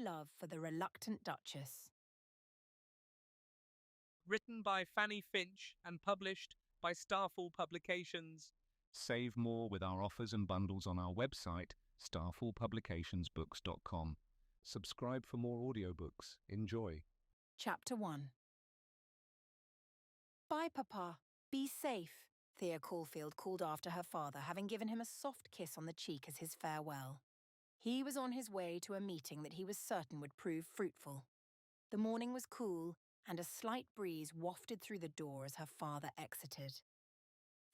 love for the reluctant Duchess. Written by Fanny Finch and published by Starfall Publications. Save more with our offers and bundles on our website, starfallpublicationsbooks.com. Subscribe for more audiobooks. Enjoy. Chapter 1. Bye, Papa. Be safe, Thea Caulfield called after her father, having given him a soft kiss on the cheek as his farewell. He was on his way to a meeting that he was certain would prove fruitful. The morning was cool, and a slight breeze wafted through the door as her father exited.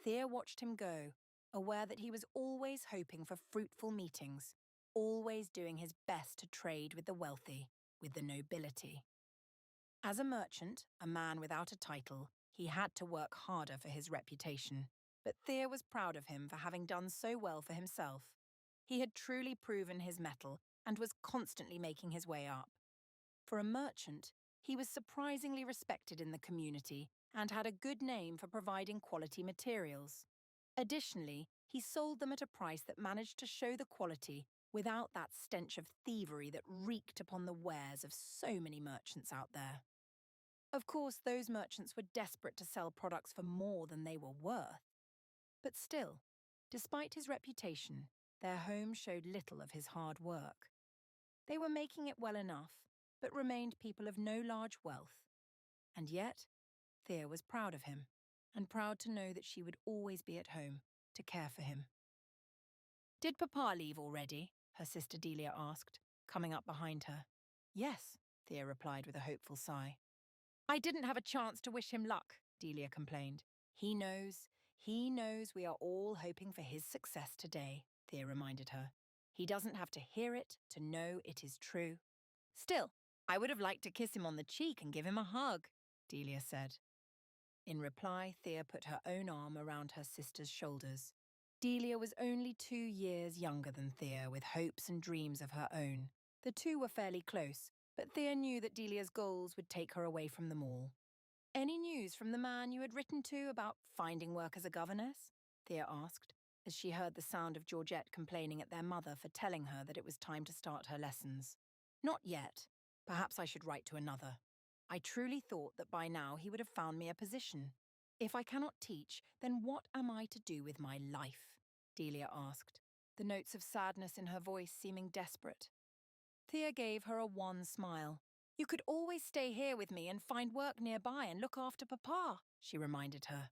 Thea watched him go, aware that he was always hoping for fruitful meetings, always doing his best to trade with the wealthy, with the nobility. As a merchant, a man without a title, he had to work harder for his reputation, but Thea was proud of him for having done so well for himself. He had truly proven his mettle and was constantly making his way up. For a merchant, he was surprisingly respected in the community and had a good name for providing quality materials. Additionally, he sold them at a price that managed to show the quality without that stench of thievery that reeked upon the wares of so many merchants out there. Of course, those merchants were desperate to sell products for more than they were worth. But still, despite his reputation, their home showed little of his hard work. They were making it well enough, but remained people of no large wealth. And yet, Thea was proud of him, and proud to know that she would always be at home to care for him. "Did Papa leave already?" her sister Delia asked, coming up behind her. "Yes," Thea replied with a hopeful sigh. "I didn't have a chance to wish him luck," Delia complained. He knows we are all hoping for his success today," Thea reminded her. "He doesn't have to hear it to know it is true." "Still, I would have liked to kiss him on the cheek and give him a hug," Delia said. In reply, Thea put her own arm around her sister's shoulders. Delia was only 2 years younger than Thea, with hopes and dreams of her own. The two were fairly close, but Thea knew that Delia's goals would take her away from them all. "Any news from the man you had written to about finding work as a governess?" Thea asked, as she heard the sound of Georgette complaining at their mother for telling her that it was time to start her lessons. "Not yet. Perhaps I should write to another. I truly thought that by now he would have found me a position. If I cannot teach, then what am I to do with my life?" Delia asked, the notes of sadness in her voice seeming desperate. Thea gave her a wan smile. "You could always stay here with me and find work nearby and look after Papa," she reminded her.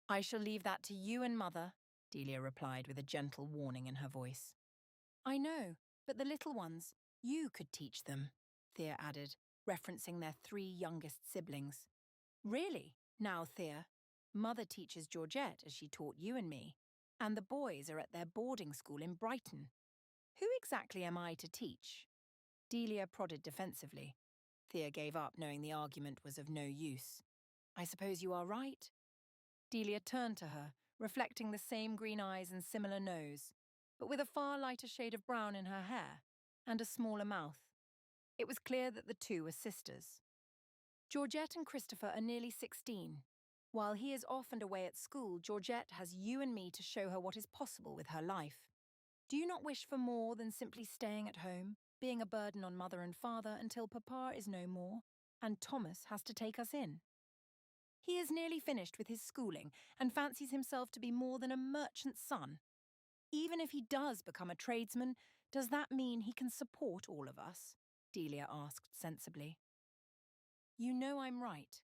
"I shall leave that to you and Mother," Delia replied with a gentle warning in her voice. "I know, but the little ones, you could teach them," Thea added, referencing their 3 youngest siblings. "Really? Now, Thea, Mother teaches Georgette as she taught you and me, and the boys are at their boarding school in Brighton. Who exactly am I to teach?" Delia prodded defensively. Thea gave up, knowing the argument was of no use. "I suppose you are right." Delia turned to her, reflecting the same green eyes and similar nose, but with a far lighter shade of brown in her hair, and a smaller mouth. It was clear that the two were sisters. "Georgette and Christopher are nearly 16. While he is off and away at school, Georgette has you and me to show her what is possible with her life. Do you not wish for more than simply staying at home, being a burden on Mother and Father until Papa is no more, and Thomas has to take us in? He is nearly finished with his schooling and fancies himself to be more than a merchant's son. Even if he does become a tradesman, does that mean he can support all of us?" Delia asked sensibly. "You know I'm right.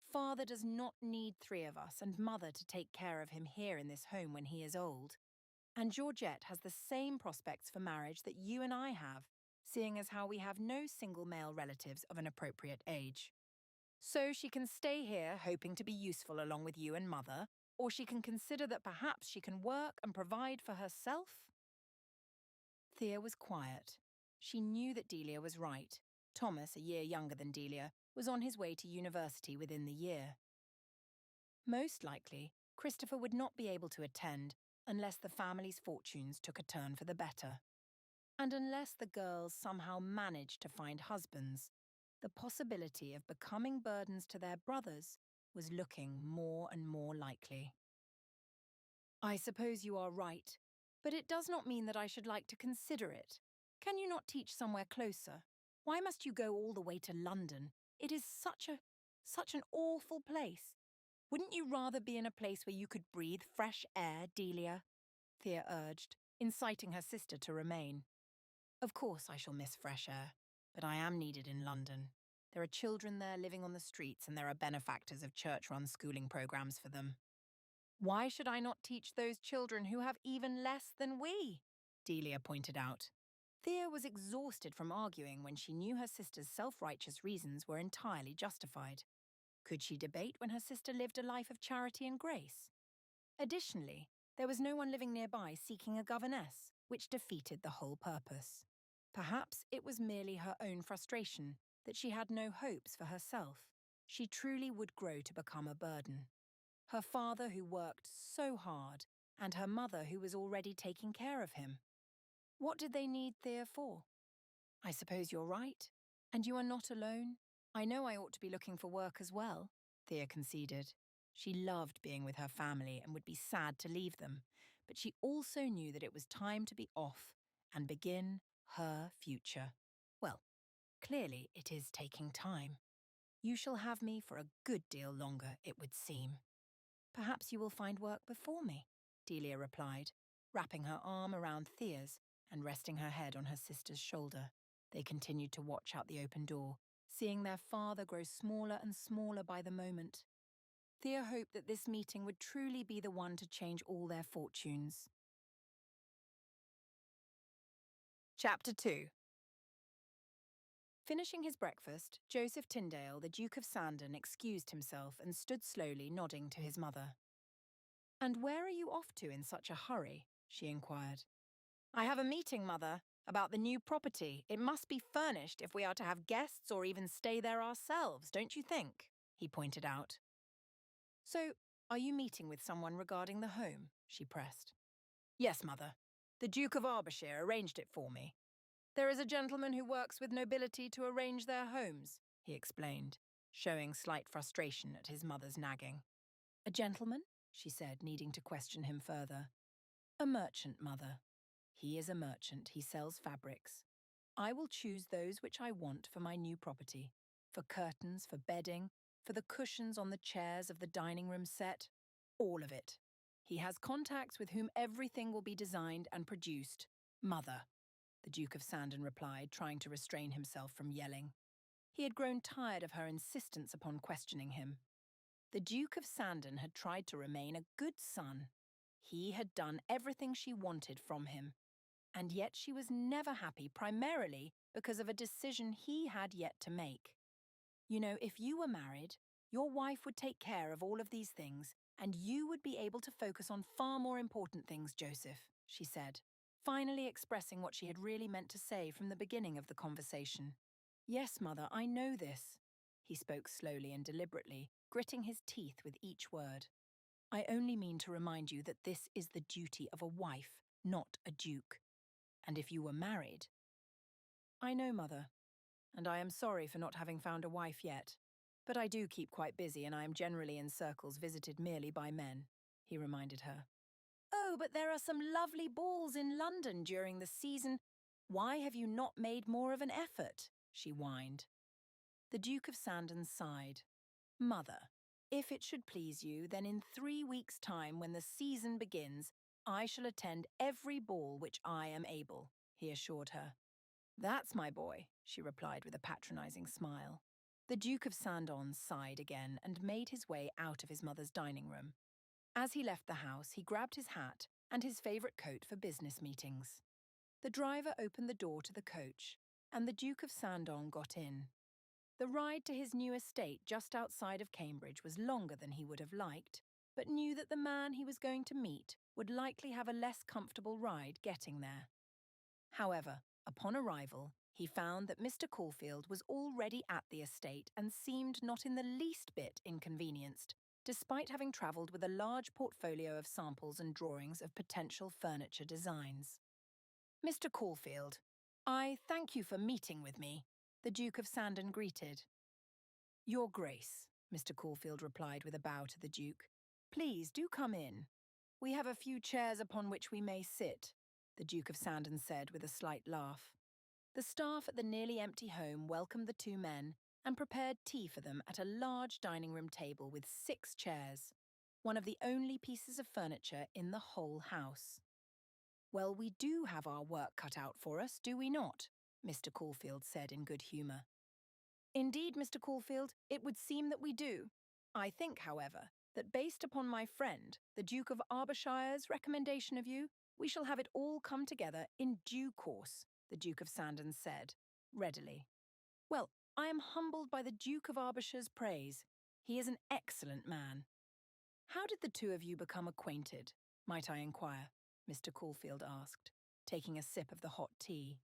Father does not need 3 of us and Mother to take care of him here in this home when he is old. And Georgette has the same prospects for marriage that you and I have, seeing as how we have no single male relatives of an appropriate age. So she can stay here hoping to be useful along with you and Mother, or she can consider that perhaps she can work and provide for herself." Thea was quiet. She knew that Delia was right. Thomas, a year younger than Delia, was on his way to university within the year. Most likely, Christopher would not be able to attend unless the family's fortunes took a turn for the better. And unless the girls somehow managed to find husbands, the possibility of becoming burdens to their brothers was looking more and more likely. "I suppose you are right, but it does not mean that I should like to consider it. Can you not teach somewhere closer? Why must you go all the way to London? It is such an awful place. Wouldn't you rather be in a place where you could breathe fresh air, Delia? Thea urged, inciting her sister to remain. Of course I shall miss fresh air, but I am needed in London. There are children there living on the streets, and there are benefactors of church-run schooling programs for them. Why should I not teach those children who have even less than we? Delia pointed out. Thea was exhausted from arguing when she knew her sister's self-righteous reasons were entirely justified. Could she debate when her sister lived a life of charity and grace? Additionally, there was no one living nearby seeking a governess, which defeated the whole purpose. Perhaps it was merely her own frustration that she had no hopes for herself. She truly would grow to become a burden. Her father who worked so hard, and her mother who was already taking care of him. What did they need Thea for? I suppose you're right. And you are not alone. I know I ought to be looking for work as well, Thea conceded. She loved being with her family and would be sad to leave them, but she also knew that it was time to be off and begin her future. Well, clearly it is taking time. You shall have me for a good deal longer, it would seem. Perhaps you will find work before me, Delia replied, wrapping her arm around Thea's and resting her head on her sister's shoulder. They continued to watch out the open door, seeing their father grow smaller and smaller by the moment. Thea hoped that this meeting would truly be the one to change all their fortunes. Chapter 2. Finishing his breakfast, Joseph Tyndale, the Duke of Sandon, excused himself and stood slowly, nodding to his mother. "And where are you off to in such a hurry?" she inquired. "I have a meeting, Mother, about the new property. It must be furnished if we are to have guests or even stay there ourselves, don't you think?" he pointed out. "So, are you meeting with someone regarding the home?" she pressed. "Yes, Mother. The Duke of Arbershire arranged it for me. There is a gentleman who works with nobility to arrange their homes," he explained, showing slight frustration at his mother's nagging. "A gentleman?" she said, needing to question him further. "A merchant, Mother. He is a merchant. He sells fabrics. I will choose those which I want for my new property. For curtains, for bedding, for the cushions on the chairs of the dining room set. All of it. He has contacts with whom everything will be designed and produced. Mother," the Duke of Sandon replied, trying to restrain himself from yelling. He had grown tired of her insistence upon questioning him. The Duke of Sandon had tried to remain a good son. He had done everything she wanted from him. And yet she was never happy, primarily because of a decision he had yet to make. "You know, if you were married, your wife would take care of all of these things, and you would be able to focus on far more important things, Joseph," she said, finally expressing what she had really meant to say from the beginning of the conversation. "Yes, Mother, I know this." He spoke slowly and deliberately, gritting his teeth with each word. "I only mean to remind you that this is the duty of a wife, not a duke. And if you were married—" "I know, Mother, and I am sorry for not having found a wife yet. But I do keep quite busy, and I am generally in circles visited merely by men," he reminded her. "Oh, but there are some lovely balls in London during the season. Why have you not made more of an effort?" she whined. The Duke of Sandon sighed. "Mother, if it should please you, then in 3 weeks' time, when the season begins, I shall attend every ball which I am able," he assured her. "That's my boy," she replied with a patronizing smile. The Duke of Sandon sighed again and made his way out of his mother's dining room. As he left the house, he grabbed his hat and his favourite coat for business meetings. The driver opened the door to the coach, and the Duke of Sandon got in. The ride to his new estate just outside of Cambridge was longer than he would have liked, but knew that the man he was going to meet would likely have a less comfortable ride getting there. However, upon arrival, he found that Mr. Caulfield was already at the estate and seemed not in the least bit inconvenienced, despite having travelled with a large portfolio of samples and drawings of potential furniture designs. "Mr. Caulfield, I thank you for meeting with me," the Duke of Sandon greeted. "Your Grace," Mr. Caulfield replied with a bow to the Duke. "Please do come in. We have a few chairs upon which we may sit," the Duke of Sandon said with a slight laugh. The staff at the nearly empty home welcomed the two men and prepared tea for them at a large dining room table with 6 chairs, one of the only pieces of furniture in the whole house. "Well, we do have our work cut out for us, do we not?" Mr. Caulfield said in good humour. "Indeed, Mr. Caulfield, it would seem that we do. I think, however, that based upon my friend, the Duke of Arbishire's recommendation of you, we shall have it all come together in due course," the Duke of Sandon said, readily. "Well, I am humbled by the Duke of Arbishire's praise. He is an excellent man." "How did the two of you become acquainted, might I inquire?" Mr. Caulfield asked, taking a sip of the hot tea.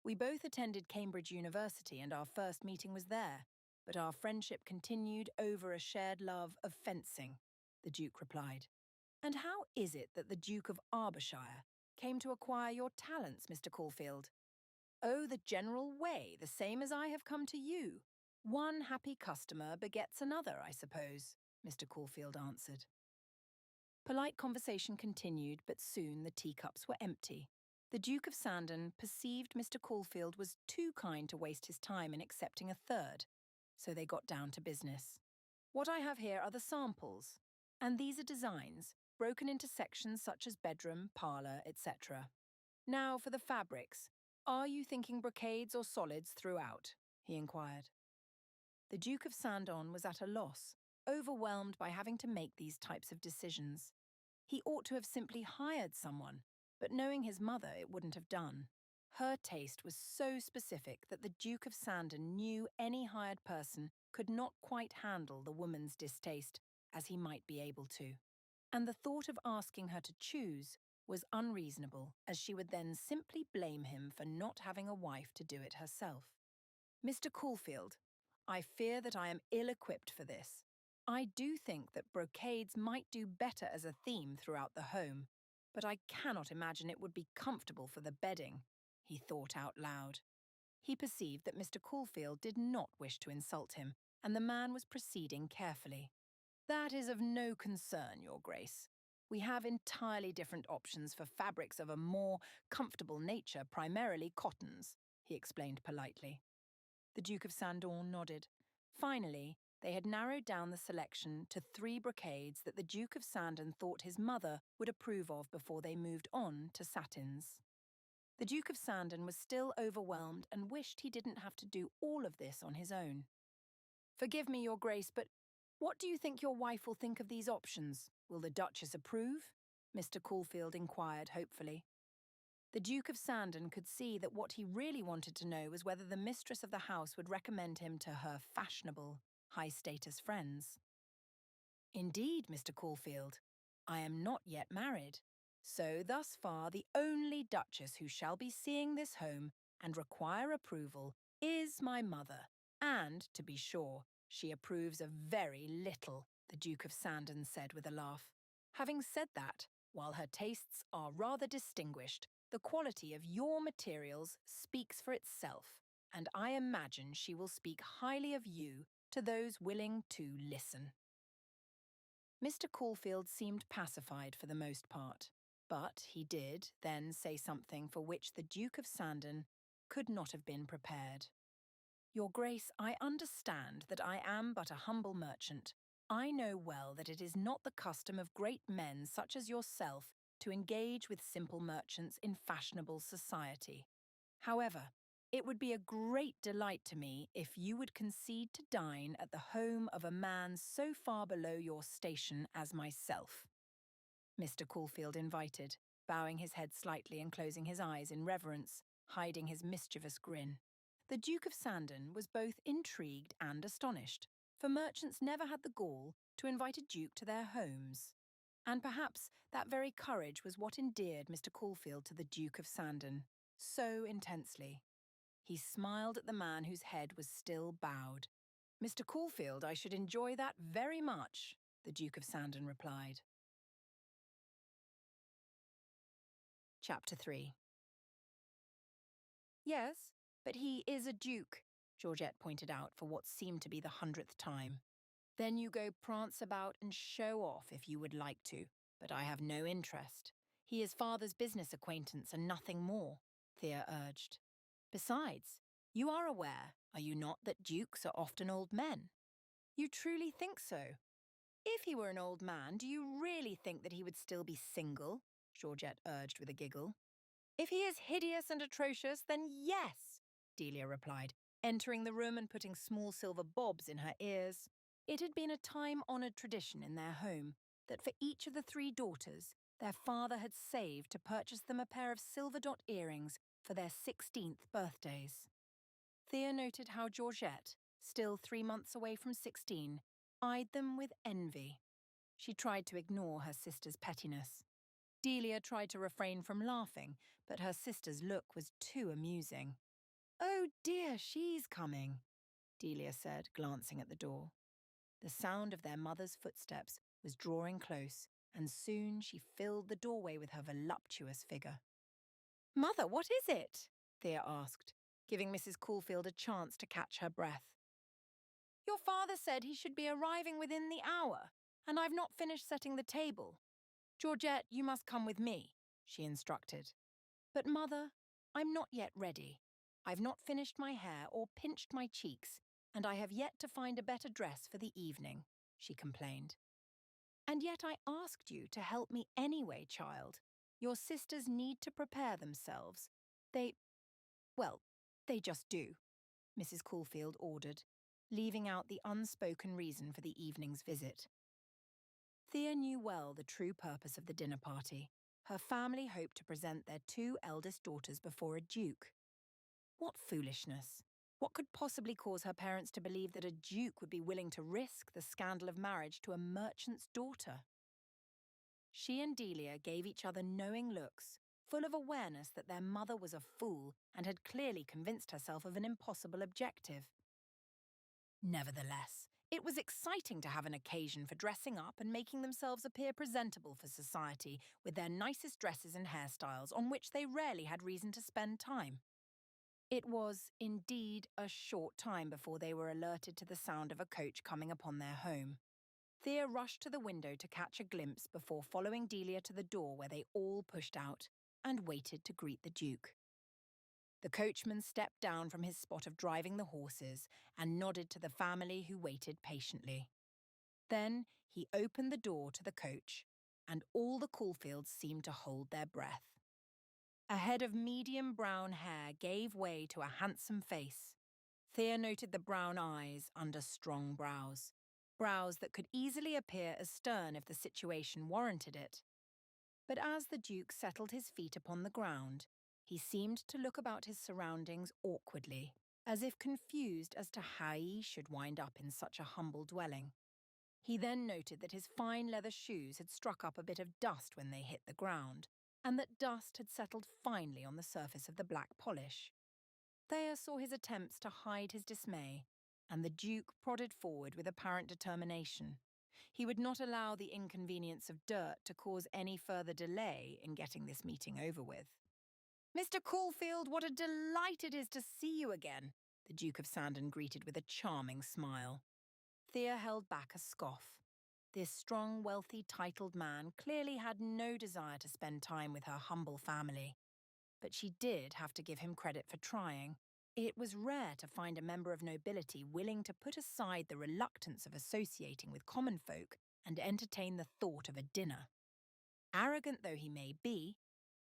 "We both attended Cambridge University and our first meeting was there, but our friendship continued over a shared love of fencing," the Duke replied. "And how is it that the Duke of Arbishire came to acquire your talents, Mr. Caulfield?" "Oh, the general way, the same as I have come to you. One happy customer begets another, I suppose," Mr. Caulfield answered. Polite conversation continued, but soon the teacups were empty. The Duke of Sandon perceived Mr. Caulfield was too kind to waste his time in accepting a third, so they got down to business. "What I have here are the samples, and these are designs, broken into sections such as bedroom, parlour, etc. Now for the fabrics. Are you thinking brocades or solids throughout?" he inquired. The Duke of Sandon was at a loss, overwhelmed by having to make these types of decisions. He ought to have simply hired someone, but knowing his mother, it wouldn't have done. Her taste was so specific that the Duke of Sandon knew any hired person could not quite handle the woman's distaste as he might be able to. And the thought of asking her to choose was unreasonable, as she would then simply blame him for not having a wife to do it herself. "Mr. Caulfield, I fear that I am ill-equipped for this. I do think that brocades might do better as a theme throughout the home, but I cannot imagine it would be comfortable for the bedding," he thought out loud. He perceived that Mr. Caulfield did not wish to insult him, and the man was proceeding carefully. "That is of no concern, Your Grace. We have entirely different options for fabrics of a more comfortable nature, primarily cottons," he explained politely. The Duke of Sandon nodded. Finally, they had narrowed down the selection to 3 brocades that the Duke of Sandon thought his mother would approve of before they moved on to satins. The Duke of Sandon was still overwhelmed and wished he didn't have to do all of this on his own. "Forgive me, Your Grace, but what do you think your wife will think of these options? Will the Duchess approve?" Mr. Caulfield inquired hopefully. The Duke of Sandon could see that what he really wanted to know was whether the mistress of the house would recommend him to her fashionable, high-status friends. "Indeed, Mr. Caulfield, I am not yet married, so thus far the only Duchess who shall be seeing this home and require approval is my mother, and, to be sure, she approves of very little," the Duke of Sandon said with a laugh. "Having said that, while her tastes are rather distinguished, the quality of your materials speaks for itself, and I imagine she will speak highly of you to those willing to listen." Mr. Caulfield seemed pacified for the most part, but he did then say something for which the Duke of Sandon could not have been prepared. "Your Grace, I understand that I am but a humble merchant. I know well that it is not the custom of great men such as yourself to engage with simple merchants in fashionable society. However, it would be a great delight to me if you would concede to dine at the home of a man so far below your station as myself," Mr. Caulfield invited, bowing his head slightly and closing his eyes in reverence, hiding his mischievous grin. The Duke of Sandon was both intrigued and astonished, for merchants never had the gall to invite a duke to their homes. And perhaps that very courage was what endeared Mr. Caulfield to the Duke of Sandon so intensely. He smiled at the man whose head was still bowed. "Mr. Caulfield, I should enjoy that very much," the Duke of Sandon replied. Chapter 3. "Yes, but he is a duke," Georgette pointed out for what seemed to be the 100th time. "Then you go prance about and show off if you would like to, but I have no interest. He is father's business acquaintance and nothing more," Thea urged. Besides, you are aware, are you not, that dukes are often old men? You truly think so? If he were an old man, do you really think that he would still be single? Georgette urged with a giggle. If he is hideous and atrocious, then yes, Delia replied, entering the room and putting small silver bobs in her ears. It had been a time-honoured tradition in their home that for each of the 3 daughters, their father had saved to purchase them a pair of silver dot earrings for their 16th birthdays. Thea noted how Georgette, still 3 months away from 16, eyed them with envy. She tried to ignore her sister's pettiness. Delia tried to refrain from laughing, but her sister's look was too amusing. "Oh dear, she's coming," Delia said, glancing at the door. The sound of their mother's footsteps was drawing close, and soon she filled the doorway with her voluptuous figure. "Mother, what is it?" Thea asked, giving Mrs. Caulfield a chance to catch her breath. "Your father said he should be arriving within the hour, and I've not finished setting the table. Georgette, you must come with me," she instructed. "But Mother, I'm not yet ready. I've not finished my hair or pinched my cheeks, and I have yet to find a better dress for the evening," she complained. "And yet I asked you to help me anyway, child. Your sisters need to prepare themselves. They just do," Mrs. Caulfield ordered, leaving out the unspoken reason for the evening's visit. Thea knew well the true purpose of the dinner party. Her family hoped to present their 2 eldest daughters before a duke. What foolishness! What could possibly cause her parents to believe that a duke would be willing to risk the scandal of marriage to a merchant's daughter? She and Delia gave each other knowing looks, full of awareness that their mother was a fool and had clearly convinced herself of an impossible objective. Nevertheless, it was exciting to have an occasion for dressing up and making themselves appear presentable for society with their nicest dresses and hairstyles on which they rarely had reason to spend time. It was, indeed, a short time before they were alerted to the sound of a coach coming upon their home. Thea rushed to the window to catch a glimpse before following Delia to the door where they all pushed out and waited to greet the Duke. The coachman stepped down from his spot of driving the horses and nodded to the family who waited patiently. Then he opened the door to the coach, and all the Caulfields seemed to hold their breath. A head of medium brown hair gave way to a handsome face. Thea noted the brown eyes under strong brows, brows that could easily appear as stern if the situation warranted it. But as the Duke settled his feet upon the ground, he seemed to look about his surroundings awkwardly, as if confused as to how he should wind up in such a humble dwelling. He then noted that his fine leather shoes had struck up a bit of dust when they hit the ground, and that dust had settled finely on the surface of the black polish. Thea saw his attempts to hide his dismay, and the Duke prodded forward with apparent determination. He would not allow the inconvenience of dirt to cause any further delay in getting this meeting over with. "Mr. Caulfield, what a delight it is to see you again," the Duke of Sandon greeted with a charming smile. Thea held back a scoff. This strong, wealthy, titled man clearly had no desire to spend time with her humble family. But she did have to give him credit for trying. It was rare to find a member of nobility willing to put aside the reluctance of associating with common folk and entertain the thought of a dinner. Arrogant though he may be,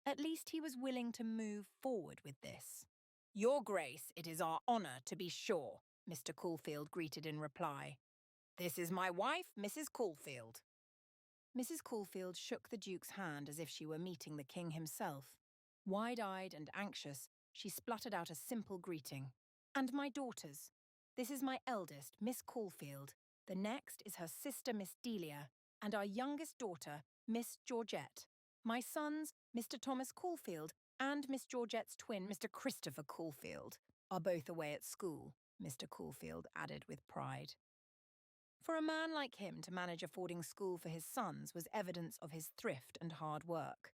at least he was willing to move forward with this. "Your Grace, it is our honour, to be sure," Mr. Caulfield greeted in reply. "This is my wife, Mrs. Caulfield." Mrs. Caulfield shook the Duke's hand as if she were meeting the king himself. Wide-eyed and anxious, she spluttered out a simple greeting. "And my daughters. This is my eldest, Miss Caulfield. The next is her sister, Miss Delia, and our youngest daughter, Miss Georgette. My sons, Mr. Thomas Caulfield, and Miss Georgette's twin, Mr. Christopher Caulfield, are both away at school," Mr. Caulfield added with pride. For a man like him to manage affording school for his sons was evidence of his thrift and hard work.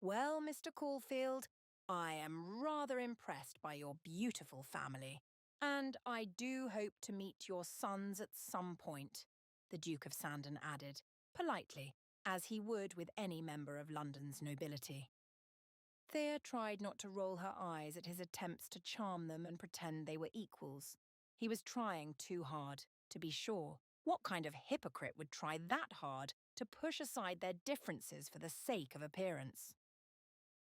"Well, Mr. Caulfield, I am rather impressed by your beautiful family, and I do hope to meet your sons at some point," the Duke of Sandon added, politely, as he would with any member of London's nobility. Thea tried not to roll her eyes at his attempts to charm them and pretend they were equals. He was trying too hard, to be sure. What kind of hypocrite would try that hard to push aside their differences for the sake of appearance?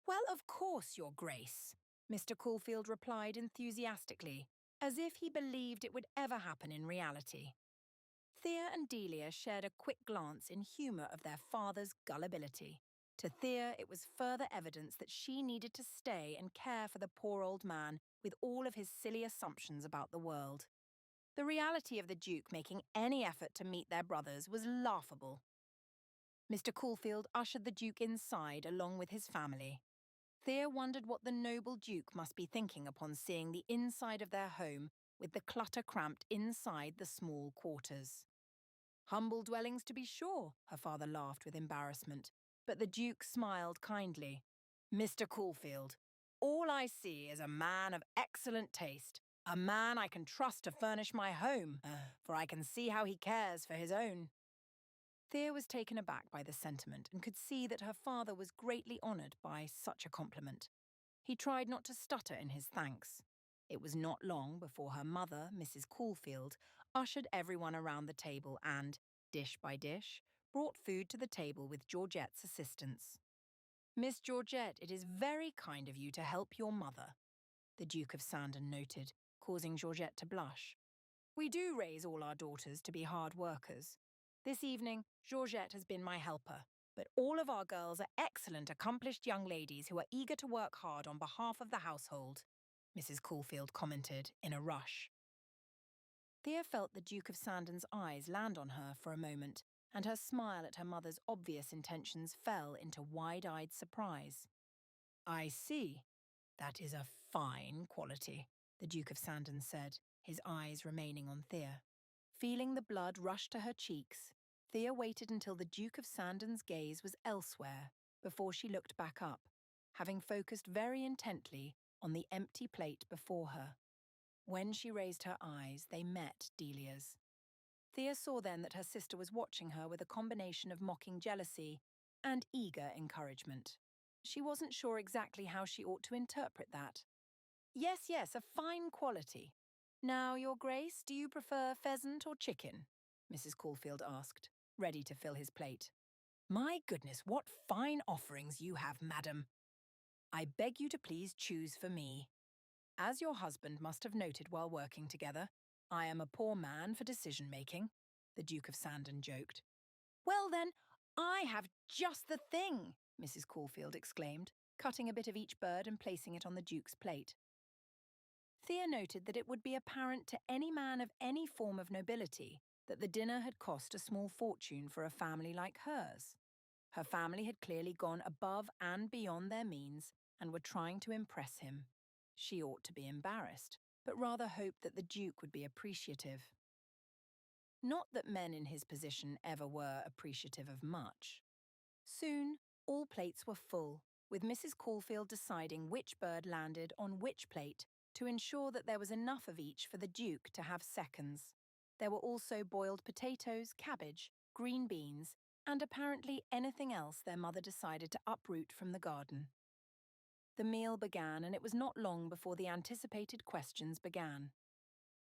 "Well, of course, Your Grace," Mr. Caulfield replied enthusiastically, as if he believed it would ever happen in reality. Thea and Delia shared a quick glance in humour of their father's gullibility. To Thea, it was further evidence that she needed to stay and care for the poor old man with all of his silly assumptions about the world. The reality of the Duke making any effort to meet their brothers was laughable. Mr. Caulfield ushered the Duke inside along with his family. Thea wondered what the noble Duke must be thinking upon seeing the inside of their home with the clutter cramped inside the small quarters. "Humble dwellings, to be sure," her father laughed with embarrassment, but the Duke smiled kindly. "Mr. Caulfield, all I see is a man of excellent taste, a man I can trust to furnish my home, for I can see how he cares for his own." Thea was taken aback by the sentiment and could see that her father was greatly honoured by such a compliment. He tried not to stutter in his thanks. It was not long before her mother, Mrs. Caulfield, ushered everyone around the table and, dish by dish, brought food to the table with Georgette's assistance. "Miss Georgette, it is very kind of you to help your mother," the Duke of Sandon noted, causing Georgette to blush. "We do raise all our daughters to be hard workers. This evening, Georgette has been my helper, but all of our girls are excellent, accomplished young ladies who are eager to work hard on behalf of the household," Mrs. Caulfield commented in a rush. Thea felt the Duke of Sandon's eyes land on her for a moment, and her smile at her mother's obvious intentions fell into wide-eyed surprise. "I see. That is a fine quality," the Duke of Sandon said, his eyes remaining on Thea. Feeling the blood rush to her cheeks, Thea waited until the Duke of Sandon's gaze was elsewhere before she looked back up, having focused very intently on the empty plate before her. When she raised her eyes, they met Delia's. Thea saw then that her sister was watching her with a combination of mocking jealousy and eager encouragement. She wasn't sure exactly how she ought to interpret that. "Yes, a fine quality. Now, Your Grace, do you prefer pheasant or chicken?" Mrs. Caulfield asked, ready to fill his plate. "My goodness, what fine offerings you have, madam. I beg you to please choose for me. As your husband must have noted while working together, I am a poor man for decision-making," the Duke of Sandon joked. "Well then, I have just the thing," Mrs. Caulfield exclaimed, cutting a bit of each bird and placing it on the Duke's plate. Thea noted that it would be apparent to any man of any form of nobility that the dinner had cost a small fortune for a family like hers. Her family had clearly gone above and beyond their means and were trying to impress him. She ought to be embarrassed, but rather hoped that the Duke would be appreciative. Not that men in his position ever were appreciative of much. Soon, all plates were full, with Mrs. Caulfield deciding which bird landed on which plate to ensure that there was enough of each for the Duke to have seconds. There were also boiled potatoes, cabbage, green beans, and apparently anything else their mother decided to uproot from the garden. The meal began, and it was not long before the anticipated questions began.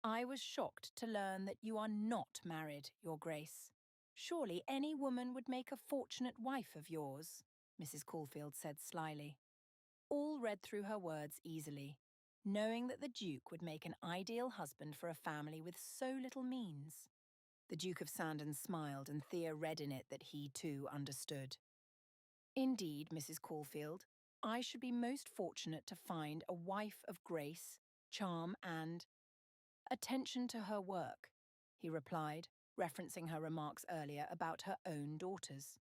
"I was shocked to learn that you are not married, Your Grace. Surely any woman would make a fortunate wife of yours," Mrs. Caulfield said slyly. All read through her words easily, knowing that the Duke would make an ideal husband for a family with so little means. The Duke of Sandon smiled, and Thea read in it that he too understood. "Indeed, Mrs. Caulfield, I should be most fortunate to find a wife of grace, charm, and attention to her work," he replied, referencing her remarks earlier about her own daughters.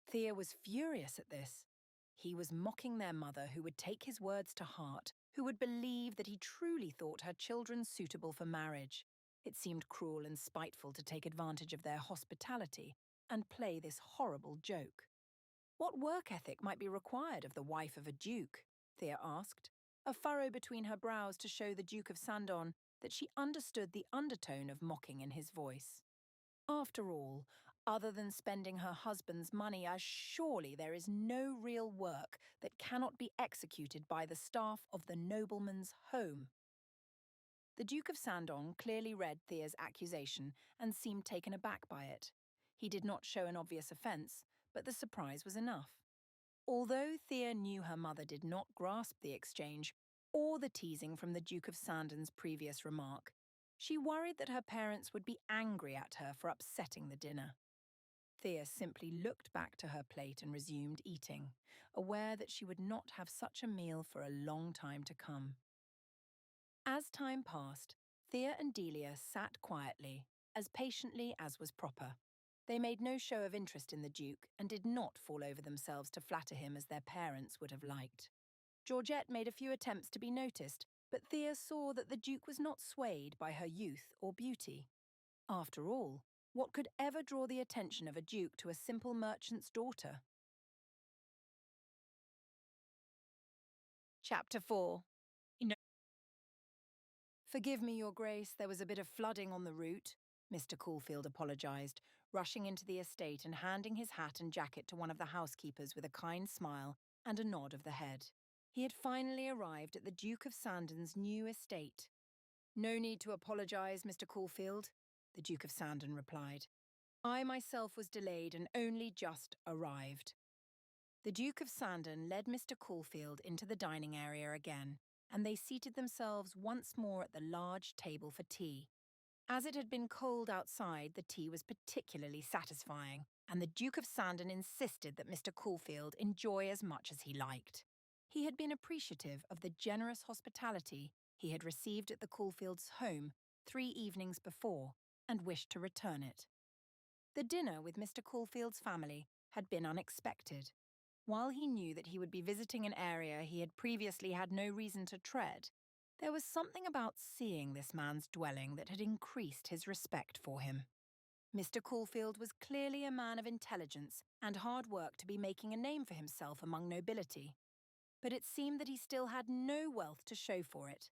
Thea was furious at this. He was mocking their mother, who would take his words to heart, who would believe that he truly thought her children suitable for marriage. It seemed cruel and spiteful to take advantage of their hospitality and play this horrible joke. What work ethic might be required of the wife of a duke? Thea asked, a furrow between her brows to show the Duke of Sandon that she understood the undertone of mocking in his voice. After all, other than spending her husband's money, surely there is no real work that cannot be executed by the staff of the nobleman's home. The Duke of Sandon clearly read Thea's accusation and seemed taken aback by it. He did not show an obvious offence, but the surprise was enough. Although Thea knew her mother did not grasp the exchange or the teasing from the Duke of Sandon's previous remark, she worried that her parents would be angry at her for upsetting the dinner. Thea simply looked back to her plate and resumed eating, aware that she would not have such a meal for a long time to come. As time passed, Thea and Delia sat quietly, as patiently as was proper. They made no show of interest in the Duke and did not fall over themselves to flatter him as their parents would have liked. Georgette made a few attempts to be noticed, but Thea saw that the Duke was not swayed by her youth or beauty. After all, what could ever draw the attention of a Duke to a simple merchant's daughter? Chapter 4. Forgive me, Your Grace, there was a bit of flooding on the route, Mr. Caulfield apologised, rushing into the estate and handing his hat and jacket to one of the housekeepers with a kind smile and a nod of the head. He had finally arrived at the Duke of Sandon's new estate. No need to apologise, Mr. Caulfield, the Duke of Sandon replied. I myself was delayed and only just arrived. The Duke of Sandon led Mr. Caulfield into the dining area again, and they seated themselves once more at the large table for tea. As it had been cold outside, the tea was particularly satisfying, and the Duke of Sandon insisted that Mr. Caulfield enjoy as much as he liked. He had been appreciative of the generous hospitality he had received at the Caulfields' home 3 evenings before, and wished to return it. The dinner with Mr. Caulfield's family had been unexpected. While he knew that he would be visiting an area he had previously had no reason to tread, there was something about seeing this man's dwelling that had increased his respect for him. Mr. Caulfield was clearly a man of intelligence and hard work to be making a name for himself among nobility, but it seemed that he still had no wealth to show for it.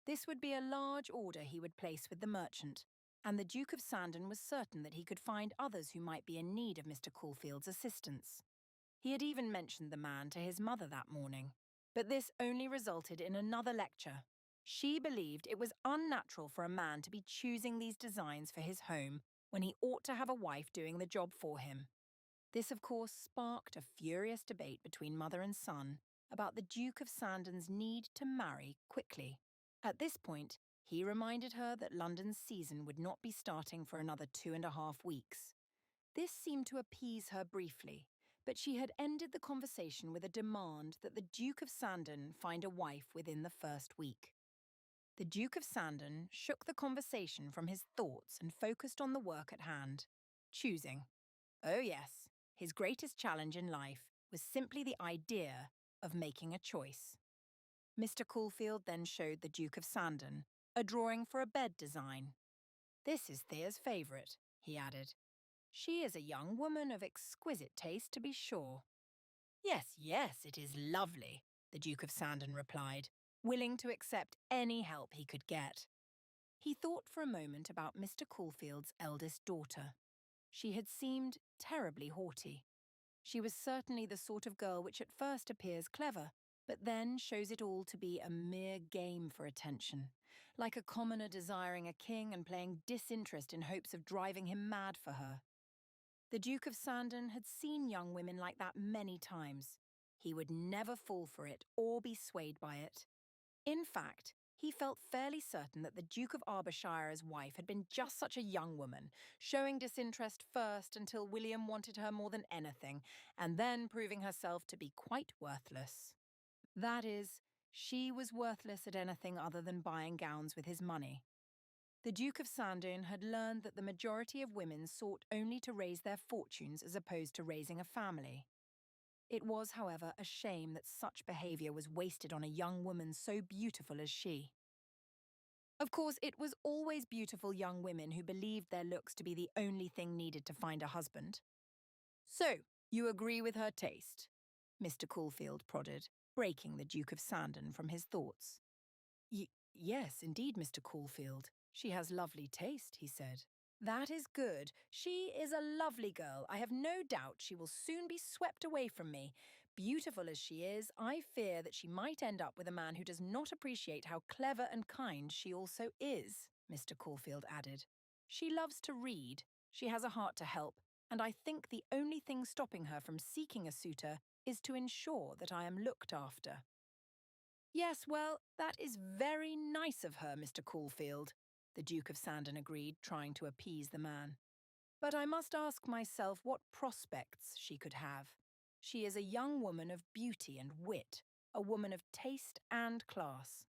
This would be a large order he would place with the merchant, and the Duke of Sandon was certain that he could find others who might be in need of Mr. Caulfield's assistance. He had even mentioned the man to his mother that morning, but this only resulted in another lecture. She believed it was unnatural for a man to be choosing these designs for his home when he ought to have a wife doing the job for him. This, of course, sparked a furious debate between mother and son about the Duke of Sandon's need to marry quickly. At this point, he reminded her that London's season would not be starting for another 2.5 weeks. This seemed to appease her briefly, but she had ended the conversation with a demand that the Duke of Sandon find a wife within the first week. The Duke of Sandon shook the conversation from his thoughts and focused on the work at hand, choosing. Oh yes, his greatest challenge in life was simply the idea of making a choice. Mr. Caulfield then showed the Duke of Sandon a drawing for a bed design. This is Thea's favourite, he added. She is a young woman of exquisite taste, to be sure. Yes, yes, it is lovely, the Duke of Sandon replied, willing to accept any help he could get. He thought for a moment about Mr. Caulfield's eldest daughter. She had seemed terribly haughty. She was certainly the sort of girl which at first appears clever, but then shows it all to be a mere game for attention, like a commoner desiring a king and playing disinterest in hopes of driving him mad for her. The Duke of Sandon had seen young women like that many times. He would never fall for it or be swayed by it. In fact, he felt fairly certain that the Duke of Arbyshire's wife had been just such a young woman, showing disinterest first until William wanted her more than anything, and then proving herself to be quite worthless. That is, she was worthless at anything other than buying gowns with his money. The Duke of Sandon had learned that the majority of women sought only to raise their fortunes as opposed to raising a family. It was, however, a shame that such behaviour was wasted on a young woman so beautiful as she. Of course, it was always beautiful young women who believed their looks to be the only thing needed to find a husband. So, you agree with her taste? Mr. Caulfield prodded, breaking the Duke of Sandon from his thoughts. Yes, indeed, Mr. Caulfield. She has lovely taste, he said. That is good. She is a lovely girl. I have no doubt she will soon be swept away from me. Beautiful as she is, I fear that she might end up with a man who does not appreciate how clever and kind she also is, Mr. Caulfield added. She loves to read, she has a heart to help, and I think the only thing stopping her from seeking a suitor is to ensure that I am looked after. Yes, well, that is very nice of her, Mr. Caulfield, the Duke of Sandon agreed, trying to appease the man. But I must ask myself what prospects she could have. She is a young woman of beauty and wit, a woman of taste and class.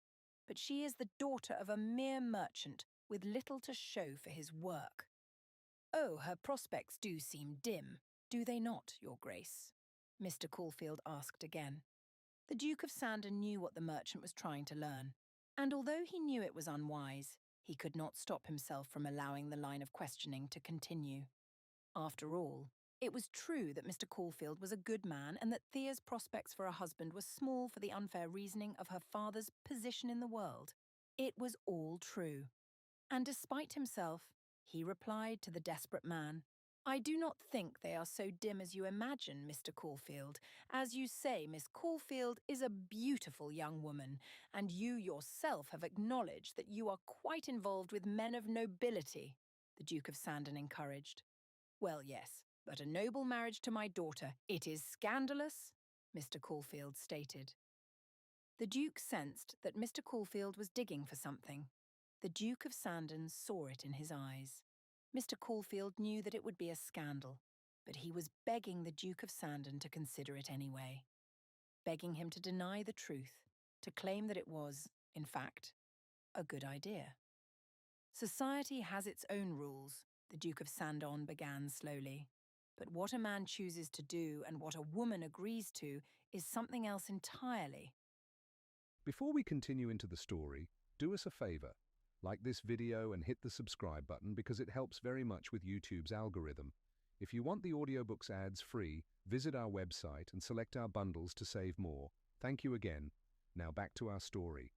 But she is the daughter of a mere merchant with little to show for his work. Oh, her prospects do seem dim, do they not, Your Grace? Mr. Caulfield asked again. The Duke of Sandon knew what the merchant was trying to learn, and although he knew it was unwise, he could not stop himself from allowing the line of questioning to continue. After all, it was true that Mr. Caulfield was a good man and that Thea's prospects for a husband were small for the unfair reasoning of her father's position in the world. It was all true. And despite himself, he replied to the desperate man, I do not think they are so dim as you imagine, Mr. Caulfield. As you say, Miss Caulfield is a beautiful young woman, and you yourself have acknowledged that you are quite involved with men of nobility, the Duke of Sandon encouraged. Well, yes, but a noble marriage to my daughter, it is scandalous, Mr. Caulfield stated. The Duke sensed that Mr. Caulfield was digging for something. The Duke of Sandon saw it in his eyes. Mr. Caulfield knew that it would be a scandal, but he was begging the Duke of Sandon to consider it anyway. Begging him to deny the truth, to claim that it was, in fact, a good idea. Society has its own rules, the Duke of Sandon began slowly. But what a man chooses to do and what a woman agrees to is something else entirely. Before we continue into the story, do us a favor. Like this video and hit the subscribe button because it helps very much with YouTube's algorithm. If you want the audiobooks ads free, visit our website and select our bundles to save more. Thank you again. Now back to our story.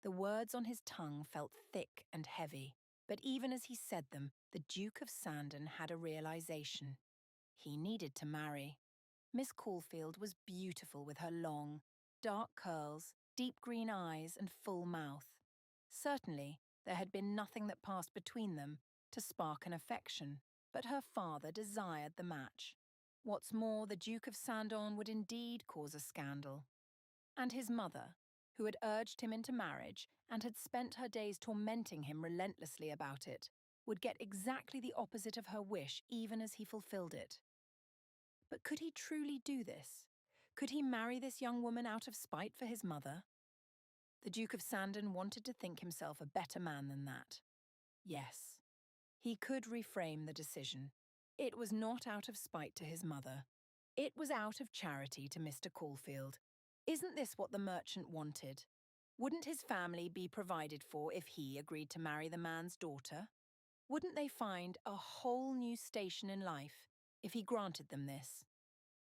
The words on his tongue felt thick and heavy, but even as he said them, the Duke of Sandon had a realization. He needed to marry. Miss Caulfield was beautiful with her long, dark curls, deep green eyes and full mouth. Certainly, there had been nothing that passed between them to spark an affection, but her father desired the match. What's more, the Duke of Sandon would indeed cause a scandal. And his mother, who had urged him into marriage and had spent her days tormenting him relentlessly about it, would get exactly the opposite of her wish even as he fulfilled it. But could he truly do this? Could he marry this young woman out of spite for his mother? The Duke of Sandon wanted to think himself a better man than that. Yes, he could reframe the decision. It was not out of spite to his mother. It was out of charity to Mr. Caulfield. Isn't this what the merchant wanted? Wouldn't his family be provided for if he agreed to marry the man's daughter? Wouldn't they find a whole new station in life if he granted them this?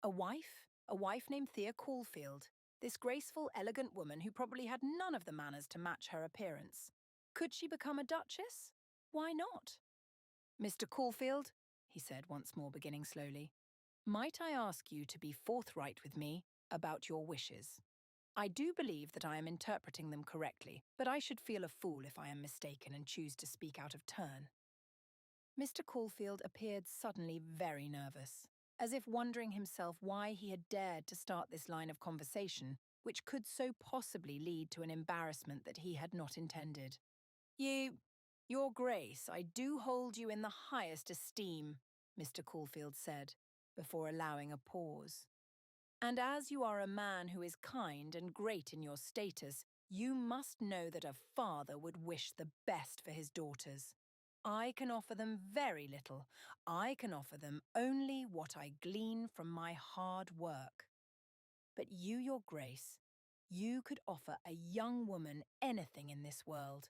A wife named Thea Caulfield, this graceful, elegant woman who probably had none of the manners to match her appearance. Could she become a duchess? Why not? Mr. Caulfield, he said once more, beginning slowly, might I ask you to be forthright with me about your wishes? I do believe that I am interpreting them correctly, but I should feel a fool if I am mistaken and choose to speak out of turn. Mr. Caulfield appeared suddenly very nervous, as if wondering himself why he had dared to start this line of conversation, which could so possibly lead to an embarrassment that he had not intended. Your Grace, I do hold you in the highest esteem, Mr. Caulfield said, before allowing a pause. And as you are a man who is kind and great in your status, you must know that a father would wish the best for his daughters. I can offer them very little. I can offer them only what I glean from my hard work. But you, Your Grace, you could offer a young woman anything in this world.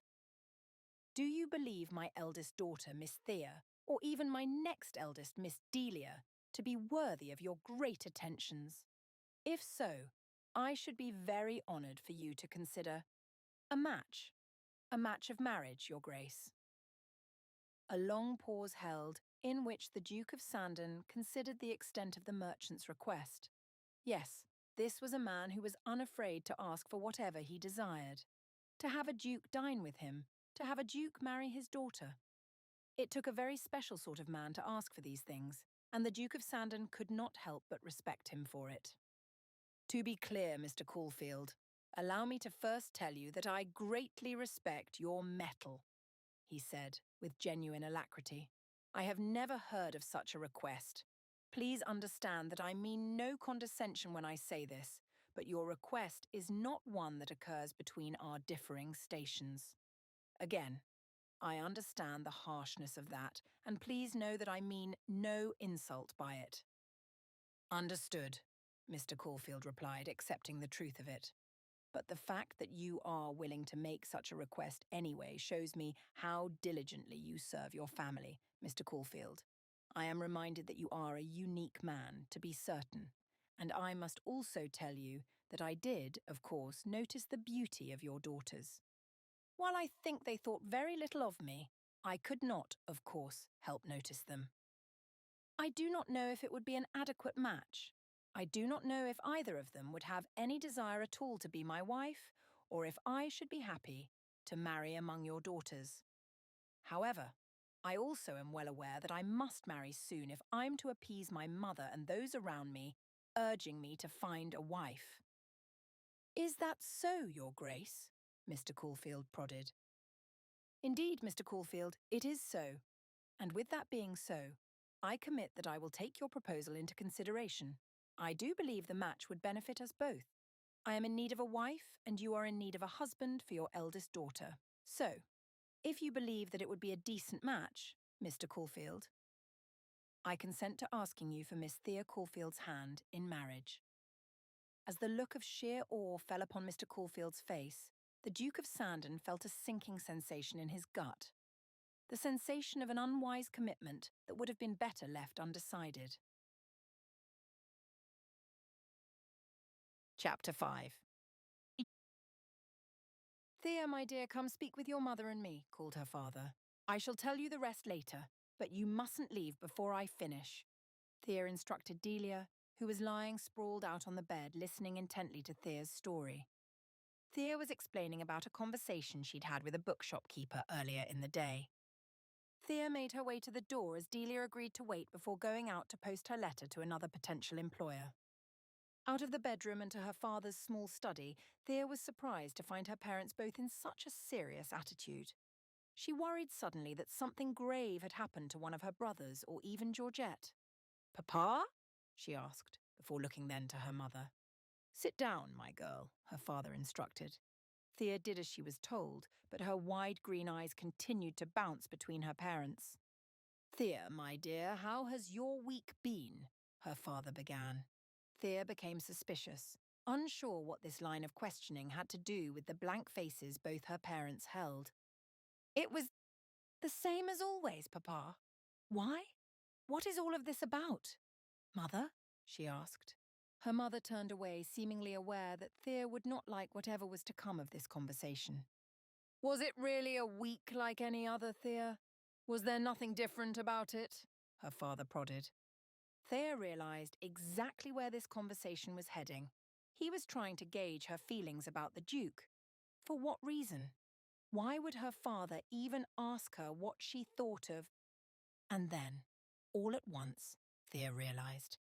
Do you believe my eldest daughter, Miss Thea, or even my next eldest, Miss Delia, to be worthy of your great attentions? If so, I should be very honoured for you to consider a match of marriage, Your Grace. A long pause held, in which the Duke of Sandon considered the extent of the merchant's request. Yes, this was a man who was unafraid to ask for whatever he desired. To have a duke dine with him, to have a duke marry his daughter. It took a very special sort of man to ask for these things, and the Duke of Sandon could not help but respect him for it. To be clear, Mr. Caulfield, allow me to first tell you that I greatly respect your mettle, he said, with genuine alacrity. I have never heard of such a request. Please understand that I mean no condescension when I say this, but your request is not one that occurs between our differing stations. Again, I understand the harshness of that, and please know that I mean no insult by it. Understood, Mr. Caulfield replied, accepting the truth of it. But the fact that you are willing to make such a request anyway shows me how diligently you serve your family, Mr. Caulfield. I am reminded that you are a unique man, to be certain, and I must also tell you that I did, of course, notice the beauty of your daughters. While I think they thought very little of me, I could not, of course, help notice them. I do not know if it would be an adequate match. I do not know if either of them would have any desire at all to be my wife, or if I should be happy to marry among your daughters. However, I also am well aware that I must marry soon if I'm to appease my mother and those around me, urging me to find a wife. Is that so, Your Grace? Mr. Caulfield prodded. Indeed, Mr. Caulfield, it is so. And with that being so, I commit that I will take your proposal into consideration. I do believe the match would benefit us both. I am in need of a wife, and you are in need of a husband for your eldest daughter. So, if you believe that it would be a decent match, Mr. Caulfield, I consent to asking you for Miss Thea Caulfield's hand in marriage. As the look of sheer awe fell upon Mr. Caulfield's face, the Duke of Sandon felt a sinking sensation in his gut. The sensation of an unwise commitment that would have been better left undecided. Chapter 5. Thea, my dear, come speak with your mother and me, called her father. I shall tell you the rest later, but you mustn't leave before I finish. Thea instructed Delia, who was lying sprawled out on the bed, listening intently to Thea's story. Thea was explaining about a conversation she'd had with a bookshop keeper earlier in the day. Thea made her way to the door as Delia agreed to wait before going out to post her letter to another potential employer. Out of the bedroom and to her father's small study, Thea was surprised to find her parents both in such a serious attitude. She worried suddenly that something grave had happened to one of her brothers or even Georgette. "Papa?" she asked, before looking then to her mother. "Sit down, my girl," her father instructed. Thea did as she was told, but her wide green eyes continued to bounce between her parents. "Thea, my dear, how has your week been?" her father began. Thea became suspicious, unsure what this line of questioning had to do with the blank faces both her parents held. "It was the same as always, Papa. Why? What is all of this about? Mother?" she asked. Her mother turned away, seemingly aware that Thea would not like whatever was to come of this conversation. "Was it really a week like any other, Thea? Was there nothing different about it?" her father prodded. Thea realized exactly where this conversation was heading. He was trying to gauge her feelings about the Duke. For what reason? Why would her father even ask her what she thought of? And then, all at once, Thea realized.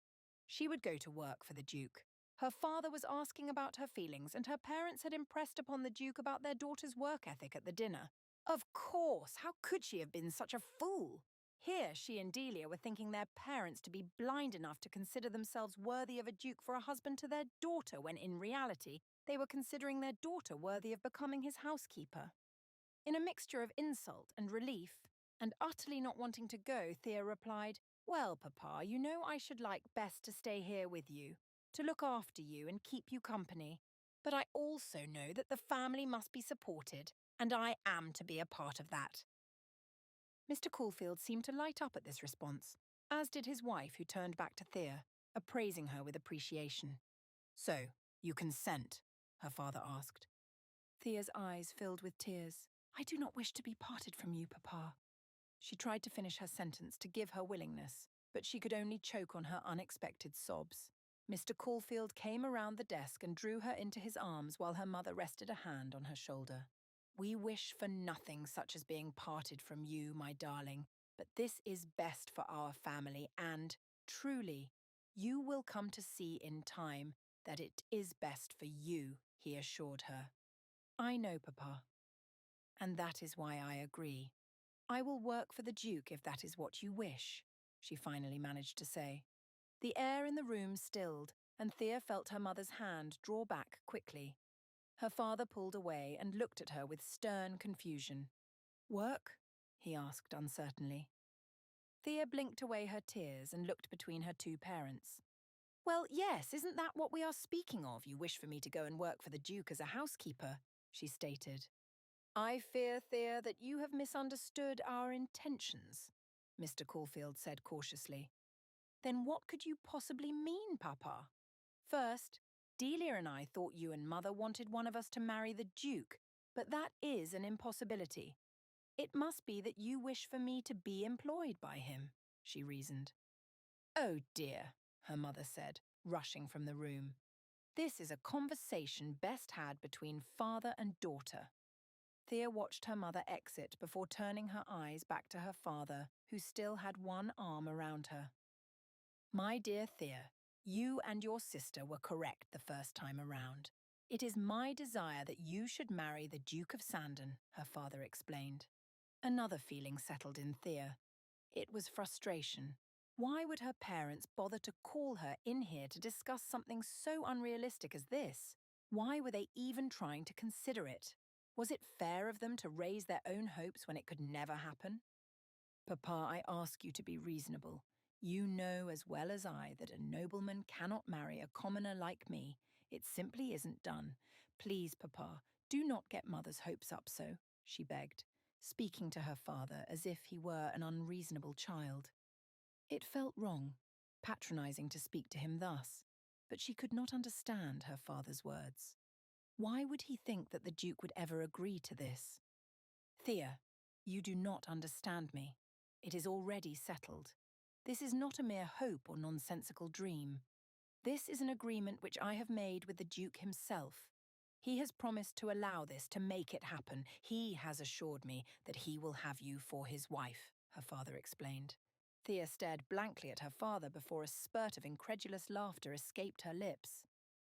She would go to work for the Duke. Her father was asking about her feelings, and her parents had impressed upon the Duke about their daughter's work ethic at the dinner. Of course, how could she have been such a fool? Here, she and Delia were thinking their parents to be blind enough to consider themselves worthy of a duke for a husband to their daughter, when in reality, they were considering their daughter worthy of becoming his housekeeper. In a mixture of insult and relief, and utterly not wanting to go, Thea replied, "Well, Papa, you know I should like best to stay here with you, to look after you and keep you company. But I also know that the family must be supported, and I am to be a part of that." Mr. Caulfield seemed to light up at this response, as did his wife, who turned back to Thea, appraising her with appreciation. "So, you consent?" her father asked. Thea's eyes filled with tears. "I do not wish to be parted from you, Papa." She tried to finish her sentence to give her willingness, but she could only choke on her unexpected sobs. Mr. Caulfield came around the desk and drew her into his arms while her mother rested a hand on her shoulder. "We wish for nothing such as being parted from you, my darling, but this is best for our family and, truly, you will come to see in time that it is best for you," he assured her. "I know, Papa. And that is why I agree. I will work for the Duke if that is what you wish," she finally managed to say. The air in the room stilled, and Thea felt her mother's hand draw back quickly. Her father pulled away and looked at her with stern confusion. "Work?" he asked uncertainly. Thea blinked away her tears and looked between her two parents. "Well, yes, isn't that what we are speaking of? You wish for me to go and work for the Duke as a housekeeper," she stated. "I fear, Thea, that you have misunderstood our intentions," Mr. Caulfield said cautiously. "Then what could you possibly mean, Papa? First, Delia and I thought you and Mother wanted one of us to marry the Duke, but that is an impossibility. It must be that you wish for me to be employed by him," she reasoned. "Oh dear," her mother said, rushing from the room. "This is a conversation best had between father and daughter." Thea watched her mother exit before turning her eyes back to her father, who still had one arm around her. "My dear Thea, you and your sister were correct the first time around. It is my desire that you should marry the Duke of Sandon," her father explained. Another feeling settled in Thea. It was frustration. Why would her parents bother to call her in here to discuss something so unrealistic as this? Why were they even trying to consider it? Was it fair of them to raise their own hopes when it could never happen? "Papa, I ask you to be reasonable. You know as well as I that a nobleman cannot marry a commoner like me. It simply isn't done. Please, Papa, do not get Mother's hopes up so," she begged, speaking to her father as if he were an unreasonable child. It felt wrong, patronizing to speak to him thus, but she could not understand her father's words. Why would he think that the Duke would ever agree to this? "Thea, you do not understand me. It is already settled. This is not a mere hope or nonsensical dream. This is an agreement which I have made with the Duke himself. He has promised to allow this, to make it happen. He has assured me that he will have you for his wife," her father explained. Thea stared blankly at her father before a spurt of incredulous laughter escaped her lips.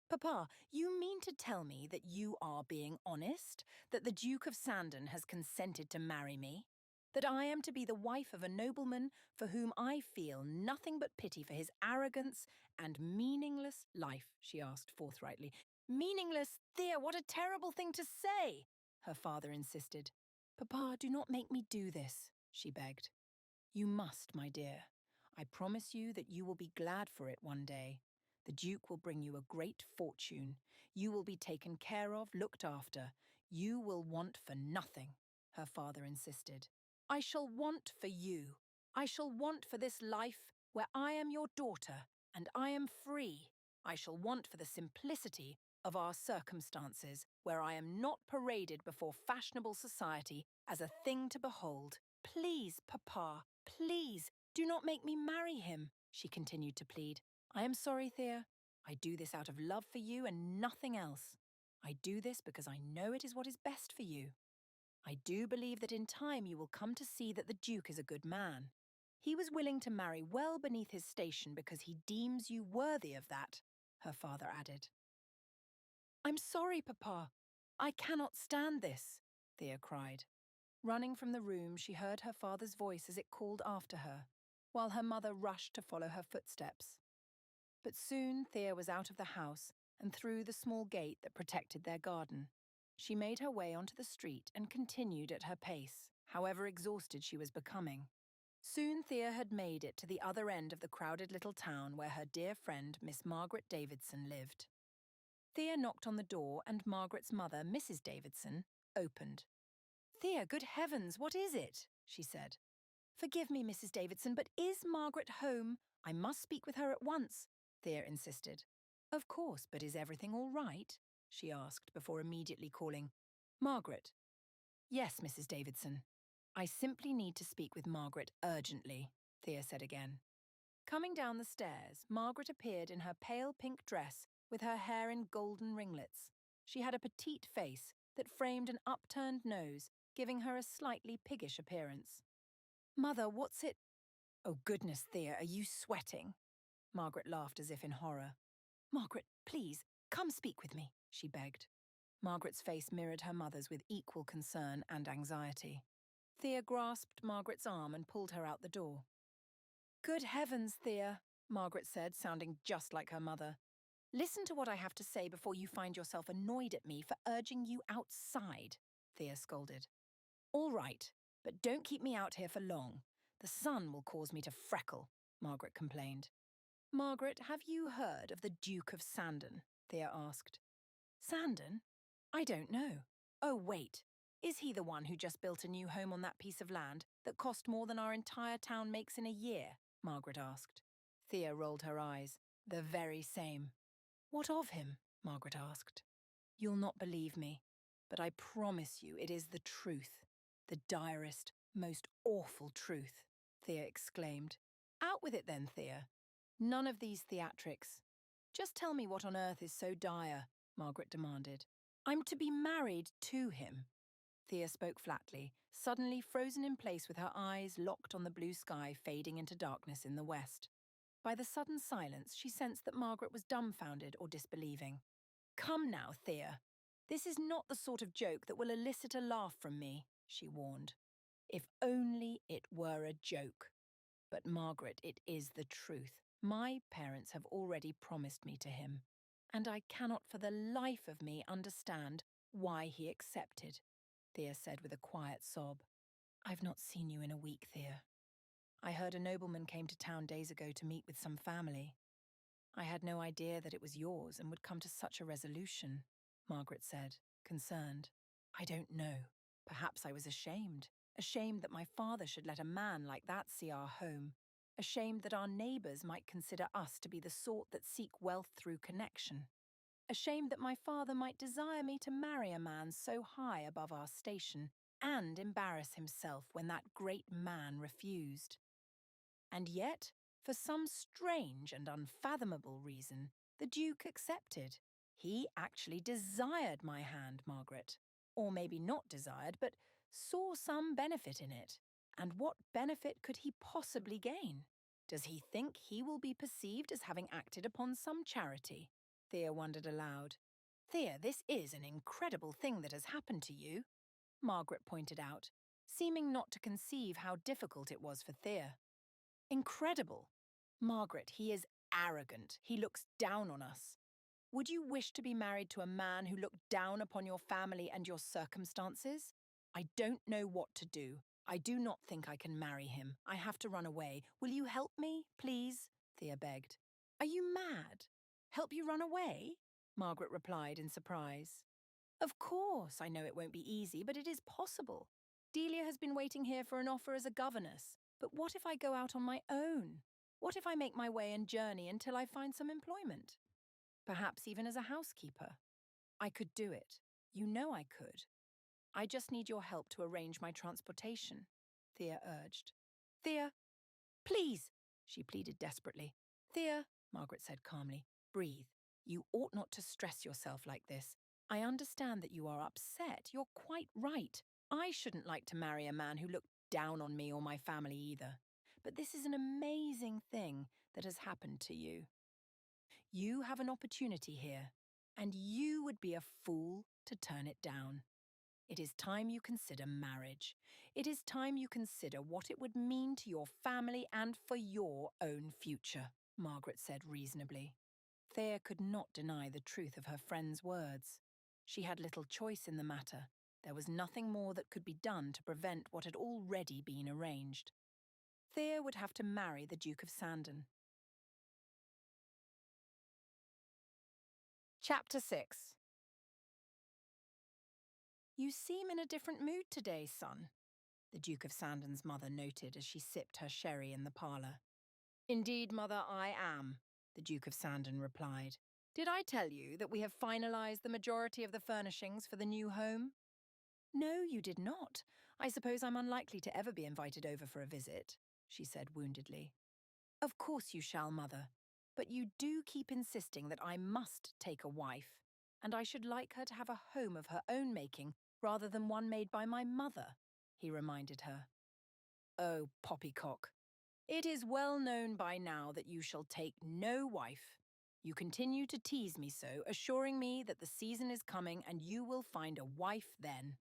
"Papa, you mean to tell me that you are being honest? That the Duke of Sandon has consented to marry me? That I am to be the wife of a nobleman for whom I feel nothing but pity for his arrogance and meaningless life?" she asked forthrightly. "Meaningless? Thea, what a terrible thing to say!" her father insisted. "Papa, do not make me do this," she begged. "You must, my dear. I promise you that you will be glad for it one day. The Duke will bring you a great fortune. You will be taken care of, looked after. You will want for nothing," her father insisted. "I shall want for you. I shall want for this life where I am your daughter and I am free. I shall want for the simplicity of our circumstances, where I am not paraded before fashionable society as a thing to behold. Please, Papa, please, do not make me marry him," she continued to plead. "I am sorry, Thea. I do this out of love for you and nothing else. I do this because I know it is what is best for you. I do believe that in time you will come to see that the Duke is a good man. He was willing to marry well beneath his station because he deems you worthy of that," her father added. "I'm sorry, Papa. I cannot stand this," Thea cried. Running from the room, she heard her father's voice as it called after her, while her mother rushed to follow her footsteps. But soon Thea was out of the house and through the small gate that protected their garden. She made her way onto the street and continued at her pace, however exhausted she was becoming. Soon Thea had made it to the other end of the crowded little town where her dear friend Miss Margaret Davidson lived. Thea knocked on the door and Margaret's mother, Mrs. Davidson, opened. "Thea, good heavens, what is it?" she said. "Forgive me, Mrs. Davidson, but is Margaret home? I must speak with her at once," Thea insisted. "Of course, but is everything all right?" she asked before immediately calling, "Margaret." "Yes, Mrs. Davidson. I simply need to speak with Margaret urgently," Thea said again. Coming down the stairs, Margaret appeared in her pale pink dress with her hair in golden ringlets. She had a petite face that framed an upturned nose, giving her a slightly piggish appearance. "Mother, what's it—" "Oh, goodness, Thea, are you sweating?" Margaret laughed as if in horror. "Margaret, please, come speak with me," she begged. Margaret's face mirrored her mother's with equal concern and anxiety. Thea grasped Margaret's arm and pulled her out the door. "Good heavens, Thea," Margaret said, sounding just like her mother. "Listen to what I have to say before you find yourself annoyed at me for urging you outside," Thea scolded. "All right, but don't keep me out here for long. The sun will cause me to freckle," Margaret complained. "Margaret, have you heard of the Duke of Sandon?" Thea asked. "Sandon? I don't know. Oh, wait. Is he the one who just built a new home on that piece of land that cost more than our entire town makes in a year?" Margaret asked. Thea rolled her eyes. "The very same." "What of him?" Margaret asked. "You'll not believe me, but I promise you it is the truth. The direst, most awful truth," Thea exclaimed. "Out with it then, Thea. None of these theatrics. Just tell me what on earth is so dire," Margaret demanded. "I'm to be married to him." Thea spoke flatly, suddenly frozen in place with her eyes locked on the blue sky fading into darkness in the west. By the sudden silence, she sensed that Margaret was dumbfounded or disbelieving. "Come now, Thea. This is not the sort of joke that will elicit a laugh from me," she warned. "If only it were a joke. But Margaret, it is the truth. My parents have already promised me to him, and I cannot for the life of me understand why he accepted," Thea said with a quiet sob. "I've not seen you in a week, Thea. I heard a nobleman came to town days ago to meet with some family. I had no idea that it was yours and would come to such a resolution," Margaret said, concerned. "I don't know. Perhaps I was ashamed. Ashamed that my father should let a man like that see our home. Ashamed that our neighbours might consider us to be the sort that seek wealth through connection. Ashamed that my father might desire me to marry a man so high above our station and embarrass himself when that great man refused. And yet, for some strange and unfathomable reason, the Duke accepted. He actually desired my hand, Margaret. Or maybe not desired, but saw some benefit in it. And what benefit could he possibly gain? Does he think he will be perceived as having acted upon some charity?" Thea wondered aloud. "Thea, this is an incredible thing that has happened to you," Margaret pointed out, seeming not to conceive how difficult it was for Thea. "Incredible. Margaret, he is arrogant. He looks down on us. Would you wish to be married to a man who looked down upon your family and your circumstances? I don't know what to do. I do not think I can marry him. I have to run away. Will you help me, please?" Thea begged. "Are you mad? Help you run away?" Margaret replied in surprise. "Of course, I know it won't be easy, but it is possible. Delia has been waiting here for an offer as a governess. But what if I go out on my own? What if I make my way and journey until I find some employment? Perhaps even as a housekeeper. I could do it. You know I could. I just need your help to arrange my transportation," Thea urged. "Thea, please," she pleaded desperately. "Thea," Margaret said calmly, "breathe. You ought not to stress yourself like this. I understand that you are upset. You're quite right. I shouldn't like to marry a man who looked down on me or my family either. But this is an amazing thing that has happened to you. You have an opportunity here, and you would be a fool to turn it down. It is time you consider marriage. It is time you consider what it would mean to your family and for your own future," Margaret said reasonably. Thea could not deny the truth of her friend's words. She had little choice in the matter. There was nothing more that could be done to prevent what had already been arranged. Thea would have to marry the Duke of Sandon. Chapter 6. "You seem in a different mood today, son," the Duke of Sandon's mother noted as she sipped her sherry in the parlour. "Indeed, mother, I am," the Duke of Sandon replied. "Did I tell you that we have finalised the majority of the furnishings for the new home?" "No, you did not. I suppose I'm unlikely to ever be invited over for a visit," she said woundedly. Of course you shall, Mother. But you do keep insisting that I must take a wife, and I should like her to have a home of her own making rather than one made by my mother, he reminded her. Oh, poppycock. It is well known by now that you shall take no wife. You continue to tease me so, assuring me that the season is coming and you will find a wife then.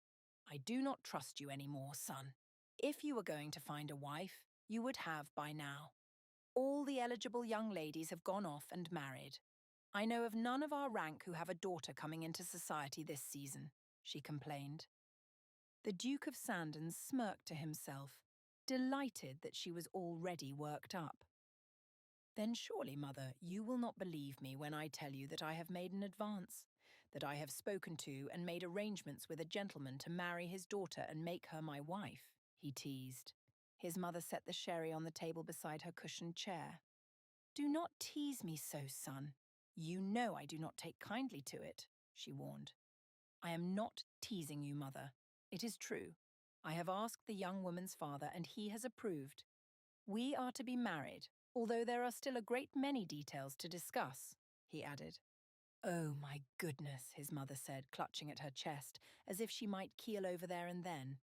I do not trust you any more, son. If you were going to find a wife, you would have by now. All the eligible young ladies have gone off and married. I know of none of our rank who have a daughter coming into society this season, she complained. The Duke of Sandon smirked to himself, delighted that she was already worked up. Then surely, Mother, you will not believe me when I tell you that I have made an advance, that I have spoken to and made arrangements with a gentleman to marry his daughter and make her my wife, he teased. His mother set the sherry on the table beside her cushioned chair. Do not tease me so, son. You know I do not take kindly to it, she warned. I am not teasing you, Mother. It is true. I have asked the young woman's father and he has approved. We are to be married, although there are still a great many details to discuss, he added. Oh, my goodness, his mother said, clutching at her chest, as if she might keel over there and then.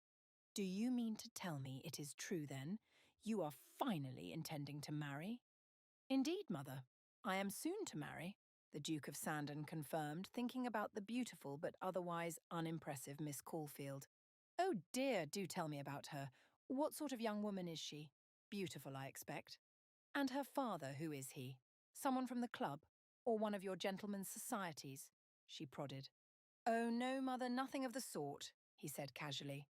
Do you mean to tell me it is true, then? You are finally intending to marry? Indeed, Mother. I am soon to marry, the Duke of Sandon confirmed, thinking about the beautiful but otherwise unimpressive Miss Caulfield. Oh dear, do tell me about her. What sort of young woman is she? Beautiful, I expect. And her father, who is he? Someone from the club? Or one of your gentlemen's societies? She prodded. Oh no, Mother, nothing of the sort, he said casually.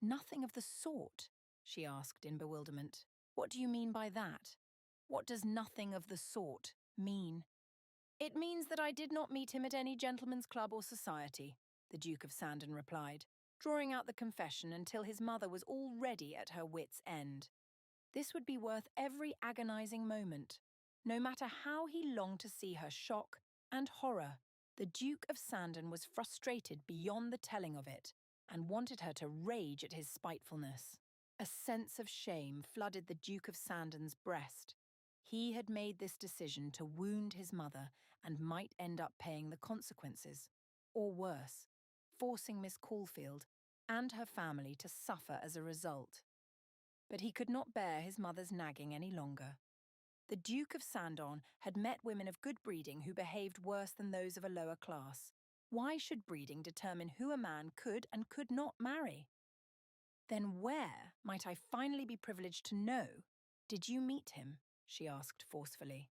Nothing of the sort? She asked in bewilderment. What do you mean by that? What does nothing of the sort mean? It means that I did not meet him at any gentleman's club or society, the Duke of Sandon replied, drawing out the confession until his mother was already at her wits' end. This would be worth every agonizing moment. No matter how he longed to see her shock and horror, the Duke of Sandon was frustrated beyond the telling of it and wanted her to rage at his spitefulness. A sense of shame flooded the Duke of Sandon's breast. He had made this decision to wound his mother and might end up paying the consequences, or worse, forcing Miss Caulfield and her family to suffer as a result. But he could not bear his mother's nagging any longer. The Duke of Sandon had met women of good breeding who behaved worse than those of a lower class. Why should breeding determine who a man could and could not marry? Then where might I finally be privileged to know? Did you meet him? She asked forcefully.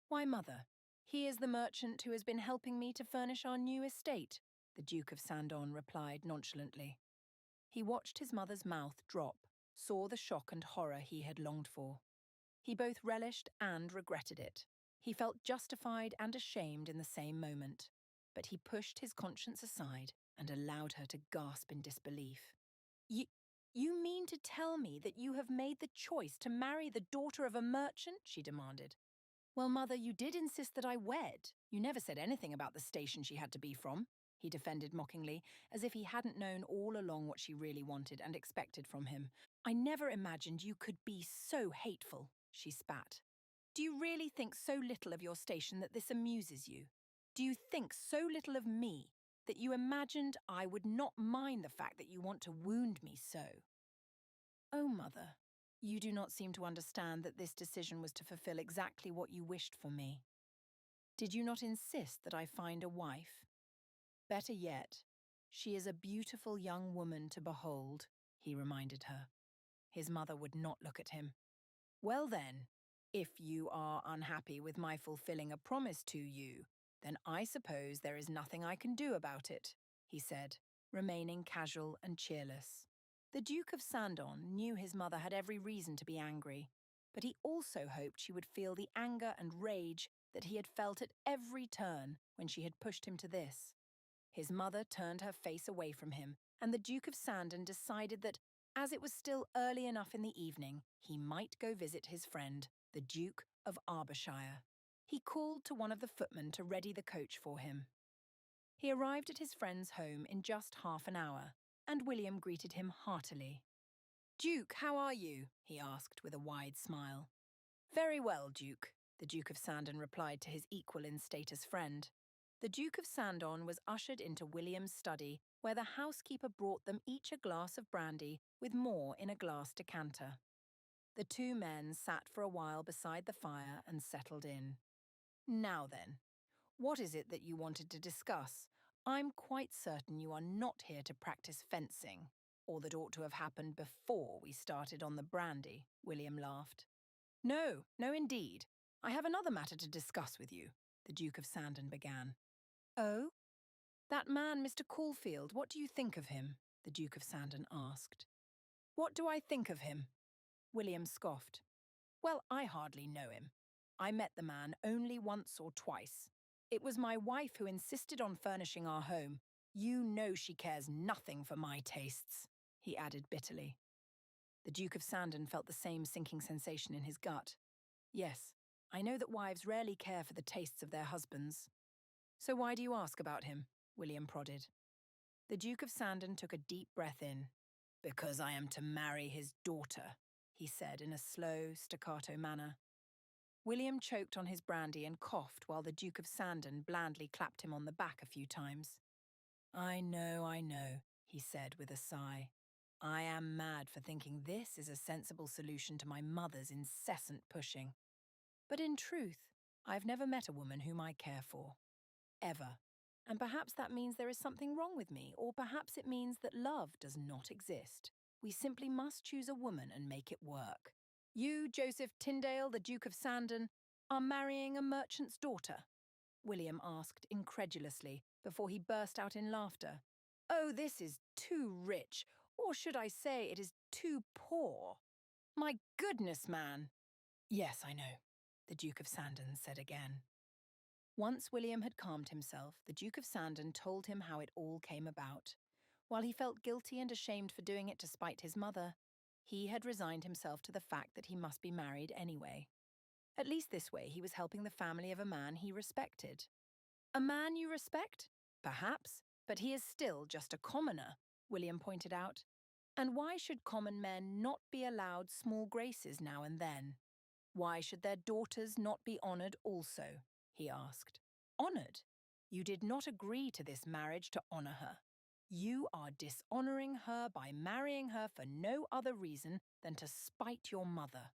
Why, Mother, he is the merchant who has been helping me to furnish our new estate, the Duke of Sandon replied nonchalantly. He watched his mother's mouth drop, saw the shock and horror he had longed for. He both relished and regretted it. He felt justified and ashamed in the same moment, but he pushed his conscience aside and allowed her to gasp in disbelief. You mean to tell me that you have made the choice to marry the daughter of a merchant? She demanded. Well, Mother, you did insist that I wed. You never said anything about the station she had to be from, he defended mockingly, as if he hadn't known all along what she really wanted and expected from him. I never imagined you could be so hateful, she spat. Do you really think so little of your station that this amuses you? Do you think so little of me that you imagined I would not mind the fact that you want to wound me so? Oh, Mother, you do not seem to understand that this decision was to fulfill exactly what you wished for me. Did you not insist that I find a wife? Better yet, she is a beautiful young woman to behold, he reminded her. His mother would not look at him. Well then, if you are unhappy with my fulfilling a promise to you, then I suppose there is nothing I can do about it, he said, remaining casual and cheerless. The Duke of Sandon knew his mother had every reason to be angry, but he also hoped she would feel the anger and rage that he had felt at every turn when she had pushed him to this. His mother turned her face away from him, and the Duke of Sandon decided that, as it was still early enough in the evening, he might go visit his friend, the Duke of Arbershire. He called to one of the footmen to ready the coach for him. He arrived at his friend's home in just half an hour, and William greeted him heartily. Duke, how are you? He asked with a wide smile. Very well, Duke, the Duke of Sandon replied to his equal-in-status friend. The Duke of Sandon was ushered into William's study, where the housekeeper brought them each a glass of brandy with more in a glass decanter. The two men sat for a while beside the fire and settled in. Now then, what is it that you wanted to discuss? I'm quite certain you are not here to practice fencing, or that ought to have happened before we started on the brandy, William laughed. No, no indeed. I have another matter to discuss with you, the Duke of Sandon began. Oh? That man, Mr. Caulfield, what do you think of him? The Duke of Sandon asked. What do I think of him? William scoffed. Well, I hardly know him. I met the man only once or twice. It was my wife who insisted on furnishing our home. You know she cares nothing for my tastes, he added bitterly. The Duke of Sandon felt the same sinking sensation in his gut. Yes, I know that wives rarely care for the tastes of their husbands. So why do you ask about him? William prodded. The Duke of Sandon took a deep breath in. Because I am to marry his daughter, he said in a slow, staccato manner. William choked on his brandy and coughed while the Duke of Sandon blandly clapped him on the back a few times. I know, he said with a sigh. I am mad for thinking this is a sensible solution to my mother's incessant pushing. But in truth, I've never met a woman whom I care for. Ever. And perhaps that means there is something wrong with me, or perhaps it means that love does not exist. We simply must choose a woman and make it work. You, Joseph Tyndale, the Duke of Sandon, are marrying a merchant's daughter? William asked incredulously before he burst out in laughter. Oh, this is too rich, or should I say it is too poor. My goodness, man. Yes, I know, the Duke of Sandon said again. Once William had calmed himself, the Duke of Sandon told him how it all came about. While he felt guilty and ashamed for doing it to spite his mother, he had resigned himself to the fact that he must be married anyway. At least this way he was helping the family of a man he respected. A man you respect? Perhaps, but he is still just a commoner, William pointed out. And why should common men not be allowed small graces now and then? Why should their daughters not be honoured also? He asked. Honoured? You did not agree to this marriage to honour her. You are dishonouring her by marrying her for no other reason than to spite your mother.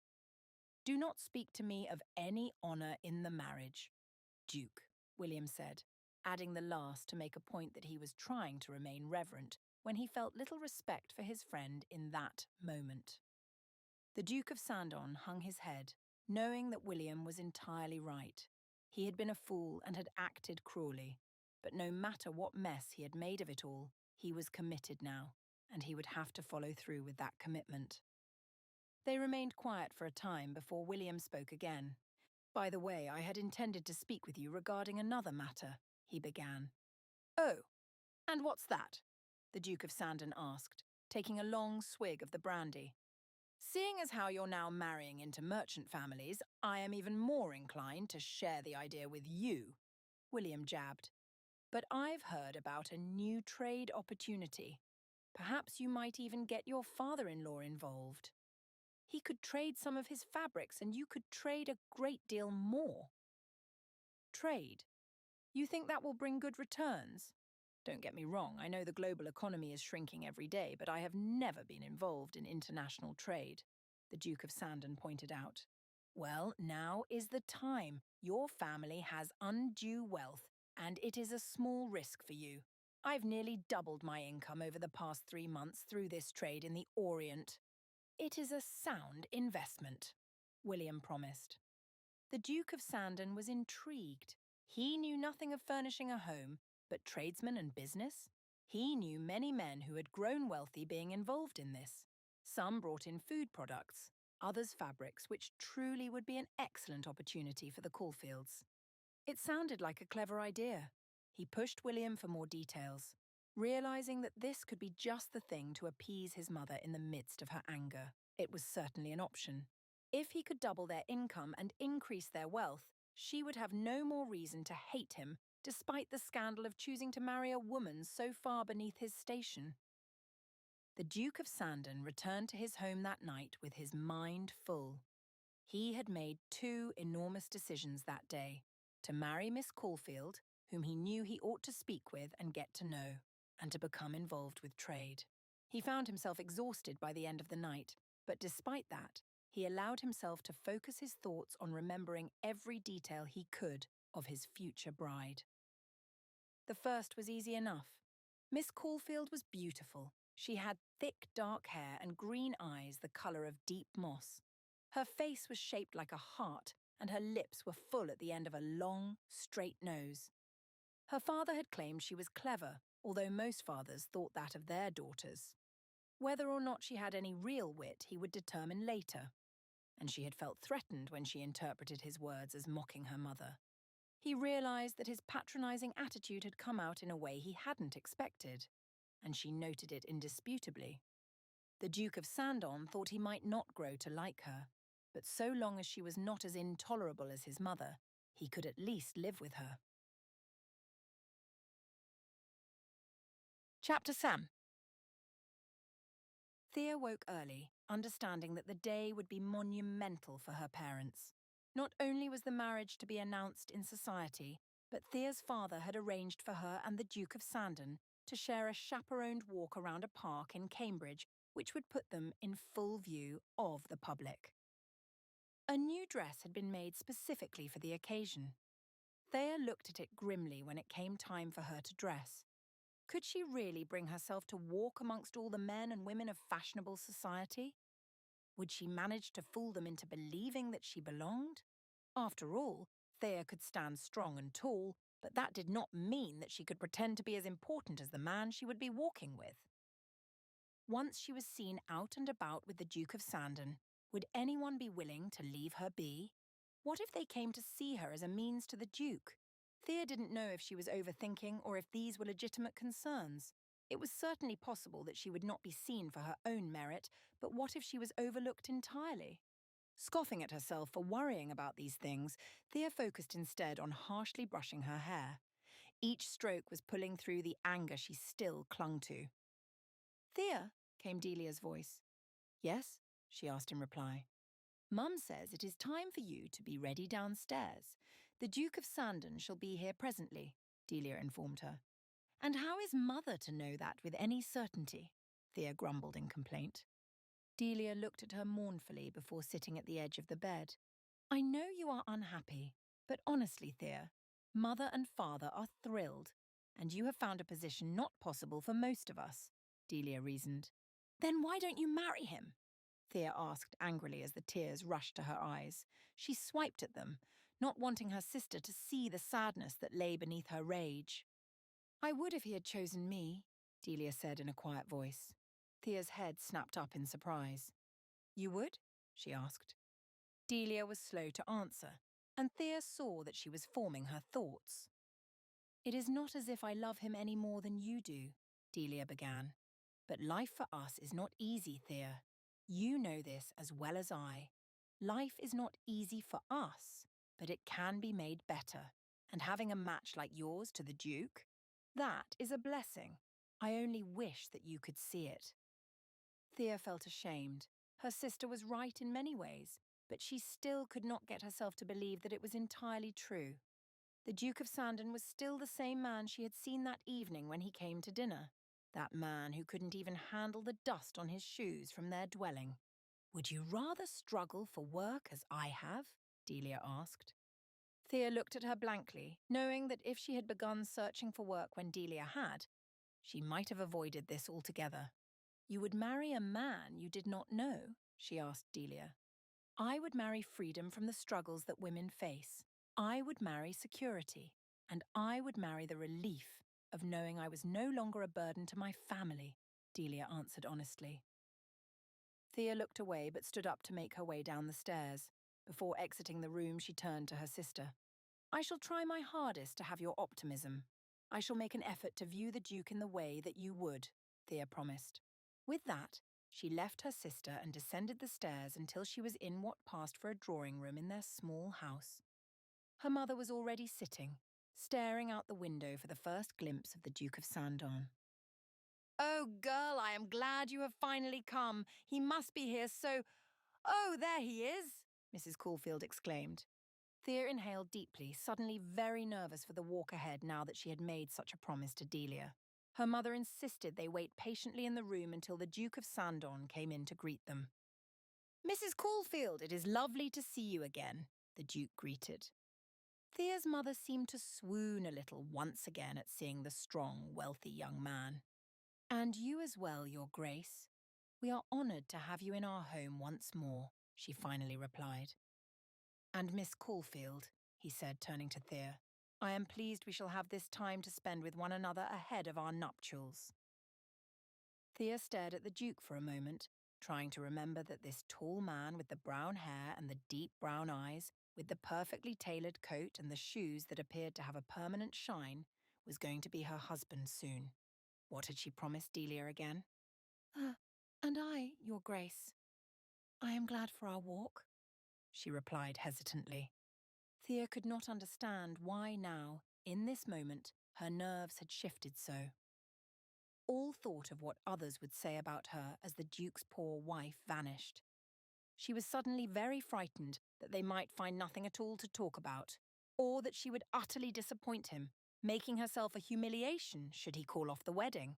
Do not speak to me of any honour in the marriage. Duke, William said, adding the last to make a point that he was trying to remain reverent when he felt little respect for his friend in that moment. The Duke of Sandon hung his head, knowing that William was entirely right. He had been a fool and had acted cruelly, but no matter what mess he had made of it all, he was committed now, and he would have to follow through with that commitment. They remained quiet for a time before William spoke again. By the way, I had intended to speak with you regarding another matter, he began. Oh, and what's that? The Duke of Sandon asked, taking a long swig of the brandy. Seeing as how you're now marrying into merchant families, I am even more inclined to share the idea with you, William jabbed. But I've heard about a new trade opportunity. Perhaps you might even get your father-in-law involved. He could trade some of his fabrics and you could trade a great deal more. Trade? You think that will bring good returns? Don't get me wrong, I know the global economy is shrinking every day, but I have never been involved in international trade, the Duke of Sandon pointed out. Well, now is the time. Your family has undue wealth, and it is a small risk for you. I've nearly doubled my income over the past 3 months through this trade in the Orient. It is a sound investment, William promised. The Duke of Sandon was intrigued. He knew nothing of furnishing a home, but tradesmen and business? He knew many men who had grown wealthy being involved in this. Some brought in food products, others fabrics, which truly would be an excellent opportunity for the Caulfields. It sounded like a clever idea. He pushed William for more details, realizing that this could be just the thing to appease his mother in the midst of her anger. It was certainly an option. If he could double their income and increase their wealth, she would have no more reason to hate him, despite the scandal of choosing to marry a woman so far beneath his station. The Duke of Sandon returned to his home that night with his mind full. He had made two enormous decisions that day: to marry Miss Caulfield, whom he knew he ought to speak with and get to know, and to become involved with trade. He found himself exhausted by the end of the night, but despite that, he allowed himself to focus his thoughts on remembering every detail he could of his future bride. The first was easy enough. Miss Caulfield was beautiful. She had thick, dark hair and green eyes the colour of deep moss. Her face was shaped like a heart, and her lips were full at the end of a long, straight nose. Her father had claimed she was clever, although most fathers thought that of their daughters. Whether or not she had any real wit he would determine later, and she had felt threatened when she interpreted his words as mocking her mother. He realised that his patronising attitude had come out in a way he hadn't expected, and she noted it indisputably. The Duke of Sandon thought he might not grow to like her, but so long as she was not as intolerable as his mother, he could at least live with her. Chapter 7. Thea woke early, understanding that the day would be monumental for her parents. Not only was the marriage to be announced in society, but Thea's father had arranged for her and the Duke of Sandon to share a chaperoned walk around a park in Cambridge, which would put them in full view of the public. A new dress had been made specifically for the occasion. Thea looked at it grimly when it came time for her to dress. Could she really bring herself to walk amongst all the men and women of fashionable society? Would she manage to fool them into believing that she belonged? After all, Thea could stand strong and tall, but that did not mean that she could pretend to be as important as the man she would be walking with. Once she was seen out and about with the Duke of Sandon, would anyone be willing to leave her be? What if they came to see her as a means to the Duke? Thea didn't know if she was overthinking or if these were legitimate concerns. It was certainly possible that she would not be seen for her own merit, but what if she was overlooked entirely? Scoffing at herself for worrying about these things, Thea focused instead on harshly brushing her hair. Each stroke was pulling through the anger she still clung to. "Thea," came Delia's voice. "Yes?" she asked in reply. "Mum says it is time for you to be ready downstairs. The Duke of Sandon shall be here presently," Delia informed her. "And how is Mother to know that with any certainty?" Thea grumbled in complaint. Delia looked at her mournfully before sitting at the edge of the bed. "I know you are unhappy, but honestly, Thea, Mother and Father are thrilled, and you have found a position not possible for most of us," Delia reasoned. "Then why don't you marry him?" Thea asked angrily as the tears rushed to her eyes. She swiped at them, not wanting her sister to see the sadness that lay beneath her rage. "I would if he had chosen me," Delia said in a quiet voice. Thea's head snapped up in surprise. "You would?" she asked. Delia was slow to answer, and Thea saw that she was forming her thoughts. "It is not as if I love him any more than you do," Delia began. "But life for us is not easy, Thea. You know this as well as I. Life is not easy for us, but it can be made better. And having a match like yours to the Duke, that is a blessing. I only wish that you could see it." Thea felt ashamed. Her sister was right in many ways, but she still could not get herself to believe that it was entirely true. The Duke of Sandon was still the same man she had seen that evening when he came to dinner. That man who couldn't even handle the dust on his shoes from their dwelling. "Would you rather struggle for work as I have?" Delia asked. Thea looked at her blankly, knowing that if she had begun searching for work when Delia had, she might have avoided this altogether. "You would marry a man you did not know?" she asked Delia. "I would marry freedom from the struggles that women face. I would marry security, and I would marry the relief of knowing I was no longer a burden to my family," Delia answered honestly. Thea looked away but stood up to make her way down the stairs. Before exiting the room, she turned to her sister. "I shall try my hardest to have your optimism. I shall make an effort to view the Duke in the way that you would," Thea promised. With that, she left her sister and descended the stairs until she was in what passed for a drawing room in their small house. Her mother was already sitting, staring out the window for the first glimpse of the Duke of Sandon. "Oh, girl, I am glad you have finally come. He must be here so— Oh, there he is!" Mrs. Caulfield exclaimed. Thea inhaled deeply, suddenly very nervous for the walk ahead now that she had made such a promise to Delia. Her mother insisted they wait patiently in the room until the Duke of Sandon came in to greet them. "Mrs. Caulfield, it is lovely to see you again," the Duke greeted. Thea's mother seemed to swoon a little once again at seeing the strong, wealthy young man. "And you as well, Your Grace. We are honoured to have you in our home once more," she finally replied. "And Miss Caulfield," he said, turning to Thea, "I am pleased we shall have this time to spend with one another ahead of our nuptials." Thea stared at the Duke for a moment, trying to remember that this tall man with the brown hair and the deep brown eyes, with the perfectly tailored coat and the shoes that appeared to have a permanent shine, was going to be her husband soon. What had she promised Delia again? And I, Your Grace. I am glad for our walk," she replied hesitantly. Thea could not understand why now, in this moment, her nerves had shifted so. All thought of what others would say about her as the Duke's poor wife vanished. She was suddenly very frightened that they might find nothing at all to talk about, or that she would utterly disappoint him, making herself a humiliation should he call off the wedding.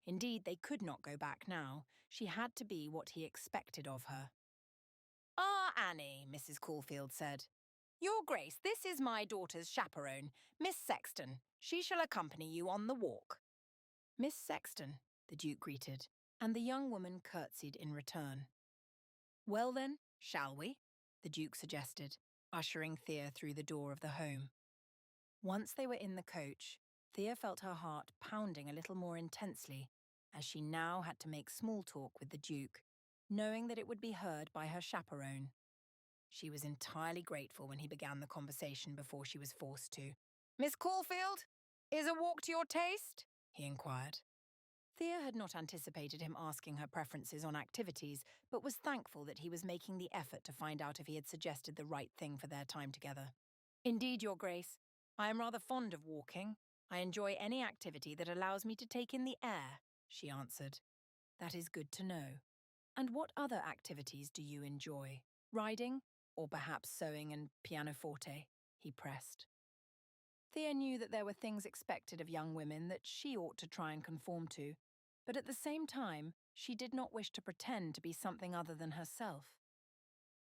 Indeed, they could not go back now. She had to be what he expected of her. "Ah, Annie," Mrs. Caulfield said. "Your Grace, this is my daughter's chaperone, Miss Sexton. She shall accompany you on the walk." "Miss Sexton," the Duke greeted, and the young woman curtsied in return. "Well then, shall we?" the Duke suggested, ushering Thea through the door of the home. Once they were in the coach, Thea felt her heart pounding a little more intensely, as she now had to make small talk with the Duke, knowing that it would be heard by her chaperone. She was entirely grateful when he began the conversation before she was forced to. "Miss Caulfield, is a walk to your taste?" he inquired. Thea had not anticipated him asking her preferences on activities, but was thankful that he was making the effort to find out if he had suggested the right thing for their time together. "Indeed, Your Grace, I am rather fond of walking. I enjoy any activity that allows me to take in the air," she answered. "That is good to know. And what other activities do you enjoy? Riding? Or perhaps sewing and pianoforte?" he pressed. Thea knew that there were things expected of young women that she ought to try and conform to, but at the same time, she did not wish to pretend to be something other than herself.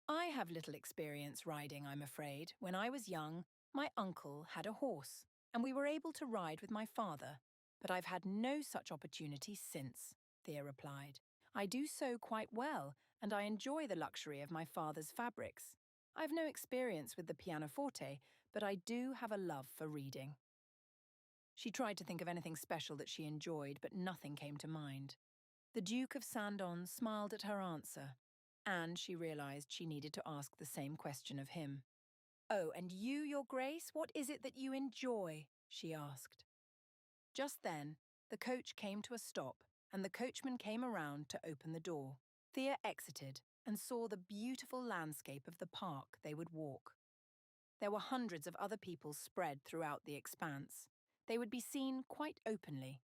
"I have little experience riding, I'm afraid. When I was young, my uncle had a horse, and we were able to ride with my father, but I've had no such opportunity since," Thea replied. "I do sew quite well, and I enjoy the luxury of my father's fabrics. I've no experience with the pianoforte, but I do have a love for reading." She tried to think of anything special that she enjoyed, but nothing came to mind. The Duke of Sandon smiled at her answer, and she realized she needed to ask the same question of him. "Oh, and you, Your Grace, what is it that you enjoy?" she asked. Just then, the coach came to a stop, and the coachman came around to open the door. Thea exited and saw the beautiful landscape of the park they would walk. There were hundreds of other people spread throughout the expanse. They would be seen quite openly.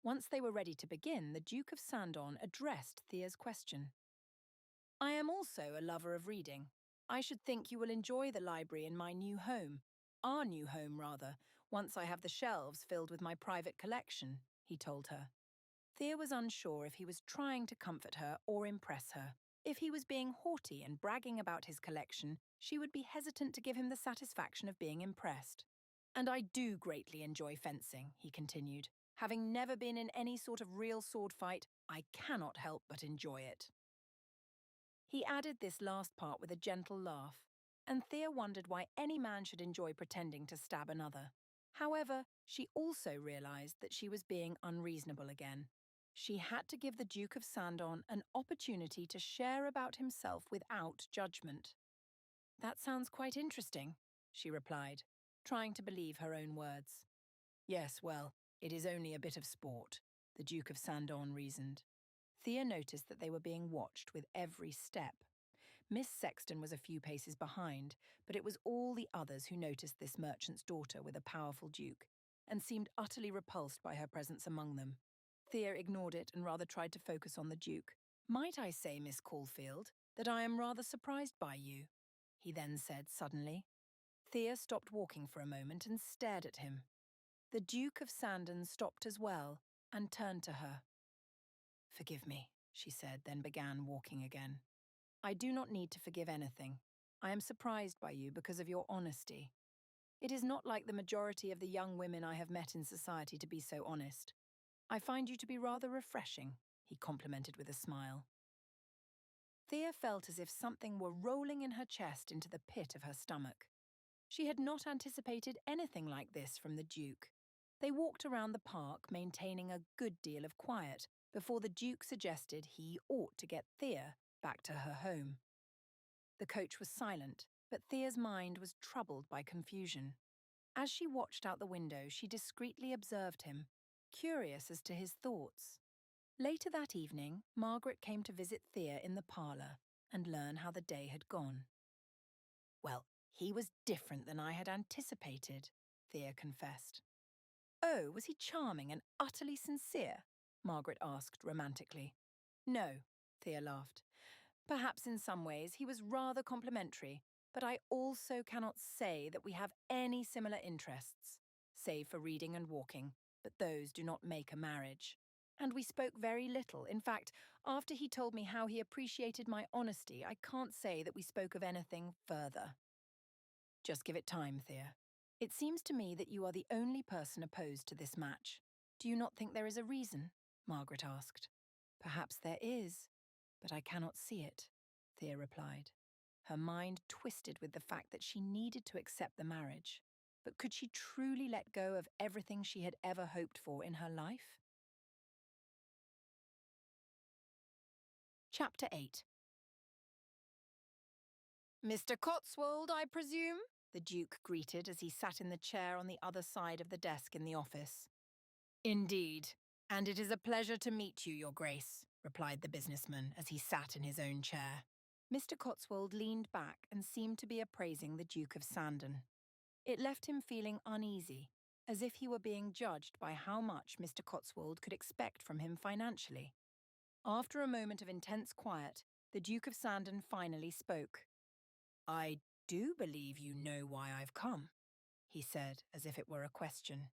Once they were ready to begin, the Duke of Sandon addressed Thea's question. "I am also a lover of reading. I should think you will enjoy the library in my new home. Our new home, rather, once I have the shelves filled with my private collection," he told her. Thea was unsure if he was trying to comfort her or impress her. If he was being haughty and bragging about his collection, she would be hesitant to give him the satisfaction of being impressed. "And I do greatly enjoy fencing," he continued. "Having never been in any sort of real sword fight, I cannot help but enjoy it." He added this last part with a gentle laugh, and Thea wondered why any man should enjoy pretending to stab another. However, she also realized that she was being unreasonable again. She had to give the Duke of Sandon an opportunity to share about himself without judgment. "That sounds quite interesting," she replied, trying to believe her own words. "Yes, well, it is only a bit of sport," the Duke of Sandon reasoned. Thea noticed that they were being watched with every step. Miss Sexton was a few paces behind, but it was all the others who noticed this merchant's daughter with a powerful duke, and seemed utterly repulsed by her presence among them. Thea ignored it and rather tried to focus on the Duke. "Might I say, Miss Caulfield, that I am rather surprised by you?" he then said suddenly. Thea stopped walking for a moment and stared at him. The Duke of Sandon stopped as well and turned to her. "Forgive me," she said, then began walking again. "I do not need to forgive anything. I am surprised by you because of your honesty. It is not like the majority of the young women I have met in society to be so honest. I find you to be rather refreshing," he complimented with a smile. Thea felt as if something were rolling in her chest into the pit of her stomach. She had not anticipated anything like this from the Duke. They walked around the park, maintaining a good deal of quiet, before the Duke suggested he ought to get Thea back to her home. The coach was silent, but Thea's mind was troubled by confusion. As she watched out the window, she discreetly observed him, curious as to his thoughts. Later that evening, Margaret came to visit Thea in the parlour and learn how the day had gone. "Well, he was different than I had anticipated," Thea confessed. "Oh, was he charming and utterly sincere?" Margaret asked romantically. "No," Thea laughed. "Perhaps in some ways he was rather complimentary, but I also cannot say that we have any similar interests, save for reading and walking, but those do not make a marriage. And we spoke very little. In fact, after he told me how he appreciated my honesty, I can't say that we spoke of anything further." "Just give it time, Thea. It seems to me that you are the only person opposed to this match. Do you not think there is a reason?" Margaret asked. "Perhaps there is, but I cannot see it," Thea replied. Her mind twisted with the fact that she needed to accept the marriage. But could she truly let go of everything she had ever hoped for in her life? Chapter 8. "Mr. Cotswold, I presume?" the Duke greeted as he sat in the chair on the other side of the desk in the office. "Indeed, and it is a pleasure to meet you, Your Grace," replied the businessman as he sat in his own chair. Mr. Cotswold leaned back and seemed to be appraising the Duke of Sandon. It left him feeling uneasy, as if he were being judged by how much Mr. Cotswold could expect from him financially. After a moment of intense quiet, the Duke of Sandon finally spoke. "I do believe you know why I've come," he said, as if it were a question.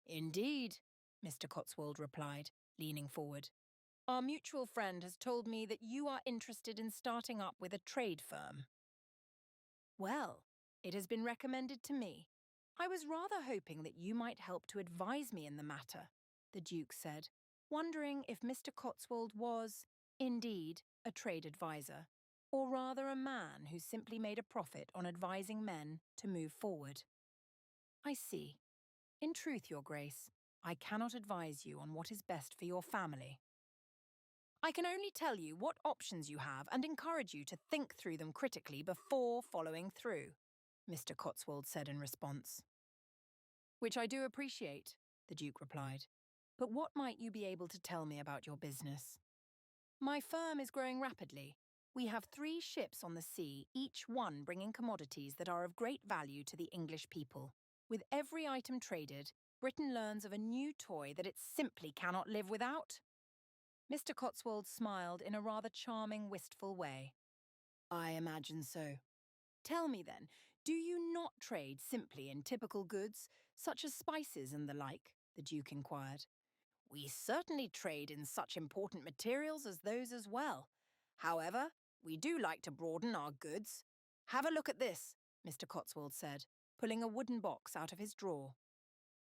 "Indeed," Mr. Cotswold replied, leaning forward. "Our mutual friend has told me that you are interested in starting up with a trade firm." "Well, it has been recommended to me. I was rather hoping that you might help to advise me in the matter," the Duke said, wondering if Mr. Cotswold was, indeed, a trade advisor, or rather a man who simply made a profit on advising men to move forward. "I see. In truth, Your Grace, I cannot advise you on what is best for your family. I can only tell you what options you have and encourage you to think through them critically before following through," Mr. Cotswold said in response. "Which I do appreciate," the Duke replied. "But what might you be able to tell me about your business?" "My firm is growing rapidly. We have 3 ships on the sea, each one bringing commodities that are of great value to the English people. With every item traded, Britain learns of a new toy that it simply cannot live without." Mr. Cotswold smiled in a rather charming, wistful way. "I imagine so. Tell me then, do you not trade simply in typical goods, such as spices and the like?" the Duke inquired. "We certainly trade in such important materials as those as well. However, we do like to broaden our goods. Have a look at this," Mr. Cotswold said, pulling a wooden box out of his drawer.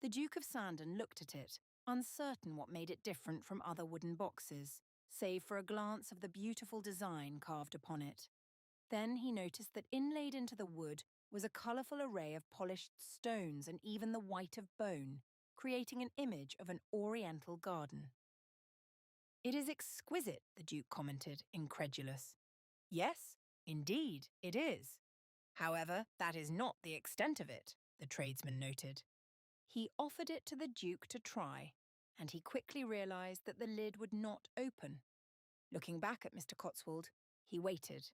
The Duke of Sandon looked at it, uncertain what made it different from other wooden boxes, save for a glance of the beautiful design carved upon it. Then he noticed that inlaid into the wood was a colourful array of polished stones and even the white of bone, creating an image of an oriental garden. "It is exquisite," the Duke commented, incredulous. "Yes, indeed, it is. However, that is not the extent of it," the tradesman noted. He offered it to the Duke to try, and he quickly realised that the lid would not open. Looking back at Mr. Cotswold, he waited.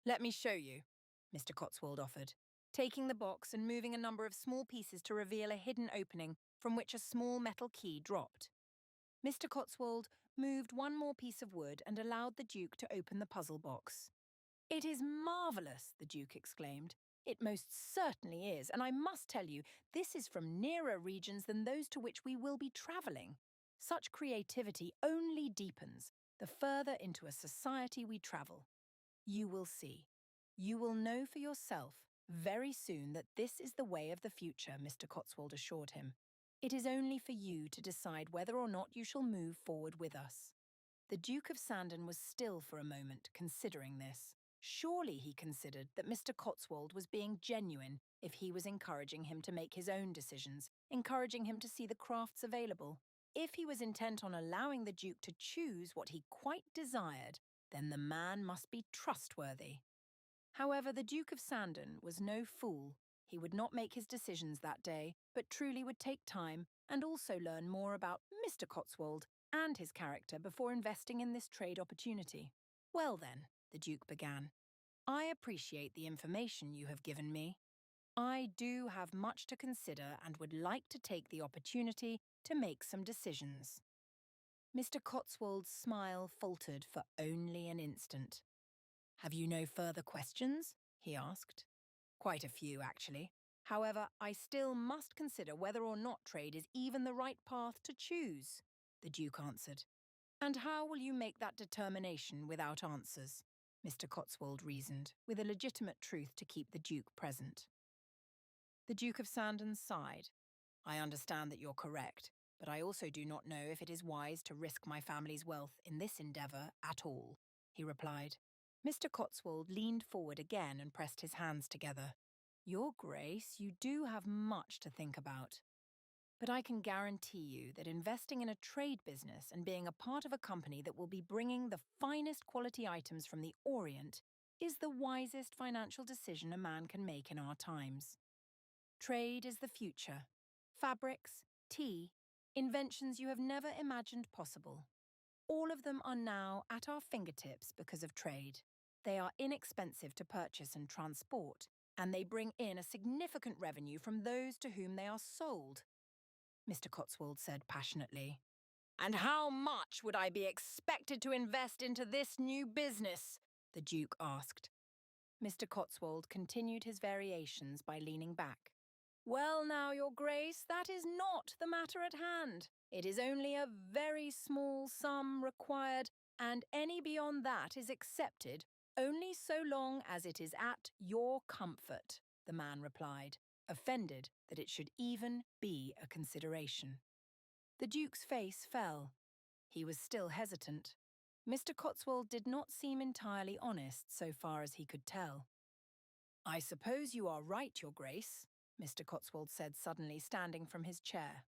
"Let me show you," Mr. Cotswold offered, taking the box and moving a number of small pieces to reveal a hidden opening from which a small metal key dropped. Mr. Cotswold moved one more piece of wood and allowed the Duke to open the puzzle box. "It is marvellous," the Duke exclaimed. "It most certainly is, and I must tell you, this is from nearer regions than those to which we will be travelling. Such creativity only deepens the further into a society we travel. You will see. You will know for yourself very soon that this is the way of the future," Mr. Cotswold assured him. "It is only for you to decide whether or not you shall move forward with us." The Duke of Sandon was still for a moment, considering this. Surely, he considered, that Mr. Cotswold was being genuine if he was encouraging him to make his own decisions, encouraging him to see the crafts available. If he was intent on allowing the Duke to choose what he quite desired, then the man must be trustworthy. However, the Duke of Sandon was no fool. He would not make his decisions that day, but truly would take time and also learn more about Mr. Cotswold and his character before investing in this trade opportunity. "Well then," the Duke began, "I appreciate the information you have given me. I do have much to consider and would like to take the opportunity to make some decisions." Mr. Cotswold's smile faltered for only an instant. "Have you no further questions?" he asked. "Quite a few, actually. However, I still must consider whether or not trade is even the right path to choose," the Duke answered. "And how will you make that determination without answers?" Mr. Cotswold reasoned, with a legitimate truth to keep the Duke present. The Duke of Sandon sighed. "I understand that you're correct, but I also do not know if it is wise to risk my family's wealth in this endeavour at all," he replied. Mr. Cotswold leaned forward again and pressed his hands together. "Your Grace, you do have much to think about. But I can guarantee you that investing in a trade business and being a part of a company that will be bringing the finest quality items from the Orient is the wisest financial decision a man can make in our times. Trade is the future. Fabrics, tea, inventions you have never imagined possible. All of them are now at our fingertips because of trade. They are inexpensive to purchase and transport, and they bring in a significant revenue from those to whom they are sold," Mr. Cotswold said passionately. "And how much would I be expected to invest into this new business?" the Duke asked. Mr. Cotswold continued his variations by leaning back. "Well now, Your Grace, that is not the matter at hand. It is only a very small sum required, and any beyond that is accepted only so long as it is at your comfort," the man replied, offended that it should even be a consideration. The Duke's face fell. He was still hesitant. Mr. Cotswold did not seem entirely honest so far as he could tell. "I suppose you are right, Your Grace," Mr. Cotswold said suddenly, standing from his chair.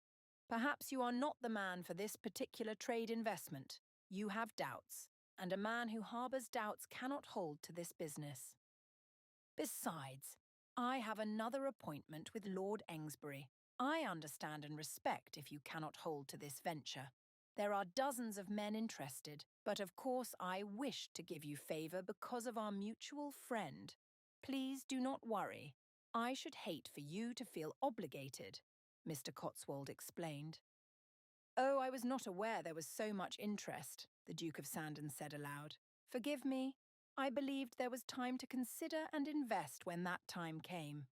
"Perhaps you are not the man for this particular trade investment. You have doubts, and a man who harbours doubts cannot hold to this business. Besides, I have another appointment with Lord Engsbury. I understand and respect if you cannot hold to this venture. There are dozens of men interested, but of course I wish to give you favour because of our mutual friend. Please do not worry. I should hate for you to feel obligated," Mr. Cotswold explained. "Oh, I was not aware there was so much interest," the Duke of Sandon said aloud. "Forgive me. I believed there was time to consider and invest when that time came."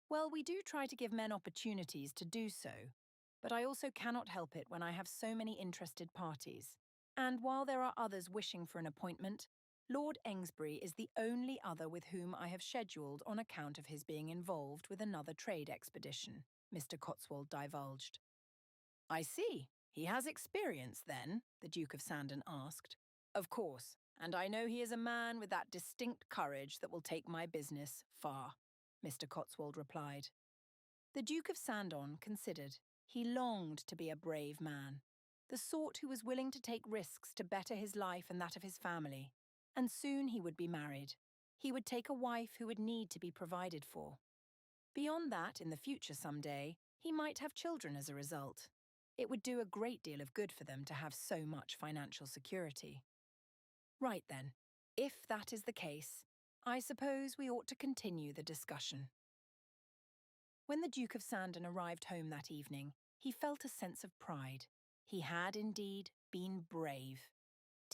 "Well, we do try to give men opportunities to do so, but I also cannot help it when I have so many interested parties. And while there are others wishing for an appointment, Lord Engsbury is the only other with whom I have scheduled on account of his being involved with another trade expedition," Mr. Cotswold divulged. "I see. He has experience, then?" the Duke of Sandon asked. "Of course, and I know he is a man with that distinct courage that will take my business far," Mr. Cotswold replied. The Duke of Sandon considered. He longed to be a brave man, the sort who was willing to take risks to better his life and that of his family. And soon he would be married. He would take a wife who would need to be provided for. Beyond that, in the future someday, he might have children as a result. It would do a great deal of good for them to have so much financial security. Right then, if that is the case, I suppose we ought to continue the discussion. When the Duke of Sandon arrived home that evening, he felt a sense of pride. He had indeed been brave.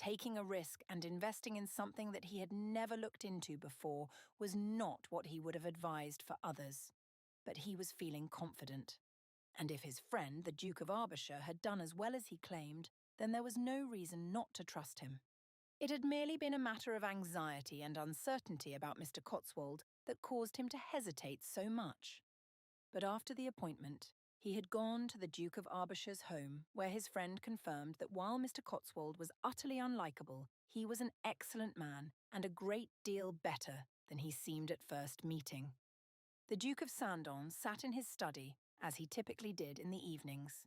taking a risk and investing in something that he had never looked into before was not what he would have advised for others. But he was feeling confident. And if his friend, the Duke of Arbishire, had done as well as he claimed, then there was no reason not to trust him. It had merely been a matter of anxiety and uncertainty about Mr. Cotswold that caused him to hesitate so much. But after the appointment, he had gone to the Duke of Arbishire's home, where his friend confirmed that while Mr. Cotswold was utterly unlikable, he was an excellent man and a great deal better than he seemed at first meeting. The Duke of Sandon sat in his study, as he typically did in the evenings.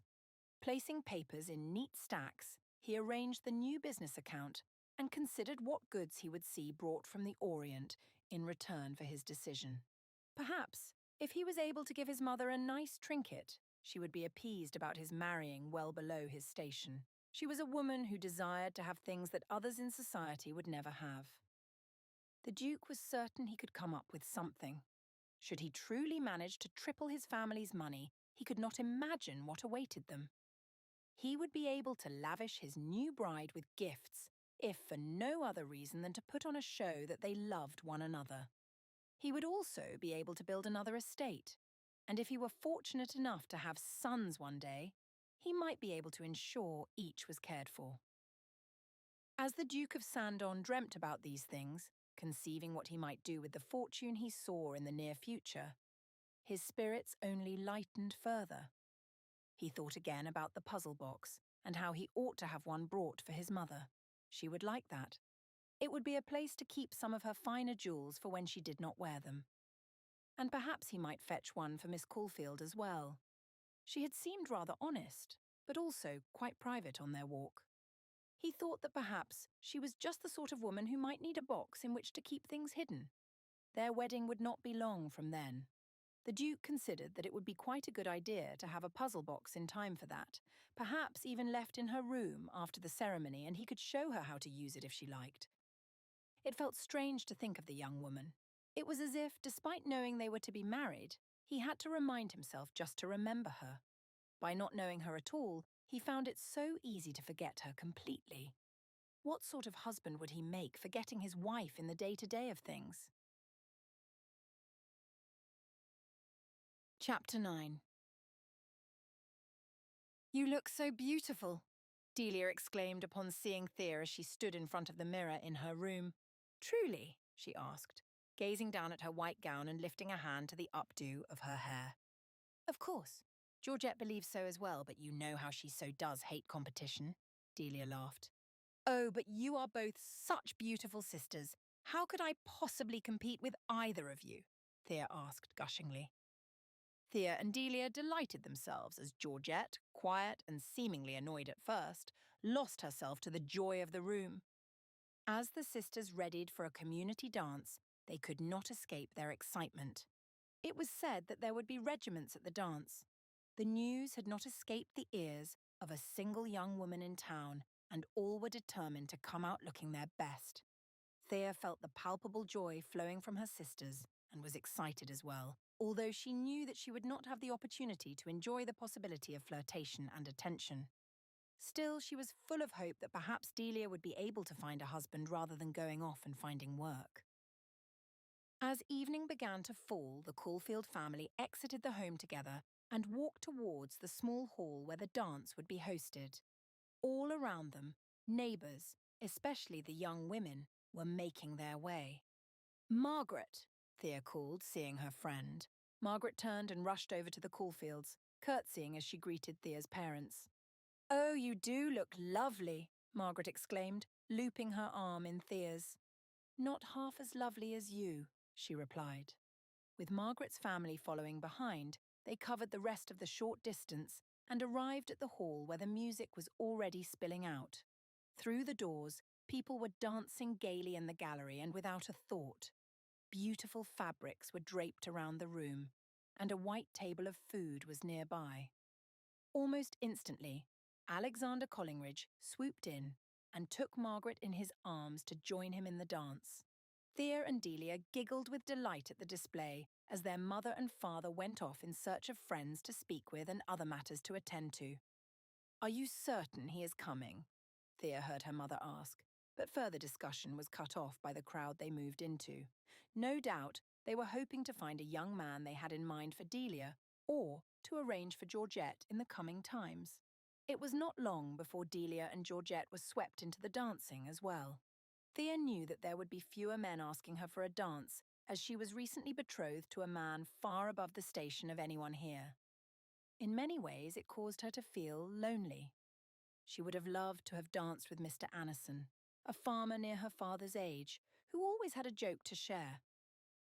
Placing papers in neat stacks, he arranged the new business account and considered what goods he would see brought from the Orient in return for his decision. Perhaps, if he was able to give his mother a nice trinket, she would be appeased about his marrying well below his station. She was a woman who desired to have things that others in society would never have. The Duke was certain he could come up with something. Should he truly manage to triple his family's money, he could not imagine what awaited them. He would be able to lavish his new bride with gifts, if for no other reason than to put on a show that they loved one another. He would also be able to build another estate, and if he were fortunate enough to have sons one day, he might be able to ensure each was cared for. As the Duke of Sandon dreamt about these things, conceiving what he might do with the fortune he saw in the near future, his spirits only lightened further. He thought again about the puzzle box and how he ought to have one brought for his mother. She would like that. It would be a place to keep some of her finer jewels for when she did not wear them. And perhaps he might fetch one for Miss Caulfield as well. She had seemed rather honest, but also quite private on their walk. He thought that perhaps she was just the sort of woman who might need a box in which to keep things hidden. Their wedding would not be long from then. The Duke considered that it would be quite a good idea to have a puzzle box in time for that, perhaps even left in her room after the ceremony, and he could show her how to use it if she liked. It felt strange to think of the young woman. It was as if, despite knowing they were to be married, he had to remind himself just to remember her. By not knowing her at all, he found it so easy to forget her completely. What sort of husband would he make, forgetting his wife in the day-to-day of things? Chapter 9. "You look so beautiful," Delia exclaimed upon seeing Thea as she stood in front of the mirror in her room. "Truly?" she asked, gazing down at her white gown and lifting a hand to the updo of her hair. "Of course. Georgette believes so as well, but you know how she so does hate competition," Delia laughed. "Oh, but you are both such beautiful sisters. How could I possibly compete with either of you?" Thea asked gushingly. Thea and Delia delighted themselves as Georgette, quiet and seemingly annoyed at first, lost herself to the joy of the room. As the sisters readied for a community dance, they could not escape their excitement. It was said that there would be regiments at the dance. The news had not escaped the ears of a single young woman in town, and all were determined to come out looking their best. Thea felt the palpable joy flowing from her sisters and was excited as well, although she knew that she would not have the opportunity to enjoy the possibility of flirtation and attention. Still, she was full of hope that perhaps Delia would be able to find a husband rather than going off and finding work. As evening began to fall, the Caulfield family exited the home together and walked towards the small hall where the dance would be hosted. All around them, neighbours, especially the young women, were making their way. "Margaret," Thea called, seeing her friend. Margaret turned and rushed over to the Caulfields, curtsying as she greeted Thea's parents. "Oh, you do look lovely," Margaret exclaimed, looping her arm in Thea's. "Not half as lovely as you," she replied. With Margaret's family following behind, they covered the rest of the short distance and arrived at the hall where the music was already spilling out. Through the doors, people were dancing gaily in the gallery and without a thought. Beautiful fabrics were draped around the room, and a white table of food was nearby. Almost instantly, Alexander Collingridge swooped in and took Margaret in his arms to join him in the dance. Thea and Delia giggled with delight at the display as their mother and father went off in search of friends to speak with and other matters to attend to. "Are you certain he is coming?" Thea heard her mother ask, but further discussion was cut off by the crowd they moved into. No doubt, they were hoping to find a young man they had in mind for Delia, or to arrange for Georgette in the coming times. It was not long before Delia and Georgette were swept into the dancing as well. Thea knew that there would be fewer men asking her for a dance, as she was recently betrothed to a man far above the station of anyone here. In many ways, it caused her to feel lonely. She would have loved to have danced with Mr. Annison, a farmer near her father's age, who always had a joke to share.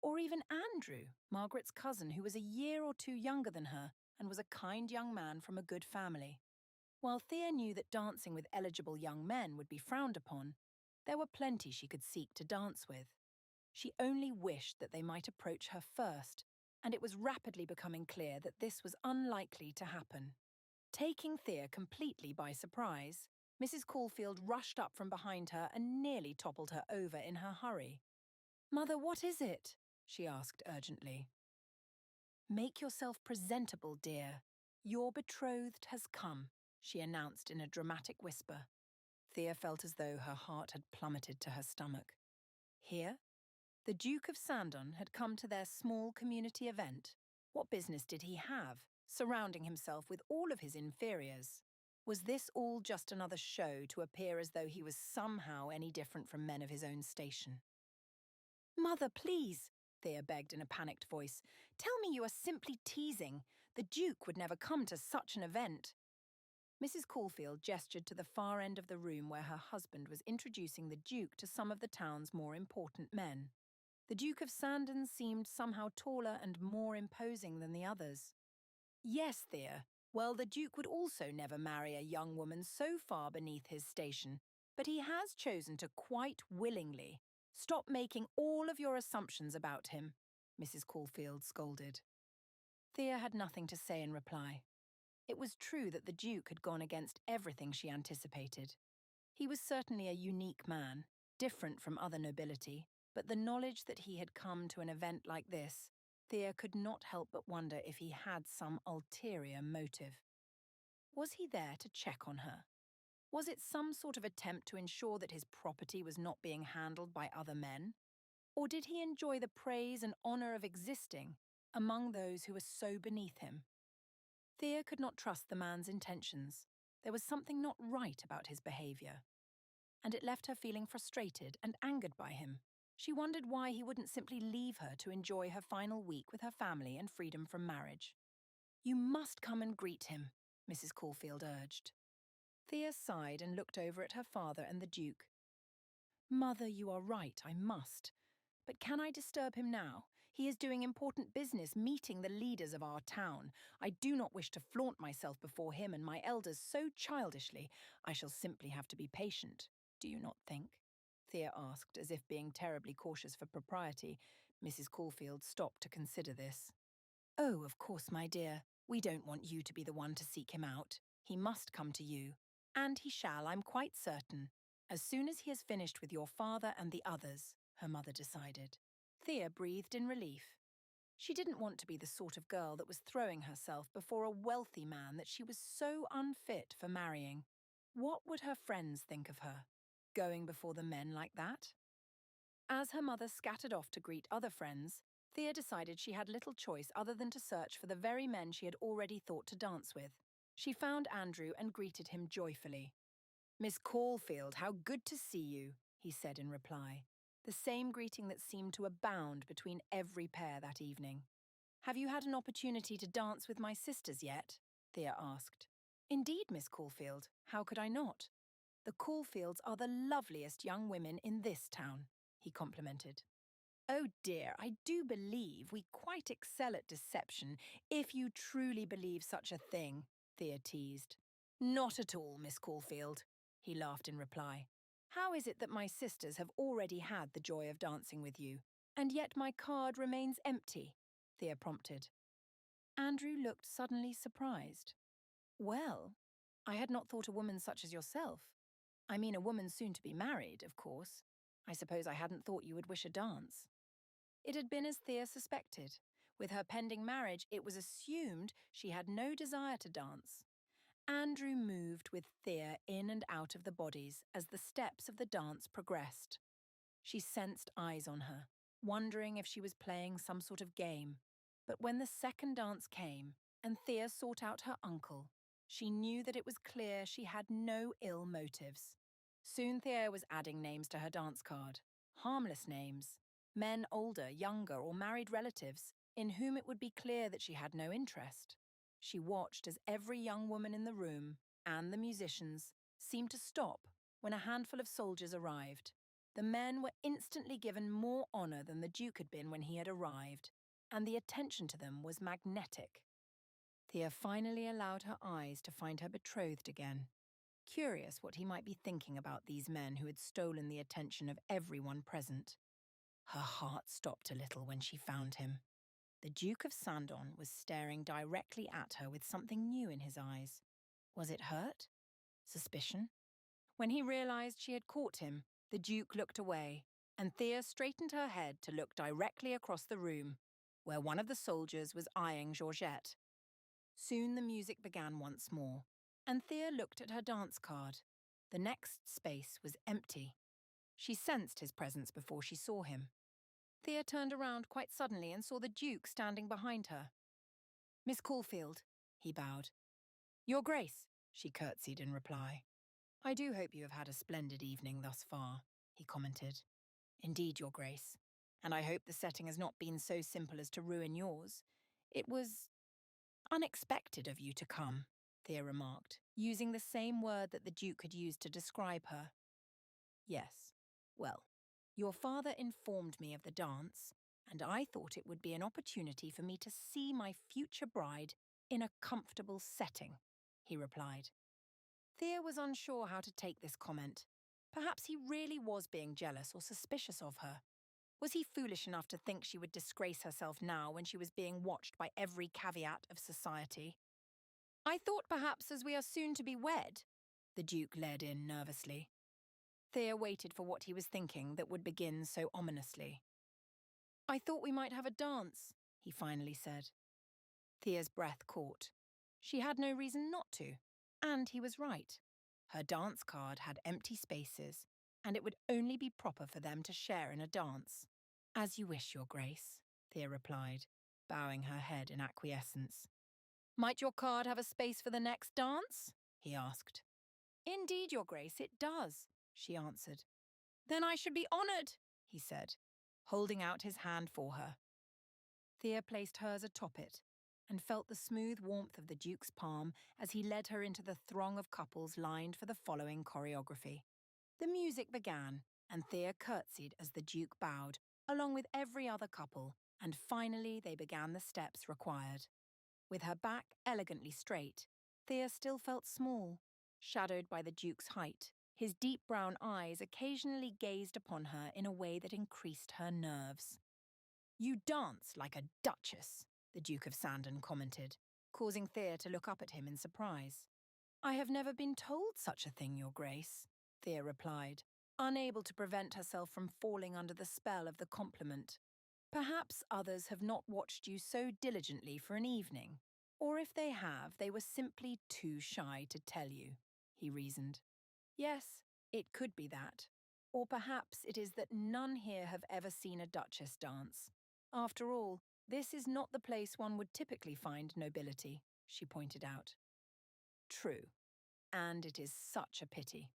Or even Andrew, Margaret's cousin, who was a year or two younger than her and was a kind young man from a good family. While Thea knew that dancing with eligible young men would be frowned upon, there were plenty she could seek to dance with. She only wished that they might approach her first, and it was rapidly becoming clear that this was unlikely to happen. Taking Thea completely by surprise, Mrs. Caulfield rushed up from behind her and nearly toppled her over in her hurry. "Mother, what is it?" she asked urgently. "Make yourself presentable, dear. Your betrothed has come," she announced in a dramatic whisper. Thea felt as though her heart had plummeted to her stomach. Here? The Duke of Sandon had come to their small community event. What business did he have, surrounding himself with all of his inferiors? Was this all just another show to appear as though he was somehow any different from men of his own station? "Mother, please," Thea begged in a panicked voice. "Tell me you are simply teasing. The Duke would never come to such an event." Mrs. Caulfield gestured to the far end of the room where her husband was introducing the Duke to some of the town's more important men. The Duke of Sandon seemed somehow taller and more imposing than the others. "Yes, Thea. Well, the Duke would also never marry a young woman so far beneath his station, but he has chosen to quite willingly. Stop making all of your assumptions about him," Mrs. Caulfield scolded. Thea had nothing to say in reply. It was true that the Duke had gone against everything she anticipated. He was certainly a unique man, different from other nobility, but the knowledge that he had come to an event like this, Thea could not help but wonder if he had some ulterior motive. Was he there to check on her? Was it some sort of attempt to ensure that his property was not being handled by other men? Or did he enjoy the praise and honor of existing among those who were so beneath him? Thea could not trust the man's intentions. There was something not right about his behavior, and it left her feeling frustrated and angered by him. She wondered why he wouldn't simply leave her to enjoy her final week with her family and freedom from marriage. "You must come and greet him," Mrs. Caulfield urged. Thea sighed and looked over at her father and the Duke. "Mother, you are right, I must. But can I disturb him now? He is doing important business, meeting the leaders of our town. I do not wish to flaunt myself before him and my elders so childishly. I shall simply have to be patient, do you not think?" Thea asked, as if being terribly cautious for propriety. Mrs. Caulfield stopped to consider this. "Oh, of course, my dear. We don't want you to be the one to seek him out. He must come to you. And he shall, I'm quite certain. As soon as he has finished with your father and the others," her mother decided. Thea breathed in relief. She didn't want to be the sort of girl that was throwing herself before a wealthy man that she was so unfit for marrying. What would her friends think of her, going before the men like that? As her mother scattered off to greet other friends, Thea decided she had little choice other than to search for the very men she had already thought to dance with. She found Andrew and greeted him joyfully. "Miss Caulfield, how good to see you," he said in reply, the same greeting that seemed to abound between every pair that evening. "Have you had an opportunity to dance with my sisters yet?" Thea asked. "Indeed, Miss Caulfield, how could I not? The Caulfields are the loveliest young women in this town," he complimented. "Oh dear, I do believe we quite excel at deception, if you truly believe such a thing," Thea teased. "Not at all, Miss Caulfield," he laughed in reply. "How is it that my sisters have already had the joy of dancing with you, and yet my card remains empty?" Thea prompted. Andrew looked suddenly surprised. "Well, I had not thought a woman such as yourself. I mean a woman soon to be married, of course. I suppose I hadn't thought you would wish a dance." It had been as Thea suspected. With her pending marriage, it was assumed she had no desire to dance. Andrew moved with Thea in and out of the bodies as the steps of the dance progressed. She sensed eyes on her, wondering if she was playing some sort of game. But when the second dance came, and Thea sought out her uncle, she knew that it was clear she had no ill motives. Soon Thea was adding names to her dance card. Harmless names. Men older, younger, or married relatives, in whom it would be clear that she had no interest. She watched as every young woman in the room, and the musicians, seemed to stop when a handful of soldiers arrived. The men were instantly given more honour than the Duke had been when he had arrived, and the attention to them was magnetic. Thea finally allowed her eyes to find her betrothed again, curious what he might be thinking about these men who had stolen the attention of everyone present. Her heart stopped a little when she found him. The Duke of Sandon was staring directly at her with something new in his eyes. Was it hurt? Suspicion? When he realised she had caught him, the Duke looked away, and Thea straightened her head to look directly across the room, where one of the soldiers was eyeing Georgette. Soon the music began once more, and Thea looked at her dance card. The next space was empty. She sensed his presence before she saw him. Thea turned around quite suddenly and saw the Duke standing behind her. "Miss Caulfield," he bowed. "Your Grace," she curtsied in reply. "I do hope you have had a splendid evening thus far," he commented. "Indeed, Your Grace, and I hope the setting has not been so simple as to ruin yours. It was unexpected of you to come," Thea remarked, using the same word that the Duke had used to describe her. "Yes. Well, your father informed me of the dance, and I thought it would be an opportunity for me to see my future bride in a comfortable setting," he replied. Thea was unsure how to take this comment. Perhaps he really was being jealous or suspicious of her. Was he foolish enough to think she would disgrace herself now when she was being watched by every caveat of society? "I thought perhaps as we are soon to be wed," the Duke led in nervously. Thea waited for what he was thinking that would begin so ominously. "I thought we might have a dance," he finally said. Thea's breath caught. She had no reason not to, and he was right. Her dance card had empty spaces, and it would only be proper for them to share in a dance. "As you wish, Your Grace," Thea replied, bowing her head in acquiescence. "Might your card have a space for the next dance?" he asked. "Indeed, Your Grace, it does," she answered. "Then I should be honoured," he said, holding out his hand for her. Thea placed hers atop it and felt the smooth warmth of the Duke's palm as he led her into the throng of couples lined for the following choreography. The music began, and Thea curtsied as the Duke bowed, along with every other couple, and finally they began the steps required. With her back elegantly straight, Thea still felt small, shadowed by the Duke's height. His deep brown eyes occasionally gazed upon her in a way that increased her nerves. "You dance like a duchess," the Duke of Sandon commented, causing Thea to look up at him in surprise. "I have never been told such a thing, Your Grace," Thea replied, unable to prevent herself from falling under the spell of the compliment. "Perhaps others have not watched you so diligently for an evening, or if they have, they were simply too shy to tell you," he reasoned. "Yes, it could be that. Or perhaps it is that none here have ever seen a duchess dance. After all, this is not the place one would typically find nobility," she pointed out. "True, and it is such a pity.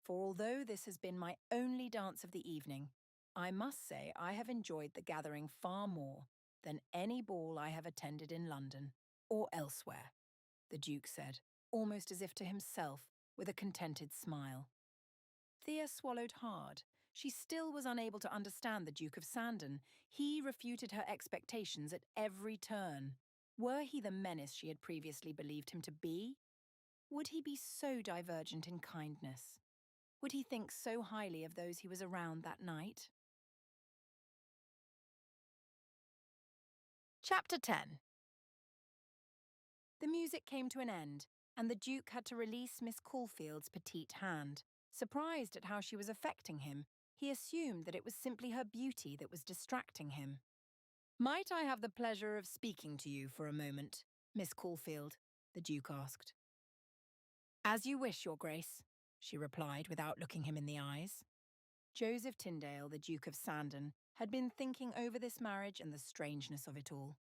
For although this has been my only dance of the evening, I must say I have enjoyed the gathering far more than any ball I have attended in London or elsewhere," the Duke said, almost as if to himself, with a contented smile. Thea swallowed hard. She still was unable to understand the Duke of Sandon. He refuted her expectations at every turn. Were he the menace she had previously believed him to be? Would he be so divergent in kindness? Would he think so highly of those he was around that night? Chapter 10. The music came to an end, and the Duke had to release Miss Caulfield's petite hand. Surprised at how she was affecting him, he assumed that it was simply her beauty that was distracting him. "Might I have the pleasure of speaking to you for a moment, Miss Caulfield?" the Duke asked. "As you wish, Your Grace," she replied without looking him in the eyes. Joseph Tyndale, the Duke of Sandon, had been thinking over this marriage and the strangeness of it all.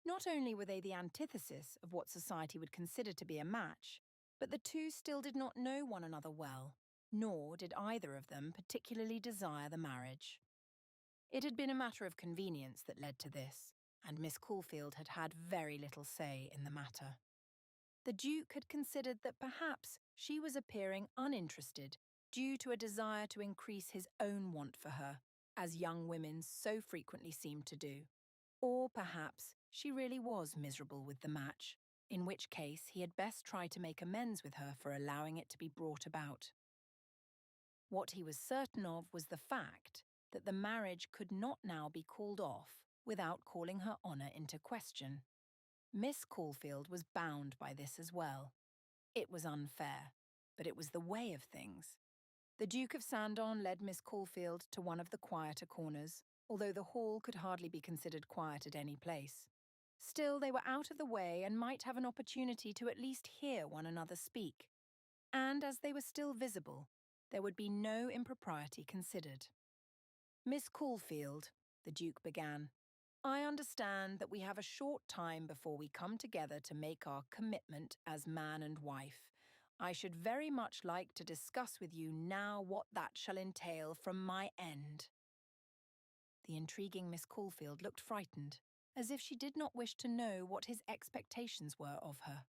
Not only were they the antithesis of what society would consider to be a match, but the two still did not know one another well, nor did either of them particularly desire the marriage. It had been a matter of convenience that led to this, and Miss Caulfield had had very little say in the matter. The Duke had considered that perhaps she was appearing uninterested due to a desire to increase his own want for her, as young women so frequently seem to do. Or perhaps she really was miserable with the match, in which case he had best try to make amends with her for allowing it to be brought about. What he was certain of was the fact that the marriage could not now be called off without calling her honour into question. Miss Caulfield was bound by this as well. It was unfair, but it was the way of things. The Duke of Sandon led Miss Caulfield to one of the quieter corners, although the hall could hardly be considered quiet at any place. Still, they were out of the way and might have an opportunity to at least hear one another speak. And as they were still visible, there would be no impropriety considered. "Miss Caulfield," the Duke began, "I understand that we have a short time before we come together to make our commitment as man and wife. I should very much like to discuss with you now what that shall entail from my end." The intriguing Miss Caulfield looked frightened, as if she did not wish to know what his expectations were of her.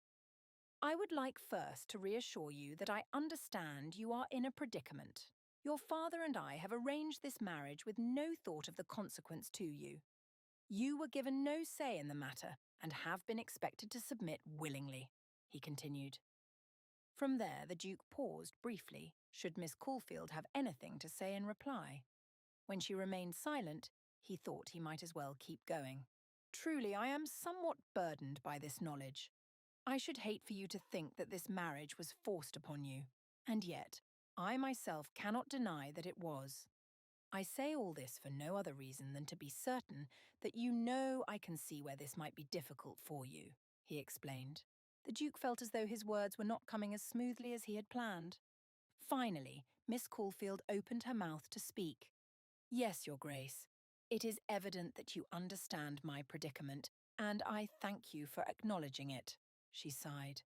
"I would like first to reassure you that I understand you are in a predicament. Your father and I have arranged this marriage with no thought of the consequence to you. You were given no say in the matter and have been expected to submit willingly," he continued. From there, the Duke paused briefly, should Miss Caulfield have anything to say in reply. When she remained silent, he thought he might as well keep going. "Truly, I am somewhat burdened by this knowledge. I should hate for you to think that this marriage was forced upon you, and yet I myself cannot deny that it was. I say all this for no other reason than to be certain that you know I can see where this might be difficult for you," he explained. The Duke felt as though his words were not coming as smoothly as he had planned. Finally, Miss Caulfield opened her mouth to speak. "Yes, Your Grace, it is evident that you understand my predicament, and I thank you for acknowledging it," she sighed.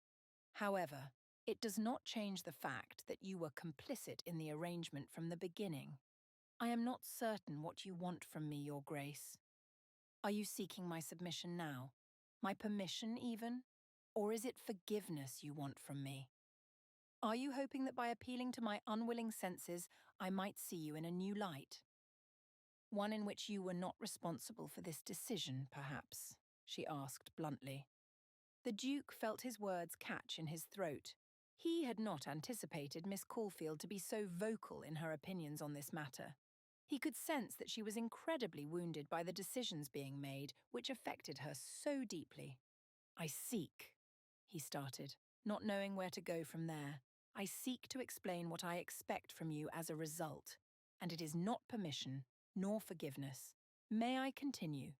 "However, it does not change the fact that you were complicit in the arrangement from the beginning. I am not certain what you want from me, Your Grace. Are you seeking my submission now? My permission, even? Or is it forgiveness you want from me? Are you hoping that by appealing to my unwilling senses, I might see you in a new light? One in which you were not responsible for this decision, perhaps?" she asked bluntly. The Duke felt his words catch in his throat. He had not anticipated Miss Caulfield to be so vocal in her opinions on this matter. He could sense that she was incredibly wounded by the decisions being made, which affected her so deeply. "I seek," he started, not knowing where to go from there. "I seek to explain what I expect from you as a result, and it is not permission, nor forgiveness. May I continue?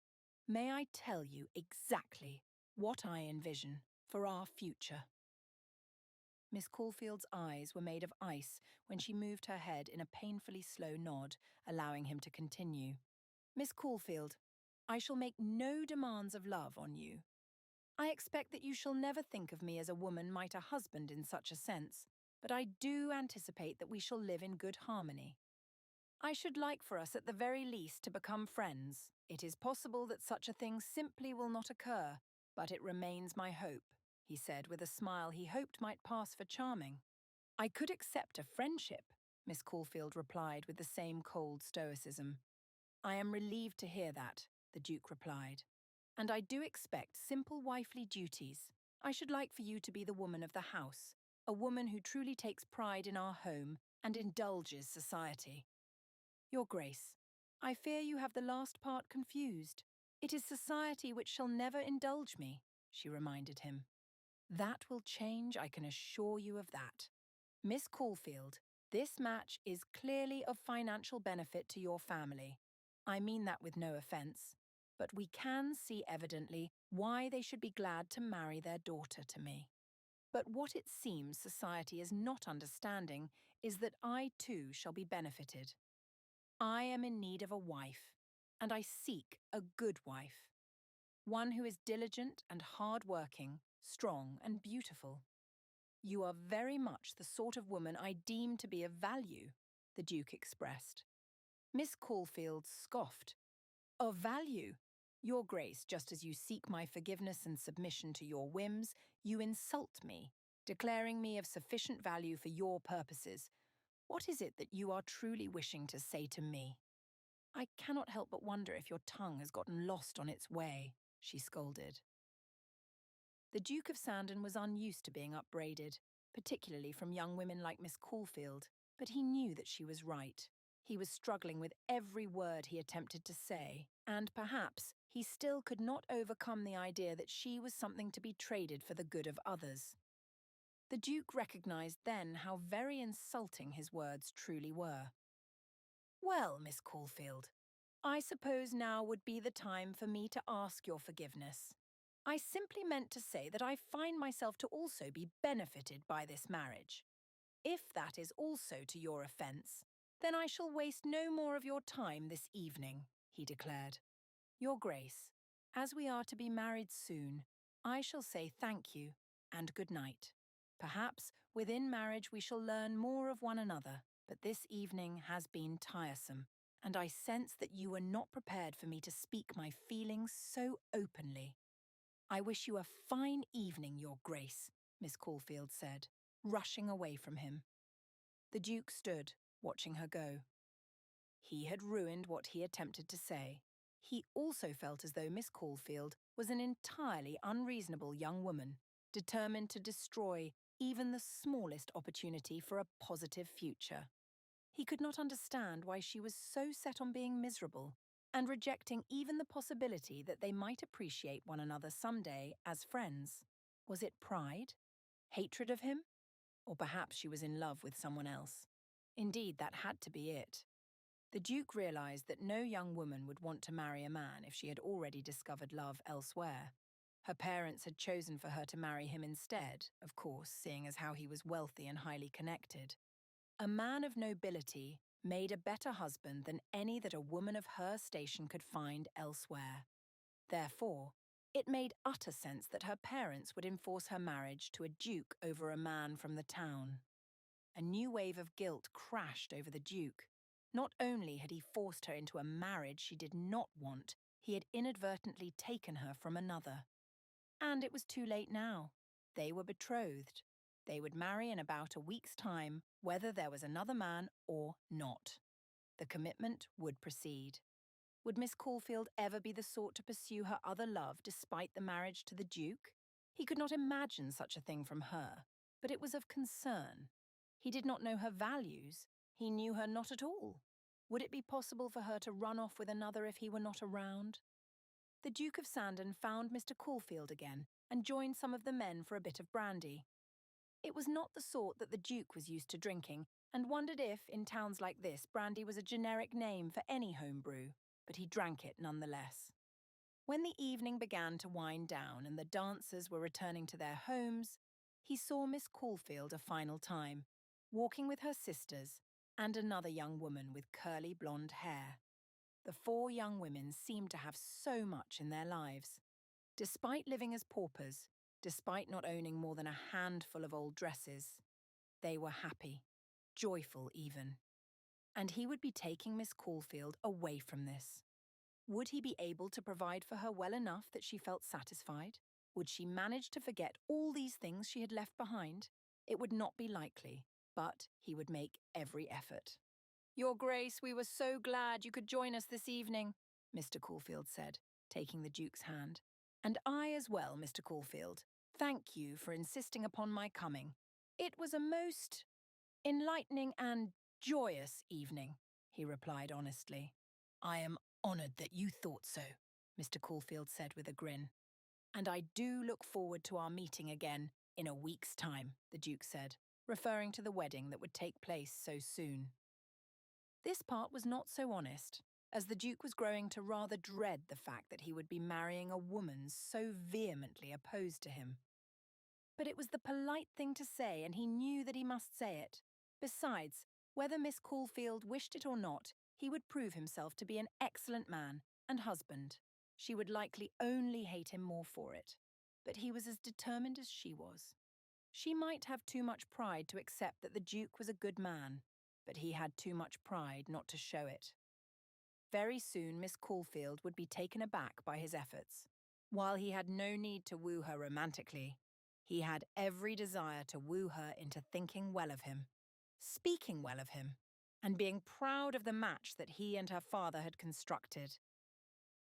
May I tell you exactly what I envision for our future?" Miss Caulfield's eyes were made of ice when she moved her head in a painfully slow nod, allowing him to continue. "Miss Caulfield, I shall make no demands of love on you. I expect that you shall never think of me as a woman might a husband in such a sense, but I do anticipate that we shall live in good harmony. I should like for us at the very least to become friends. It is possible that such a thing simply will not occur, but it remains my hope," he said with a smile he hoped might pass for charming. "I could accept a friendship," Miss Caulfield replied with the same cold stoicism. "I am relieved to hear that," the Duke replied. "And I do expect simple wifely duties. I should like for you to be the woman of the house, a woman who truly takes pride in our home and indulges society." "Your Grace, I fear you have the last part confused. It is society which shall never indulge me," she reminded him. "That will change, I can assure you of that. Miss Caulfield, this match is clearly of financial benefit to your family. I mean that with no offence, but we can see evidently why they should be glad to marry their daughter to me." But what it seems society is not understanding is that I too shall be benefited. I am in need of a wife, and I seek a good wife. One who is diligent and hard-working, strong and beautiful. You are very much the sort of woman I deem to be of value, the Duke expressed. Miss Caulfield scoffed. Of value? Your Grace, just as you seek my forgiveness and submission to your whims, you insult me, declaring me of sufficient value for your purposes. What is it that you are truly wishing to say to me? I cannot help but wonder if your tongue has gotten lost on its way, she scolded. The Duke of Sandon was unused to being upbraided, particularly from young women like Miss Caulfield, but he knew that she was right. He was struggling with every word he attempted to say, and perhaps he still could not overcome the idea that she was something to be traded for the good of others. The Duke recognized then how very insulting his words truly were. Well, Miss Caulfield, I suppose now would be the time for me to ask your forgiveness. I simply meant to say that I find myself to also be benefited by this marriage. If that is also to your offence, then I shall waste no more of your time this evening, he declared. Your Grace, as we are to be married soon, I shall say thank you and good night. Perhaps within marriage we shall learn more of one another, but this evening has been tiresome, and I sense that you were not prepared for me to speak my feelings so openly. I wish you a fine evening, Your Grace, Miss Caulfield said, rushing away from him. The Duke stood, watching her go. He had ruined what he attempted to say. He also felt as though Miss Caulfield was an entirely unreasonable young woman, determined to destroy even the smallest opportunity for a positive future. He could not understand why she was so set on being miserable and rejecting even the possibility that they might appreciate one another someday as friends. Was it pride? Hatred of him? Or perhaps she was in love with someone else. Indeed, that had to be it. The Duke realized that no young woman would want to marry a man if she had already discovered love elsewhere. Her parents had chosen for her to marry him instead, of course, seeing as how he was wealthy and highly connected. A man of nobility made a better husband than any that a woman of her station could find elsewhere. Therefore, it made utter sense that her parents would enforce her marriage to a duke over a man from the town. A new wave of guilt crashed over the Duke. Not only had he forced her into a marriage she did not want, he had inadvertently taken her from another. And it was too late now. They were betrothed. They would marry in about a week's time, whether there was another man or not. The commitment would proceed. Would Miss Caulfield ever be the sort to pursue her other love despite the marriage to the Duke? He could not imagine such a thing from her, but it was of concern. He did not know her values. He knew her not at all. Would it be possible for her to run off with another if he were not around? The Duke of Sandon found Mr. Caulfield again and joined some of the men for a bit of brandy. It was not the sort that the Duke was used to drinking, and wondered if, in towns like this, brandy was a generic name for any home brew, but he drank it nonetheless. When the evening began to wind down and the dancers were returning to their homes, he saw Miss Caulfield a final time, walking with her sisters and another young woman with curly blonde hair. The four young women seemed to have so much in their lives. Despite living as paupers, despite not owning more than a handful of old dresses, they were happy, joyful even. And he would be taking Miss Caulfield away from this. Would he be able to provide for her well enough that she felt satisfied? Would she manage to forget all these things she had left behind? It would not be likely, but he would make every effort. Your Grace, we were so glad you could join us this evening, Mr. Caulfield said, taking the Duke's hand. And I as well, Mr. Caulfield. Thank you for insisting upon my coming. It was a most enlightening and joyous evening, he replied honestly. I am honoured that you thought so, Mr. Caulfield said with a grin. And I do look forward to our meeting again in a week's time, the Duke said, referring to the wedding that would take place so soon. This part was not so honest, as the Duke was growing to rather dread the fact that he would be marrying a woman so vehemently opposed to him. But it was the polite thing to say, and he knew that he must say it. Besides, whether Miss Caulfield wished it or not, he would prove himself to be an excellent man and husband. She would likely only hate him more for it. But he was as determined as she was. She might have too much pride to accept that the Duke was a good man, but he had too much pride not to show it. Very soon Miss Caulfield would be taken aback by his efforts. While he had no need to woo her romantically, he had every desire to woo her into thinking well of him, speaking well of him, and being proud of the match that he and her father had constructed.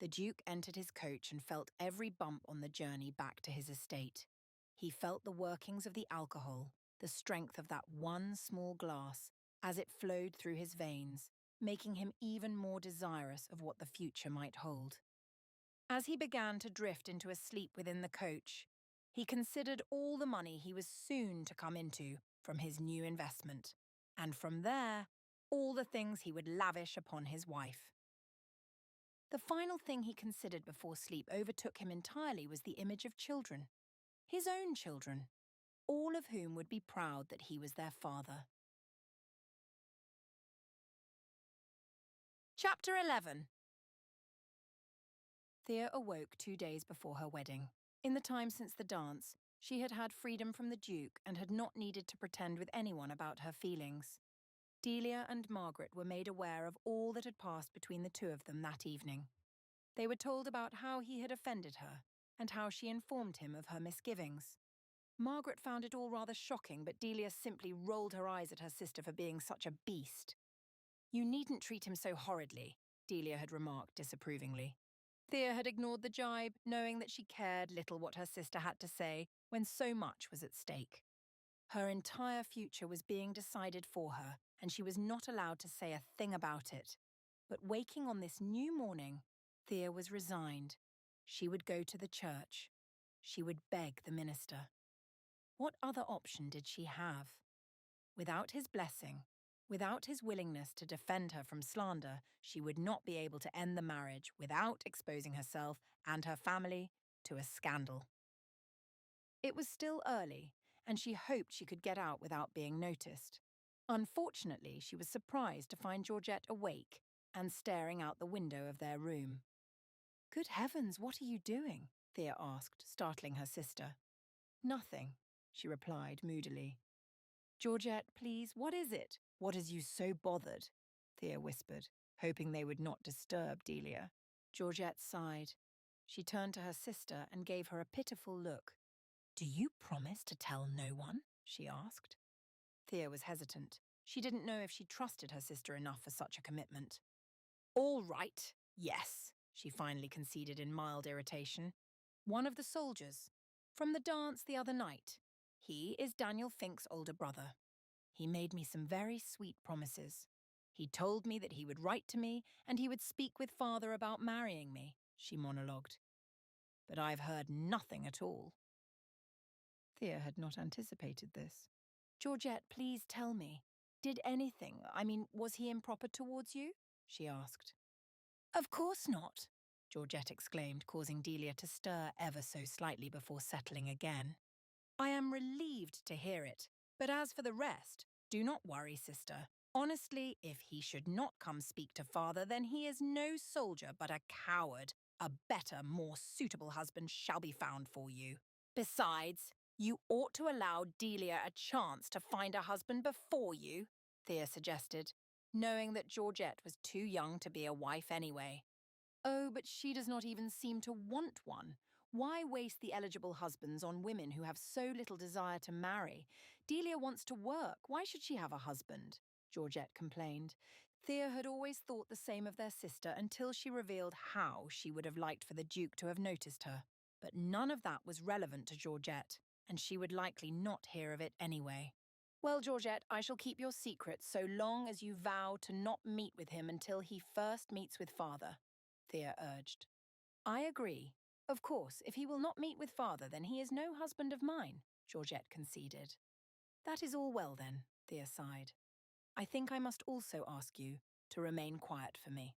The Duke entered his coach and felt every bump on the journey back to his estate. He felt the workings of the alcohol, the strength of that one small glass, as it flowed through his veins, making him even more desirous of what the future might hold. As he began to drift into a sleep within the coach, he considered all the money he was soon to come into from his new investment, and from there, all the things he would lavish upon his wife. The final thing he considered before sleep overtook him entirely was the image of children. His own children, all of whom would be proud that he was their father. Chapter 11. Thea awoke 2 days before her wedding. In the time since the dance, she had had freedom from the Duke and had not needed to pretend with anyone about her feelings. Delia and Margaret were made aware of all that had passed between the two of them that evening. They were told about how he had offended her and how she informed him of her misgivings. Margaret found it all rather shocking, but Delia simply rolled her eyes at her sister for being such a beast. "You needn't treat him so horridly," Delia had remarked disapprovingly. Thea had ignored the jibe, knowing that she cared little what her sister had to say when so much was at stake. Her entire future was being decided for her, and she was not allowed to say a thing about it. But waking on this new morning, Thea was resigned. She would go to the church. She would beg the minister. What other option did she have? Without his blessing, without his willingness to defend her from slander, she would not be able to end the marriage without exposing herself and her family to a scandal. It was still early, and she hoped she could get out without being noticed. Unfortunately, she was surprised to find Georgette awake and staring out the window of their room. "Good heavens, what are you doing?" Thea asked, startling her sister. "Nothing," she replied moodily. "Georgette, please, what is it? What has you so bothered?" Thea whispered, hoping they would not disturb Delia. Georgette sighed. She turned to her sister and gave her a pitiful look. "Do you promise to tell no one?" she asked. Thea was hesitant. She didn't know if she trusted her sister enough for such a commitment. "All right, yes," she finally conceded in mild irritation. "One of the soldiers. From the dance the other night. He is Daniel Fink's older brother. He made me some very sweet promises. He told me that he would write to me and he would speak with father about marrying me," she monologued. "But I've heard nothing at all." Thea had not anticipated this. "Georgette, please tell me. Was he improper towards you?" she asked. "Of course not," Georgette exclaimed, causing Delia to stir ever so slightly before settling again. "I am relieved to hear it. But as for the rest, do not worry, sister. Honestly, if he should not come speak to father, then he is no soldier but a coward. A better, more suitable husband shall be found for you. Besides, you ought to allow Delia a chance to find a husband before you," Thea suggested, knowing that Georgette was too young to be a wife anyway. "Oh, but she does not even seem to want one. Why waste the eligible husbands on women who have so little desire to marry? Delia wants to work. Why should she have a husband?" Georgette complained. Thea had always thought the same of their sister until she revealed how she would have liked for the Duke to have noticed her. But none of that was relevant to Georgette, and she would likely not hear of it anyway. "Well, Georgette, I shall keep your secret so long as you vow to not meet with him until he first meets with father," Thea urged. "I agree. Of course, if he will not meet with father, then he is no husband of mine," Georgette conceded. "That is all well then," Thea sighed. "I think I must also ask you to remain quiet for me."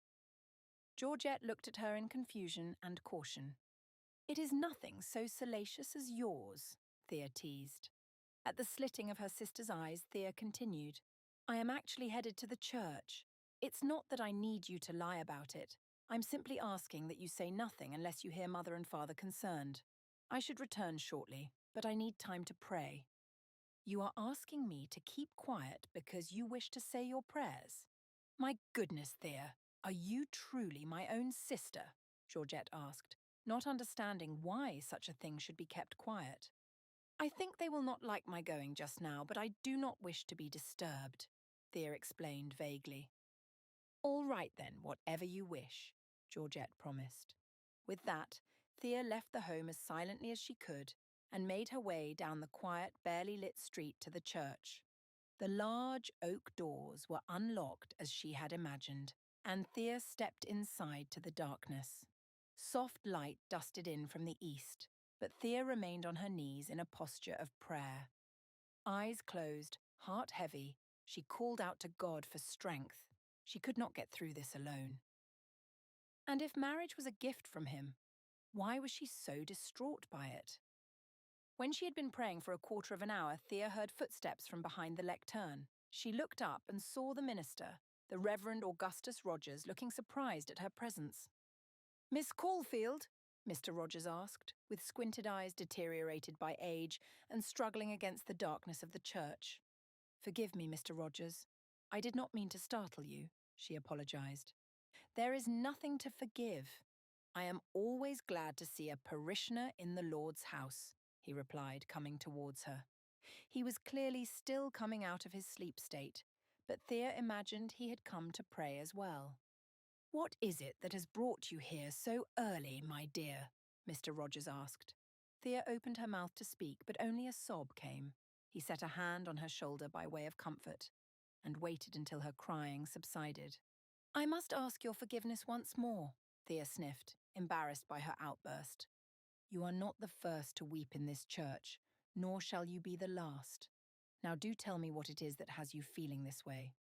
Georgette looked at her in confusion and caution. "It is nothing so salacious as yours," Thea teased. At the slitting of her sister's eyes, Thea continued, I am actually headed to the church. It's not that I need you to lie about it. I'm simply asking that you say nothing unless you hear Mother and Father concerned. I should return shortly, but I need time to pray. You are asking me to keep quiet because you wish to say your prayers? My goodness, Thea, are you truly my own sister? Georgette asked, not understanding why such a thing should be kept quiet. I think they will not like my going just now, but I do not wish to be disturbed, Thea explained vaguely. All right then, whatever you wish, Georgette promised. With that, Thea left the home as silently as she could and made her way down the quiet, barely lit street to the church. The large oak doors were unlocked as she had imagined, and Thea stepped inside to the darkness. Soft light dusted in from the east, but Thea remained on her knees in a posture of prayer. Eyes closed, heart heavy, she called out to God for strength. She could not get through this alone. And if marriage was a gift from him, why was she so distraught by it? When she had been praying for a quarter of an hour, Thea heard footsteps from behind the lectern. She looked up and saw the minister, the Reverend Augustus Rogers, looking surprised at her presence. Miss Caulfield? Mr. Rogers asked, with squinted eyes deteriorated by age and struggling against the darkness of the church. Forgive me, Mr. Rogers. I did not mean to startle you, she apologized. There is nothing to forgive. I am always glad to see a parishioner in the Lord's house, he replied, coming towards her. He was clearly still coming out of his sleep state, but Thea imagined he had come to pray as well. What is it that has brought you here so early, my dear? Mr. Rogers asked. Thea opened her mouth to speak, but only a sob came. He set a hand on her shoulder by way of comfort, and waited until her crying subsided. I must ask your forgiveness once more, Thea sniffed, embarrassed by her outburst. You are not the first to weep in this church, nor shall you be the last. Now do tell me what it is that has you feeling this way.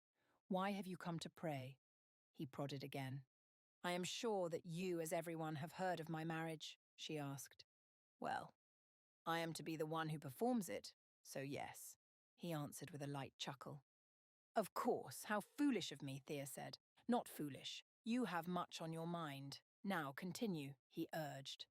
Why have you come to pray? He prodded again. I am sure that you, as everyone, have heard of my marriage, she asked. Well, I am to be the one who performs it, so yes, he answered with a light chuckle. Of course, how foolish of me, Thea said. Not foolish. You have much on your mind. Now continue, he urged.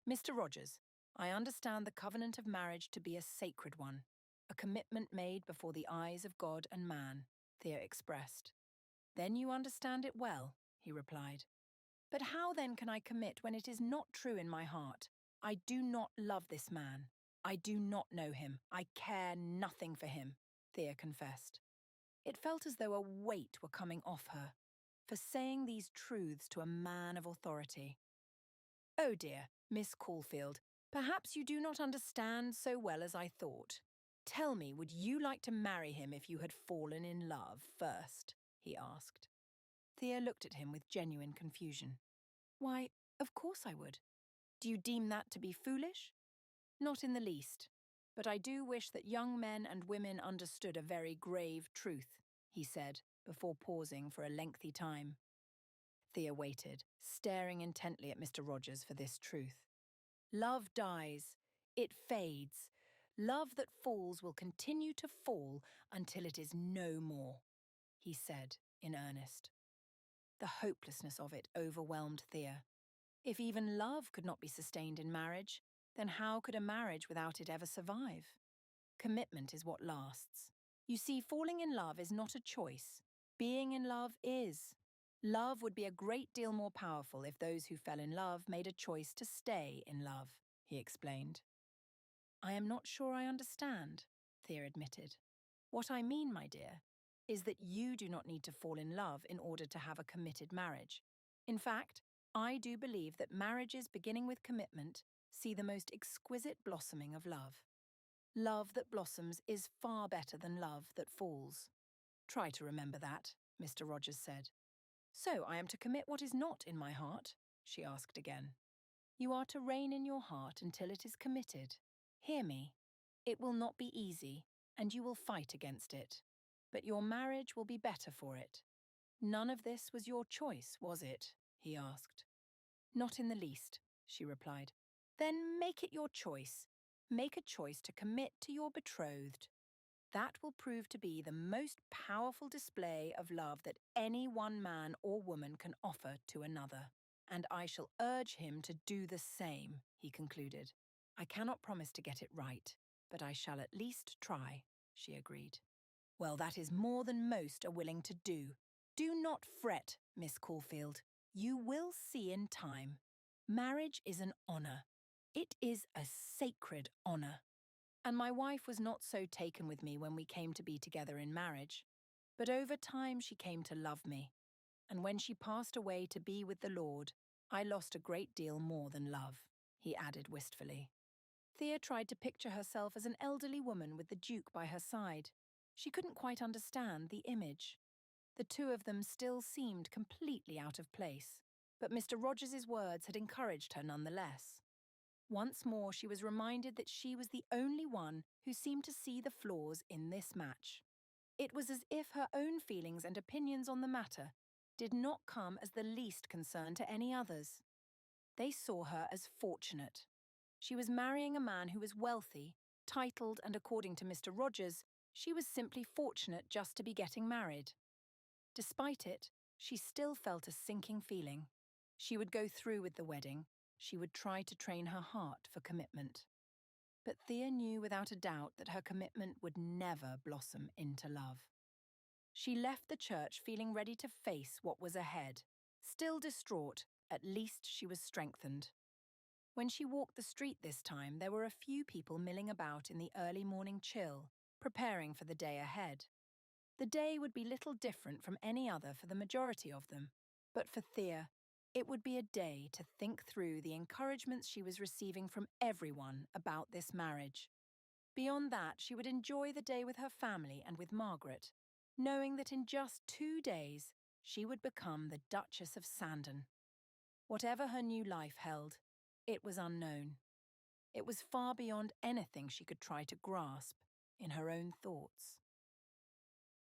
Mr. Rogers, I understand the covenant of marriage to be a sacred one, a commitment made before the eyes of God and man, Thea expressed. Then you understand it well, he replied. But how then can I commit when it is not true in my heart? I do not love this man. I do not know him. I care nothing for him, Thea confessed. It felt as though a weight were coming off her, for saying these truths to a man of authority. Oh dear, Miss Caulfield, perhaps you do not understand so well as I thought. Tell me, would you like to marry him if you had fallen in love first? He asked. Thea looked at him with genuine confusion. Why, of course I would. Do you deem that to be foolish? Not in the least. But I do wish that young men and women understood a very grave truth, he said, before pausing for a lengthy time. Thea waited, staring intently at Mr. Rogers for this truth. Love dies. It fades. Love that falls will continue to fall until it is no more, he said in earnest. The hopelessness of it overwhelmed Thea. If even love could not be sustained in marriage, then how could a marriage without it ever survive? Commitment is what lasts. You see, falling in love is not a choice. Being in love is. Love would be a great deal more powerful if those who fell in love made a choice to stay in love, he explained. I am not sure I understand, Thea admitted. What I mean, my dear, is that you do not need to fall in love in order to have a committed marriage. In fact, I do believe that marriages beginning with commitment see the most exquisite blossoming of love. Love that blossoms is far better than love that falls. Try to remember that, Mr. Rogers said. So I am to commit what is not in my heart? She asked again. You are to reign in your heart until it is committed. Hear me. It will not be easy, and you will fight against it. But your marriage will be better for it. None of this was your choice, was it? He asked. Not in the least, she replied. Then make it your choice. make a choice to commit to your betrothed. That will prove to be the most powerful display of love that any one man or woman can offer to another. And I shall urge him to do the same, he concluded. I cannot promise to get it right, but I shall at least try, she agreed. Well, that is more than most are willing to do. Do not fret, Miss Caulfield. You will see in time. Marriage is an honour. It is a sacred honour. And my wife was not so taken with me when we came to be together in marriage. But over time she came to love me. And when she passed away to be with the Lord, I lost a great deal more than love, he added wistfully. Thea tried to picture herself as an elderly woman with the Duke by her side. She couldn't quite understand the image. The two of them still seemed completely out of place, but Mr. Rogers's words had encouraged her nonetheless. Once more she was reminded that she was the only one who seemed to see the flaws in this match. It was as if her own feelings and opinions on the matter did not come as the least concern to any others. They saw her as fortunate. She was marrying a man who was wealthy, titled, and according to Mr. Rogers, she was simply fortunate just to be getting married. Despite it, she still felt a sinking feeling. She would go through with the wedding. She would try to train her heart for commitment. But Thea knew without a doubt that her commitment would never blossom into love. She left the church feeling ready to face what was ahead. Still distraught, at least she was strengthened. When she walked the street this time, there were a few people milling about in the early morning chill, preparing for the day ahead. The day would be little different from any other for the majority of them, but for Thea, it would be a day to think through the encouragements she was receiving from everyone about this marriage. Beyond that, she would enjoy the day with her family and with Margaret, knowing that in just 2 days she would become the Duchess of Sandon. Whatever her new life held, it was unknown. It was far beyond anything she could try to grasp in her own thoughts.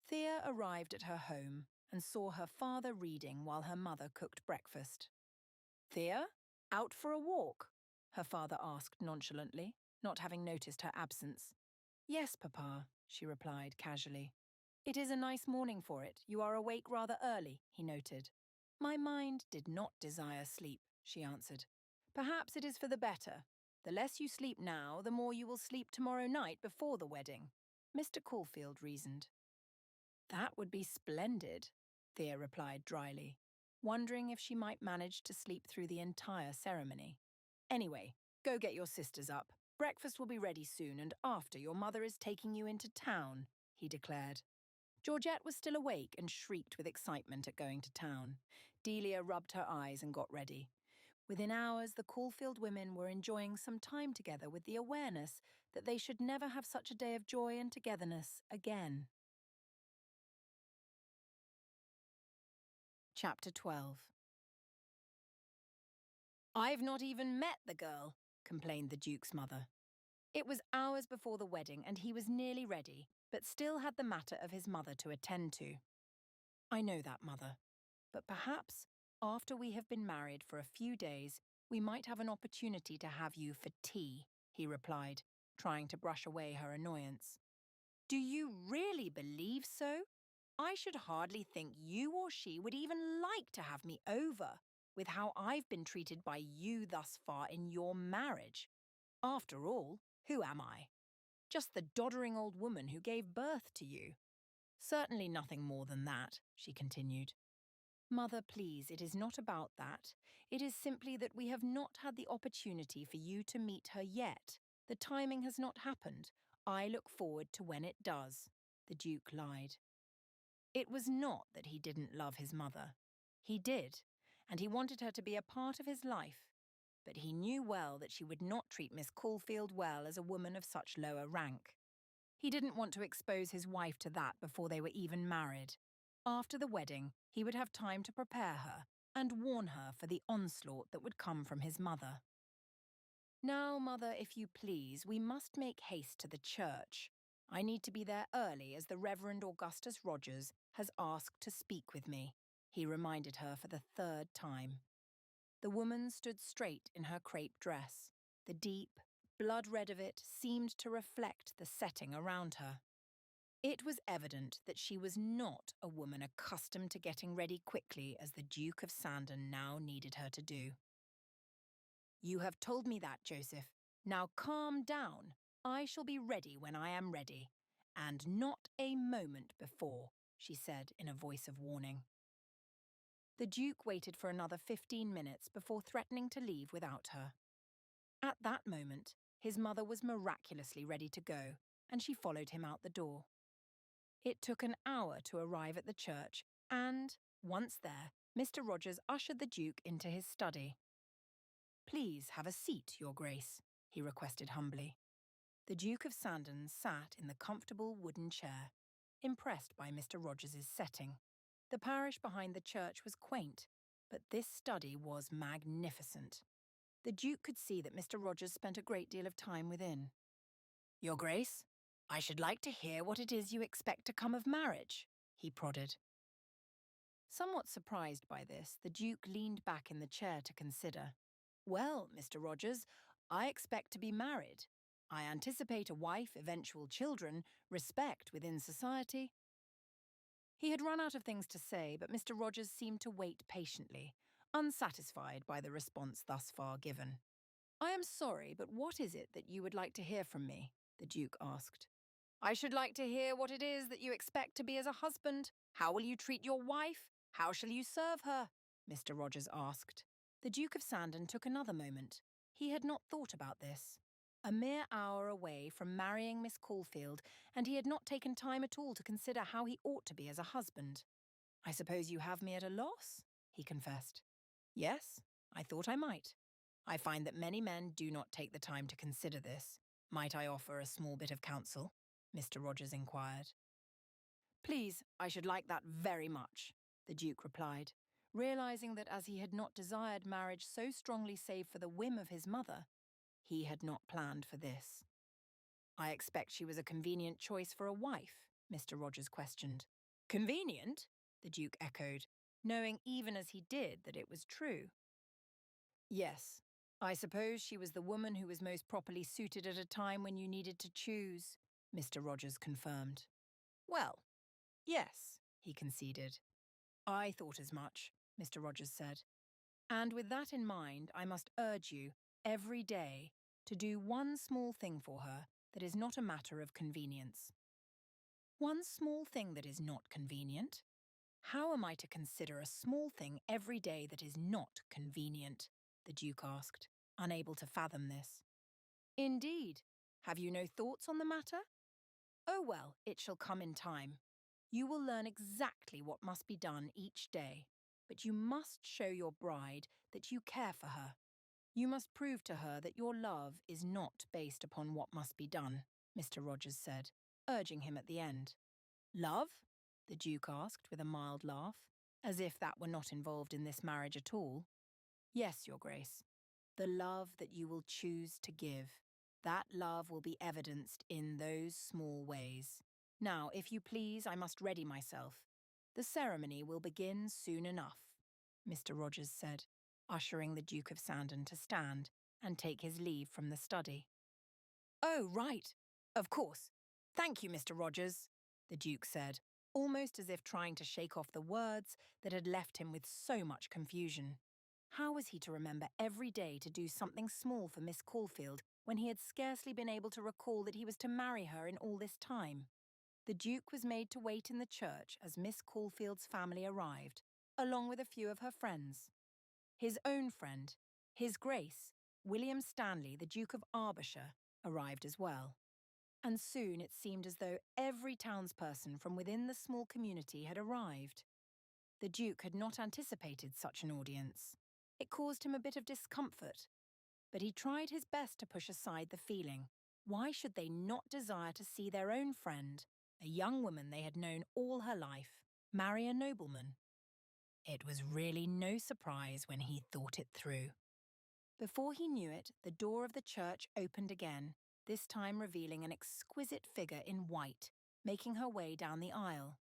Thea arrived at her home and saw her father reading while her mother cooked breakfast. "Thea, out for a walk?" her father asked nonchalantly, not having noticed her absence. "Yes, Papa," she replied casually. "It is a nice morning for it. You are awake rather early," he noted. "My mind did not desire sleep," she answered. "Perhaps it is for the better. The less you sleep now, the more you will sleep tomorrow night before the wedding," Mr. Caulfield reasoned. "That would be splendid," Thea replied dryly, wondering if she might manage to sleep through the entire ceremony. "Anyway, go get your sisters up. Breakfast will be ready soon, and after your mother is taking you into town," he declared. Georgette was still awake and shrieked with excitement at going to town. Delia rubbed her eyes and got ready. Within hours, the Caulfield women were enjoying some time together with the awareness that they should never have such a day of joy and togetherness again. Chapter 12. "I've not even met the girl," complained the Duke's mother. It was hours before the wedding and he was nearly ready, but still had the matter of his mother to attend to. "I know that, Mother, but perhaps after we have been married for a few days, we might have an opportunity to have you for tea," he replied, trying to brush away her annoyance. "Do you really believe so? I should hardly think you or she would even like to have me over, with how I've been treated by you thus far in your marriage. After all, who am I? Just the doddering old woman who gave birth to you. Certainly nothing more than that," she continued. "Mother, please, it is not about that. It is simply that we have not had the opportunity for you to meet her yet. The timing has not happened. I look forward to when it does," the Duke lied. It was not that he didn't love his mother. He did, and he wanted her to be a part of his life. But he knew well that she would not treat Miss Caulfield well as a woman of such lower rank. He didn't want to expose his wife to that before they were even married. After the wedding, he would have time to prepare her and warn her for the onslaught that would come from his mother. "Now, Mother, if you please, we must make haste to the church. I need to be there early as the Reverend Augustus Rogers has asked to speak with me," he reminded her for the 3rd time. The woman stood straight in her crepe dress, the deep, blood red of it seemed to reflect the setting around her. It was evident that she was not a woman accustomed to getting ready quickly as the Duke of Sandon now needed her to do. "You have told me that, Joseph. Now calm down. I shall be ready when I am ready, and not a moment before," she said in a voice of warning. The Duke waited for another 15 minutes before threatening to leave without her. At that moment, his mother was miraculously ready to go, and she followed him out the door. It took an hour to arrive at the church, and, once there, Mr. Rogers ushered the Duke into his study. "Please have a seat, Your Grace," he requested humbly. The Duke of Sandon sat in the comfortable wooden chair, impressed by Mr. Rogers's setting. The parish behind the church was quaint, but this study was magnificent. The Duke could see that Mr. Rogers spent a great deal of time within. "Your Grace, I should like to hear what it is you expect to come of marriage," he prodded. Somewhat surprised by this, the Duke leaned back in the chair to consider. "Well, Mr. Rogers, I expect to be married. I anticipate a wife, eventual children, respect within society." He had run out of things to say, but Mr. Rogers seemed to wait patiently, unsatisfied by the response thus far given. "I am sorry, but what is it that you would like to hear from me?" the Duke asked. "I should like to hear what it is that you expect to be as a husband. How will you treat your wife? How shall you serve her?" Mr. Rogers asked. The Duke of Sandon took another moment. He had not thought about this. A mere hour away from marrying Miss Caulfield, and he had not taken time at all to consider how he ought to be as a husband. "I suppose you have me at a loss?" he confessed. "Yes, I thought I might. I find that many men do not take the time to consider this. Might I offer a small bit of counsel?" Mr. Rogers inquired. "Please, I should like that very much," the Duke replied, realizing that as he had not desired marriage so strongly save for the whim of his mother, he had not planned for this. "I expect she was a convenient choice for a wife?" Mr. Rogers questioned. "Convenient?" the Duke echoed, knowing even as he did that it was true. "Yes, I suppose she was the woman who was most properly suited at a time when you needed to choose," Mr. Rogers confirmed. "Well, yes," he conceded. "I thought as much," Mr. Rogers said. "And with that in mind, I must urge you, every day, to do one small thing for her that is not a matter of convenience." "One small thing that is not convenient? How am I to consider a small thing every day that is not convenient?" the Duke asked, unable to fathom this. "Indeed. Have you no thoughts on the matter? Oh well, it shall come in time. You will learn exactly what must be done each day, but you must show your bride that you care for her. You must prove to her that your love is not based upon what must be done," Mr. Rogers said, urging him at the end. "Love?" the Duke asked with a mild laugh, as if that were not involved in this marriage at all. "Yes, Your Grace. The love that you will choose to give. That love will be evidenced in those small ways. Now, if you please, I must ready myself. The ceremony will begin soon enough," Mr. Rogers said, ushering the Duke of Sandon to stand and take his leave from the study. "Oh, right. Of course. Thank you, Mr. Rogers," the Duke said, almost as if trying to shake off the words that had left him with so much confusion. How was he to remember every day to do something small for Miss Caulfield when he had scarcely been able to recall that he was to marry her in all this time? The Duke was made to wait in the church as Miss Caulfield's family arrived, along with a few of her friends. His own friend, His Grace, William Stanley, the Duke of Arbershire, arrived as well. And soon it seemed as though every townsperson from within the small community had arrived. The Duke had not anticipated such an audience. It caused him a bit of discomfort, but he tried his best to push aside the feeling. Why should they not desire to see their own friend, a young woman they had known all her life, marry a nobleman? It was really no surprise when he thought it through. Before he knew it, the door of the church opened again, this time revealing an exquisite figure in white, making her way down the aisle.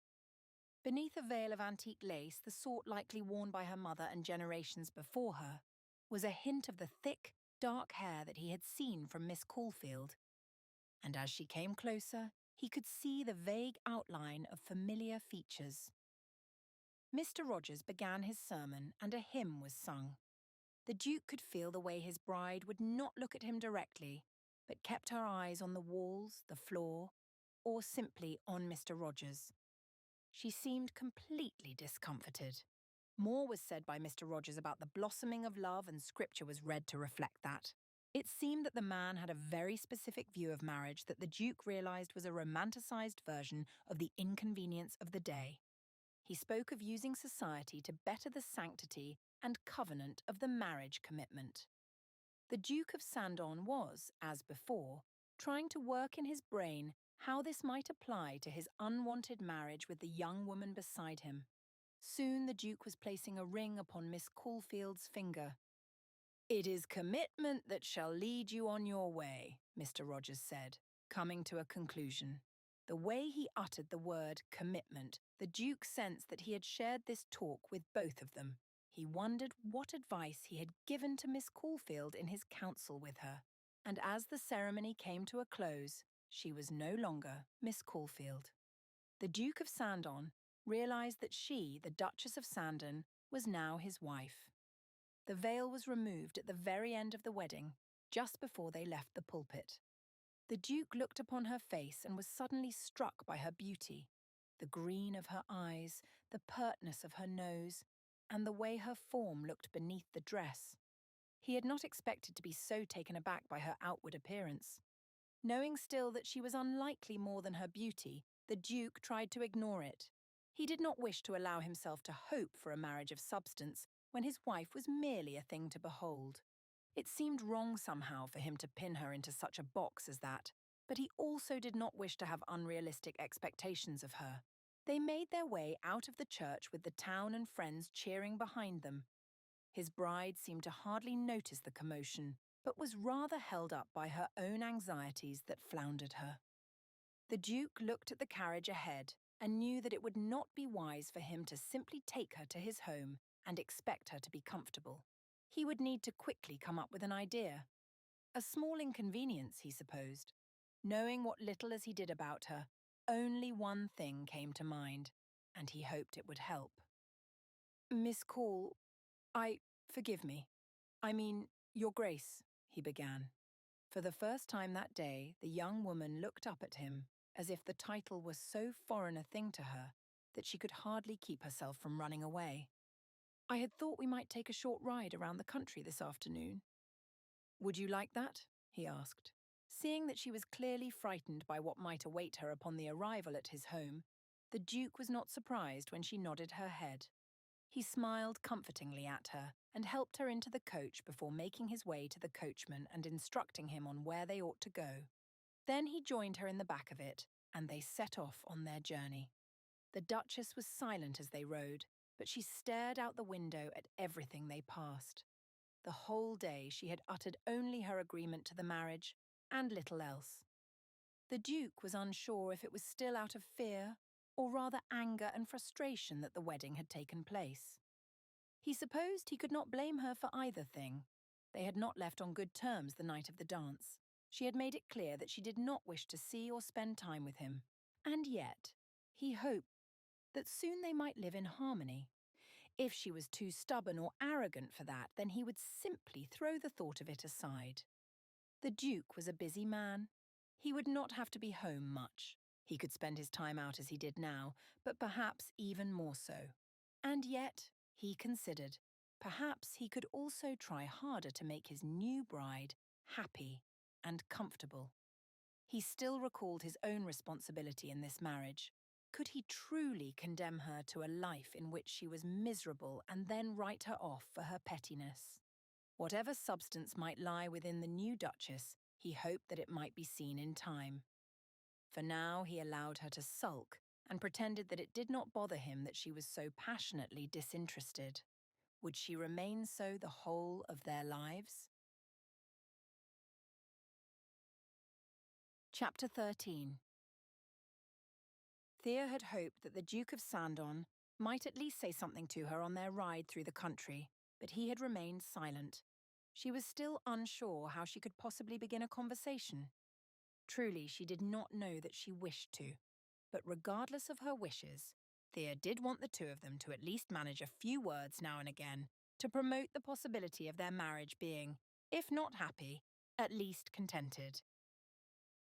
Beneath a veil of antique lace, the sort likely worn by her mother and generations before her, was a hint of the thick, dark hair that he had seen from Miss Caulfield. And as she came closer, he could see the vague outline of familiar features. Mr. Rogers began his sermon and a hymn was sung. The Duke could feel the way his bride would not look at him directly, but kept her eyes on the walls, the floor, or simply on Mr. Rogers. She seemed completely discomforted. More was said by Mr. Rogers about the blossoming of love, and scripture was read to reflect that. It seemed that the man had a very specific view of marriage that the Duke realised was a romanticised version of the inconvenience of the day. He spoke of using society to better the sanctity and covenant of the marriage commitment. The Duke of Sandon was, as before, trying to work in his brain how this might apply to his unwanted marriage with the young woman beside him. Soon the Duke was placing a ring upon Miss Caulfield's finger. "It is commitment that shall lead you on your way," Mr. Rogers said, coming to a conclusion. The way he uttered the word commitment, the Duke sensed that he had shared this talk with both of them. He wondered what advice he had given to Miss Caulfield in his counsel with her. And as the ceremony came to a close, she was no longer Miss Caulfield. The Duke of Sandon realised that she, the Duchess of Sandon, was now his wife. The veil was removed at the very end of the wedding, just before they left the pulpit. The Duke looked upon her face and was suddenly struck by her beauty, the green of her eyes, the pertness of her nose, and the way her form looked beneath the dress. He had not expected to be so taken aback by her outward appearance. Knowing still that she was unlikely more than her beauty, the Duke tried to ignore it. He did not wish to allow himself to hope for a marriage of substance when his wife was merely a thing to behold. It seemed wrong somehow for him to pin her into such a box as that, but he also did not wish to have unrealistic expectations of her. They made their way out of the church with the town and friends cheering behind them. His bride seemed to hardly notice the commotion, but was rather held up by her own anxieties that floundered her. The Duke looked at the carriage ahead and knew that it would not be wise for him to simply take her to his home and expect her to be comfortable. He would need to quickly come up with an idea. A small inconvenience, he supposed. Knowing what little as he did about her, only one thing came to mind, and he hoped it would help. "Miss forgive me. I mean, Your Grace," he began. For the first time that day, the young woman looked up at him, as if the title was so foreign a thing to her that she could hardly keep herself from running away. "I had thought we might take a short ride around the country this afternoon." "Would you like that?" he asked. Seeing that she was clearly frightened by what might await her upon the arrival at his home, the Duke was not surprised when she nodded her head. He smiled comfortingly at her and helped her into the coach before making his way to the coachman and instructing him on where they ought to go. Then he joined her in the back of it, and they set off on their journey. The Duchess was silent as they rode, but she stared out the window at everything they passed. The whole day she had uttered only her agreement to the marriage, and little else. The Duke was unsure if it was still out of fear, or rather anger and frustration that the wedding had taken place. He supposed he could not blame her for either thing. They had not left on good terms the night of the dance. She had made it clear that she did not wish to see or spend time with him. And yet, he hoped that soon they might live in harmony. If she was too stubborn or arrogant for that, then he would simply throw the thought of it aside. The Duke was a busy man. He would not have to be home much. He could spend his time out as he did now, but perhaps even more so. And yet, he considered, perhaps he could also try harder to make his new bride happy and comfortable. He still recalled his own responsibility in this marriage. Could he truly condemn her to a life in which she was miserable and then write her off for her pettiness? Whatever substance might lie within the new Duchess, he hoped that it might be seen in time. For now he allowed her to sulk and pretended that it did not bother him that she was so passionately disinterested. Would she remain so the whole of their lives? Chapter 13. Thea had hoped that the Duke of Sandon might at least say something to her on their ride through the country, but he had remained silent. She was still unsure how she could possibly begin a conversation. Truly, she did not know that she wished to. But regardless of her wishes, Thea did want the two of them to at least manage a few words now and again to promote the possibility of their marriage being, if not happy, at least contented.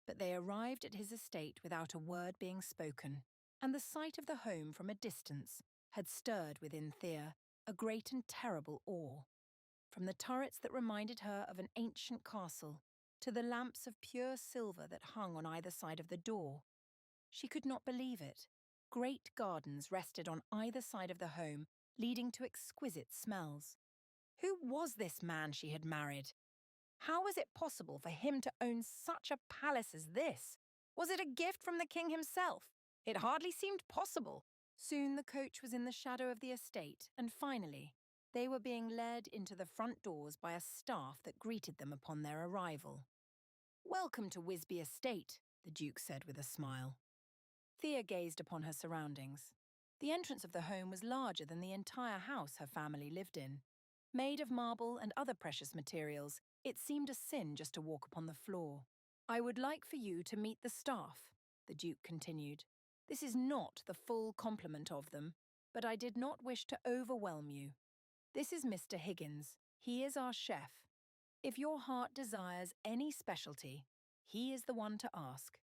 But they arrived at his estate without a word being spoken, and the sight of the home from a distance had stirred within Thea a great and terrible awe. From the turrets that reminded her of an ancient castle to the lamps of pure silver that hung on either side of the door. She could not believe it. Great gardens rested on either side of the home, leading to exquisite smells. Who was this man she had married? How was it possible for him to own such a palace as this? Was it a gift from the king himself? It hardly seemed possible. Soon the coach was in the shadow of the estate, and finally, they were being led into the front doors by a staff that greeted them upon their arrival. "Welcome to Wisby Estate," the Duke said with a smile. Thea gazed upon her surroundings. The entrance of the home was larger than the entire house her family lived in. Made of marble and other precious materials, it seemed a sin just to walk upon the floor. "I would like for you to meet the staff," the Duke continued. "This is not the full complement of them, but I did not wish to overwhelm you. This is Mr. Higgins. He is our chef. If your heart desires any specialty, he is the one to ask.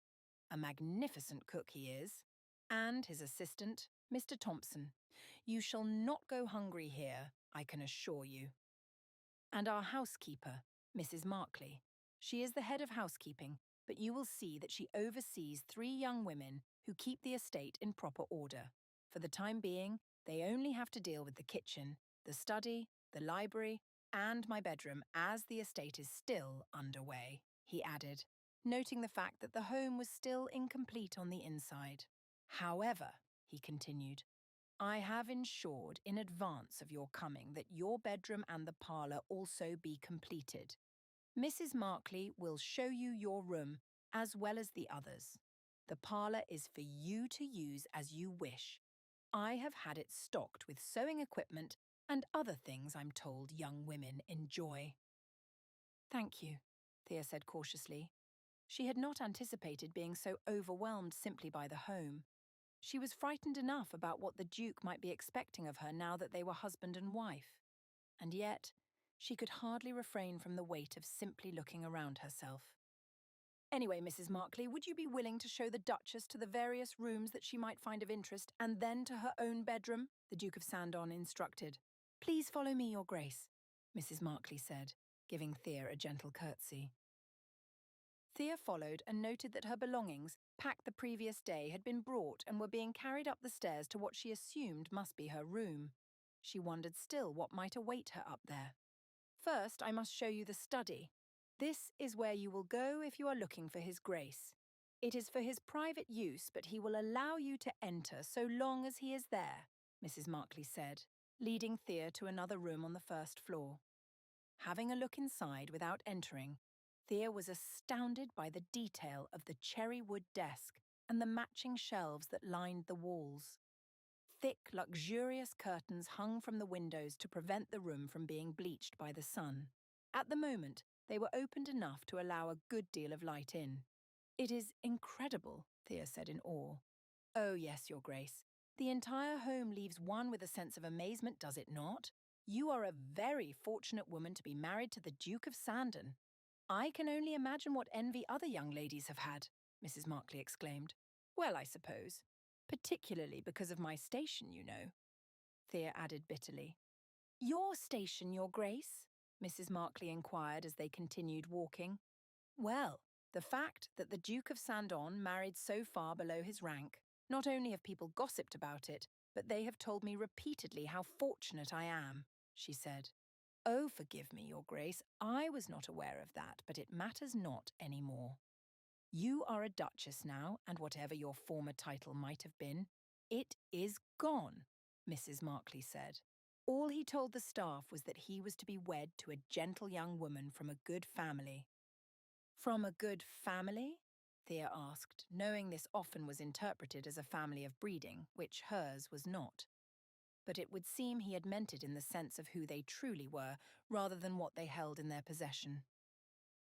A magnificent cook he is, and his assistant, Mr. Thompson. You shall not go hungry here, I can assure you. And our housekeeper, Mrs. Markley. She is the head of housekeeping, but you will see that she oversees 3 young women who keep the estate in proper order. For the time being, they only have to deal with the kitchen, the study, the library, and my bedroom as the estate is still underway," he added, noting the fact that the home was still incomplete on the inside. "However," he continued, "I have ensured in advance of your coming that your bedroom and the parlour also be completed. Mrs. Markley will show you your room as well as the others. The parlour is for you to use as you wish. I have had it stocked with sewing equipment and other things I'm told young women enjoy." "Thank you," Thea said cautiously. She had not anticipated being so overwhelmed simply by the home. She was frightened enough about what the Duke might be expecting of her now that they were husband and wife. And yet, she could hardly refrain from the weight of simply looking around herself. "Anyway, Mrs. Markley, would you be willing to show the Duchess to the various rooms that she might find of interest and then to her own bedroom?" the Duke of Sandon instructed. "Please follow me, Your Grace," Mrs. Markley said, giving Thea a gentle curtsy. Thea followed and noted that her belongings, packed the previous day, had been brought and were being carried up the stairs to what she assumed must be her room. She wondered still what might await her up there. "First, I must show you the study. This is where you will go if you are looking for His Grace. It is for his private use, but he will allow you to enter so long as he is there," Mrs. Markley said, leading Thea to another room on the first floor. Having a look inside without entering, Thea was astounded by the detail of the cherry wood desk and the matching shelves that lined the walls. Thick, luxurious curtains hung from the windows to prevent the room from being bleached by the sun. At the moment, they were opened enough to allow a good deal of light in. "It is incredible," Thea said in awe. "Oh yes, Your Grace. The entire home leaves one with a sense of amazement, does it not? You are a very fortunate woman to be married to the Duke of Sandon. I can only imagine what envy other young ladies have had," Mrs. Markley exclaimed. "Well, I suppose. Particularly because of my station, you know," Thea added bitterly. "Your station, Your Grace?" Mrs. Markley inquired as they continued walking. "Well, the fact that the Duke of Sandon married so far below his rank. Not only have people gossiped about it, but they have told me repeatedly how fortunate I am," she said. "Oh, forgive me, Your Grace, I was not aware of that, but it matters not any more. You are a duchess now, and whatever your former title might have been, it is gone," Mrs. Markley said. "All he told the staff was that he was to be wed to a gentle young woman from a good family." "From a good family?" Thea asked, knowing this often was interpreted as a family of breeding, which hers was not. but it would seem he had meant it in the sense of who they truly were, rather than what they held in their possession.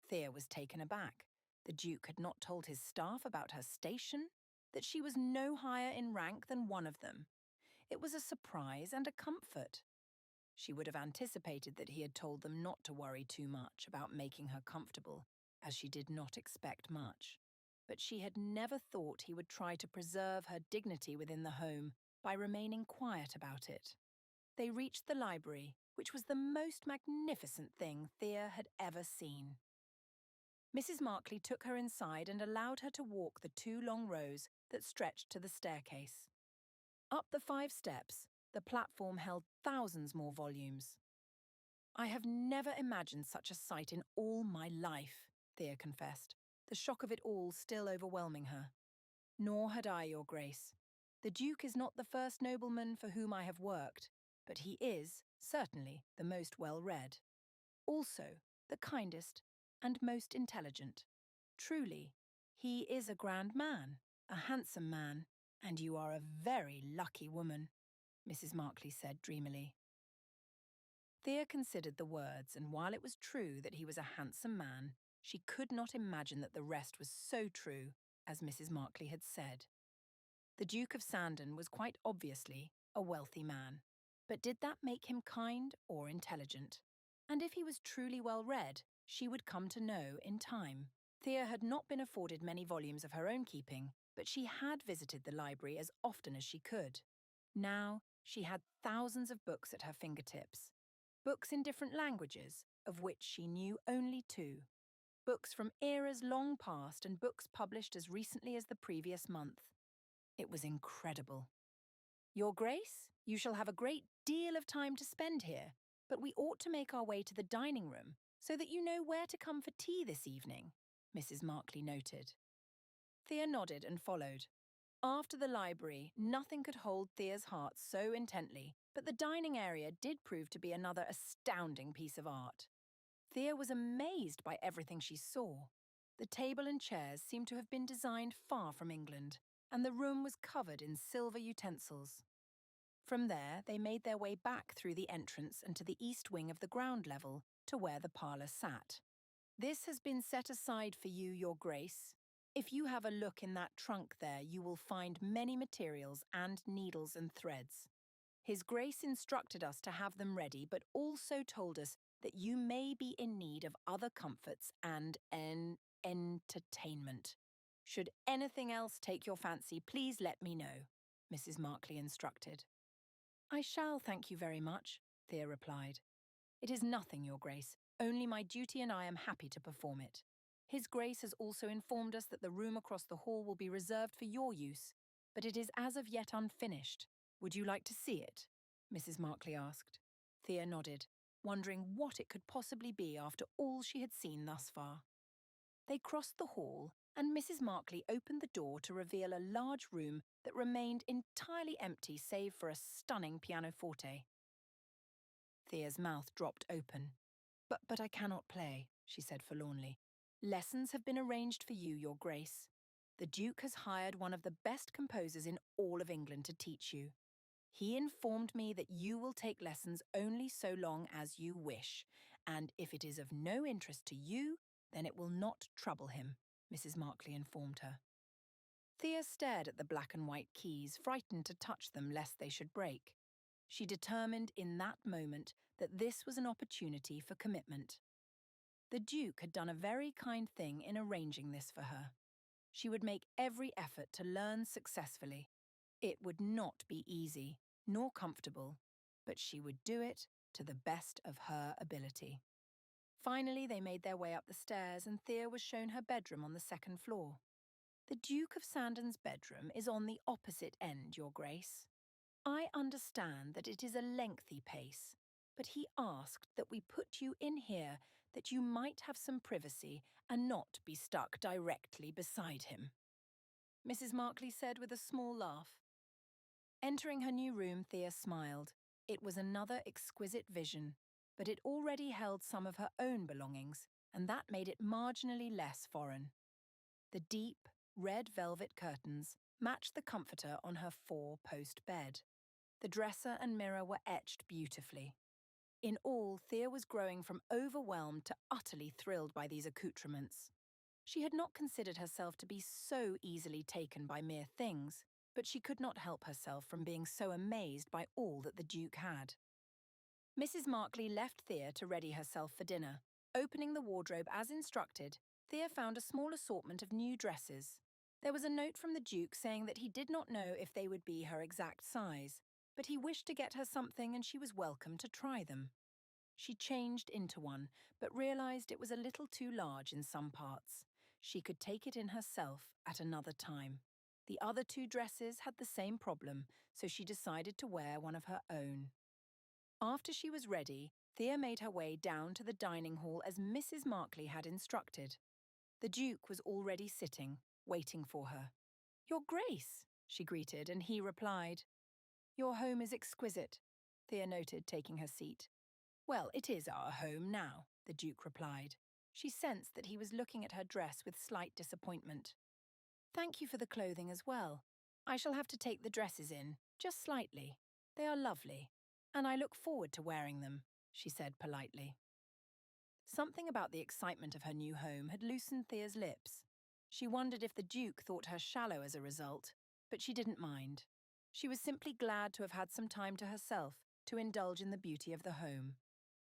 Thea was taken aback. The Duke had not told his staff about her station, that she was no higher in rank than one of them. It was a surprise and a comfort. She would have anticipated that he had told them not to worry too much about making her comfortable, as she did not expect much. But she had never thought he would try to preserve her dignity within the home by remaining quiet about it. They reached the library, which was the most magnificent thing Thea had ever seen. Mrs. Markley took her inside and allowed her to walk the 2 long rows that stretched to the staircase. Up the 5 steps, the platform held thousands more volumes. "I have never imagined such a sight in all my life," Thea confessed, the shock of it all still overwhelming her. "Nor had I, Your Grace. The Duke is not the first nobleman for whom I have worked, but he is, certainly, the most well-read. Also, the kindest and most intelligent. Truly, he is a grand man, a handsome man, and you are a very lucky woman," Mrs. Markley said dreamily. Thea considered the words, and while it was true that he was a handsome man, she could not imagine that the rest was so true, as Mrs. Markley had said. The Duke of Sandon was quite obviously a wealthy man, but did that make him kind or intelligent? And if he was truly well-read, she would come to know in time. Thea had not been afforded many volumes of her own keeping, but she had visited the library as often as she could. Now, she had thousands of books at her fingertips. Books in different languages, of which she knew only 2. Books from eras long past and books published as recently as the previous month. It was incredible. "Your Grace, you shall have a great deal of time to spend here, but we ought to make our way to the dining room so that you know where to come for tea this evening," Mrs. Markley noted. Thea nodded and followed. After the library, nothing could hold Thea's heart so intently, but the dining area did prove to be another astounding piece of art. Thea was amazed by everything she saw. The table and chairs seemed to have been designed far from England, and the room was covered in silver utensils. From there, they made their way back through the entrance and to the east wing of the ground level to where the parlour sat. "This has been set aside for you, Your Grace. If you have a look in that trunk there, you will find many materials and needles and threads. His Grace instructed us to have them ready, but also told us that you may be in need of other comforts and entertainment. Should anything else take your fancy, please let me know," Mrs. Markley instructed. "I shall, thank you very much," Thea replied. "It is nothing, Your Grace, only my duty and I am happy to perform it. His Grace has also informed us that the room across the hall will be reserved for your use, but it is as of yet unfinished. Would you like to see it?" Mrs. Markley asked. Thea nodded, wondering what it could possibly be after all she had seen thus far. They crossed the hall, and Mrs. Markley opened the door to reveal a large room that remained entirely empty save for a stunning pianoforte. Thea's mouth dropped open. But I cannot play," she said forlornly. "Lessons have been arranged for you, Your Grace. The Duke has hired one of the best composers in all of England to teach you. He informed me that you will take lessons only so long as you wish, and if it is of no interest to you, then it will not trouble him," Mrs. Markley informed her. Thea stared at the black and white keys, frightened to touch them lest they should break. She determined in that moment that this was an opportunity for commitment. The Duke had done a very kind thing in arranging this for her. She would make every effort to learn successfully. It would not be easy, nor comfortable, but she would do it to the best of her ability. Finally, they made their way up the stairs, and Thea was shown her bedroom on the 2nd floor. "The Duke of Sandon's bedroom is on the opposite end, Your Grace. I understand that it is a lengthy pace, but he asked that we put you in here that you might have some privacy and not be stuck directly beside him," Mrs. Markley said with a small laugh. Entering her new room, Thea smiled. It was another exquisite vision, but it already held some of her own belongings, and that made it marginally less foreign. The deep, red velvet curtains matched the comforter on her 4-post bed. The dresser and mirror were etched beautifully. In all, Thea was growing from overwhelmed to utterly thrilled by these accoutrements. She had not considered herself to be so easily taken by mere things, but she could not help herself from being so amazed by all that the Duke had. Mrs. Markley left Thea to ready herself for dinner. Opening the wardrobe as instructed, Thea found a small assortment of new dresses. There was a note from the Duke saying that he did not know if they would be her exact size, but he wished to get her something and she was welcome to try them. She changed into one, but realized it was a little too large in some parts. She could take it in herself at another time. The other two dresses had the same problem, so she decided to wear one of her own. After she was ready, Thea made her way down to the dining hall as Mrs. Markley had instructed. The Duke was already sitting, waiting for her. "Your Grace," she greeted, and he replied. "Your home is exquisite," Thea noted, taking her seat. "Well, it is our home now," the Duke replied. She sensed that he was looking at her dress with slight disappointment. "Thank you for the clothing as well. I shall have to take the dresses in, just slightly. They are lovely, and I look forward to wearing them," she said politely. Something about the excitement of her new home had loosened Thea's lips. She wondered if the Duke thought her shallow as a result, but she didn't mind. She was simply glad to have had some time to herself to indulge in the beauty of the home.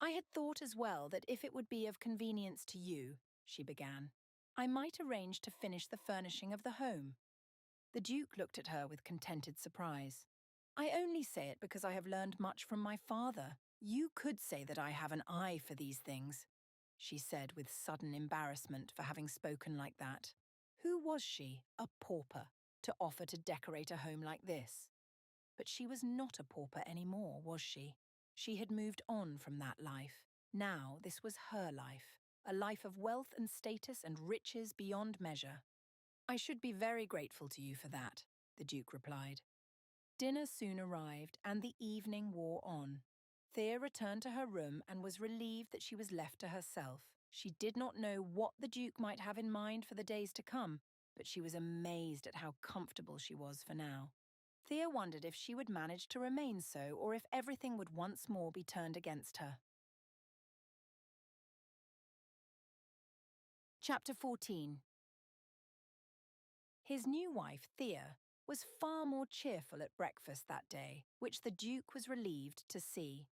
"I had thought as well that if it would be of convenience to you," she began, "I might arrange to finish the furnishing of the home." The Duke looked at her with contented surprise. "I only say it because I have learned much from my father. You could say that I have an eye for these things," she said with sudden embarrassment for having spoken like that. Who was she, a pauper, to offer to decorate a home like this? But she was not a pauper anymore, was she? She had moved on from that life. Now this was her life, a life of wealth and status and riches beyond measure. "I should be very grateful to you for that," the Duke replied. Dinner soon arrived, and the evening wore on. Thea returned to her room and was relieved that she was left to herself. She did not know what the Duke might have in mind for the days to come, but she was amazed at how comfortable she was for now. Thea wondered if she would manage to remain so, or if everything would once more be turned against her. Chapter 14. His new wife, Thea, was far more cheerful at breakfast that day, which the Duke was relieved to see.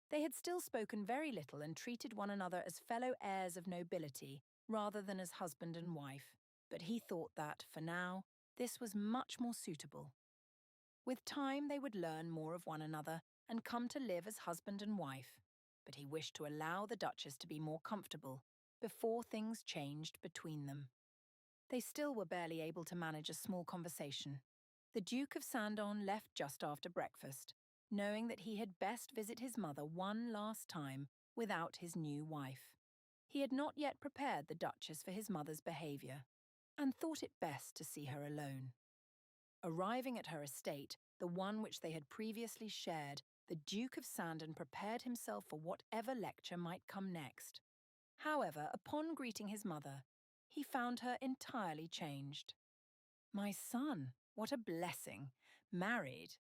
They had still spoken very little and treated one another as fellow heirs of nobility rather than as husband and wife, but he thought that, for now, this was much more suitable. With time they would learn more of one another and come to live as husband and wife, but he wished to allow the Duchess to be more comfortable before things changed between them. They still were barely able to manage a small conversation. The Duke of Sandon left just after breakfast, knowing that he had best visit his mother one last time without his new wife. He had not yet prepared the Duchess for his mother's behaviour, and thought it best to see her alone. Arriving at her estate, the one which they had previously shared, the Duke of Sandon prepared himself for whatever lecture might come next. However, upon greeting his mother, he found her entirely changed. "My son, what a blessing! Married?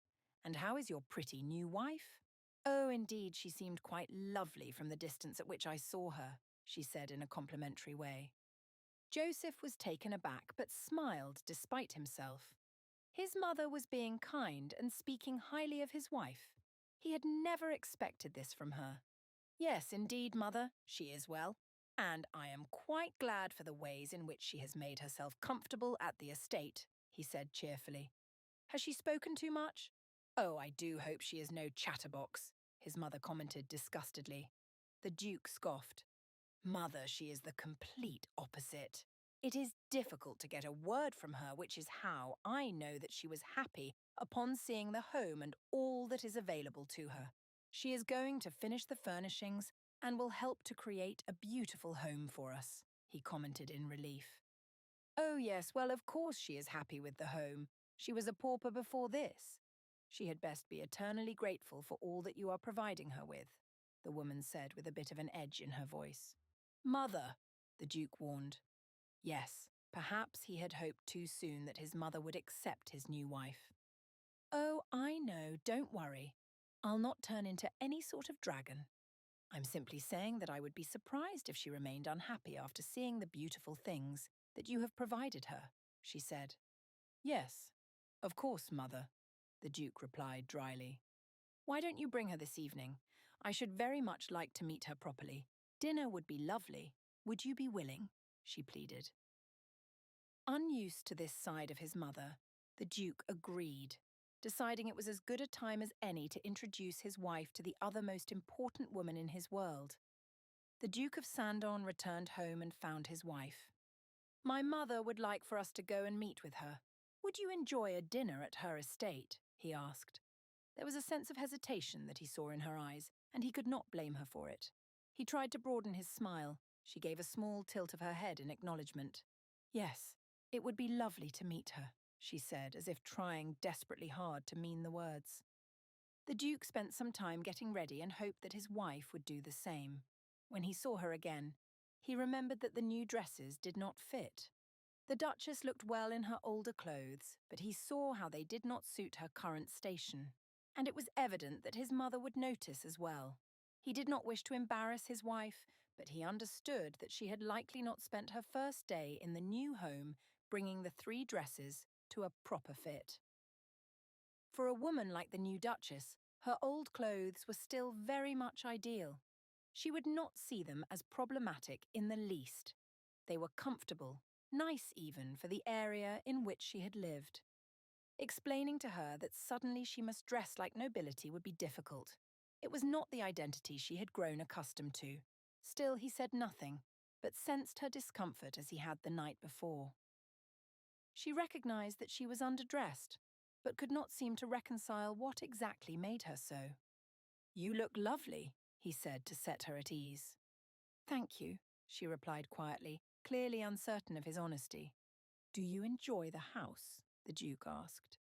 And how is your pretty new wife?" "Oh, indeed, she seemed quite lovely from the distance at which I saw her," she said in a complimentary way. Joseph was taken aback but smiled despite himself. His mother was being kind and speaking highly of his wife. He had never expected this from her. "Yes, indeed, mother, she is well. And I am quite glad for the ways in which she has made herself comfortable at the estate," he said cheerfully. "Has she spoken too much?" "Oh, I do hope she is no chatterbox," his mother commented disgustedly. The Duke scoffed. "Mother, she is the complete opposite. It is difficult to get a word from her, which is how I know that she was happy upon seeing the home and all that is available to her. She is going to finish the furnishings and will help to create a beautiful home for us," he commented in relief. "Oh yes, well of course she is happy with the home. She was a pauper before this. She had best be eternally grateful for all that you are providing her with," the woman said with a bit of an edge in her voice. "Mother," the Duke warned. Yes, perhaps he had hoped too soon that his mother would accept his new wife. "Oh, I know, don't worry. I'll not turn into any sort of dragon. I'm simply saying that I would be surprised if she remained unhappy after seeing the beautiful things that you have provided her," she said. "Yes, of course, Mother," the Duke replied dryly. "Why don't you bring her this evening? I should very much like to meet her properly. Dinner would be lovely. Would you be willing?" she pleaded. Unused to this side of his mother, the Duke agreed, deciding it was as good a time as any to introduce his wife to the other most important woman in his world. The Duke of Sandon returned home and found his wife. "My mother would like for us to go and meet with her. Would you enjoy a dinner at her estate?" he asked. There was a sense of hesitation that he saw in her eyes, and he could not blame her for it. He tried to broaden his smile. She gave a small tilt of her head in acknowledgement. "Yes, it would be lovely to meet her," she said, as if trying desperately hard to mean the words. The Duke spent some time getting ready and hoped that his wife would do the same. When he saw her again, he remembered that the new dresses did not fit. The Duchess looked well in her older clothes, but he saw how they did not suit her current station. And it was evident that his mother would notice as well. He did not wish to embarrass his wife, but he understood that she had likely not spent her first day in the new home bringing the 3 dresses to a proper fit. For a woman like the new Duchess, her old clothes were still very much ideal. She would not see them as problematic in the least. They were comfortable, nice even for the area in which she had lived. Explaining to her that suddenly she must dress like nobility would be difficult. It was not the identity she had grown accustomed to. Still, he said nothing, but sensed her discomfort as he had the night before. She recognized that she was underdressed, but could not seem to reconcile what exactly made her so. "You look lovely," he said to set her at ease. "Thank you," she replied quietly, clearly uncertain of his honesty. "Do you enjoy the house?" the Duke asked.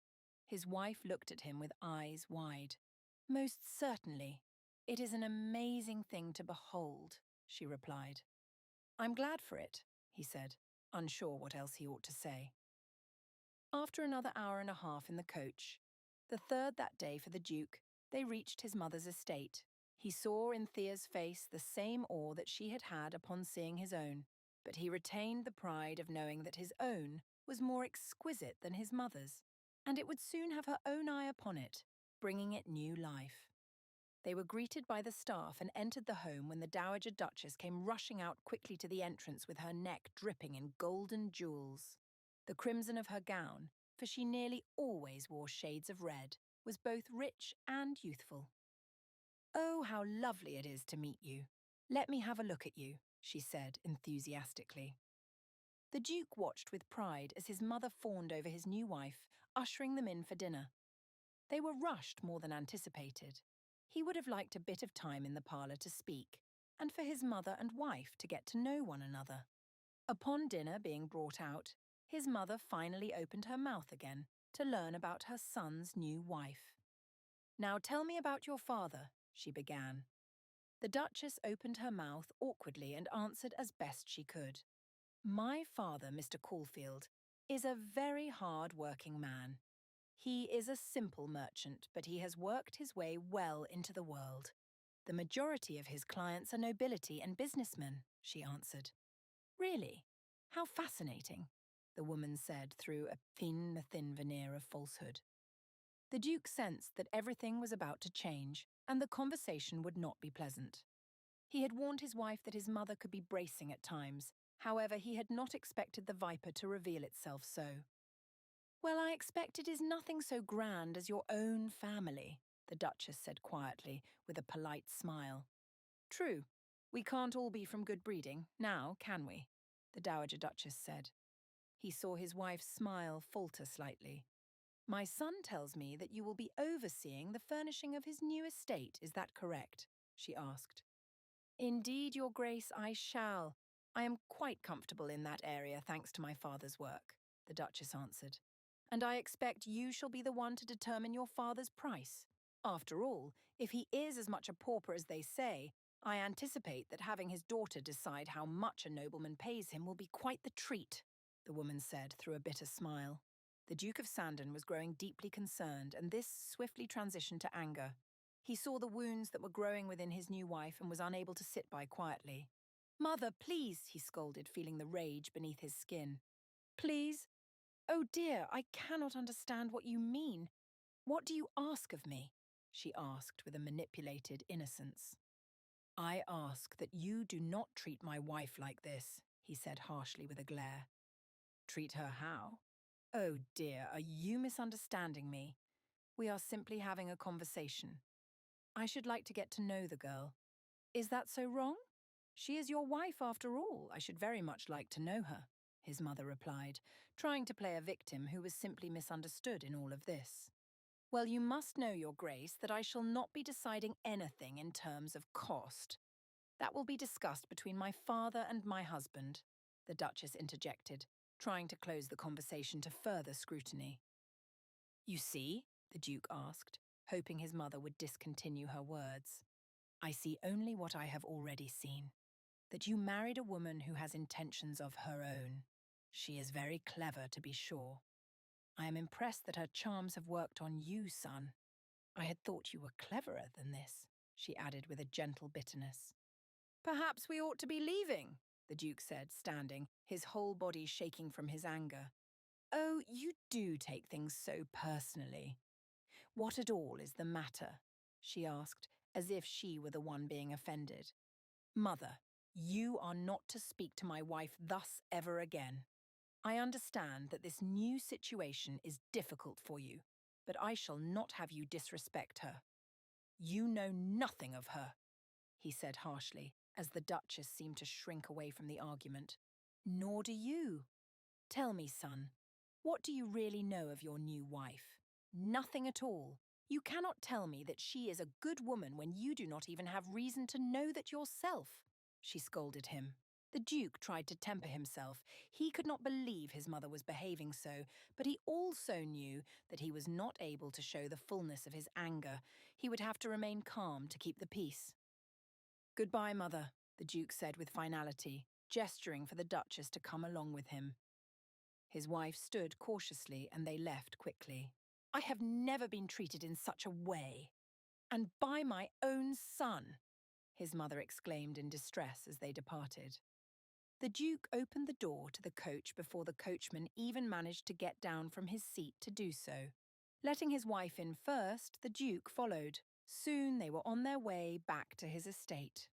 His wife looked at him with eyes wide. "Most certainly. It is an amazing thing to behold," she replied. "I'm glad for it," he said, unsure what else he ought to say. After another hour and a half in the coach, the third that day for the Duke, they reached his mother's estate. He saw in Thea's face the same awe that she had had upon seeing his own, but he retained the pride of knowing that his own was more exquisite than his mother's, and it would soon have her own eye upon it, bringing it new life. They were greeted by the staff and entered the home when the Dowager Duchess came rushing out quickly to the entrance with her neck dripping in golden jewels. The crimson of her gown, for she nearly always wore shades of red, was both rich and youthful. "Oh, how lovely it is to meet you. Let me have a look at you," she said enthusiastically. The Duke watched with pride as his mother fawned over his new wife, ushering them in for dinner. They were rushed more than anticipated. He would have liked a bit of time in the parlour to speak, and for his mother and wife to get to know one another. Upon dinner being brought out, his mother finally opened her mouth again to learn about her son's new wife. "Now tell me about your father," she began. The Duchess opened her mouth awkwardly and answered as best she could. "My father, Mr. Caulfield, is a very hard-working man. He is a simple merchant, but he has worked his way well into the world. The majority of his clients are nobility and businessmen," she answered. "Really? How fascinating," the woman said through a thin veneer of falsehood. The Duke sensed that everything was about to change, and the conversation would not be pleasant. He had warned his wife that his mother could be bracing at times. However, he had not expected the viper to reveal itself so. "Well, I expect it is nothing so grand as your own family," the Duchess said quietly, with a polite smile. "True. We can't all be from good breeding, now, can we?" the Dowager Duchess said. He saw his wife's smile falter slightly. "My son tells me that you will be overseeing the furnishing of his new estate, is that correct?" she asked. "Indeed, Your Grace, I shall. I am quite comfortable in that area thanks to my father's work," the Duchess answered. "And I expect you shall be the one to determine your father's price. After all, if he is as much a pauper as they say, I anticipate that having his daughter decide how much a nobleman pays him will be quite the treat," the woman said through a bitter smile. The Duke of Sandon was growing deeply concerned, and this swiftly transitioned to anger. He saw the wounds that were growing within his new wife and was unable to sit by quietly. "Mother, please," he scolded, feeling the rage beneath his skin. "Please? Oh dear, I cannot understand what you mean. What do you ask of me?" she asked with a manipulated innocence. "I ask that you do not treat my wife like this," he said harshly with a glare. "Treat her how?" "Oh dear, are you misunderstanding me? We are simply having a conversation. I should like to get to know the girl. Is that so wrong? She is your wife after all. I should very much like to know her," his mother replied, trying to play a victim who was simply misunderstood in all of this. "Well, you must know, Your Grace, that I shall not be deciding anything in terms of cost. That will be discussed between my father and my husband," the Duchess interjected, trying to close the conversation to further scrutiny. "You see?" the Duke asked, hoping his mother would discontinue her words. "I see only what I have already seen. That you married a woman who has intentions of her own. She is very clever, to be sure. I am impressed that her charms have worked on you, son. I had thought you were cleverer than this," she added with a gentle bitterness. "Perhaps we ought to be leaving," the Duke said, standing, his whole body shaking from his anger. "Oh, you do take things so personally. What at all is the matter?" she asked, as if she were the one being offended. "Mother, you are not to speak to my wife thus ever again. I understand that this new situation is difficult for you, but I shall not have you disrespect her. You know nothing of her," he said harshly, as the Duchess seemed to shrink away from the argument. "Nor do you. Tell me, son, what do you really know of your new wife? Nothing at all. You cannot tell me that she is a good woman when you do not even have reason to know that yourself," she scolded him. The Duke tried to temper himself. He could not believe his mother was behaving so, but he also knew that he was not able to show the fullness of his anger. He would have to remain calm to keep the peace. "Goodbye, Mother," the Duke said with finality, gesturing for the Duchess to come along with him. His wife stood cautiously and they left quickly. "I have never been treated in such a way. And by my own son," his mother exclaimed in distress as they departed. The Duke opened the door to the coach before the coachman even managed to get down from his seat to do so. Letting his wife in first, the Duke followed. Soon they were on their way back to his estate.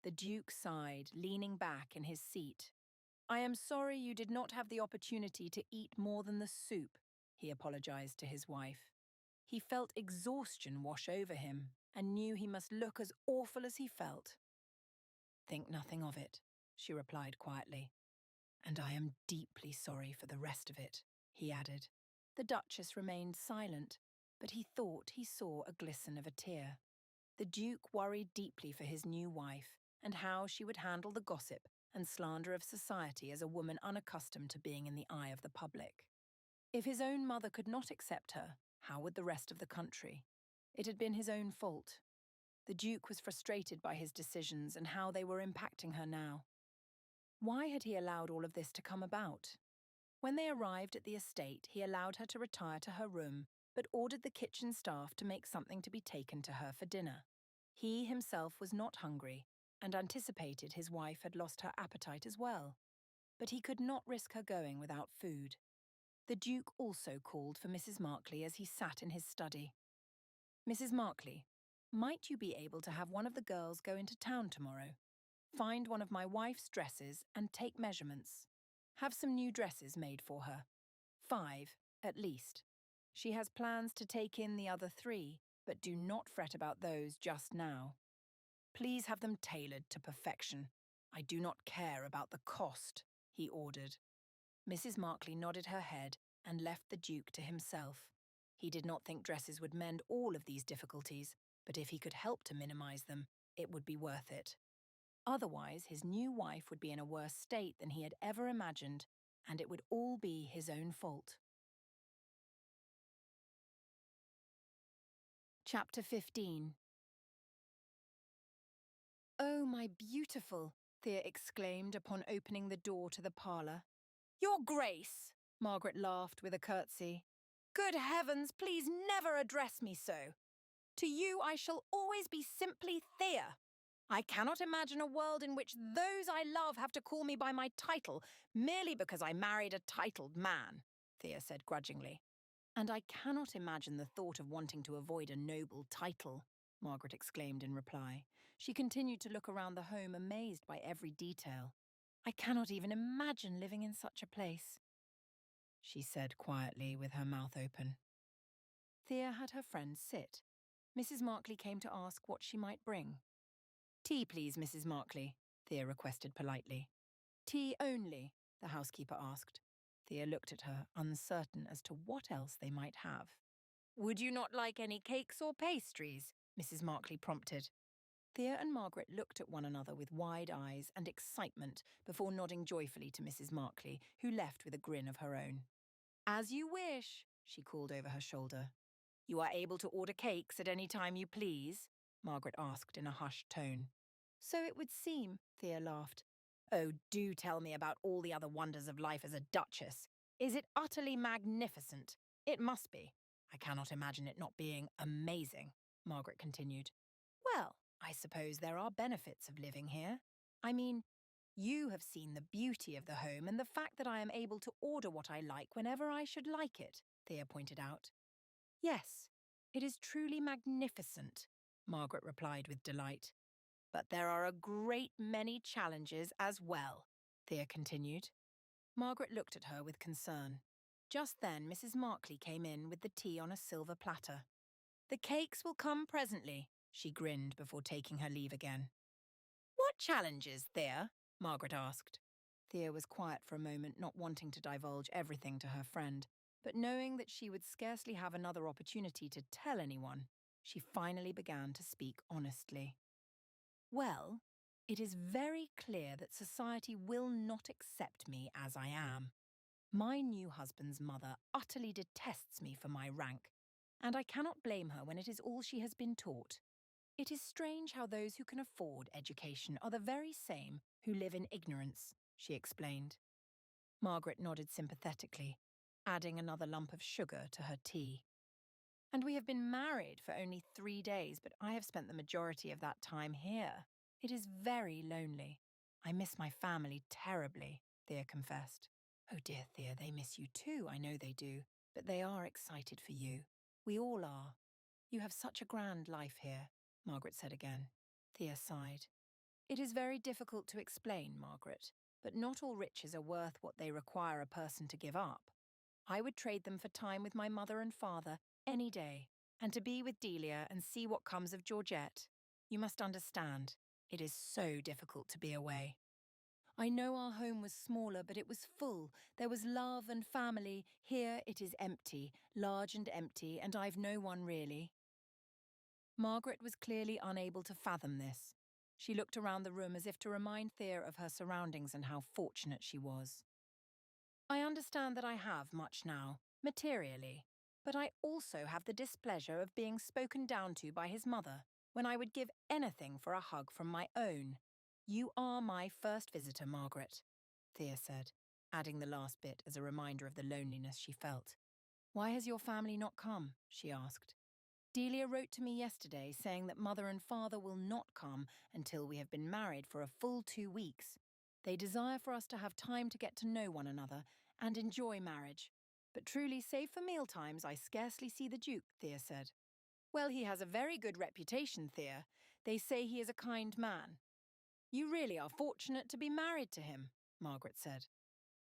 The Duke sighed, leaning back in his seat. "I am sorry you did not have the opportunity to eat more than the soup," he apologized to his wife. He felt exhaustion wash over him and knew he must look as awful as he felt. "Think nothing of it," she replied quietly. "And I am deeply sorry for the rest of it," he added. The Duchess remained silent, but he thought he saw a glisten of a tear. The Duke worried deeply for his new wife and how she would handle the gossip and slander of society as a woman unaccustomed to being in the eye of the public. If his own mother could not accept her, how would the rest of the country? It had been his own fault. The Duke was frustrated by his decisions and how they were impacting her now. Why had he allowed all of this to come about? When they arrived at the estate, he allowed her to retire to her room, but ordered the kitchen staff to make something to be taken to her for dinner. He himself was not hungry, and anticipated his wife had lost her appetite as well. But he could not risk her going without food. The Duke also called for Mrs. Markley as he sat in his study. "Mrs. Markley, might you be able to have one of the girls go into town tomorrow? Find one of my wife's dresses and take measurements. Have some new dresses made for her. 5, at least. She has plans to take in the other 3, but do not fret about those just now. Please have them tailored to perfection. I do not care about the cost," he ordered. Mrs. Markley nodded her head and left the Duke to himself. He did not think dresses would mend all of these difficulties, but if he could help to minimize them, it would be worth it. Otherwise, his new wife would be in a worse state than he had ever imagined, and it would all be his own fault. Chapter 15. "Oh, my beautiful," Thea exclaimed upon opening the door to the parlour. "Your Grace!" Margaret laughed with a curtsy. Good heavens, please never address me so. To you I shall always be simply Thea. I cannot imagine a world in which those I love have to call me by my title merely because I married a titled man, Thea said grudgingly. And I cannot imagine the thought of wanting to avoid a noble title, Margaret exclaimed in reply. She continued to look around the home, amazed by every detail. I cannot even imagine living in such a place, she said quietly with her mouth open. Thea had her friends sit. Mrs. Markley came to ask what she might bring. Tea, please, Mrs. Markley, Thea requested politely. Tea only, the housekeeper asked. Thea looked at her, uncertain as to what else they might have. Would you not like any cakes or pastries? Mrs. Markley prompted. Thea and Margaret looked at one another with wide eyes and excitement before nodding joyfully to Mrs. Markley, who left with a grin of her own. As you wish, she called over her shoulder. You are able to order cakes at any time you please? Margaret asked in a hushed tone. So it would seem, Thea laughed. Oh, do tell me about all the other wonders of life as a duchess. Is it utterly magnificent? It must be. I cannot imagine it not being amazing, Margaret continued. Well, I suppose there are benefits of living here. I mean, you have seen the beauty of the home and the fact that I am able to order what I like whenever I should like it, Thea pointed out. Yes, it is truly magnificent, Margaret replied with delight. But there are a great many challenges as well, Thea continued. Margaret looked at her with concern. Just then, Mrs. Markley came in with the tea on a silver platter. The cakes will come presently, she grinned before taking her leave again. What challenges, Thea? Margaret asked. Thea was quiet for a moment, not wanting to divulge everything to her friend, but knowing that she would scarcely have another opportunity to tell anyone, she finally began to speak honestly. Well, it is very clear that society will not accept me as I am. My new husband's mother utterly detests me for my rank, and I cannot blame her when it is all she has been taught. It is strange how those who can afford education are the very same who live in ignorance, she explained. Margaret nodded sympathetically, adding another lump of sugar to her tea. And we have been married for only 3 days, but I have spent the majority of that time here. It is very lonely. I miss my family terribly, Thea confessed. Oh dear, Thea, they miss you too, I know they do, but they are excited for you. We all are. You have such a grand life here, Margaret said again. Thea sighed. It is very difficult to explain, Margaret, but not all riches are worth what they require a person to give up. I would trade them for time with my mother and father any day, and to be with Delia and see what comes of Georgette. You must understand, it is so difficult to be away. I know our home was smaller, but it was full. There was love and family. Here it is empty, large and empty, and I've no one really. Margaret was clearly unable to fathom this. She looked around the room as if to remind Thea of her surroundings and how fortunate she was. I understand that I have much now, materially, but I also have the displeasure of being spoken down to by his mother, when I would give anything for a hug from my own. You are my first visitor, Margaret, Thea said, adding the last bit as a reminder of the loneliness she felt. Why has your family not come? She asked. Delia wrote to me yesterday saying that mother and father will not come until we have been married for a full 2 weeks. They desire for us to have time to get to know one another and enjoy marriage. But truly, save for mealtimes, I scarcely see the Duke, Thea said. Well, he has a very good reputation, Thea. They say he is a kind man. You really are fortunate to be married to him, Margaret said.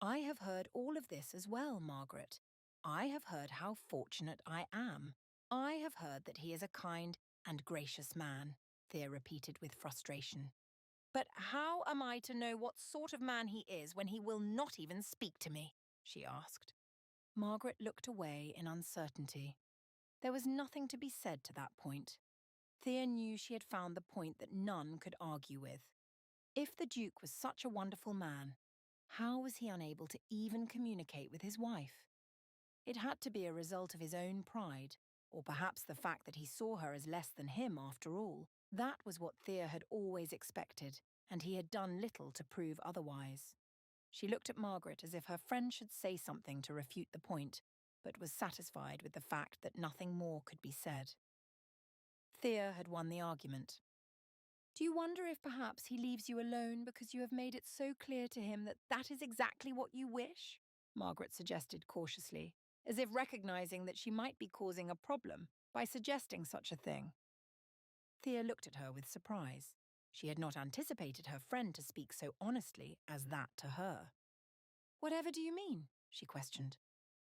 I have heard all of this as well, Margaret. I have heard how fortunate I am. I have heard that he is a kind and gracious man, Thea repeated with frustration. But how am I to know what sort of man he is when he will not even speak to me? She asked. Margaret looked away in uncertainty. There was nothing to be said to that point. Thea knew she had found the point that none could argue with. If the Duke was such a wonderful man, how was he unable to even communicate with his wife? It had to be a result of his own pride, or perhaps the fact that he saw her as less than him after all. That was what Thea had always expected, and he had done little to prove otherwise. She looked at Margaret as if her friend should say something to refute the point, but was satisfied with the fact that nothing more could be said. Thea had won the argument. Do you wonder if perhaps he leaves you alone because you have made it so clear to him that that is exactly what you wish? Margaret suggested cautiously, as if recognizing that she might be causing a problem by suggesting such a thing. Thea looked at her with surprise. She had not anticipated her friend to speak so honestly as that to her. Whatever do you mean? She questioned.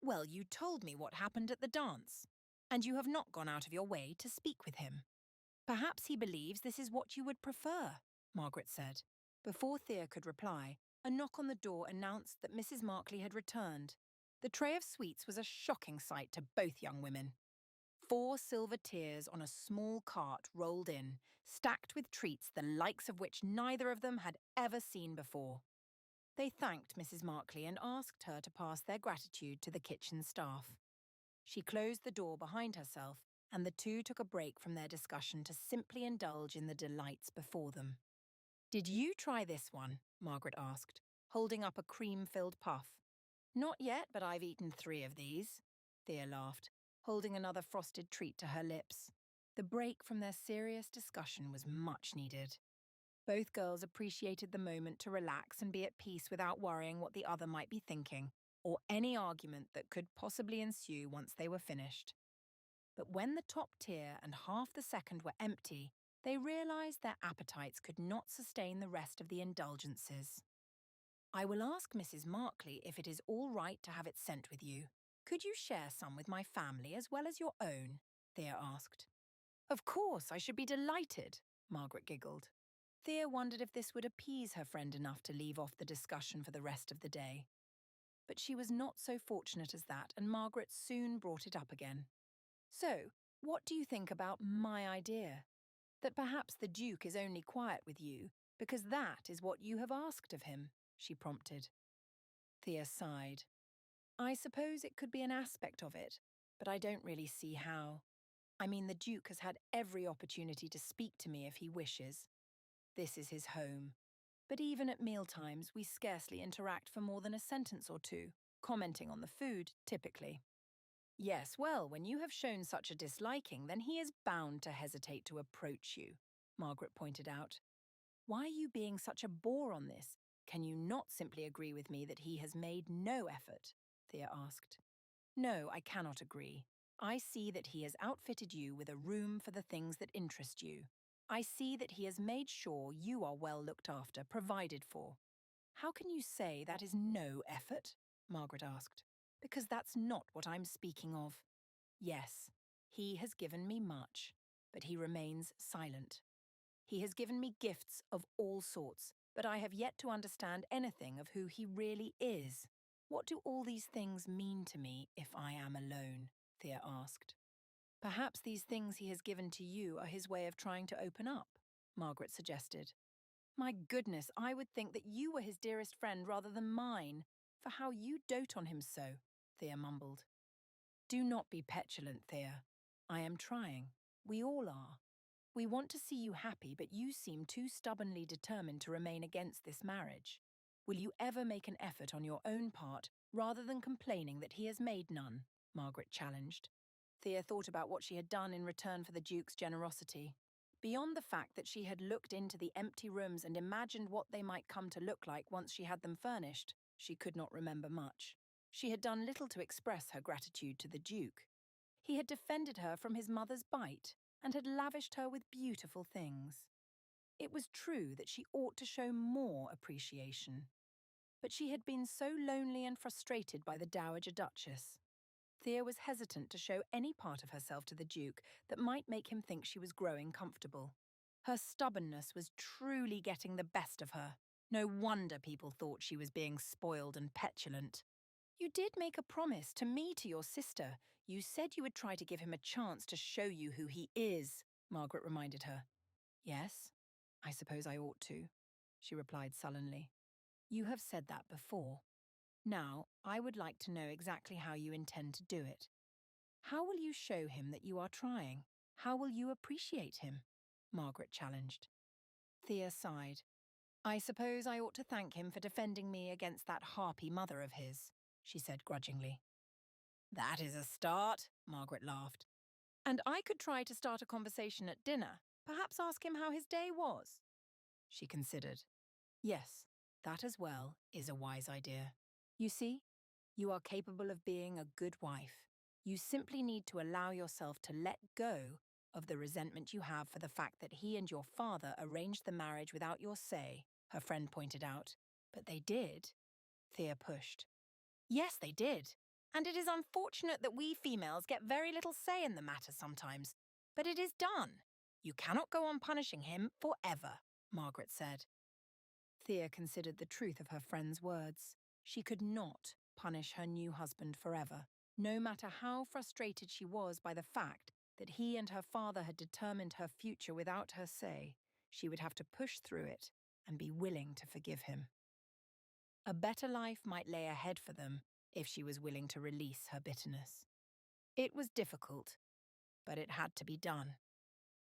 Well, you told me what happened at the dance, and you have not gone out of your way to speak with him. Perhaps he believes this is what you would prefer, Margaret said. Before Thea could reply, a knock on the door announced that Mrs. Markley had returned. The tray of sweets was a shocking sight to both young women. 4 silver tiers on a small cart rolled in, stacked with treats the likes of which neither of them had ever seen before. They thanked Mrs. Markley and asked her to pass their gratitude to the kitchen staff. She closed the door behind herself, and the two took a break from their discussion to simply indulge in the delights before them. Did you try this one? Margaret asked, holding up a cream-filled puff. Not yet, but I've eaten 3 of these, Thea laughed, holding another frosted treat to her lips. The break from their serious discussion was much needed. Both girls appreciated the moment to relax and be at peace without worrying what the other might be thinking, or any argument that could possibly ensue once they were finished. But when the top tier and half the second were empty, they realized their appetites could not sustain the rest of the indulgences. I will ask Mrs. Markley if it is all right to have it sent with you. Could you share some with my family as well as your own? Thea asked. Of course, I should be delighted, Margaret giggled. Thea wondered if this would appease her friend enough to leave off the discussion for the rest of the day. But she was not so fortunate as that, and Margaret soon brought it up again. So, what do you think about my idea? That perhaps the Duke is only quiet with you because that is what you have asked of him, she prompted. Thea sighed. I suppose it could be an aspect of it, but I don't really see how. I mean, the Duke has had every opportunity to speak to me if he wishes. This is his home. But even at mealtimes, we scarcely interact for more than a sentence or two, commenting on the food, typically. Yes, well, when you have shown such a disliking, then he is bound to hesitate to approach you, Margaret pointed out. Why are you being such a bore on this? Can you not simply agree with me that he has made no effort? Thea asked. No, I cannot agree. I see that he has outfitted you with a room for the things that interest you. I see that he has made sure you are well looked after, provided for. How can you say that is no effort? Margaret asked. Because that's not what I'm speaking of. Yes, he has given me much, but he remains silent. He has given me gifts of all sorts, but I have yet to understand anything of who he really is. What do all these things mean to me if I am alone? Thea asked. Perhaps these things he has given to you are his way of trying to open up, Margaret suggested. My goodness, I would think that you were his dearest friend rather than mine, for how you dote on him so, Thea mumbled. Do not be petulant, Thea. I am trying. We all are. We want to see you happy, but you seem too stubbornly determined to remain against this marriage. Will you ever make an effort on your own part, rather than complaining that he has made none? Margaret challenged. Thea thought about what she had done in return for the Duke's generosity. Beyond the fact that she had looked into the empty rooms and imagined what they might come to look like once she had them furnished, she could not remember much. She had done little to express her gratitude to the Duke. He had defended her from his mother's bite and had lavished her with beautiful things. It was true that she ought to show more appreciation. But she had been so lonely and frustrated by the Dowager Duchess. Thea was hesitant to show any part of herself to the Duke that might make him think she was growing comfortable. Her stubbornness was truly getting the best of her. No wonder people thought she was being spoiled and petulant. You did make a promise to me, to your sister. You said you would try to give him a chance to show you who he is, Margaret reminded her. Yes, I suppose I ought to, she replied sullenly. You have said that before. Now, I would like to know exactly how you intend to do it. How will you show him that you are trying? How will you appreciate him? Margaret challenged. Thea sighed. I suppose I ought to thank him for defending me against that harpy mother of his, she said grudgingly. That is a start, Margaret laughed. And I could try to start a conversation at dinner, perhaps ask him how his day was. She considered. Yes, that as well is a wise idea. You see, you are capable of being a good wife. You simply need to allow yourself to let go of the resentment you have for the fact that he and your father arranged the marriage without your say, her friend pointed out. But they did, Thea pushed. Yes, they did. And it is unfortunate that we females get very little say in the matter sometimes. But it is done. You cannot go on punishing him forever, Margaret said. Thea considered the truth of her friend's words. She could not punish her new husband forever, no matter how frustrated she was by the fact that he and her father had determined her future without her say. She would have to push through it and be willing to forgive him. A better life might lay ahead for them if she was willing to release her bitterness. It was difficult, but it had to be done.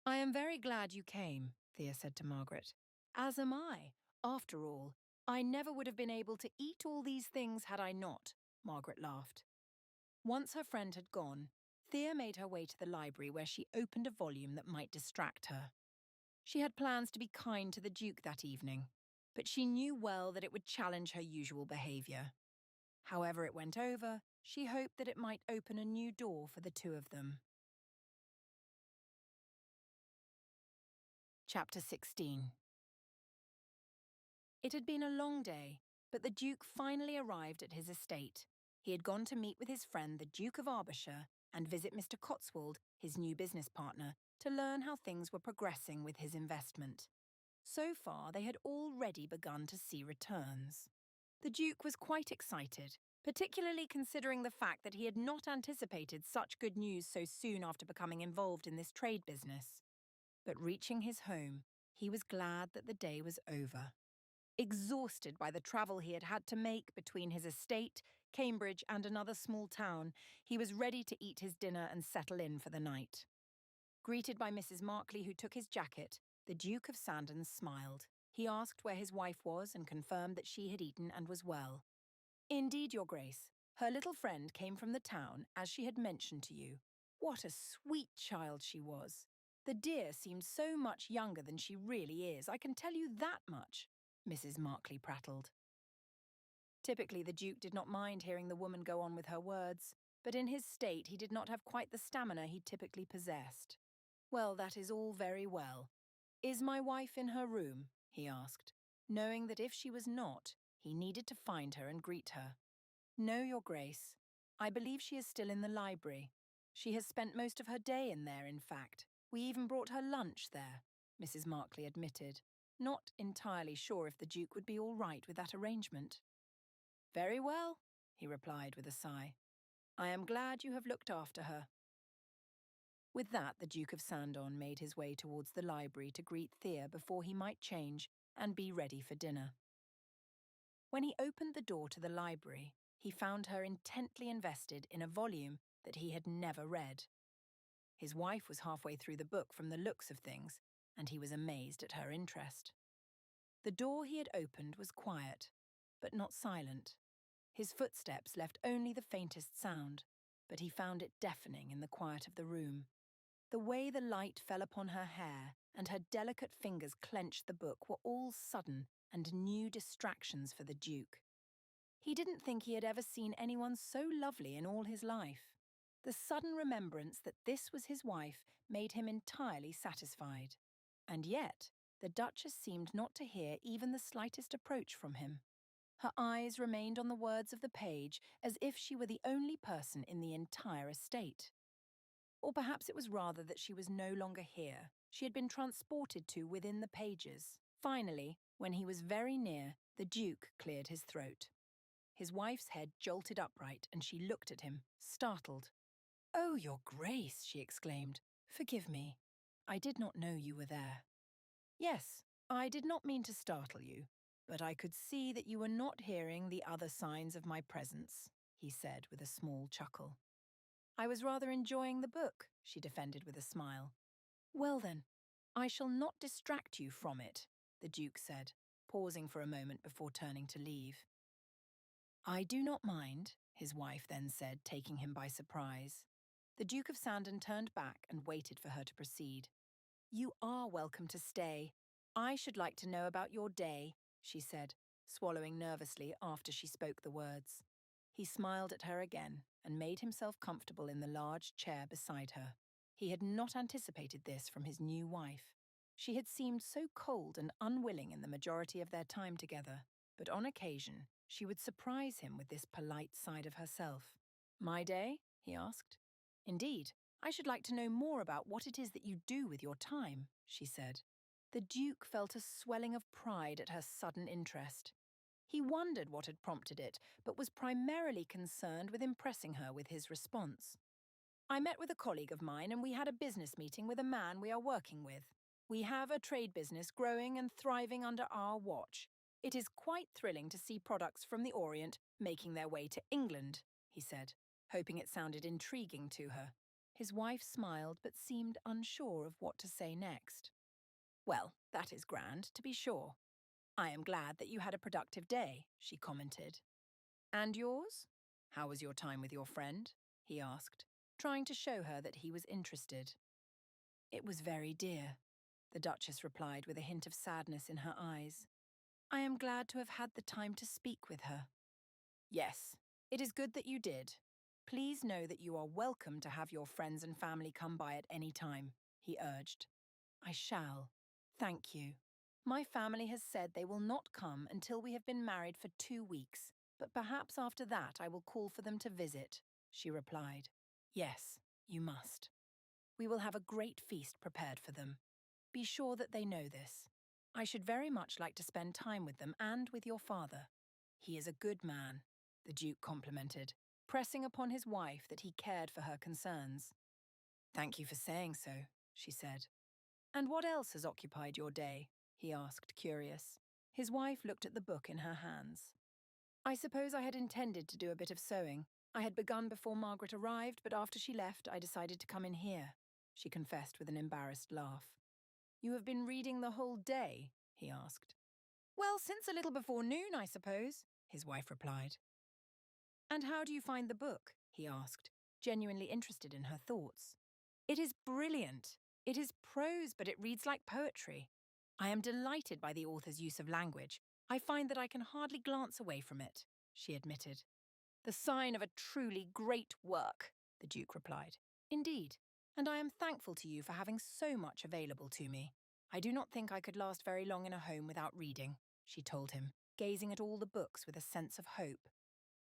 I am very glad you came, Thea said to Margaret. As am I. After all, I never would have been able to eat all these things had I not, Margaret laughed. Once her friend had gone, Thea made her way to the library where she opened a volume that might distract her. She had plans to be kind to the Duke that evening, but she knew well that it would challenge her usual behaviour. However it went over, she hoped that it might open a new door for the two of them. Chapter 16. It had been a long day, but the Duke finally arrived at his estate. He had gone to meet with his friend the Duke of Sandon and visit Mr. Cotswold, his new business partner, to learn how things were progressing with his investment. So far, they had already begun to see returns. The Duke was quite excited, particularly considering the fact that he had not anticipated such good news so soon after becoming involved in this trade business. But reaching his home, he was glad that the day was over. Exhausted by the travel he had had to make between his estate, Cambridge, and another small town, he was ready to eat his dinner and settle in for the night. Greeted by Mrs. Markley, who took his jacket, the Duke of Sandon smiled. He asked where his wife was and confirmed that she had eaten and was well. Indeed, Your Grace. Her little friend came from the town, as she had mentioned to you. What a sweet child she was. The dear seemed so much younger than she really is, I can tell you that much, Mrs. Markley prattled. Typically, the Duke did not mind hearing the woman go on with her words, but in his state he did not have quite the stamina he typically possessed. Well, that is all very well. Is my wife in her room? He asked, knowing that if she was not, he needed to find her and greet her. No, Your Grace. I believe she is still in the library. She has spent most of her day in there, in fact. We even brought her lunch there, Mrs. Markley admitted, not entirely sure if the Duke would be all right with that arrangement. Very well, he replied with a sigh. I am glad you have looked after her. With that, the Duke of Sandon made his way towards the library to greet Thea before he might change and be ready for dinner. When he opened the door to the library, he found her intently invested in a volume that he had never read. His wife was halfway through the book from the looks of things, and he was amazed at her interest. The door he had opened was quiet, but not silent. His footsteps left only the faintest sound, but he found it deafening in the quiet of the room. The way the light fell upon her hair and her delicate fingers clenched the book were all sudden and new distractions for the Duke. He didn't think he had ever seen anyone so lovely in all his life. The sudden remembrance that this was his wife made him entirely satisfied. And yet, the Duchess seemed not to hear even the slightest approach from him. Her eyes remained on the words of the page as if she were the only person in the entire estate. Or perhaps it was rather that she was no longer here. She had been transported to within the pages. Finally, when he was very near, the Duke cleared his throat. His wife's head jolted upright and she looked at him, startled. "Oh, Your Grace," she exclaimed. "Forgive me. I did not know you were there." "Yes, I did not mean to startle you, but I could see that you were not hearing the other signs of my presence," he said with a small chuckle. "I was rather enjoying the book," she defended with a smile. "Well then, I shall not distract you from it," the Duke said, pausing for a moment before turning to leave. "I do not mind," his wife then said, taking him by surprise. The Duke of Sandon turned back and waited for her to proceed. "You are welcome to stay. I should like to know about your day," she said, swallowing nervously after she spoke the words. He smiled at her again and made himself comfortable in the large chair beside her. He had not anticipated this from his new wife. She had seemed so cold and unwilling in the majority of their time together, but on occasion she would surprise him with this polite side of herself. "My day?" he asked. "Indeed, I should like to know more about what it is that you do with your time," she said. The Duke felt a swelling of pride at her sudden interest. He wondered what had prompted it, but was primarily concerned with impressing her with his response. "I met with a colleague of mine and we had a business meeting with a man we are working with. We have a trade business growing and thriving under our watch. It is quite thrilling to see products from the Orient making their way to England," he said, hoping it sounded intriguing to her. His wife smiled but seemed unsure of what to say next. "Well, that is grand, to be sure. I am glad that you had a productive day," she commented. "And yours? How was your time with your friend?" he asked, trying to show her that he was interested. "It was very dear," the Duchess replied with a hint of sadness in her eyes. "I am glad to have had the time to speak with her." "Yes, it is good that you did. Please know that you are welcome to have your friends and family come by at any time," he urged. "I shall. Thank you. My family has said they will not come until we have been married for 2 weeks, but perhaps after that I will call for them to visit," she replied. "Yes, you must. We will have a great feast prepared for them. Be sure that they know this. I should very much like to spend time with them and with your father. He is a good man," the Duke complimented, pressing upon his wife that he cared for her concerns. "Thank you for saying so," she said. "And what else has occupied your day?" he asked, curious. His wife looked at the book in her hands. "I suppose I had intended to do a bit of sewing. I had begun before Margaret arrived, but after she left, I decided to come in here," she confessed with an embarrassed laugh. "You have been reading the whole day?" he asked. "Well, since a little before noon, I suppose," his wife replied. "And how do you find the book?" he asked, genuinely interested in her thoughts. "It is brilliant. It is prose, but it reads like poetry. I am delighted by the author's use of language. I find that I can hardly glance away from it," she admitted. "The sign of a truly great work," the Duke replied. "Indeed, and I am thankful to you for having so much available to me. I do not think I could last very long in a home without reading," she told him, gazing at all the books with a sense of hope.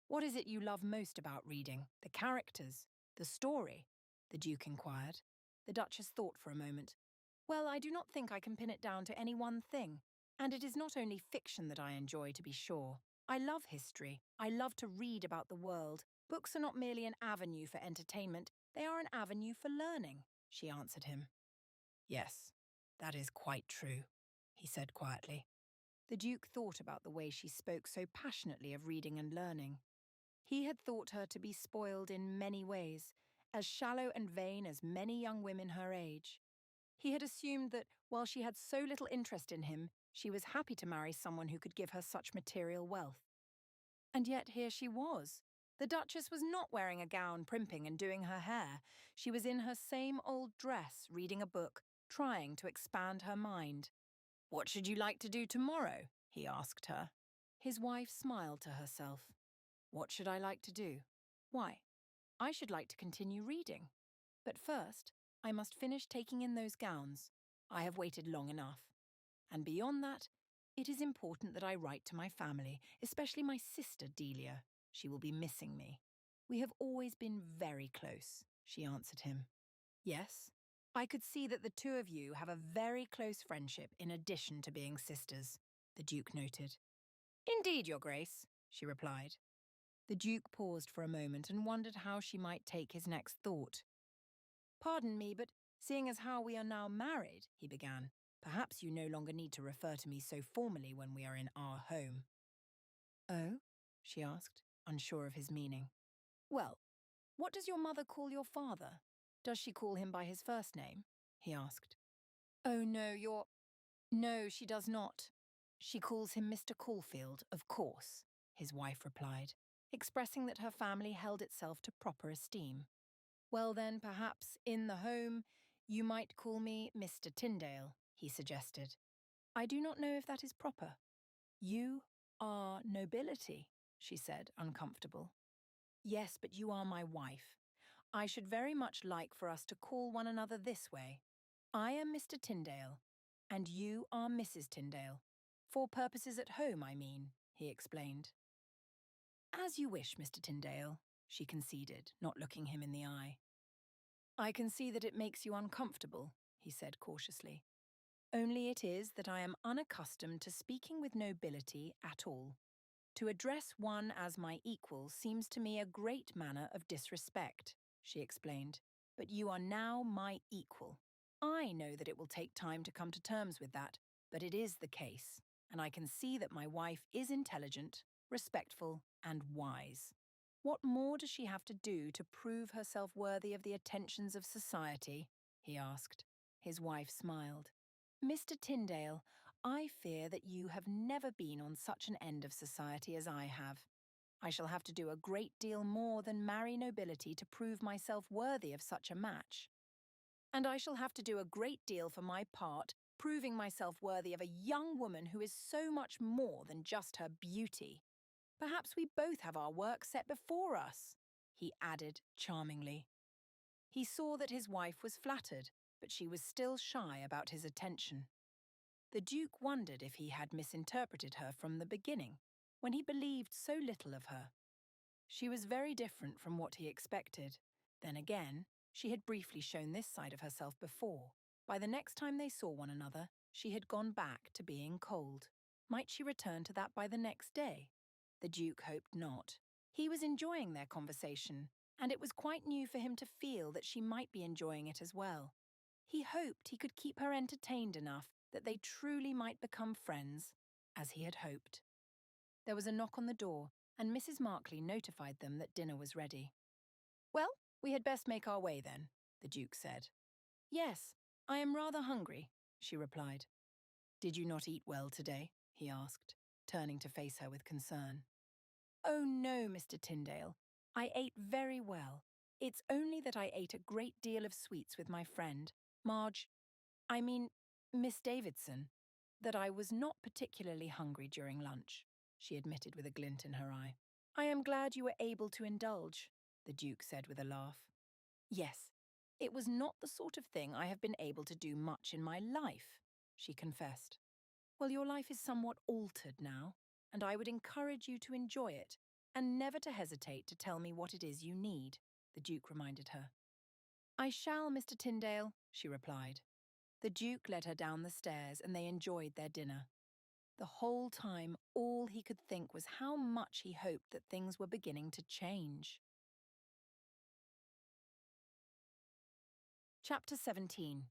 "What is it you love most about reading? The characters? The story?" the Duke inquired. The Duchess thought for a moment. "Well, I do not think I can pin it down to any one thing. And it is not only fiction that I enjoy, to be sure. I love history. I love to read about the world. Books are not merely an avenue for entertainment, they are an avenue for learning," she answered him. "Yes, that is quite true," he said quietly. The Duke thought about the way she spoke so passionately of reading and learning. He had thought her to be spoiled in many ways, as shallow and vain as many young women her age. He had assumed that, while she had so little interest in him, she was happy to marry someone who could give her such material wealth. And yet here she was. The Duchess was not wearing a gown, primping and doing her hair. She was in her same old dress, reading a book, trying to expand her mind. "What should you like to do tomorrow?" he asked her. His wife smiled to herself. "What should I like to do? Why, I should like to continue reading. But first, I must finish taking in those gowns. I have waited long enough. And beyond that, it is important that I write to my family, especially my sister Delia. She will be missing me. We have always been very close," she answered him. "Yes, I could see that the two of you have a very close friendship in addition to being sisters," the Duke noted. "Indeed, Your Grace," she replied. The Duke paused for a moment and wondered how she might take his next thought. "Pardon me, but seeing as how we are now married," he began, "perhaps you no longer need to refer to me so formally when we are in our home." "Oh?" she asked, unsure of his meaning. "Well, what does your mother call your father? Does she call him by his first name?" he asked. "Oh, no, No, she does not. She calls him Mr. Caulfield, of course, his wife replied, expressing that her family held itself to proper esteem. Well then, perhaps, in the home, you might call me Mr. Tyndale, he suggested. I do not know if that is proper. You are nobility, she said, uncomfortable. Yes, but you are my wife. I should very much like for us to call one another this way. I am Mr. Tyndale, and you are Mrs. Tyndale. For purposes at home, I mean, he explained. As you wish, Mr. Tyndale, she conceded, not looking him in the eye. I can see that it makes you uncomfortable, he said cautiously. Only it is that I am unaccustomed to speaking with nobility at all. To address one as my equal seems to me a great manner of disrespect, she explained. But you are now my equal. I know that it will take time to come to terms with that, but it is the case, and I can see that my wife is intelligent, respectful, and wise. What more does she have to do to prove herself worthy of the attentions of society? He asked. His wife smiled. Mr. Tyndale, I fear that you have never been on such an end of society as I have. I shall have to do a great deal more than marry nobility to prove myself worthy of such a match. And I shall have to do a great deal for my part, proving myself worthy of a young woman who is so much more than just her beauty. Perhaps we both have our work set before us, he added charmingly. He saw that his wife was flattered, but she was still shy about his attention. The Duke wondered if he had misinterpreted her from the beginning, when he believed so little of her. She was very different from what he expected. Then again, she had briefly shown this side of herself before. By the next time they saw one another, she had gone back to being cold. Might she return to that by the next day? The Duke hoped not. He was enjoying their conversation, and it was quite new for him to feel that she might be enjoying it as well. He hoped he could keep her entertained enough that they truly might become friends, as he had hoped. There was a knock on the door, and Mrs. Markley notified them that dinner was ready. Well, we had best make our way then, the Duke said. Yes, I am rather hungry, she replied. Did you not eat well today? He asked, turning to face her with concern. Oh no, Mr. Tyndale, I ate very well. It's only that I ate a great deal of sweets with my friend, Miss Davidson, that I was not particularly hungry during lunch, she admitted with a glint in her eye. I am glad you were able to indulge, the Duke said with a laugh. Yes, it was not the sort of thing I have been able to do much in my life, she confessed. Well, your life is somewhat altered now, and I would encourage you to enjoy it, and never to hesitate to tell me what it is you need, the Duke reminded her. I shall, Mr. Tyndale, she replied. The Duke led her down the stairs, and they enjoyed their dinner. The whole time, all he could think was how much he hoped that things were beginning to change. Chapter 17.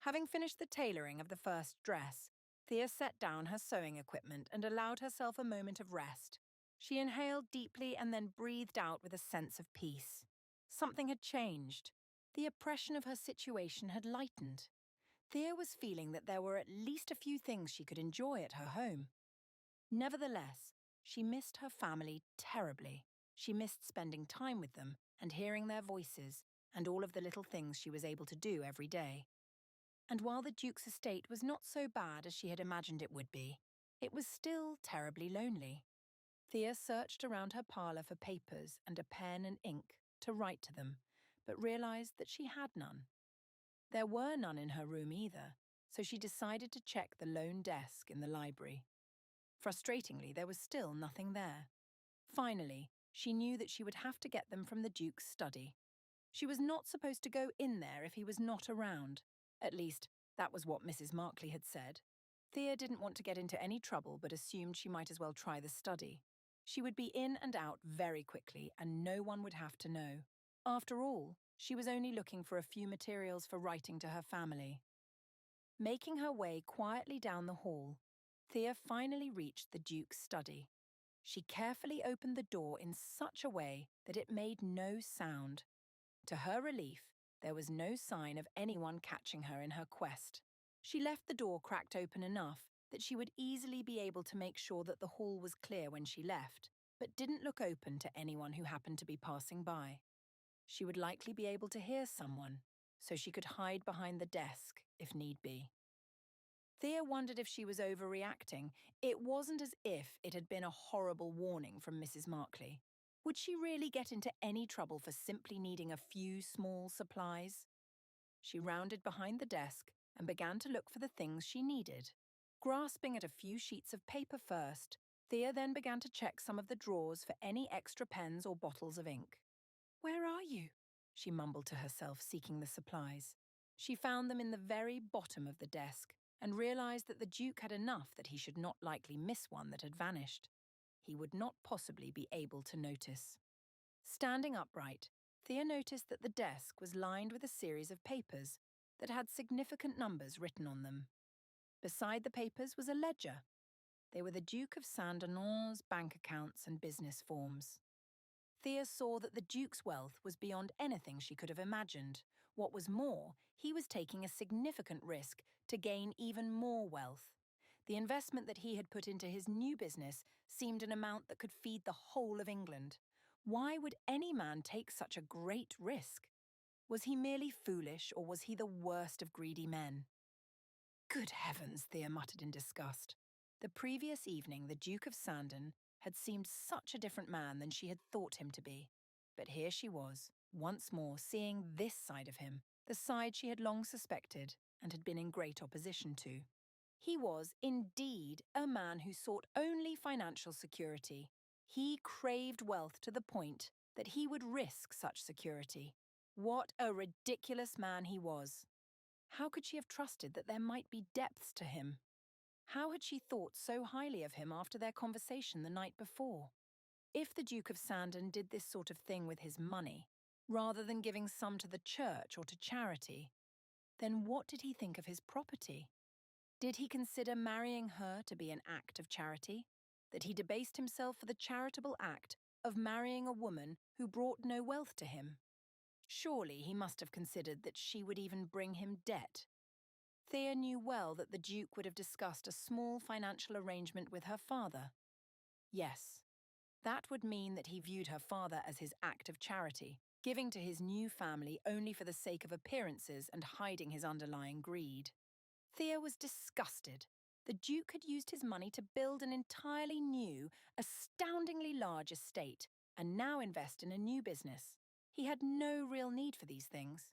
Having finished the tailoring of the first dress, Thea set down her sewing equipment and allowed herself a moment of rest. She inhaled deeply and then breathed out with a sense of peace. Something had changed. The oppression of her situation had lightened. Thea was feeling that there were at least a few things she could enjoy at her home. Nevertheless, she missed her family terribly. She missed spending time with them and hearing their voices and all of the little things she was able to do every day. And while the Duke's estate was not so bad as she had imagined it would be, it was still terribly lonely. Thea searched around her parlour for papers and a pen and ink to write to them, but realised that she had none. There were none in her room either, so she decided to check the lone desk in the library. Frustratingly, there was still nothing there. Finally, she knew that she would have to get them from the Duke's study. She was not supposed to go in there if he was not around. At least, that was what Mrs. Markley had said. Thea didn't want to get into any trouble but assumed she might as well try the study. She would be in and out very quickly and no one would have to know. After all, she was only looking for a few materials for writing to her family. Making her way quietly down the hall, Thea finally reached the Duke's study. She carefully opened the door in such a way that it made no sound. To her relief, there was no sign of anyone catching her in her quest. She left the door cracked open enough that she would easily be able to make sure that the hall was clear when she left, but didn't look open to anyone who happened to be passing by. She would likely be able to hear someone, so she could hide behind the desk if need be. Thea wondered if she was overreacting. It wasn't as if it had been a horrible warning from Mrs. Markley. Would she really get into any trouble for simply needing a few small supplies? She rounded behind the desk and began to look for the things she needed. Grasping at a few sheets of paper first, Thea then began to check some of the drawers for any extra pens or bottles of ink. "Where are you?" she mumbled to herself, seeking the supplies. She found them in the very bottom of the desk and realized that the Duke had enough that he should not likely miss one that had vanished. He would not possibly be able to notice. Standing upright, Thea noticed that the desk was lined with a series of papers that had significant numbers written on them. Beside the papers was a ledger. They were the Duke of Sandon's bank accounts and business forms. Thea saw that the Duke's wealth was beyond anything she could have imagined. What was more, he was taking a significant risk to gain even more wealth. The investment that he had put into his new business seemed an amount that could feed the whole of England. Why would any man take such a great risk? Was he merely foolish, or was he the worst of greedy men? "Good heavens," Thea muttered in disgust. The previous evening, the Duke of Sandon had seemed such a different man than she had thought him to be. But here she was, once more seeing this side of him, the side she had long suspected and had been in great opposition to. He was, indeed, a man who sought only financial security. He craved wealth to the point that he would risk such security. What a ridiculous man he was! How could she have trusted that there might be depths to him? How had she thought so highly of him after their conversation the night before? If the Duke of Sandon did this sort of thing with his money, rather than giving some to the church or to charity, then what did he think of his property? Did he consider marrying her to be an act of charity? That he debased himself for the charitable act of marrying a woman who brought no wealth to him? Surely he must have considered that she would even bring him debt. Thea knew well that the Duke would have discussed a small financial arrangement with her father. Yes, that would mean that he viewed her father as his act of charity, giving to his new family only for the sake of appearances and hiding his underlying greed. Thea was disgusted. The Duke had used his money to build an entirely new, astoundingly large estate, and now invest in a new business. He had no real need for these things.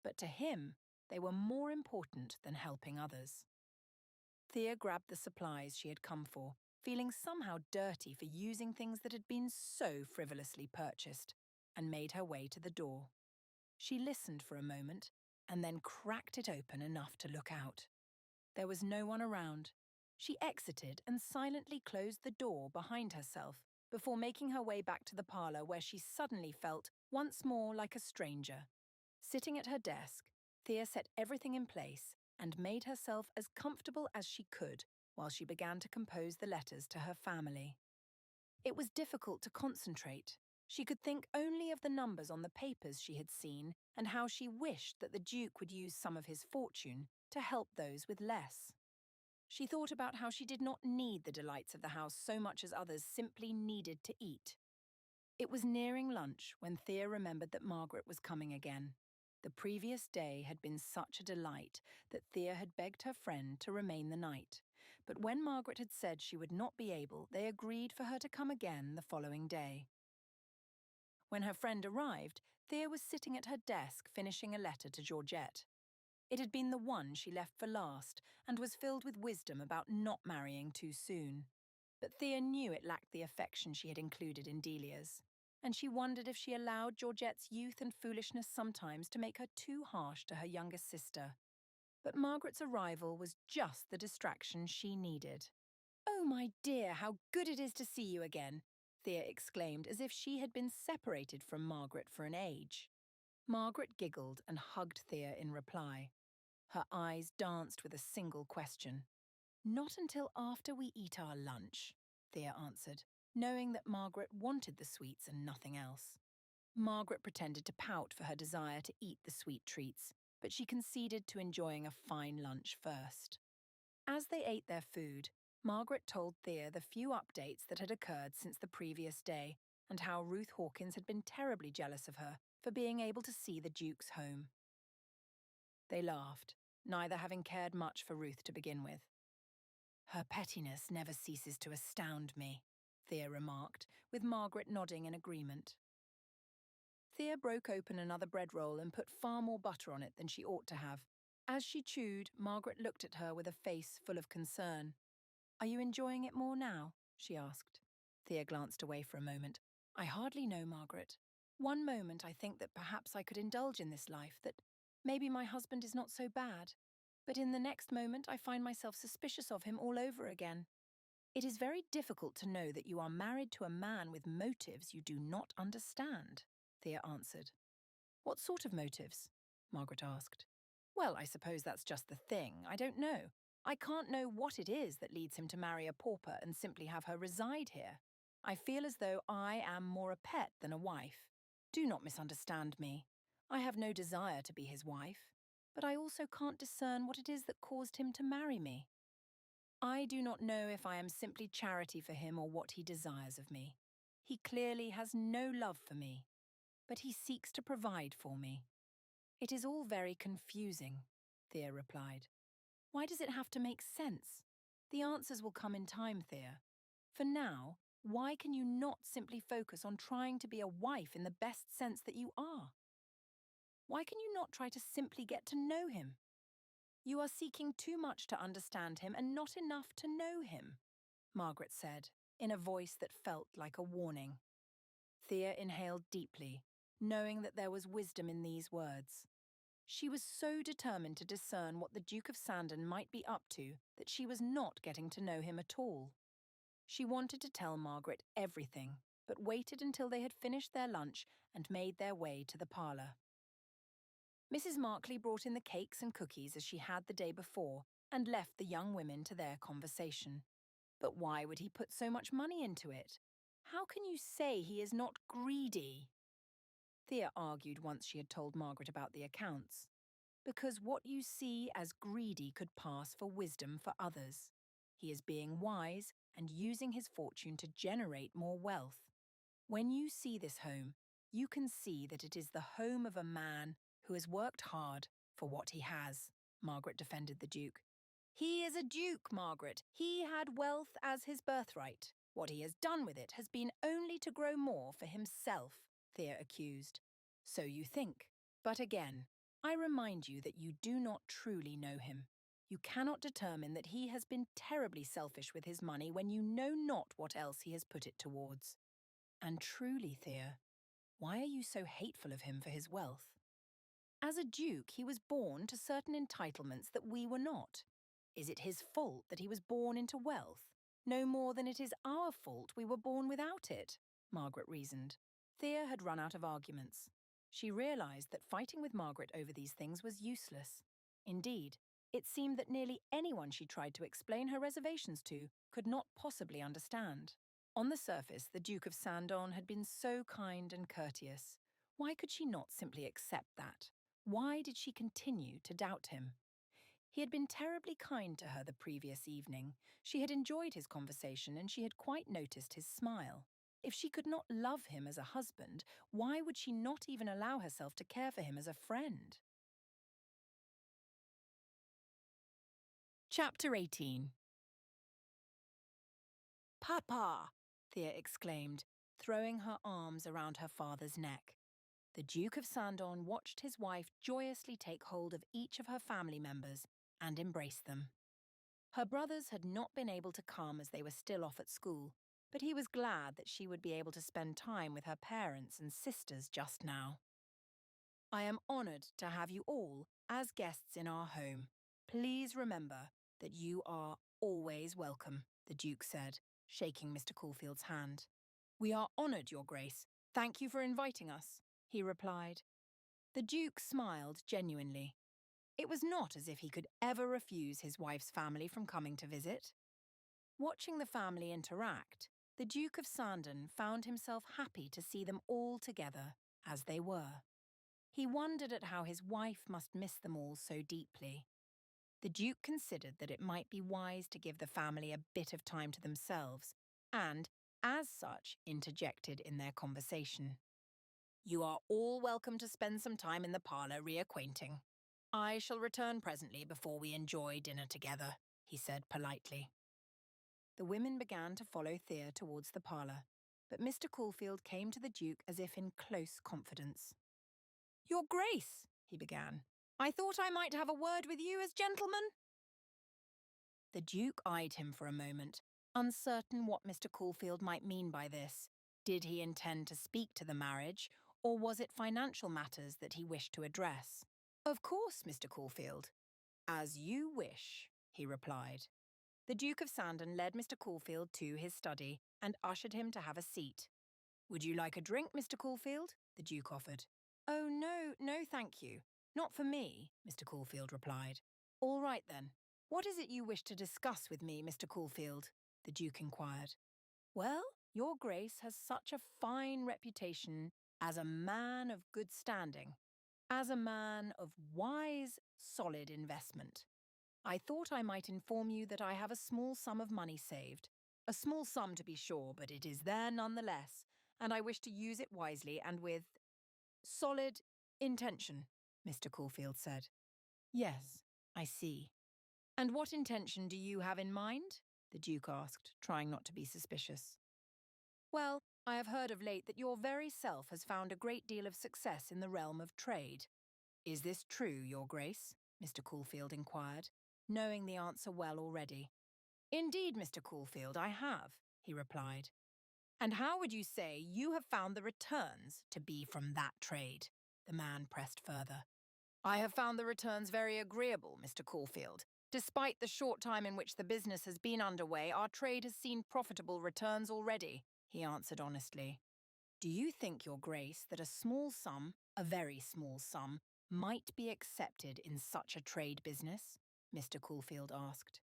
But to him, they were more important than helping others. Thea grabbed the supplies she had come for, feeling somehow dirty for using things that had been so frivolously purchased, and made her way to the door. She listened for a moment, and then cracked it open enough to look out. There was no one around. She exited and silently closed the door behind herself before making her way back to the parlour, where she suddenly felt once more like a stranger. Sitting at her desk, Thea set everything in place and made herself as comfortable as she could while she began to compose the letters to her family. It was difficult to concentrate. She could think only of the numbers on the papers she had seen and how she wished that the Duke would use some of his fortune to help those with less. She thought about how she did not need the delights of the house so much as others simply needed to eat. It was nearing lunch when Thea remembered that Margaret was coming again. The previous day had been such a delight that Thea had begged her friend to remain the night. But when Margaret had said she would not be able, they agreed for her to come again the following day. When her friend arrived, Thea was sitting at her desk finishing a letter to Georgette. It had been the one she left for last and was filled with wisdom about not marrying too soon. But Thea knew it lacked the affection she had included in Delia's, and she wondered if she allowed Georgette's youth and foolishness sometimes to make her too harsh to her younger sister. But Margaret's arrival was just the distraction she needed. "Oh, my dear, how good it is to see you again," Thea exclaimed, as if she had been separated from Margaret for an age. Margaret giggled and hugged Thea in reply. Her eyes danced with a single question. "Not until after we eat our lunch," Thea answered, knowing that Margaret wanted the sweets and nothing else. Margaret pretended to pout for her desire to eat the sweet treats, but she conceded to enjoying a fine lunch first. As they ate their food, Margaret told Thea the few updates that had occurred since the previous day and how Ruth Hawkins had been terribly jealous of her for being able to see the Duke's home. They laughed, neither having cared much for Ruth to begin with. "Her pettiness never ceases to astound me," Thea remarked, with Margaret nodding in agreement. Thea broke open another bread roll and put far more butter on it than she ought to have. As she chewed, Margaret looked at her with a face full of concern. "Are you enjoying it more now?" she asked. Thea glanced away for a moment. "I hardly know, Margaret. One moment I think that perhaps I could indulge in this life, that maybe my husband is not so bad. But in the next moment I find myself suspicious of him all over again. It is very difficult to know that you are married to a man with motives you do not understand," Thea answered. "What sort of motives?" Margaret asked. "Well, I suppose that's just the thing. I don't know. I can't know what it is that leads him to marry a pauper and simply have her reside here. I feel as though I am more a pet than a wife. Do not misunderstand me. I have no desire to be his wife, but I also can't discern what it is that caused him to marry me. I do not know if I am simply charity for him or what he desires of me. He clearly has no love for me, but he seeks to provide for me." "It is all very confusing," Thea replied. "Why does it have to make sense? The answers will come in time, Thea. For now, why can you not simply focus on trying to be a wife in the best sense that you are? Why can you not try to simply get to know him? You are seeking too much to understand him and not enough to know him," Margaret said, in a voice that felt like a warning. Thea inhaled deeply, knowing that there was wisdom in these words. She was so determined to discern what the Duke of Sandon might be up to that she was not getting to know him at all. She wanted to tell Margaret everything, but waited until they had finished their lunch and made their way to the parlour. Mrs. Markley brought in the cakes and cookies as she had the day before and left the young women to their conversation. "But why would he put so much money into it? How can you say he is not greedy?" Thea argued once she had told Margaret about the accounts. "Because what you see as greedy could pass for wisdom for others. He is being wise and using his fortune to generate more wealth. When you see this home, you can see that it is the home of a man who has worked hard for what he has," Margaret defended the Duke. "He is a duke, Margaret. He had wealth as his birthright. What he has done with it has been only to grow more for himself," Thea accused. "So you think. But again, I remind you that you do not truly know him. You cannot determine that he has been terribly selfish with his money when you know not what else he has put it towards. And truly, Thea, why are you so hateful of him for his wealth? As a duke, he was born to certain entitlements that we were not. Is it his fault that he was born into wealth? No more than it is our fault we were born without it," Margaret reasoned. Thea had run out of arguments. She realised that fighting with Margaret over these things was useless. Indeed, it seemed that nearly anyone she tried to explain her reservations to could not possibly understand. On the surface, the Duke of Sandon had been so kind and courteous. Why could she not simply accept that? Why did she continue to doubt him? He had been terribly kind to her the previous evening. She had enjoyed his conversation and she had quite noticed his smile. If she could not love him as a husband, why would she not even allow herself to care for him as a friend? Chapter 18. "Papa!" Thea exclaimed, throwing her arms around her father's neck. The Duke of Sandon watched his wife joyously take hold of each of her family members and embrace them. Her brothers had not been able to come as they were still off at school, but he was glad that she would be able to spend time with her parents and sisters just now. "I am honoured to have you all as guests in our home. Please remember that you are always welcome," the Duke said, shaking Mr. Caulfield's hand. "We are honoured, Your Grace. Thank you for inviting us," he replied. The Duke smiled genuinely. It was not as if he could ever refuse his wife's family from coming to visit. Watching the family interact, the Duke of Sandon found himself happy to see them all together as they were. He wondered at how his wife must miss them all so deeply. The Duke considered that it might be wise to give the family a bit of time to themselves and, as such, interjected in their conversation. "You are all welcome to spend some time in the parlour reacquainting. I shall return presently before we enjoy dinner together," he said politely. The women began to follow Thea towards the parlour, but Mr. Caulfield came to the Duke as if in close confidence. "Your Grace," he began, "I thought I might have a word with you as gentlemen." The Duke eyed him for a moment, uncertain what Mr. Caulfield might mean by this. Did he intend to speak to the marriage, or was it financial matters that he wished to address? "Of course, Mr. Caulfield. As you wish," he replied. The Duke of Sandon led Mr. Caulfield to his study and ushered him to have a seat. "Would you like a drink, Mr. Caulfield?" the Duke offered. "Oh, no, thank you. Not for me," Mr. Caulfield replied. "All right, then. What is it you wish to discuss with me, Mr. Caulfield?" the Duke inquired. "Well, your Grace has such a fine reputation as a man of good standing, as a man of wise, solid investment. I thought I might inform you that I have a small sum of money saved. A small sum, to be sure, but it is there nonetheless, and I wish to use it wisely and with solid intention," Mr. Caulfield said. "Yes, I see. And what intention do you have in mind?" the Duke asked, trying not to be suspicious. "Well, I have heard of late that your very self has found a great deal of success in the realm of trade. Is this true, Your Grace?" Mr. Caulfield inquired, knowing the answer well already. "Indeed, Mr. Caulfield, I have," he replied. "And how would you say you have found the returns to be from that trade?" the man pressed further. "I have found the returns very agreeable, Mr. Caulfield. Despite the short time in which the business has been underway, our trade has seen profitable returns already," he answered honestly. "Do you think, Your Grace, that a small sum, a very small sum, might be accepted in such a trade business?" Mr. Caulfield asked.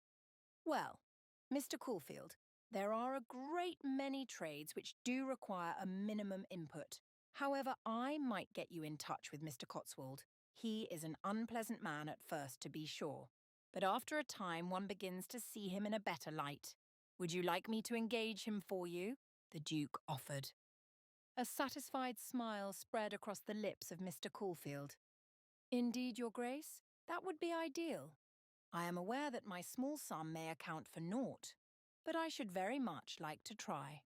"Well, Mr. Caulfield, there are a great many trades which do require a minimum input. However, I might get you in touch with Mr. Cotswold. He is an unpleasant man at first, to be sure, but after a time one begins to see him in a better light. Would you like me to engage him for you?" the Duke offered. A satisfied smile spread across the lips of Mr. Caulfield. "Indeed, Your Grace, that would be ideal. I am aware that my small sum may account for naught, but I should very much like to try."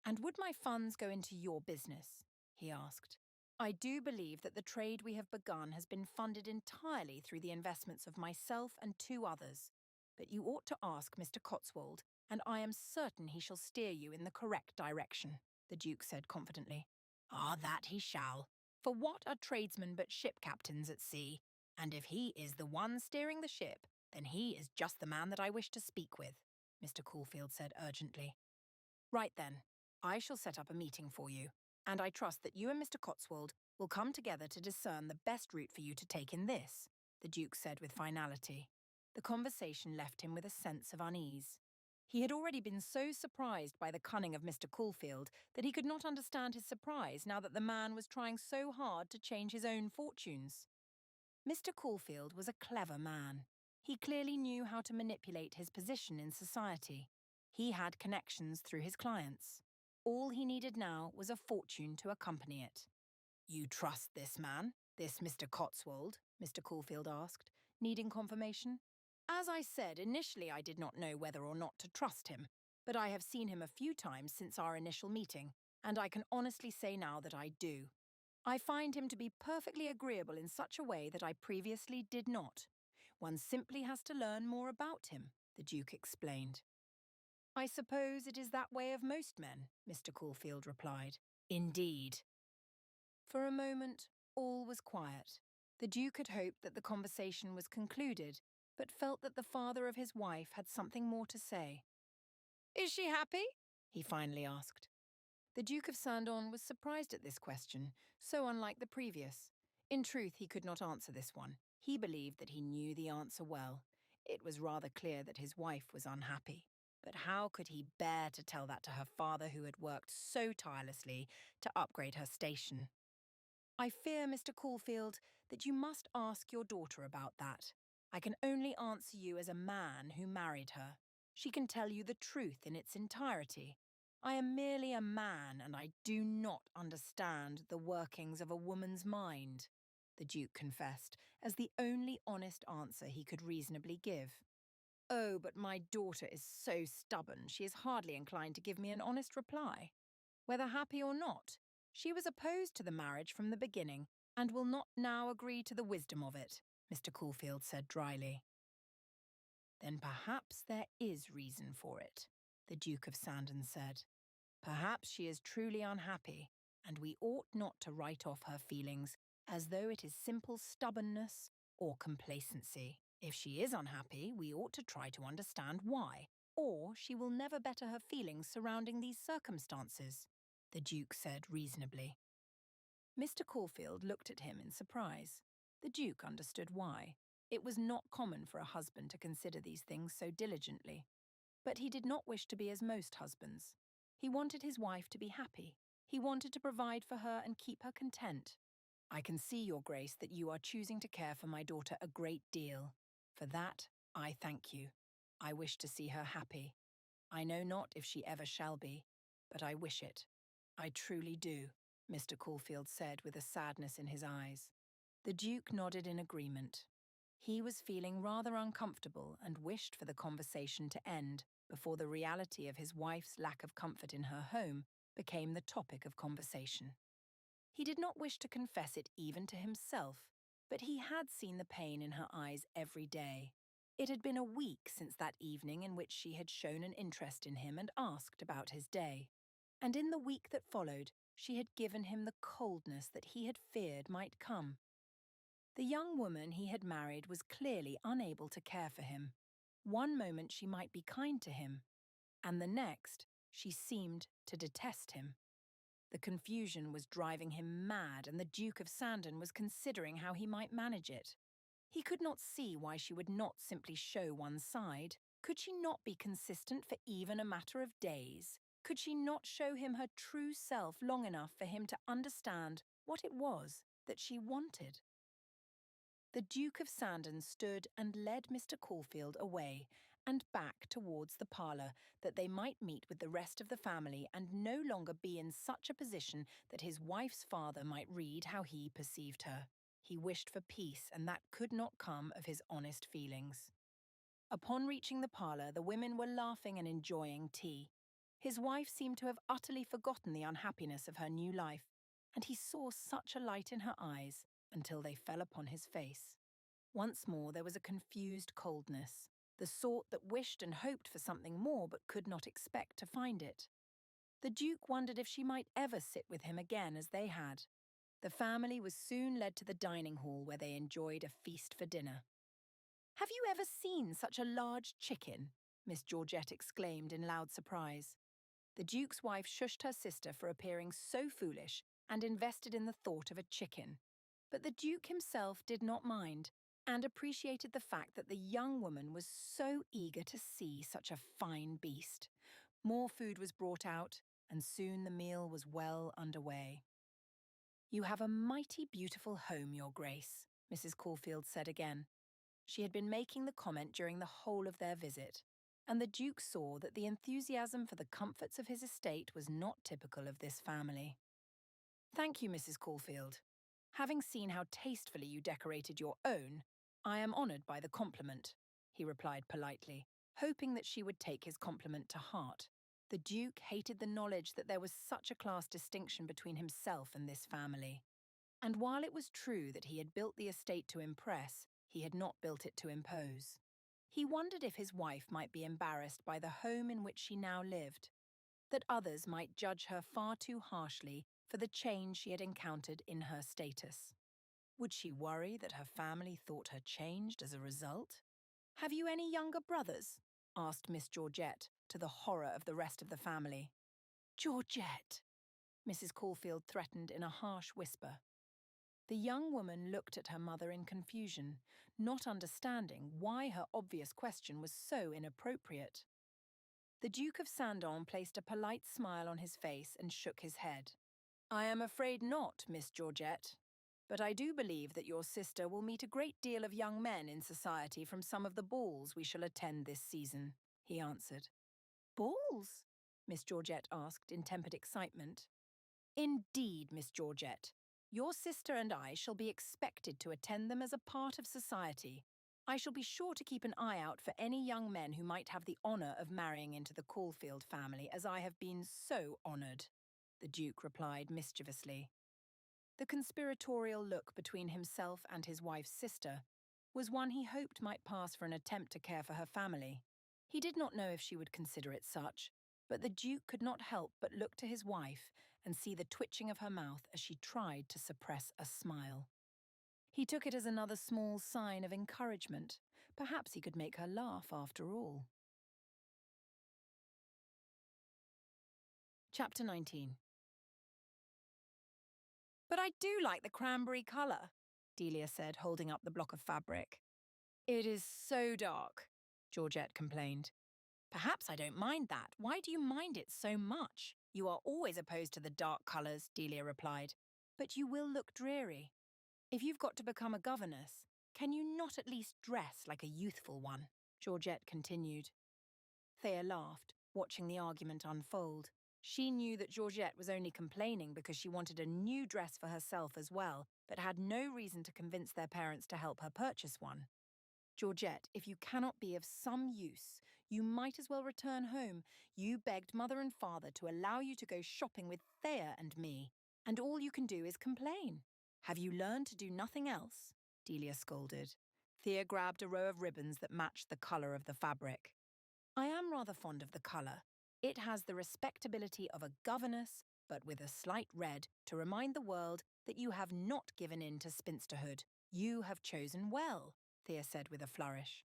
"And would my funds go into your business?" he asked. "I do believe that the trade we have begun has been funded entirely through the investments of myself and 2 others. But you ought to ask Mr. Cotswold, and I am certain he shall steer you in the correct direction," the Duke said confidently. "Ah, that he shall. For what are tradesmen but ship captains at sea? And if he is the one steering the ship, then he is just the man that I wish to speak with," Mr. Caulfield said urgently. "Right then, I shall set up a meeting for you, and I trust that you and Mr. Cotswold will come together to discern the best route for you to take in this," the Duke said with finality. The conversation left him with a sense of unease. He had already been so surprised by the cunning of Mr. Caulfield that he could not understand his surprise now that the man was trying so hard to change his own fortunes. Mr. Caulfield was a clever man. He clearly knew how to manipulate his position in society. He had connections through his clients. All he needed now was a fortune to accompany it. "You trust this man, this Mr. Cotswold?" Mr. Caulfield asked, needing confirmation. "As I said, initially I did not know whether or not to trust him, but I have seen him a few times since our initial meeting, and I can honestly say now that I do. I find him to be perfectly agreeable in such a way that I previously did not. One simply has to learn more about him," the Duke explained. "I suppose it is that way of most men," Mr. Caulfield replied. "Indeed." For a moment, all was quiet. The Duke had hoped that the conversation was concluded, but felt that the father of his wife had something more to say. "Is she happy?" he finally asked. The Duke of Sandon was surprised at this question, so unlike the previous. In truth, he could not answer this one. He believed that he knew the answer well. It was rather clear that his wife was unhappy. But how could he bear to tell that to her father who had worked so tirelessly to upgrade her station? I fear, Mr. Caulfield, that you must ask your daughter about that. I can only answer you as a man who married her. She can tell you the truth in its entirety. I am merely a man, and I do not understand the workings of a woman's mind, the Duke confessed, as the only honest answer he could reasonably give. Oh, but my daughter is so stubborn, she is hardly inclined to give me an honest reply. Whether happy or not, she was opposed to the marriage from the beginning and will not now agree to the wisdom of it, Mr. Caulfield said dryly. Then perhaps there is reason for it, the Duke of Sandon said. Perhaps she is truly unhappy, and we ought not to write off her feelings as though it is simple stubbornness or complacency. If she is unhappy, we ought to try to understand why, or she will never better her feelings surrounding these circumstances, the Duke said reasonably. Mr. Caulfield looked at him in surprise. The Duke understood why. It was not common for a husband to consider these things so diligently. But he did not wish to be as most husbands. He wanted his wife to be happy. He wanted to provide for her and keep her content. I can see, Your Grace, that you are choosing to care for my daughter a great deal. For that, I thank you. I wish to see her happy. I know not if she ever shall be, but I wish it. I truly do, Mr. Caulfield said with a sadness in his eyes. The Duke nodded in agreement. He was feeling rather uncomfortable and wished for the conversation to end before the reality of his wife's lack of comfort in her home became the topic of conversation. He did not wish to confess it even to himself, but he had seen the pain in her eyes every day. It had been a week since that evening in which she had shown an interest in him and asked about his day. And in the week that followed, she had given him the coldness that he had feared might come. The young woman he had married was clearly unable to care for him. One moment she might be kind to him, and the next she seemed to detest him. The confusion was driving him mad, and the Duke of Sandon was considering how he might manage it. He could not see why she would not simply show one side. Could she not be consistent for even a matter of days? Could she not show him her true self long enough for him to understand what it was that she wanted? The Duke of Sandon stood and led Mr. Caulfield away and back towards the parlour, that they might meet with the rest of the family and no longer be in such a position that his wife's father might read how he perceived her. He wished for peace, and that could not come of his honest feelings. Upon reaching the parlour, the women were laughing and enjoying tea. His wife seemed to have utterly forgotten the unhappiness of her new life, and he saw such a light in her eyes until they fell upon his face. Once more there was a confused coldness, the sort that wished and hoped for something more but could not expect to find it. The Duke wondered if she might ever sit with him again as they had. The family was soon led to the dining hall where they enjoyed a feast for dinner. "Have you ever seen such a large chicken?" Miss Georgette exclaimed in loud surprise. The Duke's wife shushed her sister for appearing so foolish and invested in the thought of a chicken. But the Duke himself did not mind, and appreciated the fact that the young woman was so eager to see such a fine beast. More food was brought out, and soon the meal was well underway. "You have a mighty beautiful home, Your Grace," Mrs. Caulfield said again. She had been making the comment during the whole of their visit, and the Duke saw that the enthusiasm for the comforts of his estate was not typical of this family. "Thank you, Mrs. Caulfield. Having seen how tastefully you decorated your own, I am honoured by the compliment," he replied politely, hoping that she would take his compliment to heart. The Duke hated the knowledge that there was such a class distinction between himself and this family. And while it was true that he had built the estate to impress, he had not built it to impose. He wondered if his wife might be embarrassed by the home in which she now lived, that others might judge her far too harshly for the change she had encountered in her status. Would she worry that her family thought her changed as a result? "Have you any younger brothers?" asked Miss Georgette, to the horror of the rest of the family. "Georgette," Mrs. Caulfield threatened in a harsh whisper. The young woman looked at her mother in confusion, not understanding why her obvious question was so inappropriate. The Duke of Sandon placed a polite smile on his face and shook his head. "I am afraid not, Miss Georgette. but I do believe that your sister will meet a great deal of young men in society from some of the balls we shall attend this season, he answered. Balls? Miss Georgette asked in tempered excitement. Indeed, Miss Georgette. Your sister and I shall be expected to attend them as a part of society. I shall be sure to keep an eye out for any young men who might have the honour of marrying into the Caulfield family, as I have been so honoured, the Duke replied mischievously. The conspiratorial look between himself and his wife's sister was one he hoped might pass for an attempt to care for her family. He did not know if she would consider it such, but the Duke could not help but look to his wife and see the twitching of her mouth as she tried to suppress a smile. He took it as another small sign of encouragement. Perhaps he could make her laugh after all. Chapter 19. But I do like the cranberry colour, Delia said, holding up the block of fabric. It is so dark, Georgette complained. Perhaps I don't mind that. Why do you mind it so much? You are always opposed to the dark colours, Delia replied. But you will look dreary. If you've got to become a governess, can you not at least dress like a youthful one? Georgette continued. Thea laughed, watching the argument unfold. She knew that Georgette was only complaining because she wanted a new dress for herself as well, but had no reason to convince their parents to help her purchase one. Georgette, if you cannot be of some use, you might as well return home. You begged Mother and Father to allow you to go shopping with Thea and me, and all you can do is complain. Have you learned to do nothing else? Delia scolded. Thea grabbed a row of ribbons that matched the colour of the fabric. I am rather fond of the colour. It has the respectability of a governess, but with a slight red to remind the world that you have not given in to spinsterhood. You have chosen well, Thea said with a flourish.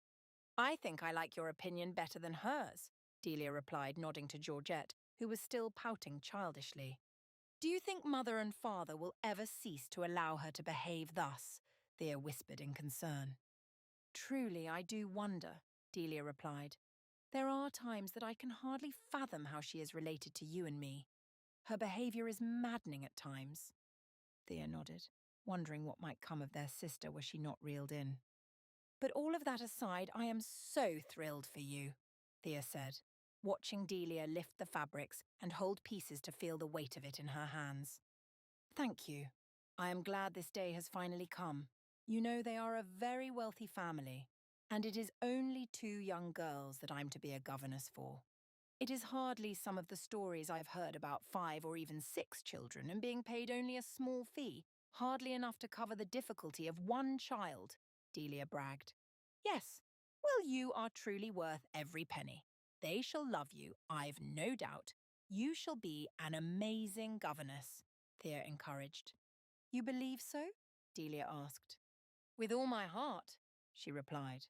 I think I like your opinion better than hers, Delia replied, nodding to Georgette, who was still pouting childishly. Do you think Mother and Father will ever cease to allow her to behave thus? Thea whispered in concern. Truly, I do wonder, Delia replied. There are times that I can hardly fathom how she is related to you and me. Her behaviour is maddening at times. Thea nodded, wondering what might come of their sister were she not reeled in. But all of that aside, I am so thrilled for you, Thea said, watching Delia lift the fabrics and hold pieces to feel the weight of it in her hands. Thank you. I am glad this day has finally come. You know they are a very wealthy family, and it is only 2 young girls that I'm to be a governess for. It is hardly some of the stories I've heard about 5 or even 6 children and being paid only a small fee, hardly enough to cover the difficulty of 1 child, Delia bragged. Yes, well, you are truly worth every penny. They shall love you, I've no doubt. You shall be an amazing governess, Thea encouraged. You believe so? Delia asked. With all my heart, she replied.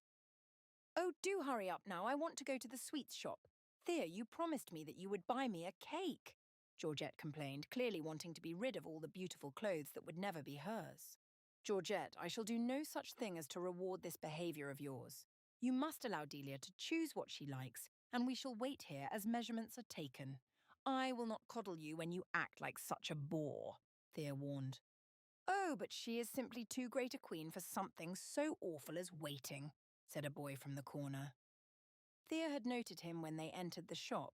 Oh, do hurry up now. I want to go to the sweets shop. Thea, you promised me that you would buy me a cake, Georgette complained, clearly wanting to be rid of all the beautiful clothes that would never be hers. Georgette, I shall do no such thing as to reward this behaviour of yours. You must allow Delia to choose what she likes, and we shall wait here as measurements are taken. I will not coddle you when you act like such a bore, Thea warned. Oh, but she is simply too great a queen for something so awful as waiting, said a boy from the corner. Thea had noted him when they entered the shop,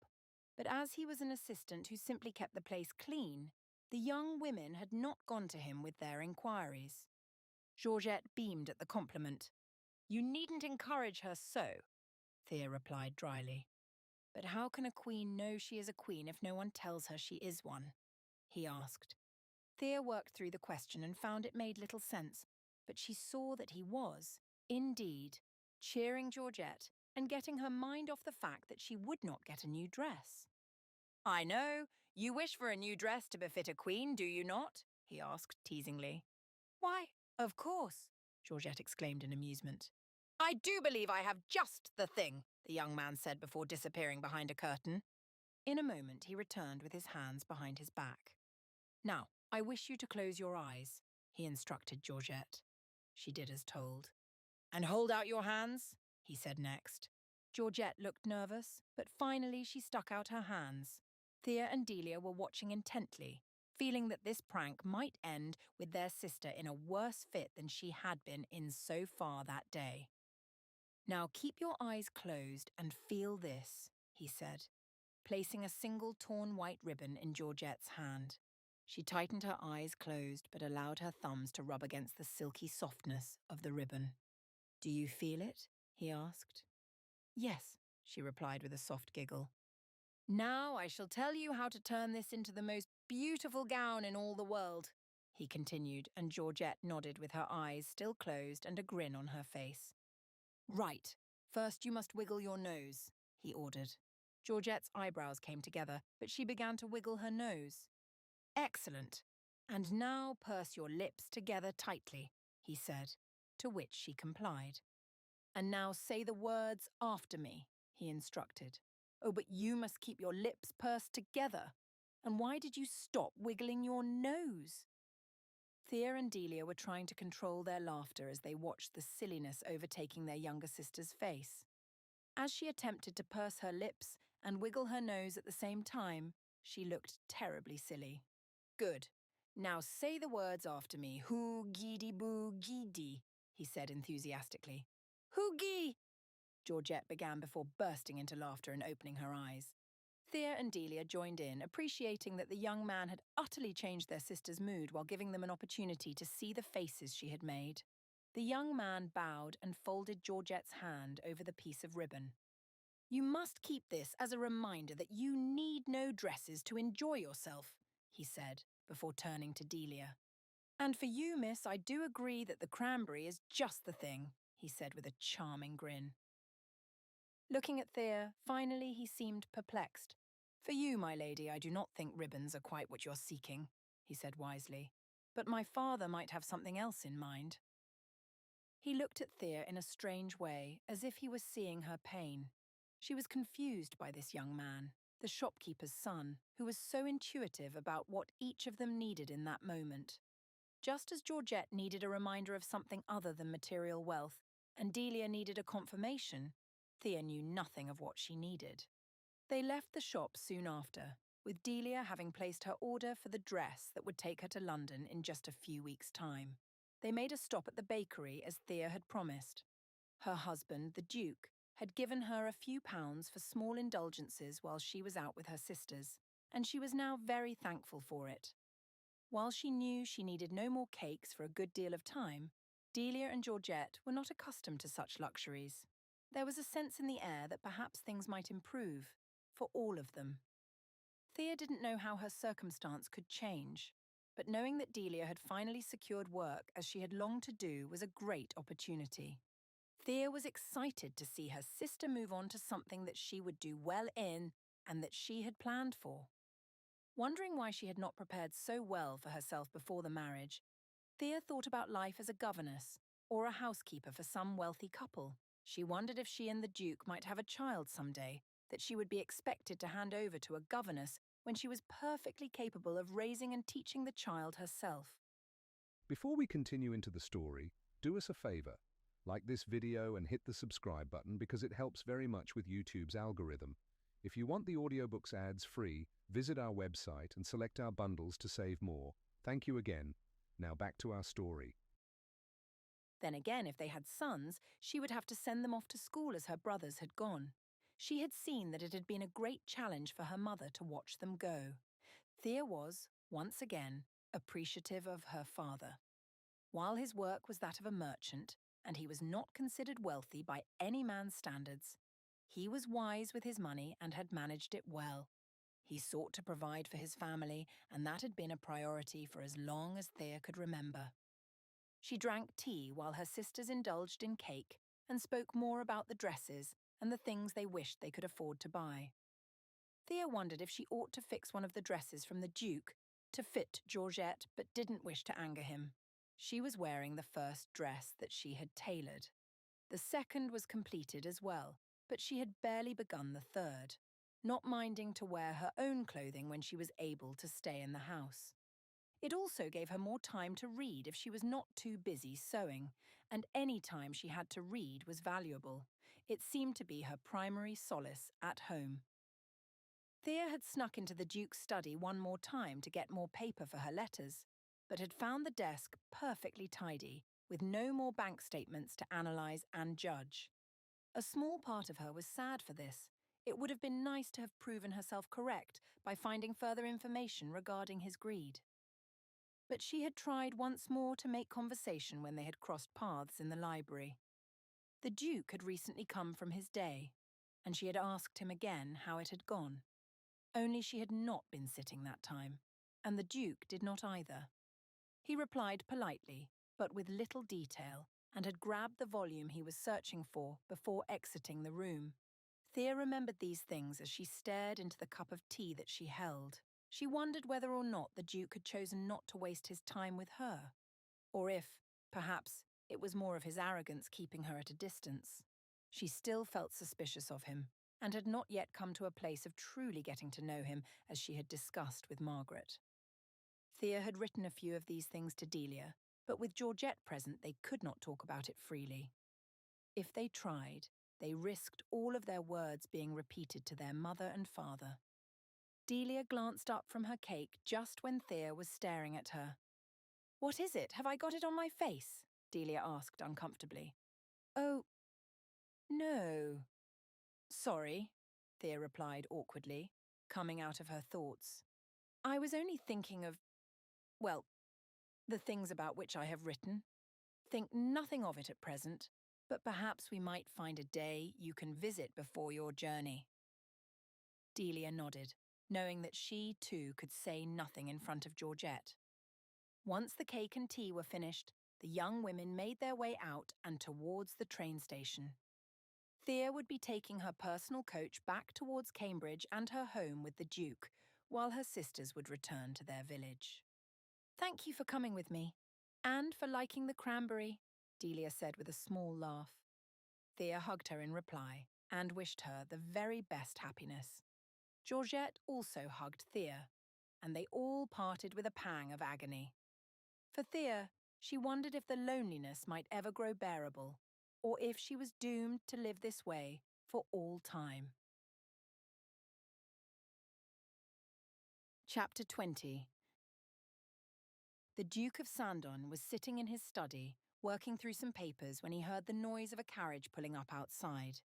but as he was an assistant who simply kept the place clean, the young women had not gone to him with their inquiries. Georgette beamed at the compliment. You needn't encourage her so, Thea replied dryly. But how can a queen know she is a queen if no one tells her she is one? He asked. Thea worked through the question and found it made little sense, but she saw that he was, indeed, cheering Georgette and getting her mind off the fact that she would not get a new dress. I know, you wish for a new dress to befit a queen, do you not? He asked teasingly. Why, of course, Georgette exclaimed in amusement. I do believe I have just the thing, the young man said before disappearing behind a curtain. In a moment he returned with his hands behind his back. Now, I wish you to close your eyes, he instructed Georgette. She did as told. And hold out your hands, he said next. Georgette looked nervous, but finally she stuck out her hands. Thea and Delia were watching intently, feeling that this prank might end with their sister in a worse fit than she had been in so far that day. "Now keep your eyes closed and feel this," he said, placing a single torn white ribbon in Georgette's hand. She tightened her eyes closed but allowed her thumbs to rub against the silky softness of the ribbon. "Do you feel it?" he asked. "Yes," she replied with a soft giggle. "Now I shall tell you how to turn this into the most beautiful gown in all the world," he continued, and Georgette nodded with her eyes still closed and a grin on her face. "Right, first you must wiggle your nose," he ordered. Georgette's eyebrows came together, but she began to wiggle her nose. "Excellent. And now purse your lips together tightly," he said, to which she complied. "And now say the words after me," he instructed. "Oh, but you must keep your lips pursed together. And why did you stop wiggling your nose?" Thea and Delia were trying to control their laughter as they watched the silliness overtaking their younger sister's face. As she attempted to purse her lips and wiggle her nose at the same time, she looked terribly silly. "Good. Now say the words after me. Hoo-gee-dee-boo-gee-dee," he said enthusiastically. "Hoo-gee!" Georgette began before bursting into laughter and opening her eyes. Thea and Delia joined in, appreciating that the young man had utterly changed their sister's mood while giving them an opportunity to see the faces she had made. The young man bowed and folded Georgette's hand over the piece of ribbon. "You must keep this as a reminder that you need no dresses to enjoy yourself," he said, before turning to Delia. "And for you, miss, I do agree that the cranberry is just the thing," he said with a charming grin. Looking at Thea, finally he seemed perplexed. "For you, my lady, I do not think ribbons are quite what you're seeking," he said wisely. "But my father might have something else in mind." He looked at Thea in a strange way, as if he was seeing her pain. She was confused by this young man, the shopkeeper's son, who was so intuitive about what each of them needed in that moment. Just as Georgette needed a reminder of something other than material wealth, and Delia needed a confirmation, Thea knew nothing of what she needed. They left the shop soon after, with Delia having placed her order for the dress that would take her to London in just a few weeks' time. They made a stop at the bakery as Thea had promised. Her husband, the Duke, had given her a few pounds for small indulgences while she was out with her sisters, and she was now very thankful for it. While she knew she needed no more cakes for a good deal of time, Delia and Georgette were not accustomed to such luxuries. There was a sense in the air that perhaps things might improve, for all of them. Thea didn't know how her circumstance could change, but knowing that Delia had finally secured work as she had longed to do was a great opportunity. Thea was excited to see her sister move on to something that she would do well in and that she had planned for. Wondering why she had not prepared so well for herself before the marriage, Thea thought about life as a governess or a housekeeper for some wealthy couple. She wondered if she and the Duke might have a child someday that she would be expected to hand over to a governess when she was perfectly capable of raising and teaching the child herself. Before we continue into the story, do us a favor. Like this video and hit the subscribe button because it helps very much with YouTube's algorithm. If you want the audiobooks ads free, visit our website and select our bundles to save more. Thank you again. Now back to our story. Then again, if they had sons, she would have to send them off to school as her brothers had gone. She had seen that it had been a great challenge for her mother to watch them go. Thea was, once again, appreciative of her father. While his work was that of a merchant, and he was not considered wealthy by any man's standards, he was wise with his money and had managed it well. He sought to provide for his family, and that had been a priority for as long as Thea could remember. She drank tea while her sisters indulged in cake and spoke more about the dresses and the things they wished they could afford to buy. Thea wondered if she ought to fix one of the dresses from the Duke to fit Georgette but didn't wish to anger him. She was wearing the first dress that she had tailored. The second was completed as well, but she had barely begun the third, not minding to wear her own clothing when she was able to stay in the house. It also gave her more time to read if she was not too busy sewing, and any time she had to read was valuable. It seemed to be her primary solace at home. Thea had snuck into the Duke's study one more time to get more paper for her letters, but had found the desk perfectly tidy, with no more bank statements to analyse and judge. A small part of her was sad for this. It would have been nice to have proven herself correct by finding further information regarding his greed. But she had tried once more to make conversation when they had crossed paths in the library. The Duke had recently come from his day, and she had asked him again how it had gone. Only she had not been sitting that time, and the Duke did not either. He replied politely, but with little detail, and had grabbed the volume he was searching for before exiting the room. Thea remembered these things as she stared into the cup of tea that she held. She wondered whether or not the Duke had chosen not to waste his time with her, or if, perhaps, it was more of his arrogance keeping her at a distance. She still felt suspicious of him, and had not yet come to a place of truly getting to know him as she had discussed with Margaret. Thea had written a few of these things to Delia, but with Georgette present they could not talk about it freely. If they tried, they risked all of their words being repeated to their mother and father. Delia glanced up from her cake just when Thea was staring at her. "What is it? Have I got it on my face?" Delia asked uncomfortably. "Oh, no." "Sorry," Thea replied awkwardly, coming out of her thoughts. "I was only thinking of, well, the things about which I have written. Think nothing of it at present, but perhaps we might find a day you can visit before your journey." Delia nodded, knowing that she too could say nothing in front of Georgette. Once the cake and tea were finished, the young women made their way out and towards the train station. Thea would be taking her personal coach back towards Cambridge and her home with the Duke, while her sisters would return to their village. "Thank you for coming with me, and for liking the cranberry," Delia said with a small laugh. Thea hugged her in reply, and wished her the very best happiness. Georgette also hugged Thea, and they all parted with a pang of agony. For Thea, she wondered if the loneliness might ever grow bearable, or if she was doomed to live this way for all time. Chapter 20. The Duke of Sandon was sitting in his study, working through some papers when he heard the noise of a carriage pulling up outside.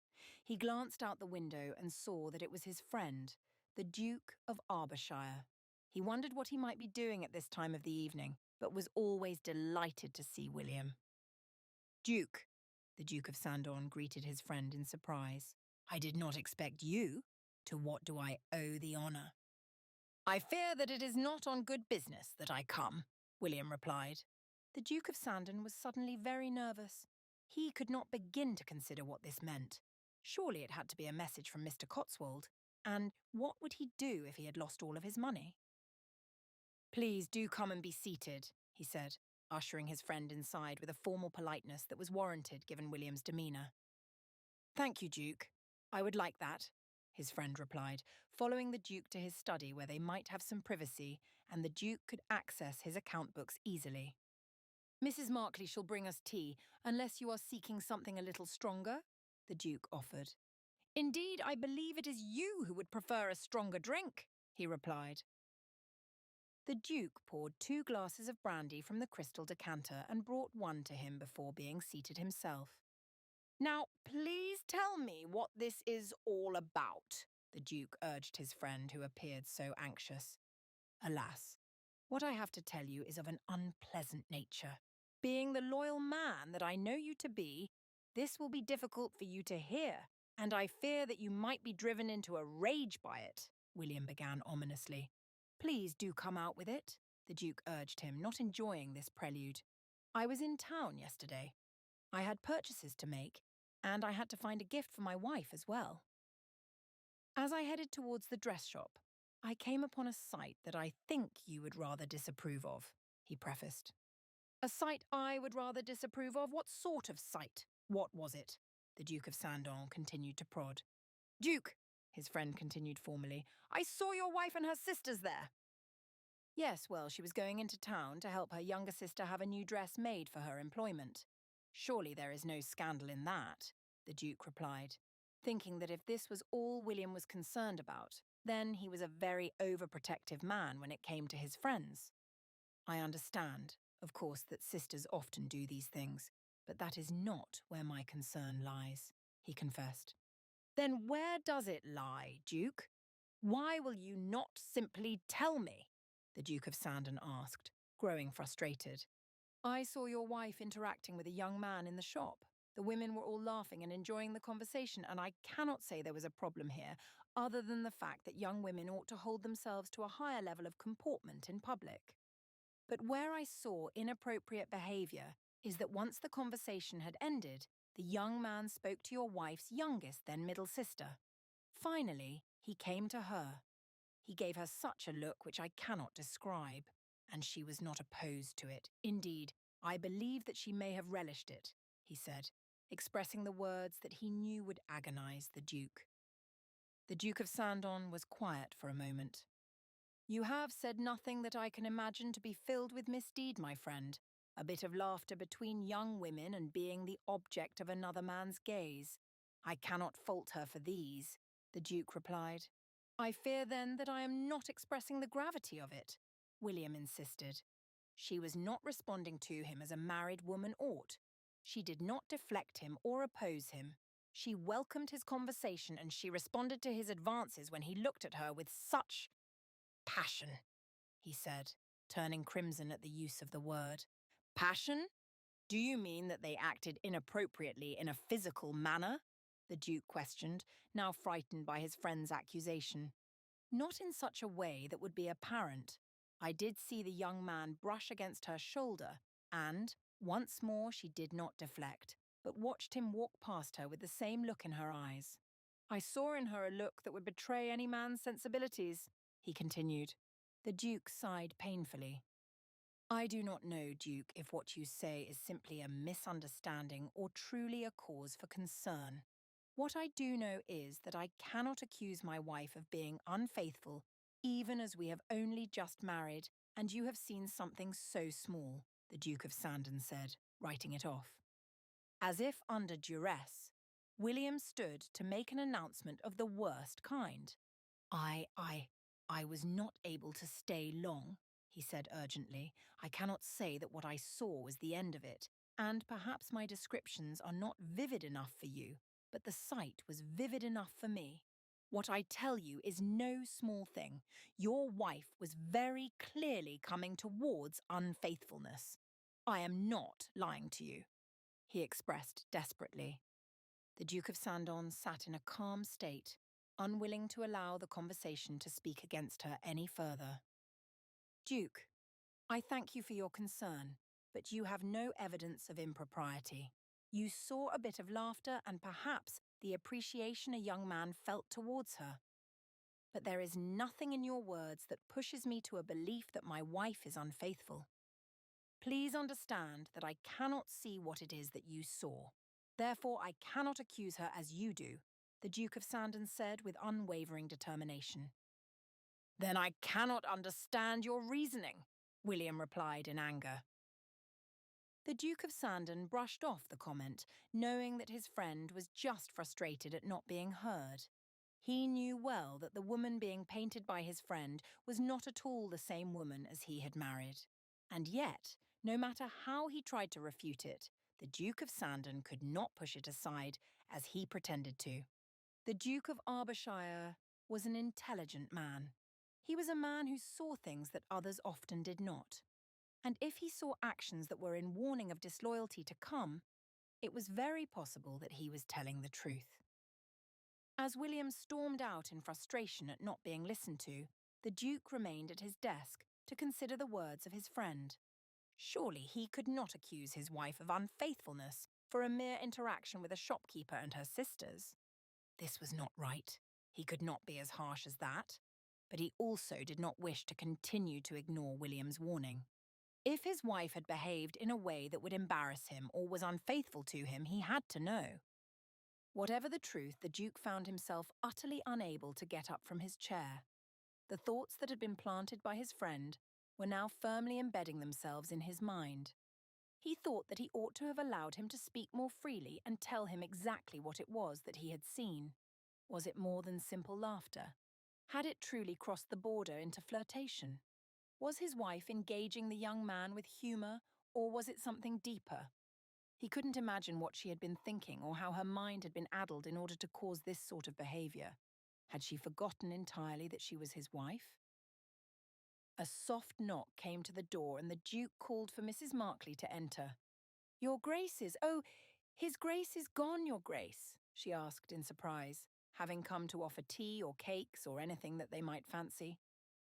He glanced out the window and saw that it was his friend, the Duke of Arbershire. He wondered what he might be doing at this time of the evening, but was always delighted to see William. "Duke," the Duke of Sandon greeted his friend in surprise. "I did not expect you. To what do I owe the honour?" "I fear that it is not on good business that I come," William replied. The Duke of Sandon was suddenly very nervous. He could not begin to consider what this meant. Surely it had to be a message from Mr. Cotswold, and what would he do if he had lost all of his money? "Please do come and be seated," he said, ushering his friend inside with a formal politeness that was warranted given William's demeanour. "Thank you, Duke. I would like that," his friend replied, following the Duke to his study where they might have some privacy and the Duke could access his account books easily. "Mrs. Markley shall bring us tea, unless you are seeking something a little stronger," the Duke offered. "Indeed, I believe it is you who would prefer a stronger drink," he replied. The Duke poured 2 glasses of brandy from the crystal decanter and brought one to him before being seated himself. "Now, please tell me what this is all about," the Duke urged his friend who appeared so anxious. "Alas, what I have to tell you is of an unpleasant nature. Being the loyal man that I know you to be, this will be difficult for you to hear, and I fear that you might be driven into a rage by it," William began ominously. "Please do come out with it," the Duke urged him, not enjoying this prelude. "I was in town yesterday. I had purchases to make, and I had to find a gift for my wife as well. As I headed towards the dress shop, I came upon a sight that I think you would rather disapprove of," he prefaced. "A sight I would rather disapprove of? What sort of sight? What was it?" the Duke of Sandon continued to prod. "Duke," his friend continued formally, "I saw your wife and her sisters there." "Yes, well, she was going into town to help her younger sister have a new dress made for her employment. Surely there is no scandal in that," the Duke replied, thinking that if this was all William was concerned about, Then he was a very overprotective man when it came to his friends. I understand, of course, that sisters often do these things, but that is not where my concern lies, he confessed. Then where does it lie, Duke? Why will you not simply tell me? The Duke of Sandon asked, growing frustrated. I saw your wife interacting with a young man in the shop. The women were all laughing and enjoying the conversation, and I cannot say there was a problem here, other than the fact that young women ought to hold themselves to a higher level of comportment in public. But where I saw inappropriate behaviour is that once the conversation had ended, the young man spoke to your wife's youngest, then middle sister. Finally, he came to her. He gave her such a look which I cannot describe, and she was not opposed to it. Indeed, I believe that she may have relished it, he said, expressing the words that he knew would agonize the Duke. The Duke of Sandon was quiet for a moment. You have said nothing that I can imagine to be filled with misdeed, my friend. A bit of laughter between young women and being the object of another man's gaze. I cannot fault her for these, the Duke replied. I fear then that I am not expressing the gravity of it, William insisted. She was not responding to him as a married woman ought. She did not deflect him or oppose him. She welcomed his conversation and she responded to his advances when he looked at her with such passion, he said, turning crimson at the use of the word. Passion? Do you mean that they acted inappropriately in a physical manner? The Duke questioned, now frightened by his friend's accusation. Not in such a way that would be apparent. I did see the young man brush against her shoulder, and, once more, she did not deflect, but watched him walk past her with the same look in her eyes. I saw in her a look that would betray any man's sensibilities, he continued. The Duke sighed painfully. I do not know, Duke, if what you say is simply a misunderstanding or truly a cause for concern. What I do know is that I cannot accuse my wife of being unfaithful, even as we have only just married, and you have seen something so small, the Duke of Sandon said, writing it off. As if under duress, William stood to make an announcement of the worst kind. I was not able to stay long, he said urgently. I cannot say that what I saw was the end of it, and perhaps my descriptions are not vivid enough for you, but the sight was vivid enough for me. What I tell you is no small thing. Your wife was very clearly coming towards unfaithfulness. I am not lying to you, he expressed desperately. The Duke of Sandon sat in a calm state, unwilling to allow the conversation to speak against her any further. Duke, I thank you for your concern, but you have no evidence of impropriety. You saw a bit of laughter and perhaps the appreciation a young man felt towards her. But there is nothing in your words that pushes me to a belief that my wife is unfaithful. Please understand that I cannot see what it is that you saw. Therefore, I cannot accuse her as you do, the Duke of Sandon said with unwavering determination. Then I cannot understand your reasoning, William replied in anger. The Duke of Sandon brushed off the comment, knowing that his friend was just frustrated at not being heard. He knew well that the woman being painted by his friend was not at all the same woman as he had married. And yet, no matter how he tried to refute it, the Duke of Sandon could not push it aside as he pretended to. The Duke of Arbershire was an intelligent man. He was a man who saw things that others often did not. And if he saw actions that were in warning of disloyalty to come, it was very possible that he was telling the truth. As William stormed out in frustration at not being listened to, the Duke remained at his desk to consider the words of his friend. Surely he could not accuse his wife of unfaithfulness for a mere interaction with a shopkeeper and her sisters. This was not right. He could not be as harsh as that. But he also did not wish to continue to ignore William's warning. If his wife had behaved in a way that would embarrass him or was unfaithful to him, he had to know. Whatever the truth, the Duke found himself utterly unable to get up from his chair. The thoughts that had been planted by his friend were now firmly embedding themselves in his mind. He thought that he ought to have allowed him to speak more freely and tell him exactly what it was that he had seen. Was it more than simple laughter? Had it truly crossed the border into flirtation? Was his wife engaging the young man with humour, or was it something deeper? He couldn't imagine what she had been thinking or how her mind had been addled in order to cause this sort of behaviour. Had she forgotten entirely that she was his wife? A soft knock came to the door and the Duke called for Mrs. Markley to enter. "Your Graces, oh, His Grace is gone, Your Grace," she asked in surprise, having come to offer tea or cakes or anything that they might fancy.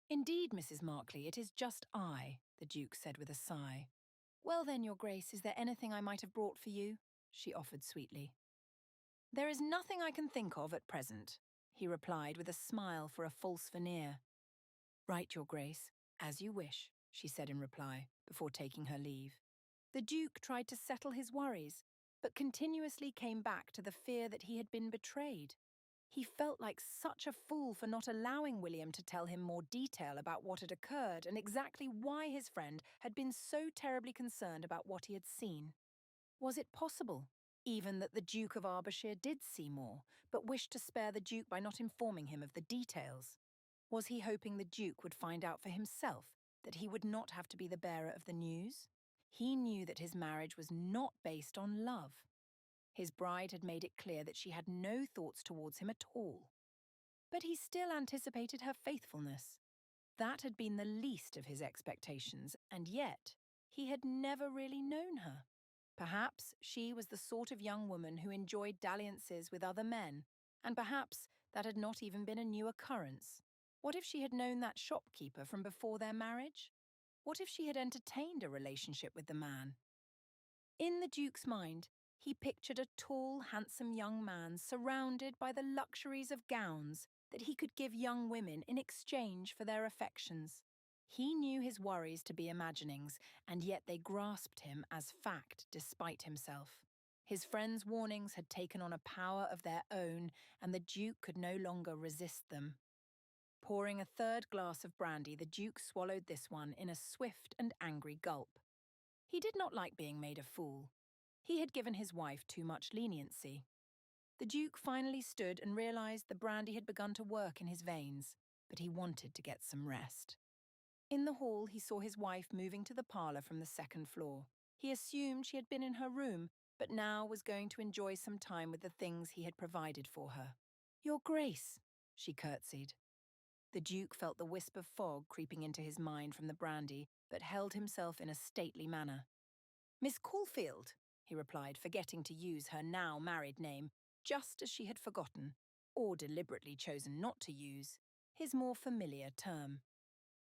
"Indeed, Mrs. Markley, it is just I," the Duke said with a sigh. "Well then, Your Grace, is there anything I might have brought for you?" she offered sweetly. "There is nothing I can think of at present," he replied with a smile for a false veneer. "Right, Your Grace, as you wish," she said in reply, before taking her leave. The Duke tried to settle his worries, but continuously came back to the fear that he had been betrayed. He felt like such a fool for not allowing William to tell him more detail about what had occurred and exactly why his friend had been so terribly concerned about what he had seen. Was it possible, even that the Duke of Arbershire did see more, but wished to spare the Duke by not informing him of the details? Was he hoping the Duke would find out for himself that he would not have to be the bearer of the news? He knew that his marriage was not based on love. His bride had made it clear that she had no thoughts towards him at all. But he still anticipated her faithfulness. That had been the least of his expectations, and yet he had never really known her. Perhaps she was the sort of young woman who enjoyed dalliances with other men, and perhaps that had not even been a new occurrence. What if she had known that shopkeeper from before their marriage? What if she had entertained a relationship with the man? In the Duke's mind, he pictured a tall, handsome young man surrounded by the luxuries of gowns that he could give young women in exchange for their affections. He knew his worries to be imaginings, and yet they grasped him as fact despite himself. His friends' warnings had taken on a power of their own, and the Duke could no longer resist them. Pouring a third glass of brandy, the Duke swallowed this one in a swift and angry gulp. He did not like being made a fool. He had given his wife too much leniency. The Duke finally stood and realised the brandy had begun to work in his veins, but he wanted to get some rest. In the hall, he saw his wife moving to the parlour from the second floor. He assumed she had been in her room, but now was going to enjoy some time with the things he had provided for her. "Your Grace," she curtsied. The Duke felt the wisp of fog creeping into his mind from the brandy, but held himself in a stately manner. "Miss Caulfield," he replied, forgetting to use her now married name, just as she had forgotten, or deliberately chosen not to use, his more familiar term.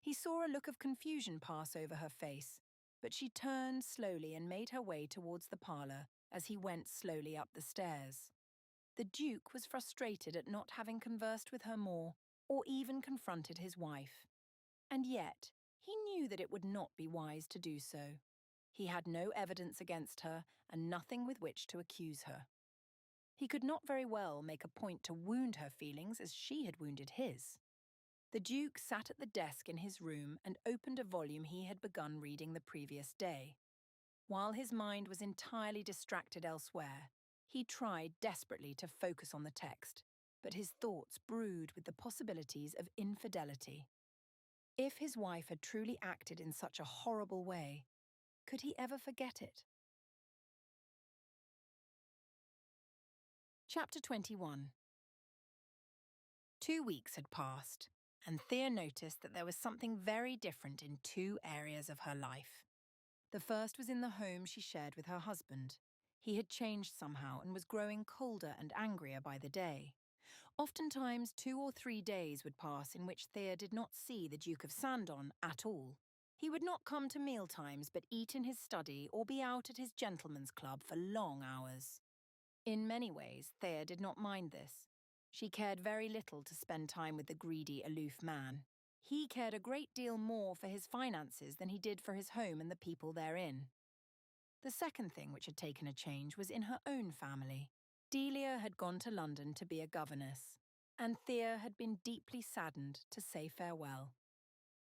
He saw a look of confusion pass over her face, but she turned slowly and made her way towards the parlour as he went slowly up the stairs. The Duke was frustrated at not having conversed with her more, or even confronted his wife. And yet, he knew that it would not be wise to do so. He had no evidence against her and nothing with which to accuse her. He could not very well make a point to wound her feelings as she had wounded his. The Duke sat at the desk in his room and opened a volume he had begun reading the previous day. While his mind was entirely distracted elsewhere, he tried desperately to focus on the text, but his thoughts brewed with the possibilities of infidelity. If his wife had truly acted in such a horrible way, could he ever forget it? Chapter 21. 2 weeks had passed, and Thea noticed that there was something very different in 2 areas of her life. The first was in the home she shared with her husband. He had changed somehow and was growing colder and angrier by the day. Oftentimes 2 or 3 days would pass in which Thea did not see the Duke of Sandon at all. He would not come to mealtimes but eat in his study or be out at his gentleman's club for long hours. In many ways, Thea did not mind this. She cared very little to spend time with the greedy, aloof man. He cared a great deal more for his finances than he did for his home and the people therein. The second thing which had taken a change was in her own family. Delia had gone to London to be a governess, and Thea had been deeply saddened to say farewell.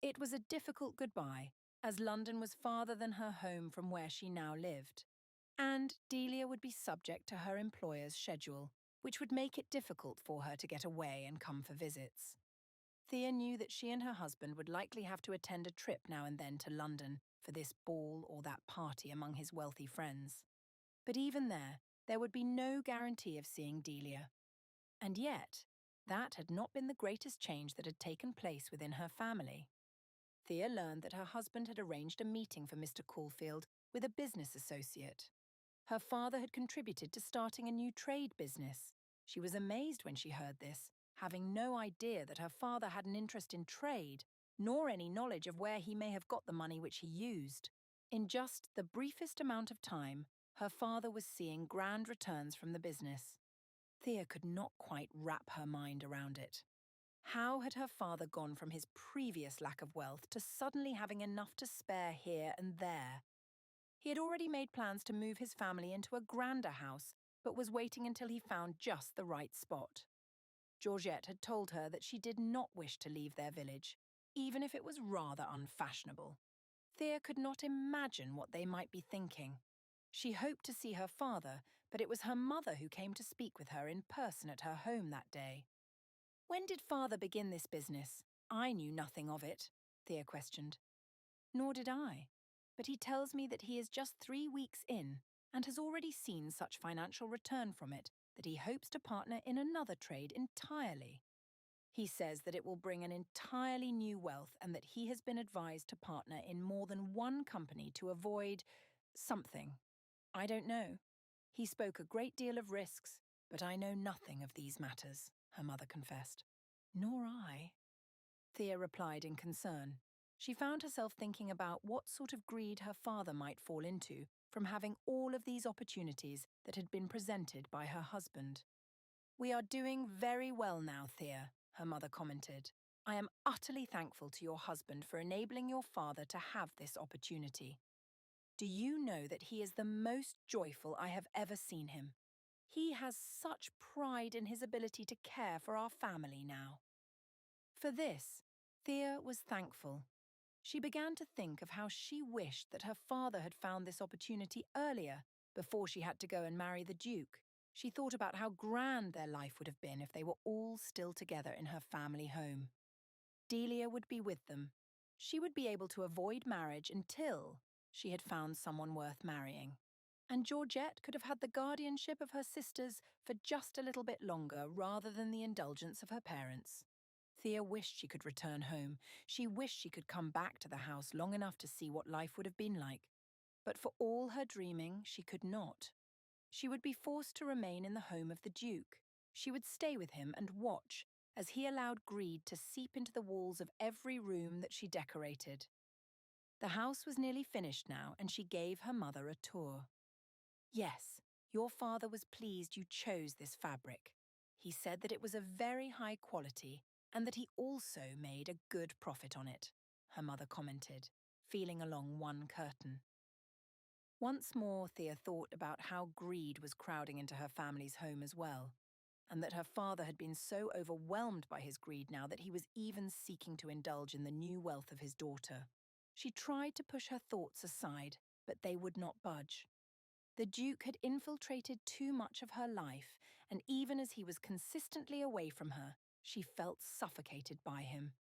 It was a difficult goodbye, as London was farther than her home from where she now lived, and Delia would be subject to her employer's schedule, which would make it difficult for her to get away and come for visits. Thea knew that she and her husband would likely have to attend a trip now and then to London for this ball or that party among his wealthy friends. But even there would be no guarantee of seeing Delia. And yet, that had not been the greatest change that had taken place within her family. Thea learned that her husband had arranged a meeting for Mr. Caulfield with a business associate. Her father had contributed to starting a new trade business. She was amazed when she heard this, having no idea that her father had an interest in trade, nor any knowledge of where he may have got the money which he used. In just the briefest amount of time, her father was seeing grand returns from the business. Thea could not quite wrap her mind around it. How had her father gone from his previous lack of wealth to suddenly having enough to spare here and there? He had already made plans to move his family into a grander house, but was waiting until he found just the right spot. Georgette had told her that she did not wish to leave their village, even if it was rather unfashionable. Thea could not imagine what they might be thinking. She hoped to see her father, but it was her mother who came to speak with her in person at her home that day. "When did father begin this business? I knew nothing of it," Thea questioned. "Nor did I. But he tells me that he is just 3 weeks in and has already seen such financial return from it that he hopes to partner in another trade entirely. He says that it will bring an entirely new wealth and that he has been advised to partner in more than one company to avoid something. I don't know. He spoke a great deal of risks, but I know nothing of these matters," her mother confessed. "Nor I," Thea replied in concern. She found herself thinking about what sort of greed her father might fall into from having all of these opportunities that had been presented by her husband. "We are doing very well now, Thea," her mother commented. "I am utterly thankful to your husband for enabling your father to have this opportunity. Do you know that he is the most joyful I have ever seen him? He has such pride in his ability to care for our family now." For this, Thea was thankful. She began to think of how she wished that her father had found this opportunity earlier, before she had to go and marry the Duke. She thought about how grand their life would have been if they were all still together in her family home. Delia would be with them. She would be able to avoid marriage until she had found someone worth marrying. And Georgette could have had the guardianship of her sisters for just a little bit longer rather than the indulgence of her parents. Thea wished she could return home. She wished she could come back to the house long enough to see what life would have been like. But for all her dreaming, she could not. She would be forced to remain in the home of the Duke. She would stay with him and watch as he allowed greed to seep into the walls of every room that she decorated. The house was nearly finished now, and she gave her mother a tour. "Yes, your father was pleased you chose this fabric. He said that it was of very high quality and that he also made a good profit on it," her mother commented, feeling along one curtain. Once more, Thea thought about how greed was crowding into her family's home as well, and that her father had been so overwhelmed by his greed now that he was even seeking to indulge in the new wealth of his daughter. She tried to push her thoughts aside, but they would not budge. The Duke had infiltrated too much of her life, and even as he was consistently away from her, she felt suffocated by him.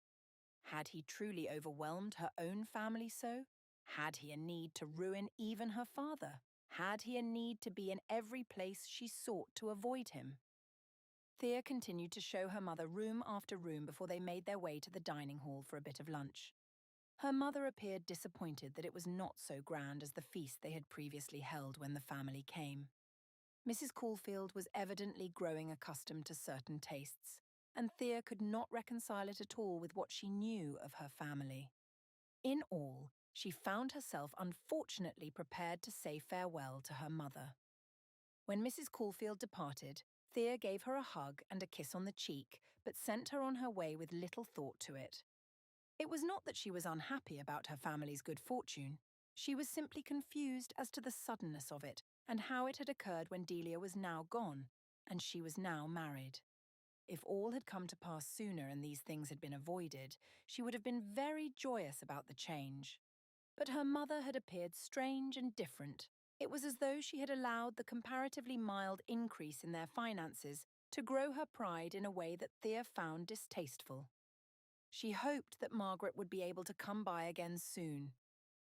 Had he truly overwhelmed her own family so? Had he a need to ruin even her father? Had he a need to be in every place she sought to avoid him? Thea continued to show her mother room after room before they made their way to the dining hall for a bit of lunch. Her mother appeared disappointed that it was not so grand as the feast they had previously held when the family came. Mrs. Caulfield was evidently growing accustomed to certain tastes, and Thea could not reconcile it at all with what she knew of her family. In all, she found herself unfortunately prepared to say farewell to her mother. When Mrs. Caulfield departed, Thea gave her a hug and a kiss on the cheek, but sent her on her way with little thought to it. It was not that she was unhappy about her family's good fortune. She was simply confused as to the suddenness of it and how it had occurred when Delia was now gone, and she was now married. If all had come to pass sooner and these things had been avoided, she would have been very joyous about the change. But her mother had appeared strange and different. It was as though she had allowed the comparatively mild increase in their finances to grow her pride in a way that Thea found distasteful. She hoped that Margaret would be able to come by again soon.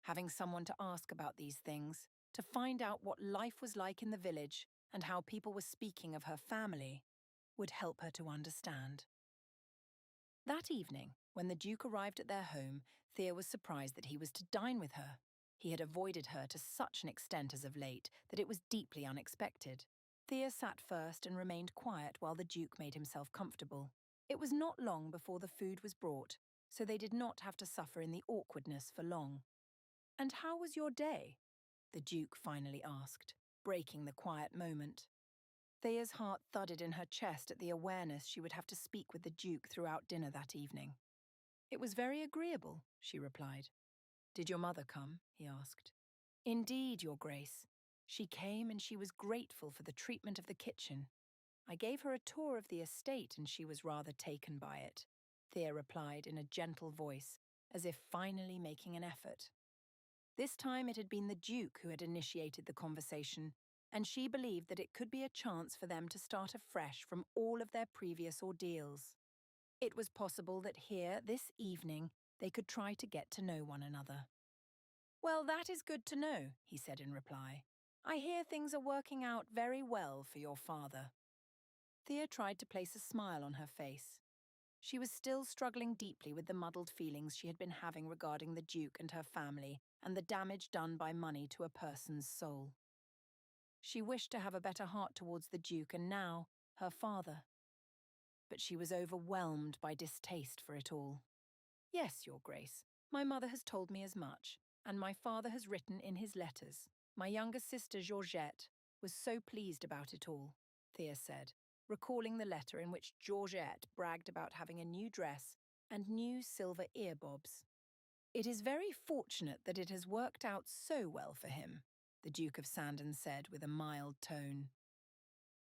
Having someone to ask about these things, to find out what life was like in the village and how people were speaking of her family, would help her to understand. That evening, when the Duke arrived at their home, Thea was surprised that he was to dine with her. He had avoided her to such an extent as of late that it was deeply unexpected. Thea sat first and remained quiet while the Duke made himself comfortable. It was not long before the food was brought, so they did not have to suffer in the awkwardness for long. "And how was your day?" the Duke finally asked, breaking the quiet moment. Thea's heart thudded in her chest at the awareness she would have to speak with the Duke throughout dinner that evening. "It was very agreeable," she replied. "Did your mother come?" he asked. "Indeed, Your Grace. She came and she was grateful for the treatment of the kitchen. I gave her a tour of the estate and she was rather taken by it," Thea replied in a gentle voice, as if finally making an effort. This time it had been the Duke who had initiated the conversation, and she believed that it could be a chance for them to start afresh from all of their previous ordeals. It was possible that here, this evening, they could try to get to know one another. "Well, that is good to know," he said in reply. "I hear things are working out very well for your father." Thea tried to place a smile on her face. She was still struggling deeply with the muddled feelings she had been having regarding the Duke and her family and the damage done by money to a person's soul. She wished to have a better heart towards the Duke and now, her father. But she was overwhelmed by distaste for it all. "Yes, Your Grace, my mother has told me as much, and my father has written in his letters. My younger sister, Georgette, was so pleased about it all," Thea said, recalling the letter in which Georgette bragged about having a new dress and new silver earbobs. "It is very fortunate that it has worked out so well for him," the Duke of Sandon said with a mild tone.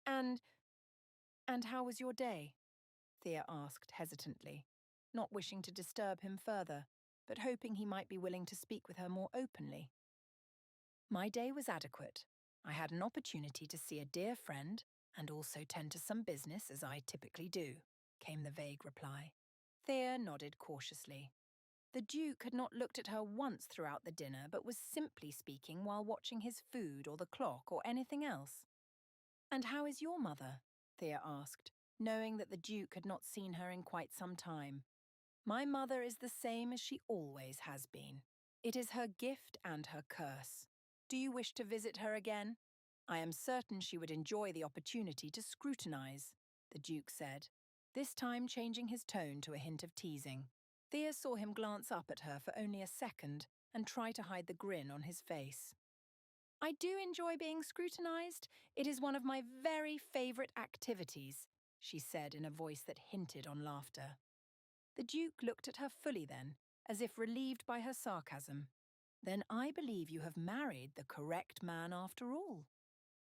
And how was your day?" Thea asked hesitantly, not wishing to disturb him further, but hoping he might be willing to speak with her more openly. "My day was adequate. I had an opportunity to see a dear friend and also tend to some business, as I typically do," came the vague reply. Thea nodded cautiously. The Duke had not looked at her once throughout the dinner, but was simply speaking while watching his food or the clock or anything else. "And how is your mother?" Thea asked, knowing that the Duke had not seen her in quite some time. "My mother is the same as she always has been. It is her gift and her curse. Do you wish to visit her again? I am certain she would enjoy the opportunity to scrutinize," the Duke said, this time changing his tone to a hint of teasing. Thea saw him glance up at her for only a second and try to hide the grin on his face. "I do enjoy being scrutinized. It is one of my very favorite activities," she said in a voice that hinted on laughter. The Duke looked at her fully then, as if relieved by her sarcasm. "Then I believe you have married the correct man after all.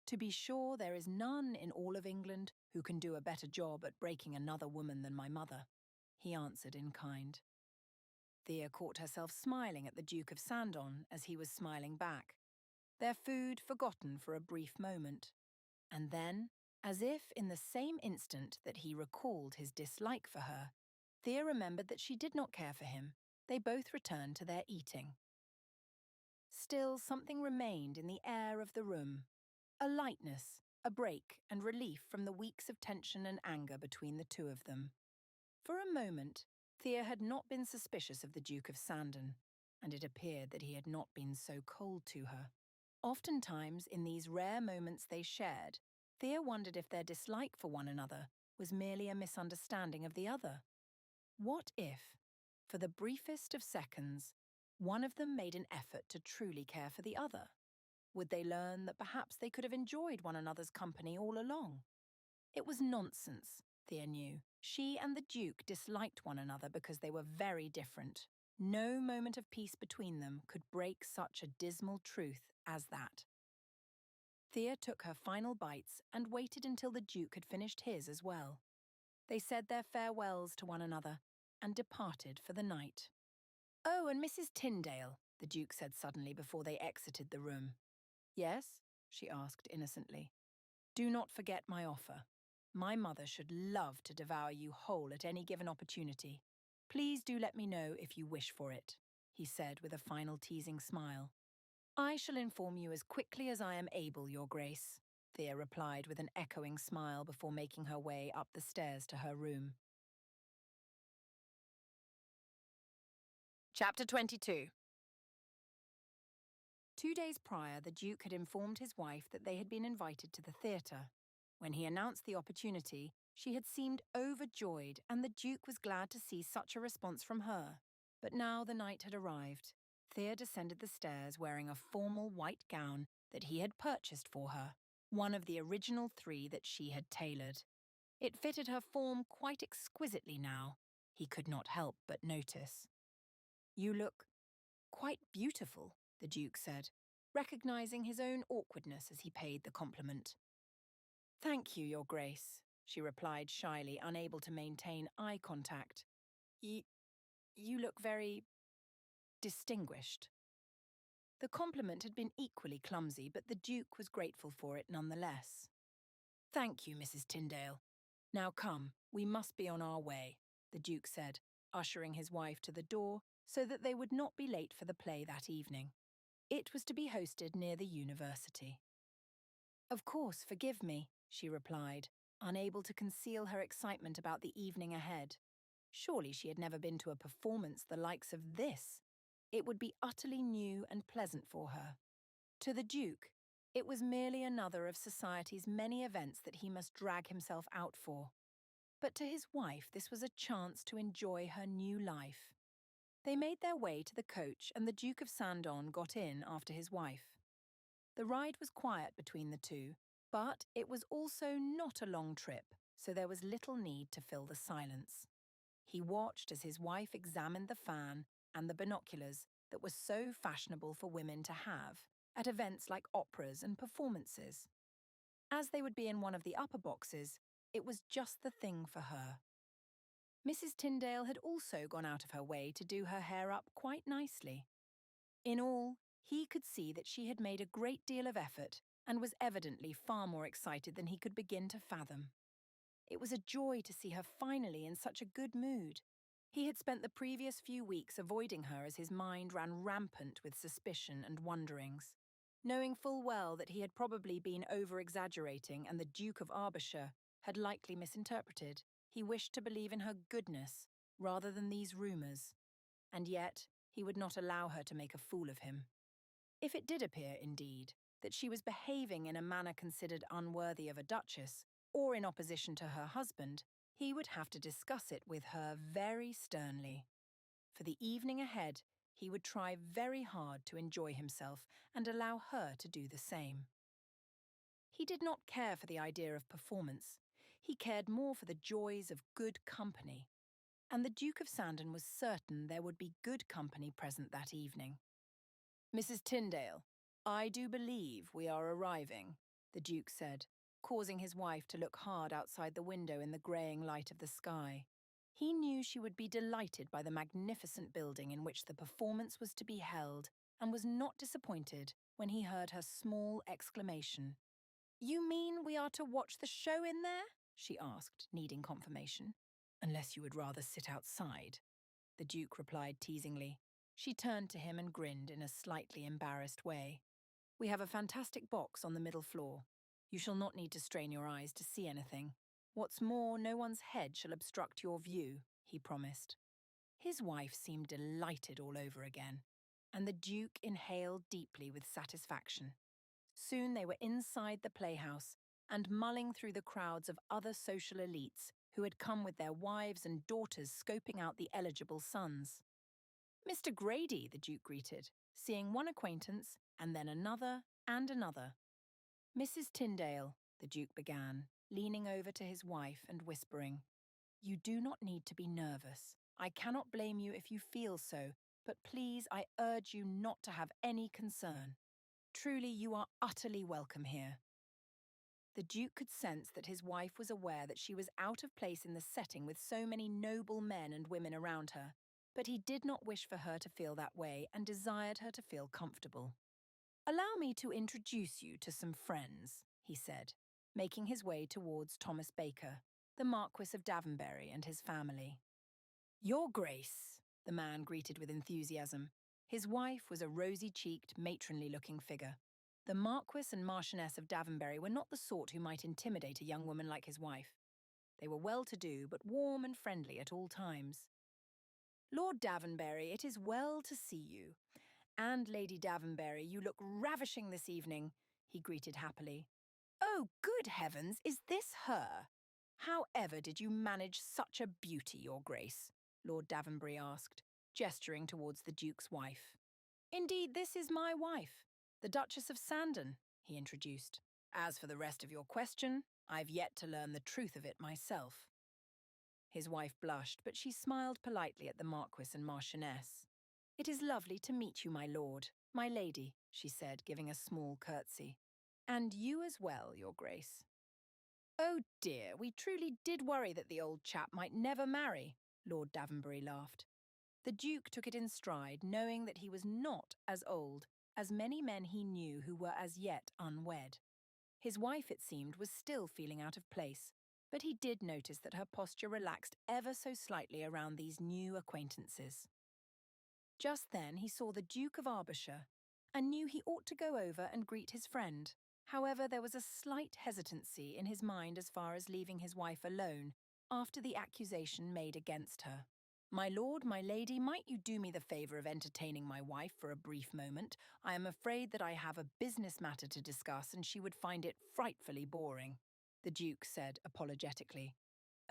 To be sure, there is none in all of England who can do a better job at breaking another woman than my mother," he answered in kind. Thea caught herself smiling at the Duke of Sandon as he was smiling back, their food forgotten for a brief moment. And then, as if in the same instant that he recalled his dislike for her, Thea remembered that she did not care for him. They both returned to their eating. Still, something remained in the air of the room. A lightness, a break, and relief from the weeks of tension and anger between the two of them. For a moment, Thea had not been suspicious of the Duke of Sandon, and it appeared that he had not been so cold to her. Oftentimes, in these rare moments they shared, Thea wondered if their dislike for one another was merely a misunderstanding of the other. What if, for the briefest of seconds, one of them made an effort to truly care for the other? Would they learn that perhaps they could have enjoyed one another's company all along? It was nonsense, Thea knew. She and the Duke disliked one another because they were very different. No moment of peace between them could break such a dismal truth as that. Thea took her final bites and waited until the Duke had finished his as well. They said their farewells to one another and departed for the night. "Oh, and Mrs. Tyndale," the Duke said suddenly before they exited the room. "Yes?" she asked innocently. "Do not forget my offer. My mother should love to devour you whole at any given opportunity. Please do let me know if you wish for it, he said with a final teasing smile. I shall inform you as quickly as I am able, Your Grace, Thea replied with an echoing smile before making her way up the stairs to her room. Chapter 22. 2 days prior, the Duke had informed his wife that they had been invited to the theatre. When he announced the opportunity, she had seemed overjoyed, and the Duke was glad to see such a response from her. But now the night had arrived. Thea descended the stairs wearing a formal white gown that he had purchased for her, one of the original 3 that she had tailored. It fitted her form quite exquisitely now, he could not help but notice. You look quite beautiful, the Duke said, recognizing his own awkwardness as he paid the compliment. Thank you, Your Grace, she replied shyly, unable to maintain eye contact. You look very distinguished. The compliment had been equally clumsy, but the Duke was grateful for it nonetheless. Thank you, Mrs. Tyndale. Now come, we must be on our way, the Duke said, ushering his wife to the door so that they would not be late for the play that evening. It was to be hosted near the university. Of course, forgive me, she replied, unable to conceal her excitement about the evening ahead. Surely she had never been to a performance the likes of this. It would be utterly new and pleasant for her. To the Duke, it was merely another of society's many events that he must drag himself out for. But to his wife, this was a chance to enjoy her new life. They made their way to the coach, and the Duke of Sandon got in after his wife. The ride was quiet between the two, but it was also not a long trip, so there was little need to fill the silence. He watched as his wife examined the fan and the binoculars that were so fashionable for women to have at events like operas and performances. As they would be in one of the upper boxes, it was just the thing for her. Mrs. Tyndale had also gone out of her way to do her hair up quite nicely. In all, he could see that she had made a great deal of effort and was evidently far more excited than he could begin to fathom. It was a joy to see her finally in such a good mood. He had spent the previous few weeks avoiding her as his mind ran rampant with suspicion and wonderings. Knowing full well that he had probably been over-exaggerating and the Duke of Arbershire had likely misinterpreted, he wished to believe in her goodness rather than these rumours. And yet, he would not allow her to make a fool of him. If it did appear, indeed, that she was behaving in a manner considered unworthy of a duchess, or in opposition to her husband, he would have to discuss it with her very sternly. For the evening ahead, he would try very hard to enjoy himself and allow her to do the same. He did not care for the idea of performance. He cared more for the joys of good company. And the Duke of Sandon was certain there would be good company present that evening. Mrs. Tyndale, I do believe we are arriving, the Duke said, causing his wife to look hard outside the window in the greying light of the sky. He knew she would be delighted by the magnificent building in which the performance was to be held, and was not disappointed when he heard her small exclamation. You mean we are to watch the show in there? She asked, needing confirmation. Unless you would rather sit outside, the Duke replied teasingly. She turned to him and grinned in a slightly embarrassed way. We have a fantastic box on the middle floor. You shall not need to strain your eyes to see anything. What's more, no one's head shall obstruct your view, he promised. His wife seemed delighted all over again, and the Duke inhaled deeply with satisfaction. Soon they were inside the playhouse and mulling through the crowds of other social elites who had come with their wives and daughters scoping out the eligible sons. Mr. Grady, the Duke greeted, seeing one acquaintance and then another and another. Mrs. Tyndale, the Duke began, leaning over to his wife and whispering, You do not need to be nervous. I cannot blame you if you feel so, but please, I urge you not to have any concern. Truly, you are utterly welcome here. The Duke could sense that his wife was aware that she was out of place in the setting with so many noble men and women around her, but he did not wish for her to feel that way and desired her to feel comfortable. Allow me to introduce you to some friends, he said, making his way towards Thomas Baker, the Marquis of Daventbury and his family. Your Grace, the man greeted with enthusiasm. His wife was a rosy-cheeked, matronly-looking figure. The Marquis and Marchioness of Davonbury were not the sort who might intimidate a young woman like his wife. They were well-to-do, but warm and friendly at all times. Lord Davonbury, it is well to see you. And Lady Davonbury, you look ravishing this evening, he greeted happily. Oh, good heavens, is this her? How ever did you manage such a beauty, Your Grace? Lord Davonbury asked, gesturing towards the Duke's wife. Indeed, this is my wife, the Duchess of Sandon, he introduced. As for the rest of your question, I've yet to learn the truth of it myself. His wife blushed, but she smiled politely at the Marquis and Marchioness. It is lovely to meet you, my lord, my lady, she said, giving a small curtsy. And you as well, Your Grace. Oh dear, we truly did worry that the old chap might never marry, Lord Davonbury laughed. The Duke took it in stride, knowing that he was not as old as many men he knew who were as yet unwed. His wife, it seemed, was still feeling out of place, but he did notice that her posture relaxed ever so slightly around these new acquaintances. Just then he saw the Duke of Arbershire and knew he ought to go over and greet his friend. However, there was a slight hesitancy in his mind as far as leaving his wife alone after the accusation made against her. My lord, my lady, might you do me the favour of entertaining my wife for a brief moment? I am afraid that I have a business matter to discuss and she would find it frightfully boring, the Duke said apologetically.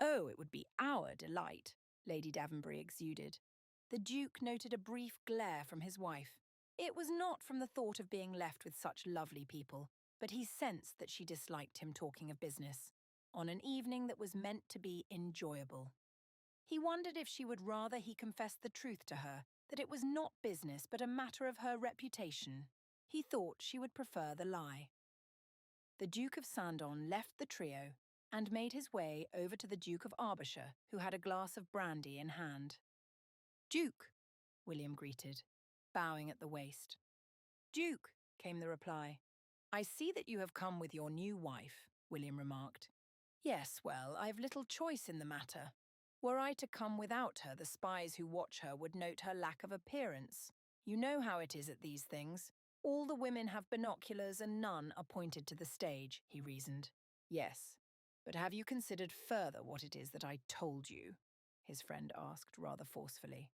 Oh, it would be our delight, Lady Davonbury exuded. The Duke noted a brief glare from his wife. It was not from the thought of being left with such lovely people, but he sensed that she disliked him talking of business, on an evening that was meant to be enjoyable. He wondered if she would rather he confessed the truth to her, that it was not business but a matter of her reputation. He thought she would prefer the lie. The Duke of Sandon left the trio and made his way over to the Duke of Arbershire, who had a glass of brandy in hand. Duke, William greeted, bowing at the waist. Duke, came the reply. I see that you have come with your new wife, William remarked. Yes, well, I've little choice in the matter. Were I to come without her, the spies who watch her would note her lack of appearance. You know how it is at these things. All the women have binoculars and none are pointed to the stage, he reasoned. Yes, but have you considered further what it is that I told you? His friend asked rather forcefully.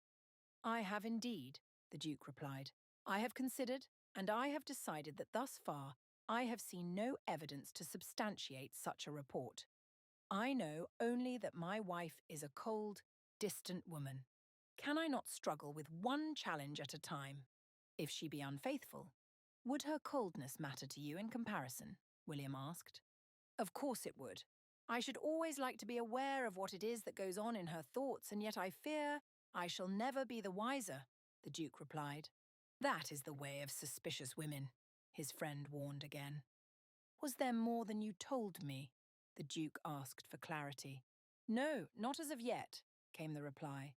I have indeed, the Duke replied. I have considered, and I have decided that thus far I have seen no evidence to substantiate such a report. I know only that my wife is a cold, distant woman. Can I not struggle with one challenge at a time? If she be unfaithful, would her coldness matter to you in comparison? William asked. Of course it would. I should always like to be aware of what it is that goes on in her thoughts, and yet I fear I shall never be the wiser, the Duke replied. That is the way of suspicious women, his friend warned again. Was there more than you told me? The Duke asked for clarity. No, not as of yet, came the reply.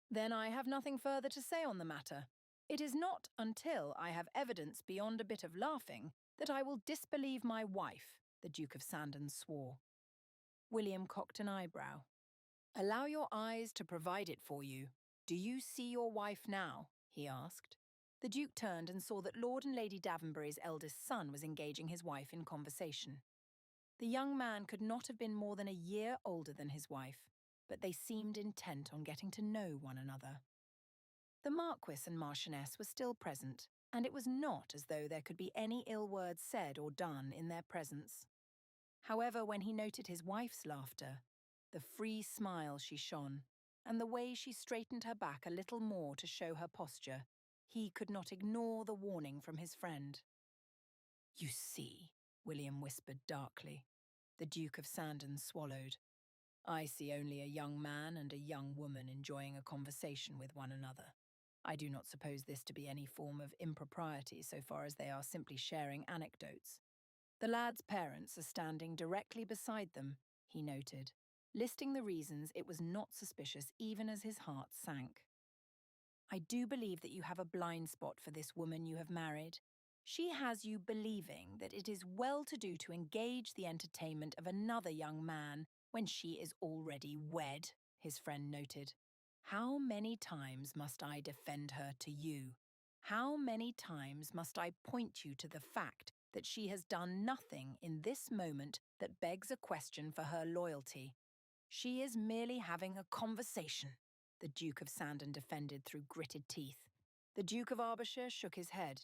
Then I have nothing further to say on the matter. It is not until I have evidence beyond a bit of laughing that I will disbelieve my wife, the Duke of Sandon swore. William cocked an eyebrow. Allow your eyes to provide it for you. Do you see your wife now? He asked. The Duke turned and saw that Lord and Lady Davonbury's eldest son was engaging his wife in conversation. The young man could not have been more than a year older than his wife, but they seemed intent on getting to know one another. The Marquis and Marchioness were still present, and it was not as though there could be any ill words said or done in their presence. However, when he noted his wife's laughter, the free smile she shone, and the way she straightened her back a little more to show her posture, he could not ignore the warning from his friend. You see, William whispered darkly. The Duke of Sandon swallowed. I see only a young man and a young woman enjoying a conversation with one another. I do not suppose this to be any form of impropriety so far as they are simply sharing anecdotes. The lad's parents are standing directly beside them, he noted, listing the reasons it was not suspicious even as his heart sank. I do believe that you have a blind spot for this woman you have married. She has you believing that it is well to do to engage the entertainment of another young man when she is already wed, his friend noted. How many times must I defend her to you? How many times must I point you to the fact that she has done nothing in this moment that begs a question for her loyalty? She is merely having a conversation, the Duke of Sandon defended through gritted teeth. The Duke of Arbershire shook his head.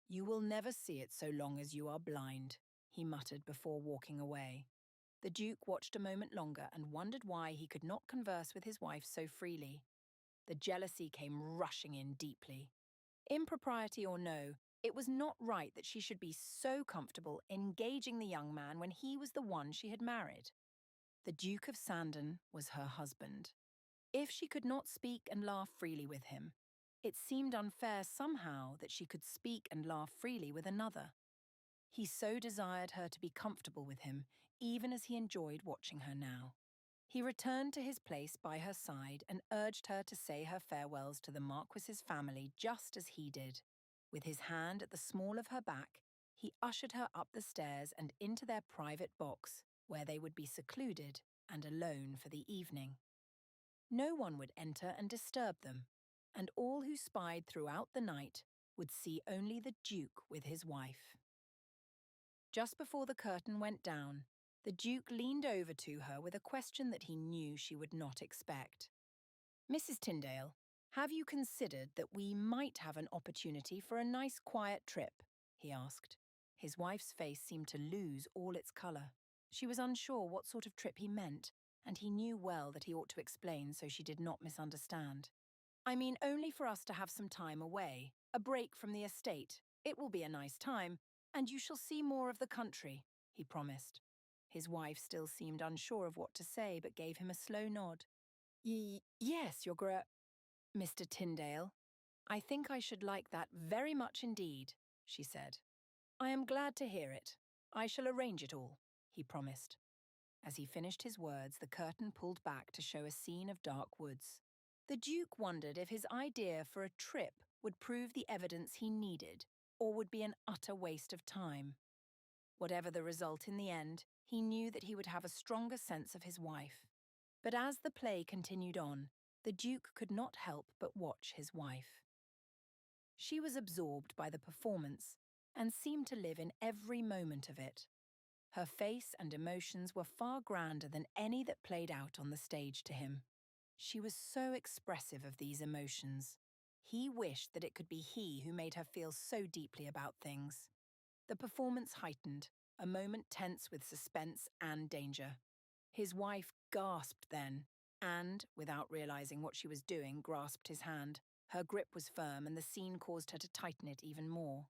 You will never see it so long as you are blind, he muttered before walking away. The Duke watched a moment longer and wondered why he could not converse with his wife so freely. The jealousy came rushing in deeply. Impropriety or no, it was not right that she should be so comfortable engaging the young man when he was the one she had married. The Duke of Sandon was her husband. If she could not speak and laugh freely with him, it seemed unfair somehow that she could speak and laugh freely with another. He so desired her to be comfortable with him, even as he enjoyed watching her now. He returned to his place by her side and urged her to say her farewells to the Marquis's family just as he did. With his hand at the small of her back, he ushered her up the stairs and into their private box, where they would be secluded and alone for the evening. No one would enter and disturb them, and all who spied throughout the night would see only the Duke with his wife. Just before the curtain went down, the Duke leaned over to her with a question that he knew she would not expect. Mrs. Tyndale, have you considered that we might have an opportunity for a nice quiet trip? He asked. His wife's face seemed to lose all its colour. She was unsure what sort of trip he meant, and he knew well that he ought to explain so she did not misunderstand. I mean only for us to have some time away, a break from the estate. It will be a nice time, and you shall see more of the country, he promised. His wife still seemed unsure of what to say, but gave him a slow nod. Yes, your Mr. Tyndale. I think I should like that very much indeed, she said. I am glad to hear it. I shall arrange it all, he promised. As he finished his words, the curtain pulled back to show a scene of dark woods. The Duke wondered if his idea for a trip would prove the evidence he needed, or would be an utter waste of time. Whatever the result in the end, he knew that he would have a stronger sense of his wife. But as the play continued on, the Duke could not help but watch his wife. She was absorbed by the performance and seemed to live in every moment of it. Her face and emotions were far grander than any that played out on the stage to him. She was so expressive of these emotions. He wished that it could be he who made her feel so deeply about things. The performance heightened, a moment tense with suspense and danger. His wife gasped then, and, without realizing what she was doing, grasped his hand. Her grip was firm, and the scene caused her to tighten it even more.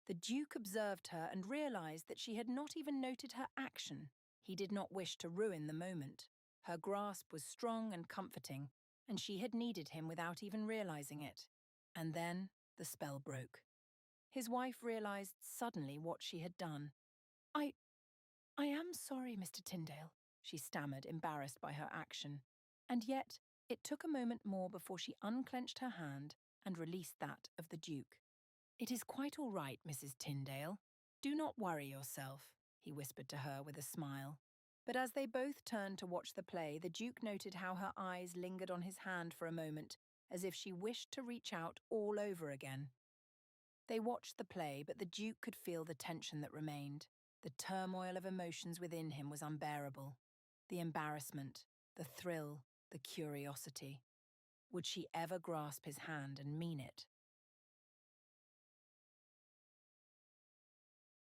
The Duke observed her and realized that she had not even noted her action. He did not wish to ruin the moment. Her grasp was strong and comforting, and she had needed him without even realizing it. And then the spell broke. His wife realized suddenly what she had done. I am sorry, Mr. Tyndale, she stammered, embarrassed by her action. And yet, it took a moment more before she unclenched her hand and released that of the Duke. It is quite all right, Mrs. Tyndale. Do not worry yourself, he whispered to her with a smile. But as they both turned to watch the play, the Duke noted how her eyes lingered on his hand for a moment, as if she wished to reach out all over again. They watched the play, but the Duke could feel the tension that remained. The turmoil of emotions within him was unbearable. The embarrassment, the thrill, the curiosity. Would she ever grasp his hand and mean it?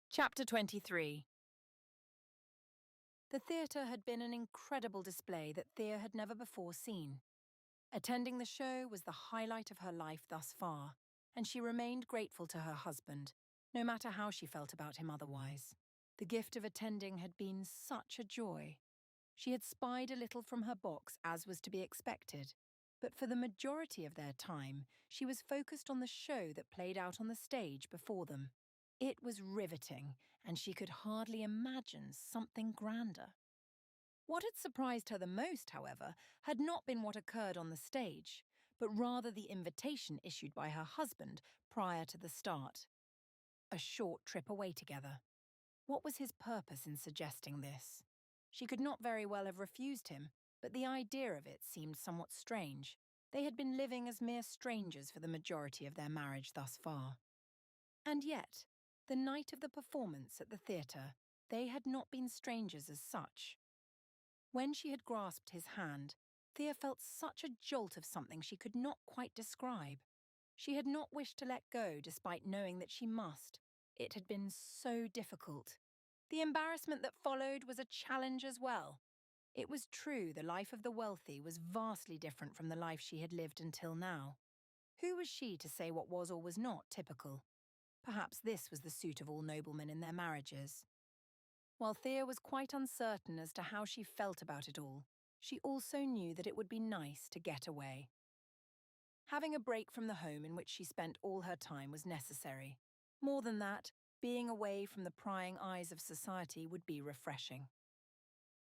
Chapter 23. The theatre had been an incredible display that Thea had never before seen. Attending the show was the highlight of her life thus far, and she remained grateful to her husband, no matter how she felt about him otherwise. The gift of attending had been such a joy. She had spied a little from her box, as was to be expected, but for the majority of their time, she was focused on the show that played out on the stage before them. It was riveting, and she could hardly imagine something grander. What had surprised her the most, however, had not been what occurred on the stage, but rather the invitation issued by her husband prior to the start. A short trip away together. What was his purpose in suggesting this? She could not very well have refused him, but the idea of it seemed somewhat strange. They had been living as mere strangers for the majority of their marriage thus far. And yet, the night of the performance at the theatre, they had not been strangers as such. When she had grasped his hand, Thea felt such a jolt of something she could not quite describe. She had not wished to let go despite knowing that she must. It had been so difficult. The embarrassment that followed was a challenge as well. It was true the life of the wealthy was vastly different from the life she had lived until now. Who was she to say what was or was not typical? Perhaps this was the suit of all noblemen in their marriages. While Thea was quite uncertain as to how she felt about it all, she also knew that it would be nice to get away. Having a break from the home in which she spent all her time was necessary. More than that, being away from the prying eyes of society would be refreshing.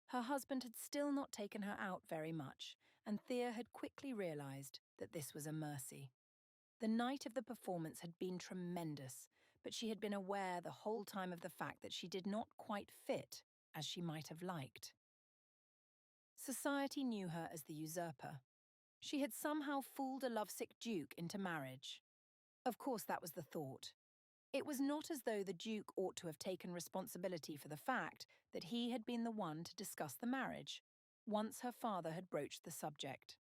Her husband had still not taken her out very much, and Thea had quickly realised that this was a mercy. The night of the performance had been tremendous, but she had been aware the whole time of the fact that she did not quite fit as she might have liked. Society knew her as the usurper. She had somehow fooled a lovesick duke into marriage. Of course, that was the thought. It was not as though the Duke ought to have taken responsibility for the fact that he had been the one to discuss the marriage, once her father had broached the subject.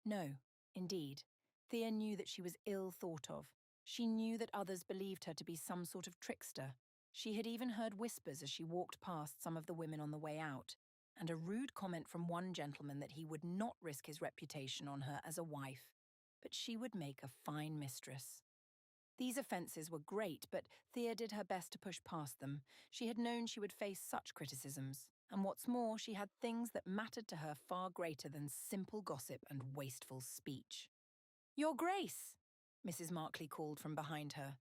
No, indeed. Thea knew that she was ill thought of. She knew that others believed her to be some sort of trickster. She had even heard whispers as she walked past some of the women on the way out, and a rude comment from one gentleman that he would not risk his reputation on her as a wife, but she would make a fine mistress. These offences were great, but Thea did her best to push past them. She had known she would face such criticisms, and what's more, she had things that mattered to her far greater than simple gossip and wasteful speech. "Your Grace!" Mrs. Markley called from behind her.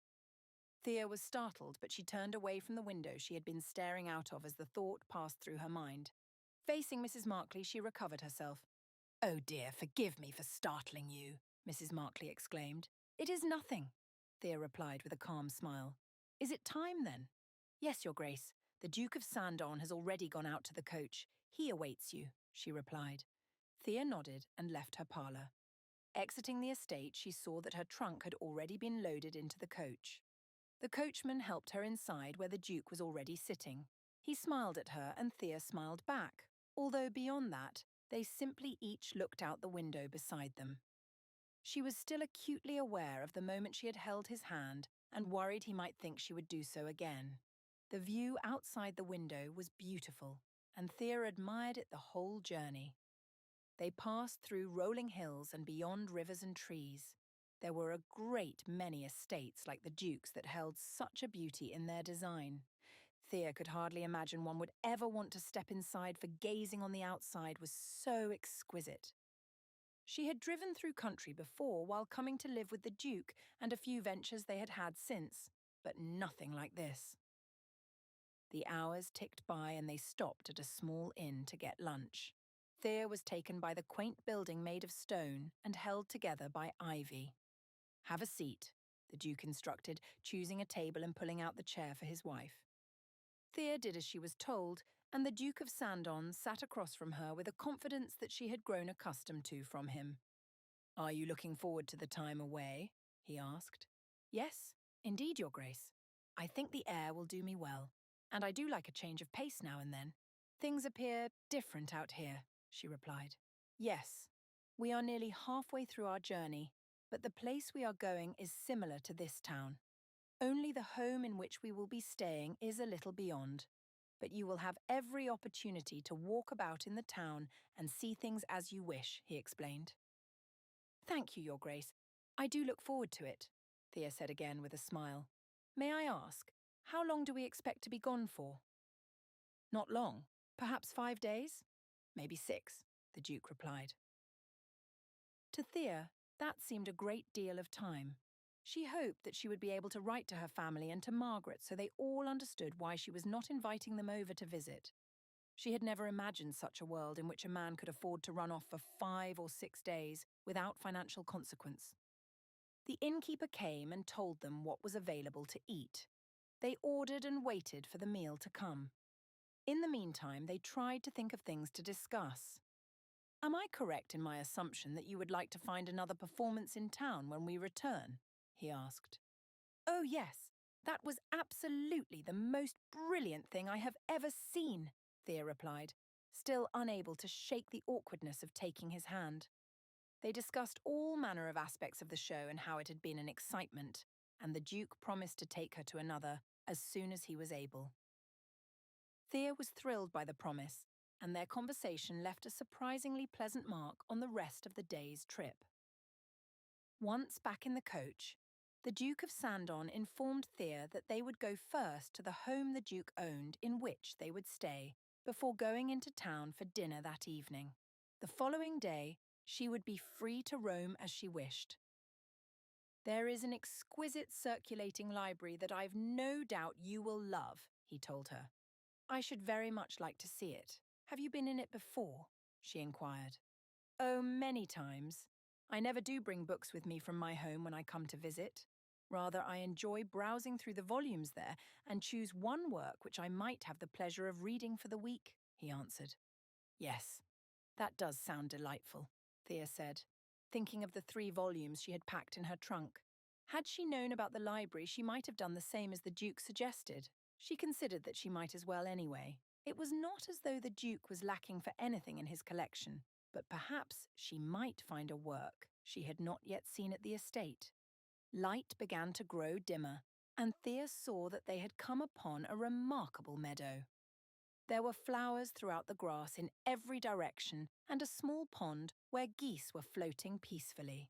Thea was startled, but she turned away from the window she had been staring out of as the thought passed through her mind. Facing Mrs. Markley, she recovered herself. "Oh dear, forgive me for startling you," Mrs. Markley exclaimed. "It is nothing," Thea replied with a calm smile. "Is it time, then?" "Yes, Your Grace. The Duke of Sandon has already gone out to the coach. He awaits you," she replied. Thea nodded and left her parlour. Exiting the estate, she saw that her trunk had already been loaded into the coach. The coachman helped her inside where the Duke was already sitting. He smiled at her and Thea smiled back, although beyond that, they simply each looked out the window beside them. She was still acutely aware of the moment she had held his hand and worried he might think she would do so again. The view outside the window was beautiful, and Thea admired it the whole journey. They passed through rolling hills and beyond rivers and trees. There were a great many estates like the Duke's that held such a beauty in their design. Thea could hardly imagine one would ever want to step inside, for gazing on the outside was so exquisite. She had driven through country before while coming to live with the Duke and a few ventures they had had since, but nothing like this. The hours ticked by and they stopped at a small inn to get lunch. Thea was taken by the quaint building made of stone and held together by ivy. "Have a seat," the Duke instructed, choosing a table and pulling out the chair for his wife. Thea did as she was told, and the Duke of Sandon sat across from her with a confidence that she had grown accustomed to from him. "Are you looking forward to the time away?" he asked. "Yes, indeed, Your Grace. I think the air will do me well, and I do like a change of pace now and then. Things appear different out here," she replied. "Yes, we are nearly halfway through our journey, but the place we are going is similar to this town. Only the home in which we will be staying is a little beyond. But you will have every opportunity to walk about in the town and see things as you wish," he explained. "Thank you, Your Grace. I do look forward to it," Thea said again with a smile. "May I ask, how long do we expect to be gone for?" "Not long. Perhaps 5 days? Maybe 6, the Duke replied. To Thea, that seemed a great deal of time. She hoped that she would be able to write to her family and to Margaret so they all understood why she was not inviting them over to visit. She had never imagined such a world in which a man could afford to run off for 5 or 6 days without financial consequence. The innkeeper came and told them what was available to eat. They ordered and waited for the meal to come. In the meantime, they tried to think of things to discuss. Am I correct in my assumption that you would like to find another performance in town when we return? He asked. Oh, yes. That was absolutely the most brilliant thing I have ever seen, Thea replied, still unable to shake the awkwardness of taking his hand. They discussed all manner of aspects of the show and how it had been an excitement, and the Duke promised to take her to another as soon as he was able. Thea was thrilled by the promise, and their conversation left a surprisingly pleasant mark on the rest of the day's trip. Once back in the coach, the Duke of Sandon informed Thea that they would go first to the home the Duke owned in which they would stay before going into town for dinner that evening. The following day, she would be free to roam as she wished. There is an exquisite circulating library that I've no doubt you will love, he told her. I should very much like to see it. Have you been in it before? She inquired. Oh, many times. I never do bring books with me from my home when I come to visit. Rather, I enjoy browsing through the volumes there and choose one work which I might have the pleasure of reading for the week, he answered. Yes, that does sound delightful, Thea said, thinking of the 3 volumes she had packed in her trunk. Had she known about the library, she might have done the same as the Duke suggested. She considered that she might as well anyway. It was not as though the Duke was lacking for anything in his collection, but perhaps she might find a work she had not yet seen at the estate. Light began to grow dimmer, and Thea saw that they had come upon a remarkable meadow. There were flowers throughout the grass in every direction and a small pond where geese were floating peacefully.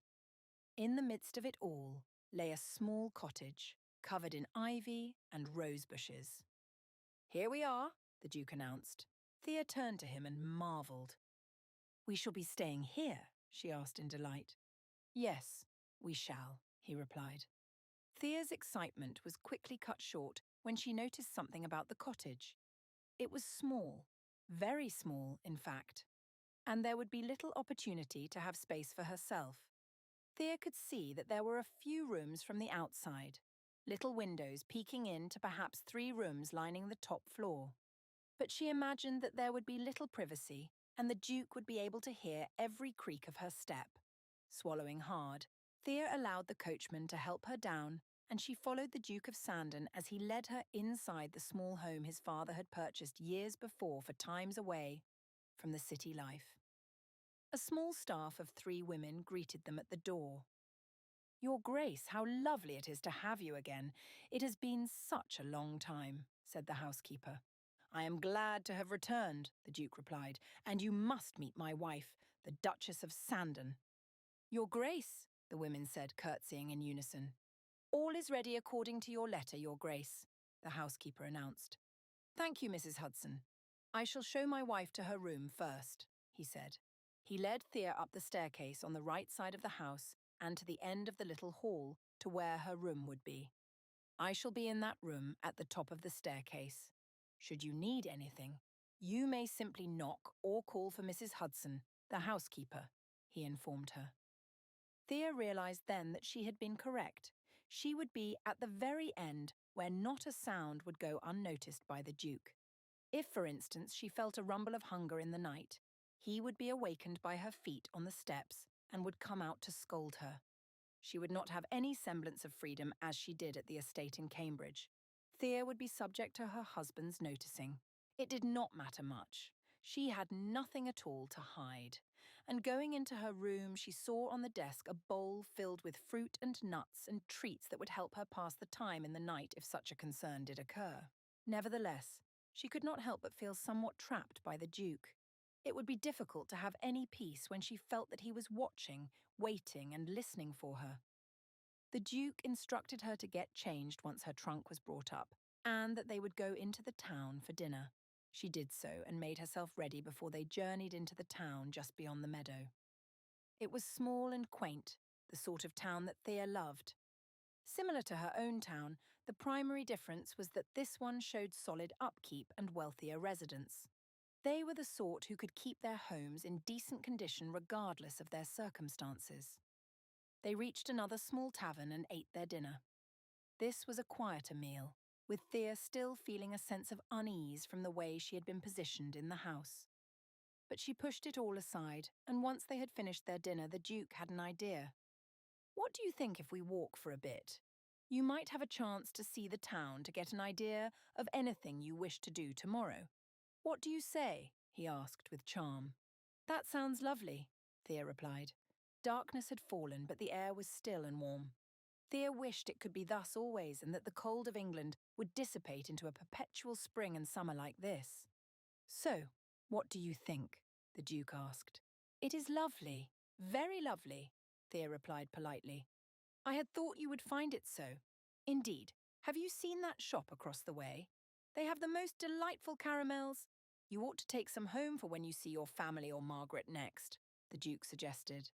In the midst of it all lay a small cottage, covered in ivy and rose bushes. Here we are, the Duke announced. Thea turned to him and marvelled. We shall be staying here, she asked in delight. Yes, we shall, he replied. Thea's excitement was quickly cut short when she noticed something about the cottage. It was small, very small, in fact, and there would be little opportunity to have space for herself. Thea could see that there were a few rooms from the outside, little windows peeking into perhaps 3 rooms lining the top floor. But she imagined that there would be little privacy, and the Duke would be able to hear every creak of her step. Swallowing hard, Thea allowed the coachman to help her down, and she followed the Duke of Sandon as he led her inside the small home his father had purchased years before for times away from the city life. A small staff of 3 women greeted them at the door. Your Grace, how lovely it is to have you again. It has been such a long time, said the housekeeper. I am glad to have returned, the Duke replied, and you must meet my wife, the Duchess of Sandon. Your Grace, the women said, curtsying in unison. All is ready according to your letter, Your Grace, the housekeeper announced. Thank you, Mrs. Hudson. I shall show my wife to her room first, he said. He led Thea up the staircase on the right side of the house and to the end of the little hall to where her room would be. I shall be in that room at the top of the staircase. Should you need anything, you may simply knock or call for Mrs. Hudson, the housekeeper, he informed her. Thea realized then that she had been correct. She would be at the very end where not a sound would go unnoticed by the Duke. If, for instance, she felt a rumble of hunger in the night, he would be awakened by her feet on the steps and would come out to scold her. She would not have any semblance of freedom as she did at the estate in Cambridge. Thea would be subject to her husband's noticing. It did not matter much. She had nothing at all to hide. And going into her room, she saw on the desk a bowl filled with fruit and nuts and treats that would help her pass the time in the night if such a concern did occur. Nevertheless, she could not help but feel somewhat trapped by the Duke. It would be difficult to have any peace when she felt that he was watching, waiting, and listening for her. The Duke instructed her to get changed once her trunk was brought up, and that they would go into the town for dinner. She did so and made herself ready before they journeyed into the town just beyond the meadow. It was small and quaint, the sort of town that Thea loved. Similar to her own town, the primary difference was that this one showed solid upkeep and wealthier residents. They were the sort who could keep their homes in decent condition regardless of their circumstances. They reached another small tavern and ate their dinner. This was a quieter meal, with Thea still feeling a sense of unease from the way she had been positioned in the house. but she pushed it all aside, and once they had finished their dinner, the Duke had an idea. "What do you think if we walk for a bit? You might have a chance to see the town to get an idea of anything you wish to do tomorrow. What do you say?" he asked with charm. "That sounds lovely," Thea replied. Darkness had fallen, but the air was still and warm. Thea wished it could be thus always, and that the cold of England would dissipate into a perpetual spring and summer like this. "So, what do you think?" the Duke asked. "It is lovely, very lovely," Thea replied politely. "I had thought you would find it so. Indeed, have you seen that shop across the way? They have the most delightful caramels. You ought to take some home for when you see your family or Margaret next," the Duke suggested.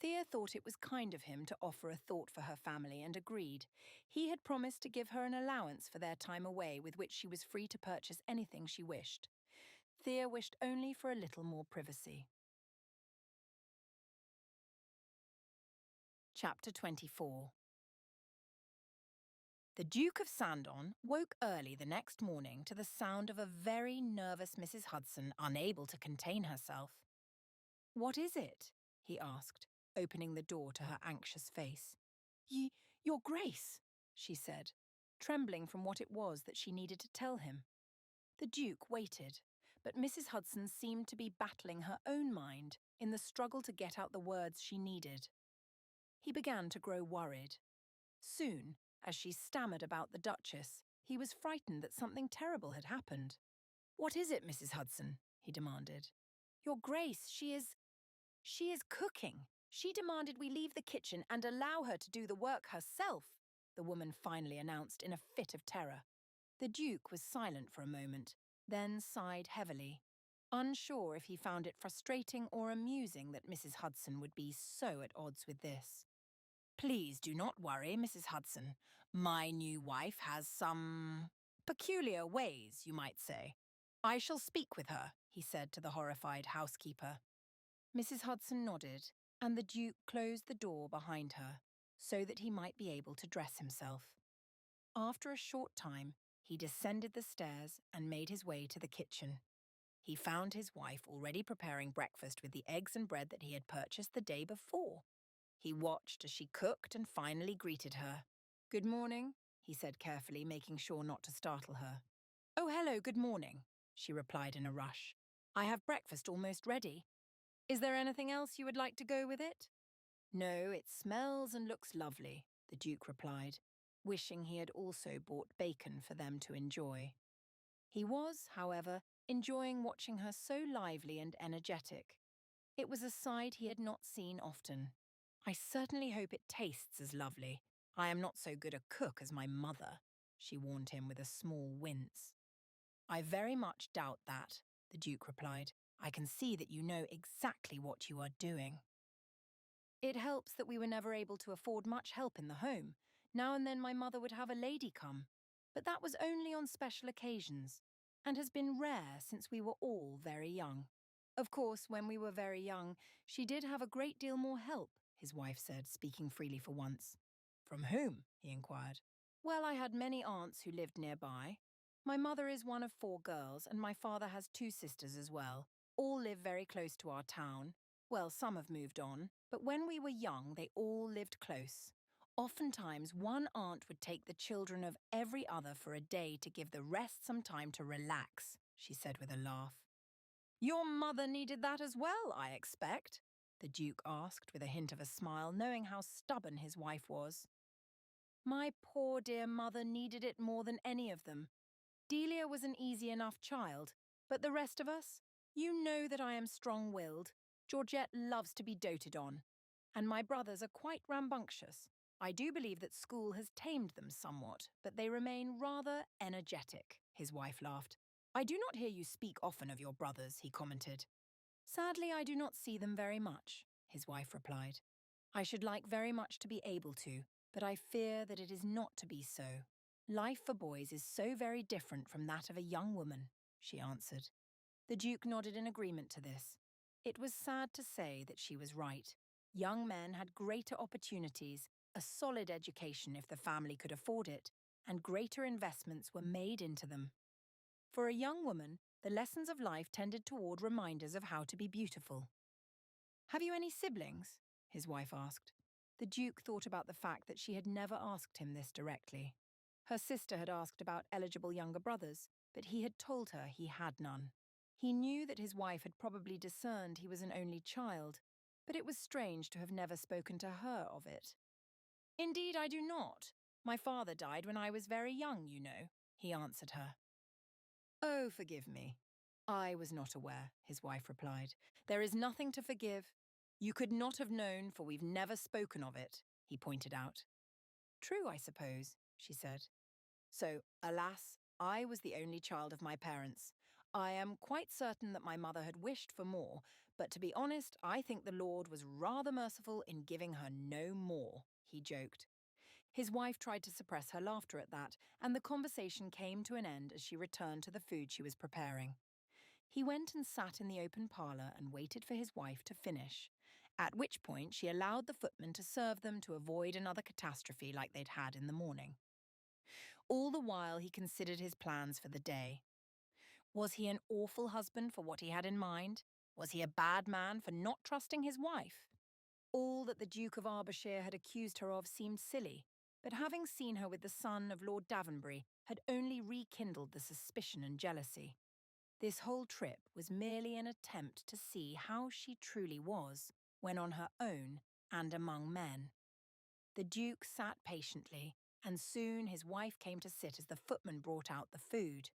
Thea thought it was kind of him to offer a thought for her family and agreed. He had promised to give her an allowance for their time away with which she was free to purchase anything she wished. Thea wished only for a little more privacy. Chapter 24. The Duke of Sandon woke early the next morning to the sound of a very nervous Mrs. Hudson unable to contain herself. "What is it?" he asked, opening the door to her anxious face. Your Grace," she said, trembling from what it was that she needed to tell him. The Duke waited, but Mrs. Hudson seemed to be battling her own mind in the struggle to get out the words she needed. He began to grow worried. Soon, as she stammered about the Duchess, he was frightened that something terrible had happened. "What is it, Mrs. Hudson?" he demanded. "Your Grace, she is cooking. She demanded we leave the kitchen and allow her to do the work herself," the woman finally announced in a fit of terror. The Duke was silent for a moment, then sighed heavily, unsure if he found it frustrating or amusing that Mrs. Hudson would be so at odds with this. "Please do not worry, Mrs. Hudson. My new wife has some peculiar ways, you might say. I shall speak with her," he said to the horrified housekeeper. Mrs. Hudson nodded, and the Duke closed the door behind her, so that he might be able to dress himself. After a short time, he descended the stairs and made his way to the kitchen. He found his wife already preparing breakfast with the eggs and bread that he had purchased the day before. He watched as she cooked and finally greeted her. "Good morning," he said carefully, making sure not to startle her. "Oh, hello, good morning," she replied in a rush. "I have breakfast almost ready. Is there anything else you would like to go with it?" "No, it smells and looks lovely," the Duke replied, wishing he had also bought bacon for them to enjoy. He was, however, enjoying watching her so lively and energetic. It was a side he had not seen often. "I certainly hope it tastes as lovely. I am not so good a cook as my mother," she warned him with a small wince. "I very much doubt that," the Duke replied. "I can see that you know exactly what you are doing." It helps that we were never able to afford much help in the home. Now and then my mother would have a lady come, but that was only on special occasions, and has been rare since we were all very young. Of course, when we were very young, she did have a great deal more help, his wife said, speaking freely for once. "From whom?" he inquired. "Well, I had many aunts who lived nearby. My mother is one of 4 girls, and my father has 2 sisters as well. All live very close to our town. Well, some have moved on, but when we were young, they all lived close. Oftentimes, one aunt would take the children of every other for a day to give the rest some time to relax," she said with a laugh. "Your mother needed that as well, I expect?" the Duke asked with a hint of a smile, knowing how stubborn his wife was. "My poor dear mother needed it more than any of them. Delia was an easy enough child, but the rest of us, you know that I am strong-willed. Georgette loves to be doted on, and my brothers are quite rambunctious. I do believe that school has tamed them somewhat, but they remain rather energetic," his wife laughed. "I do not hear you speak often of your brothers," he commented. "Sadly, I do not see them very much," his wife replied. "I should like very much to be able to, but I fear that it is not to be so. Life for boys is so very different from that of a young woman," she answered. The Duke nodded in agreement to this. It was sad to say that she was right. Young men had greater opportunities, a solid education if the family could afford it, and greater investments were made into them. For a young woman, the lessons of life tended toward reminders of how to be beautiful. "Have you any siblings?" his wife asked. The Duke thought about the fact that she had never asked him this directly. Her sister had asked about eligible younger brothers, but he had told her he had none. He knew that his wife had probably discerned he was an only child, but it was strange to have never spoken to her of it. "Indeed, I do not. My father died when I was very young, you know," he answered her. "Oh, forgive me. I was not aware," his wife replied. "There is nothing to forgive. You could not have known, for we've never spoken of it," he pointed out. "True, I suppose," she said. "So, alas, I was the only child of my parents. I am quite certain that my mother had wished for more, but to be honest, I think the Lord was rather merciful in giving her no more," he joked. His wife tried to suppress her laughter at that, and the conversation came to an end as she returned to the food she was preparing. He went and sat in the open parlour and waited for his wife to finish, at which point she allowed the footman to serve them to avoid another catastrophe like they'd had in the morning. All the while he considered his plans for the day. Was he an awful husband for what he had in mind? Was he a bad man for not trusting his wife? All that the Duke of Arbershire had accused her of seemed silly, but having seen her with the son of Lord Davonbury had only rekindled the suspicion and jealousy. This whole trip was merely an attempt to see how she truly was when on her own and among men. The Duke sat patiently, and soon his wife came to sit as the footman brought out the food.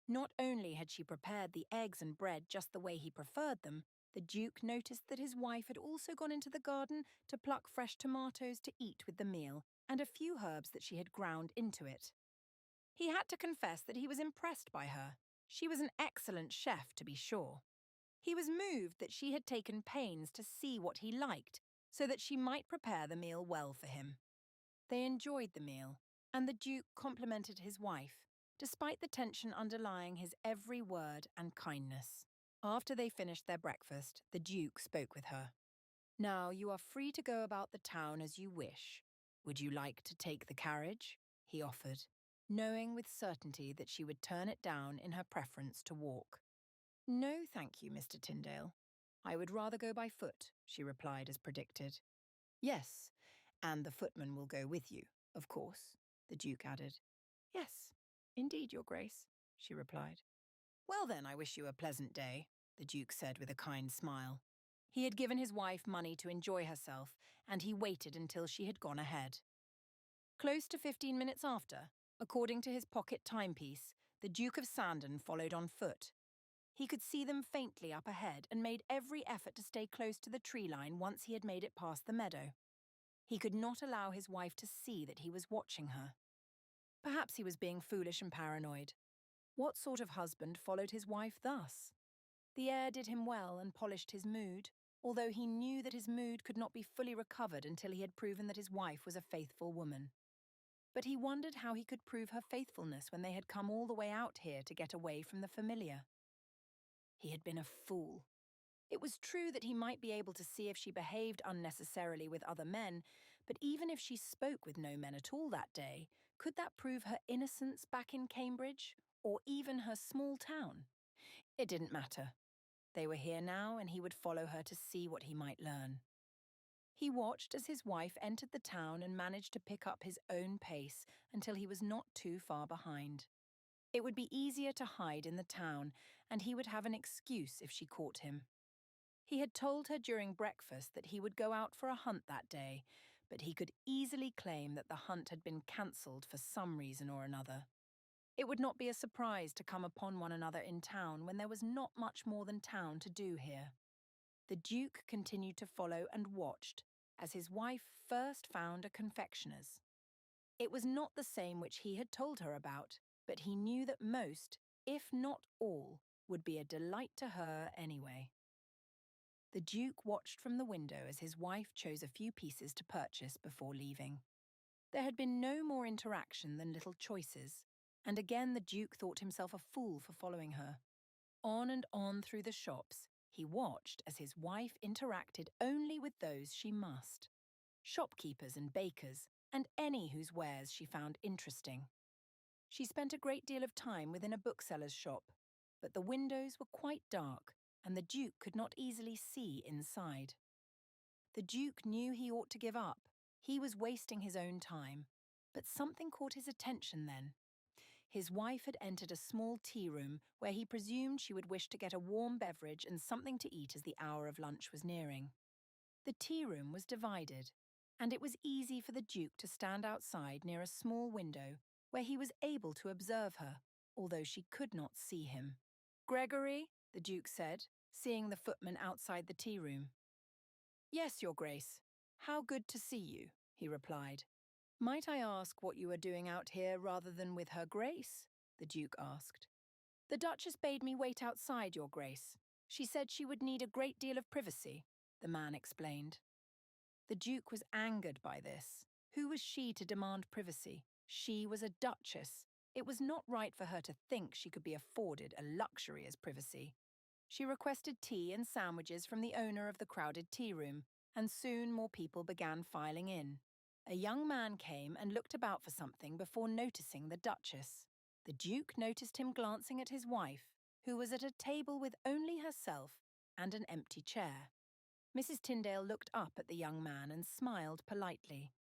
Not only had she prepared the eggs and bread just the way he preferred them, the Duke noticed that his wife had also gone into the garden to pluck fresh tomatoes to eat with the meal and a few herbs that she had ground into it. He had to confess that he was impressed by her. She was an excellent chef, to be sure. He was moved that she had taken pains to see what he liked, so that she might prepare the meal well for him. They enjoyed the meal, and the Duke complimented his wife, despite the tension underlying his every word and kindness. After they finished their breakfast, the Duke spoke with her. "Now you are free to go about the town as you wish. Would you like to take the carriage?" he offered, knowing with certainty that she would turn it down in her preference to walk. "No, thank you, Mr. Tyndale. I would rather go by foot," she replied as predicted. "Yes, and the footman will go with you, of course," the Duke added. "Yes, indeed, Your Grace," she replied. "Well then, I wish you a pleasant day," the Duke said with a kind smile. He had given his wife money to enjoy herself, and he waited until she had gone ahead. Close to 15 minutes after, according to his pocket timepiece, the Duke of Sandon followed on foot. He could see them faintly up ahead and made every effort to stay close to the tree line once he had made it past the meadow. He could not allow his wife to see that he was watching her. Perhaps he was being foolish and paranoid. What sort of husband followed his wife thus? The air did him well and polished his mood, although he knew that his mood could not be fully recovered until he had proven that his wife was a faithful woman. But he wondered how he could prove her faithfulness when they had come all the way out here to get away from the familiar. He had been a fool. It was true that he might be able to see if she behaved unnecessarily with other men, but even if she spoke with no men at all that day, could that prove her innocence back in Cambridge, or even her small town? It didn't matter. They were here now, and he would follow her to see what he might learn. He watched as his wife entered the town and managed to pick up his own pace until he was not too far behind. It would be easier to hide in the town, and he would have an excuse if she caught him. He had told her during breakfast that he would go out for a hunt that day, but he could easily claim that the hunt had been cancelled for some reason or another. It would not be a surprise to come upon one another in town when there was not much more than town to do here. The Duke continued to follow and watched as his wife first found a confectioner's. It was not the same which he had told her about, but he knew that most, if not all, would be a delight to her anyway. The Duke watched from the window as his wife chose a few pieces to purchase before leaving. There had been no more interaction than little choices, and again the Duke thought himself a fool for following her. On and on through the shops, he watched as his wife interacted only with those she must. Shopkeepers and bakers, and any whose wares she found interesting. She spent a great deal of time within a bookseller's shop. but the windows were quite dark, and the Duke could not easily see inside. The Duke knew he ought to give up. He was wasting his own time. But something caught his attention then. His wife had entered a small tea room where he presumed she would wish to get a warm beverage and something to eat as the hour of lunch was nearing. The tea room was divided, and it was easy for the Duke to stand outside near a small window where he was able to observe her, although she could not see him. "Gregory," the Duke said, seeing the footman outside the tea room. "Yes, Your Grace. How good to see you," he replied. "Might I ask what you are doing out here rather than with Her Grace?" the Duke asked. "The Duchess bade me wait outside, Your Grace. She said she would need a great deal of privacy," the man explained. The Duke was angered by this. Who was she to demand privacy? She was a duchess. It was not right for her to think she could be afforded a luxury as privacy. She requested tea and sandwiches from the owner of the crowded tea room, and soon more people began filing in. A young man came and looked about for something before noticing the Duchess. The Duke noticed him glancing at his wife, who was at a table with only herself and an empty chair. Mrs. Tyndale looked up at the young man and smiled politely.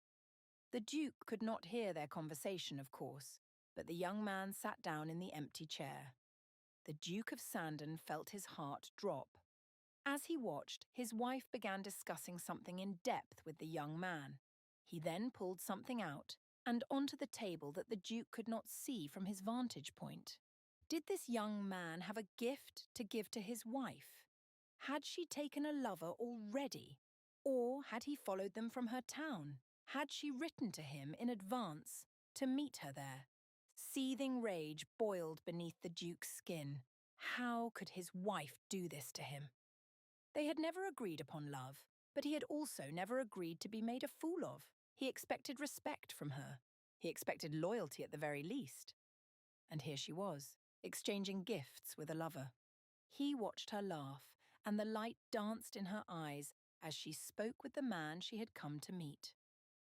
The Duke could not hear their conversation, of course, but the young man sat down in the empty chair. The Duke of Sandon felt his heart drop. As he watched, his wife began discussing something in depth with the young man. He then pulled something out and onto the table that the Duke could not see from his vantage point. Did this young man have a gift to give to his wife? Had she taken a lover already? Or had he followed them from her town? Had she written to him in advance to meet her there? Seething rage boiled beneath the Duke's skin. How could his wife do this to him? They had never agreed upon love, but he had also never agreed to be made a fool of. He expected respect from her. He expected loyalty at the very least. And here she was, exchanging gifts with a lover. He watched her laugh, and the light danced in her eyes as she spoke with the man she had come to meet.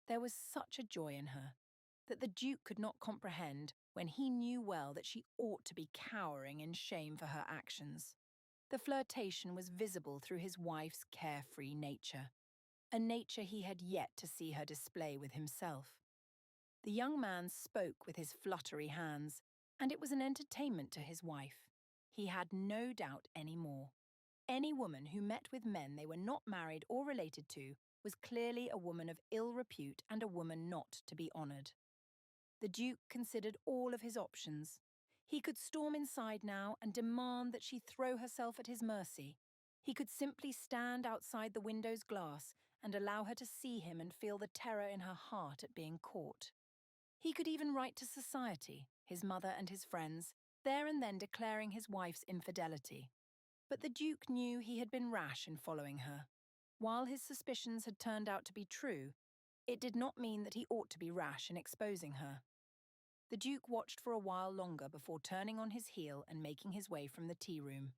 There was such a joy in her that the Duke could not comprehend when he knew well that she ought to be cowering in shame for her actions. The flirtation was visible through his wife's carefree nature, a nature he had yet to see her display with himself. The young man spoke with his fluttery hands, and it was an entertainment to his wife. He had no doubt any more. Any woman who met with men they were not married or related to was clearly a woman of ill repute and a woman not to be honoured. The Duke considered all of his options. He could storm inside now and demand that she throw herself at his mercy. He could simply stand outside the window's glass and allow her to see him and feel the terror in her heart at being caught. He could even write to society, his mother and his friends, there and then declaring his wife's infidelity. But the Duke knew he had been rash in following her. While his suspicions had turned out to be true, it did not mean that he ought to be rash in exposing her. The Duke watched for a while longer before turning on his heel and making his way from the tea room.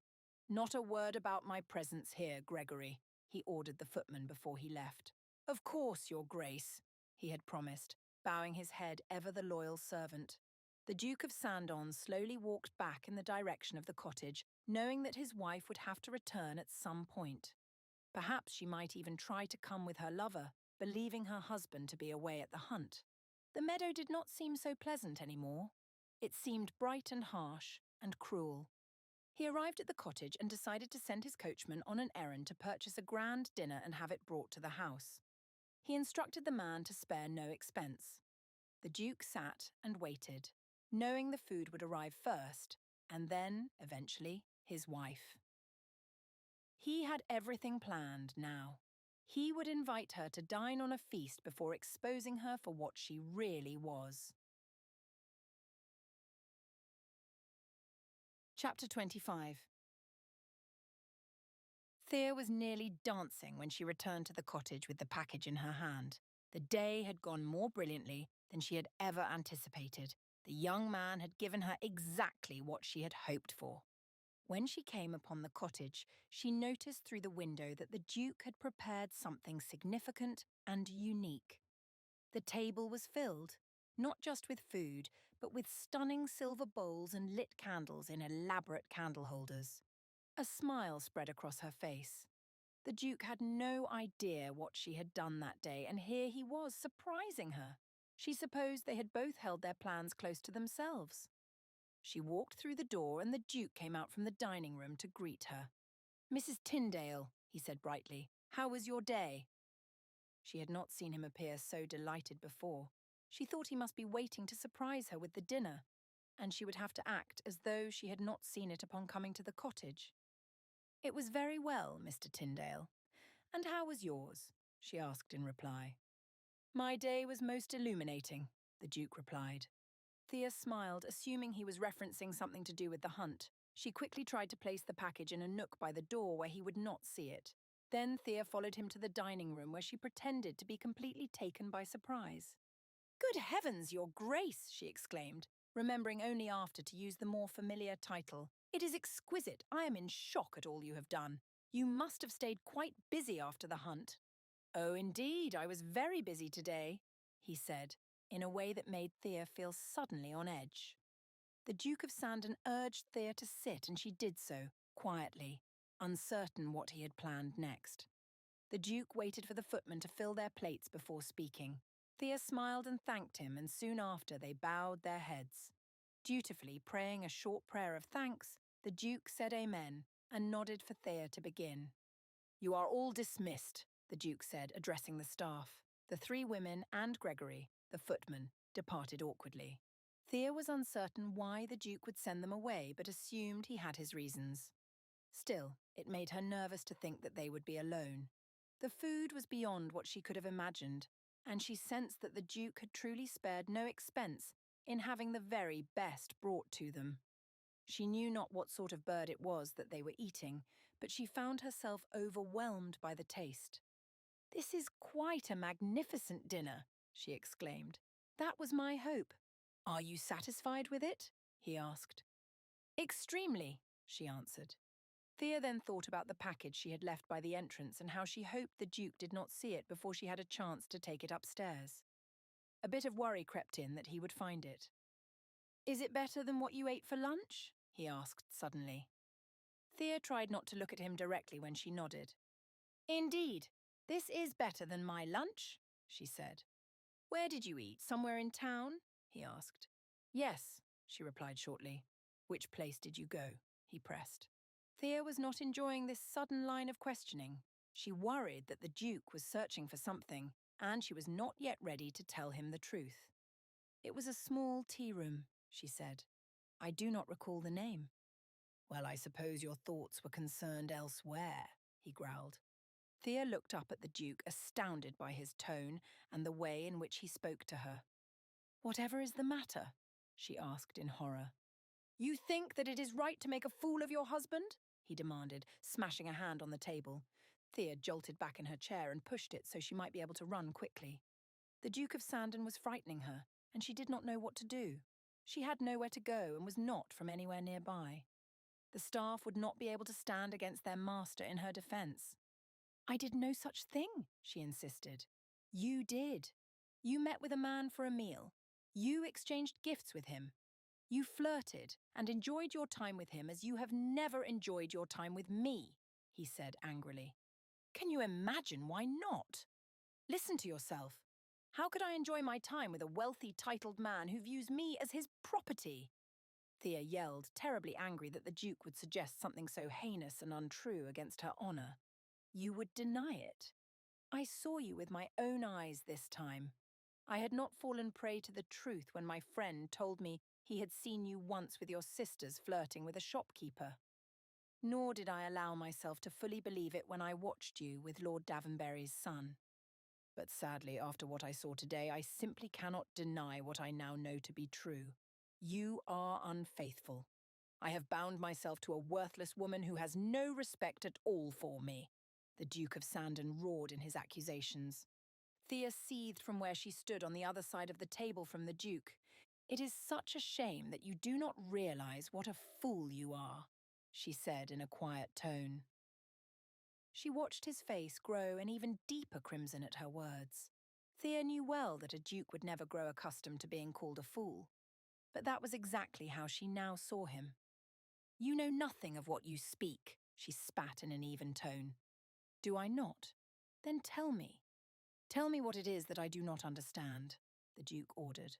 "Not a word about my presence here, Gregory," he ordered the footman before he left. "Of course, Your Grace," he had promised, bowing his head ever the loyal servant. The Duke of Sandon slowly walked back in the direction of the cottage, knowing that his wife would have to return at some point. Perhaps she might even try to come with her lover, believing her husband to be away at the hunt. The meadow did not seem so pleasant anymore. It seemed bright and harsh and cruel. He arrived at the cottage and decided to send his coachman on an errand to purchase a grand dinner and have it brought to the house. He instructed the man to spare no expense. The Duke sat and waited, knowing the food would arrive first, and then, eventually, his wife. He had everything planned now. He would invite her to dine on a feast before exposing her for what she really was. Chapter 25. Thea was nearly dancing when she returned to the cottage with the package in her hand. The day had gone more brilliantly than she had ever anticipated. The young man had given her exactly what she had hoped for. When she came upon the cottage, she noticed through the window that the Duke had prepared something significant and unique. The table was filled, not just with food, but with stunning silver bowls and lit candles in elaborate candle holders. A smile spread across her face. The Duke had no idea what she had done that day, and here he was, surprising her. She supposed they had both held their plans close to themselves. She walked through the door, and the Duke came out from the dining room to greet her. "Mrs. Tyndale," he said brightly, "how was your day?" She had not seen him appear so delighted before. She thought he must be waiting to surprise her with the dinner, and she would have to act as though she had not seen it upon coming to the cottage. "It was very well, Mr. Tyndale. And how was yours?" she asked in reply. "My day was most illuminating," the Duke replied. Thea smiled, assuming he was referencing something to do with the hunt. She quickly tried to place the package in a nook by the door where he would not see it. Then Thea followed him to the dining room where she pretended to be completely taken by surprise. "Good heavens, Your Grace!" she exclaimed, remembering only after to use the more familiar title. "It is exquisite. I am in shock at all you have done. You must have stayed quite busy after the hunt." "Oh, indeed, I was very busy today," he said, in a way that made Thea feel suddenly on edge. The Duke of Sandon urged Thea to sit, and she did so, quietly, uncertain what he had planned next. The Duke waited for the footmen to fill their plates before speaking. Thea smiled and thanked him, and soon after they bowed their heads. Dutifully praying a short prayer of thanks, the Duke said amen and nodded for Thea to begin. "You are all dismissed," the Duke said, addressing the staff. The 3 women and Gregory, the footman, departed awkwardly. Thea was uncertain why the Duke would send them away, but assumed he had his reasons. Still, it made her nervous to think that they would be alone. The food was beyond what she could have imagined, and she sensed that the Duke had truly spared no expense in having the very best brought to them. She knew not what sort of bird it was that they were eating, but she found herself overwhelmed by the taste. "This is quite a magnificent dinner," she exclaimed. "That was my hope. Are you satisfied with it?" he asked. "Extremely," she answered. Thea then thought about the package she had left by the entrance and how she hoped the Duke did not see it before she had a chance to take it upstairs. A bit of worry crept in that he would find it. "Is it better than what you ate for lunch?" he asked suddenly. Thea tried not to look at him directly when she nodded. "Indeed, this is better than my lunch," she said. "Where did you eat? Somewhere in town?" he asked. "Yes," she replied shortly. "Which place did you go?" he pressed. Thea was not enjoying this sudden line of questioning. She worried that the Duke was searching for something, and she was not yet ready to tell him the truth. "It was a small tea room," she said. "I do not recall the name." "Well, I suppose your thoughts were concerned elsewhere," he growled. Thea looked up at the Duke, astounded by his tone and the way in which he spoke to her. "Whatever is the matter?" she asked in horror. "You think that it is right to make a fool of your husband?" he demanded, smashing a hand on the table. Thea jolted back in her chair and pushed it so she might be able to run quickly. The Duke of Sandon was frightening her, and she did not know what to do. She had nowhere to go and was not from anywhere nearby. The staff would not be able to stand against their master in her defense. "I did no such thing," she insisted. "You did. You met with a man for a meal. You exchanged gifts with him. You flirted and enjoyed your time with him as you have never enjoyed your time with me," he said angrily. "Can you imagine why not? Listen to yourself. How could I enjoy my time with a wealthy, titled man who views me as his property?" Thea yelled, terribly angry that the Duke would suggest something so heinous and untrue against her honour. "You would deny it. I saw you with my own eyes this time. I had not fallen prey to the truth when my friend told me he had seen you once with your sisters flirting with a shopkeeper. Nor did I allow myself to fully believe it when I watched you with Lord Davonbury's son. But sadly, after what I saw today, I simply cannot deny what I now know to be true. You are unfaithful. I have bound myself to a worthless woman who has no respect at all for me." The Duke of Sandon roared in his accusations. Thea seethed from where she stood on the other side of the table from the Duke. "It is such a shame that you do not realize what a fool you are," she said in a quiet tone. She watched his face grow an even deeper crimson at her words. Thea knew well that a duke would never grow accustomed to being called a fool. but that was exactly how she now saw him. "You know nothing of what you speak," she spat in an even tone. "Do I not? Then tell me. Tell me what it is that I do not understand," the Duke ordered.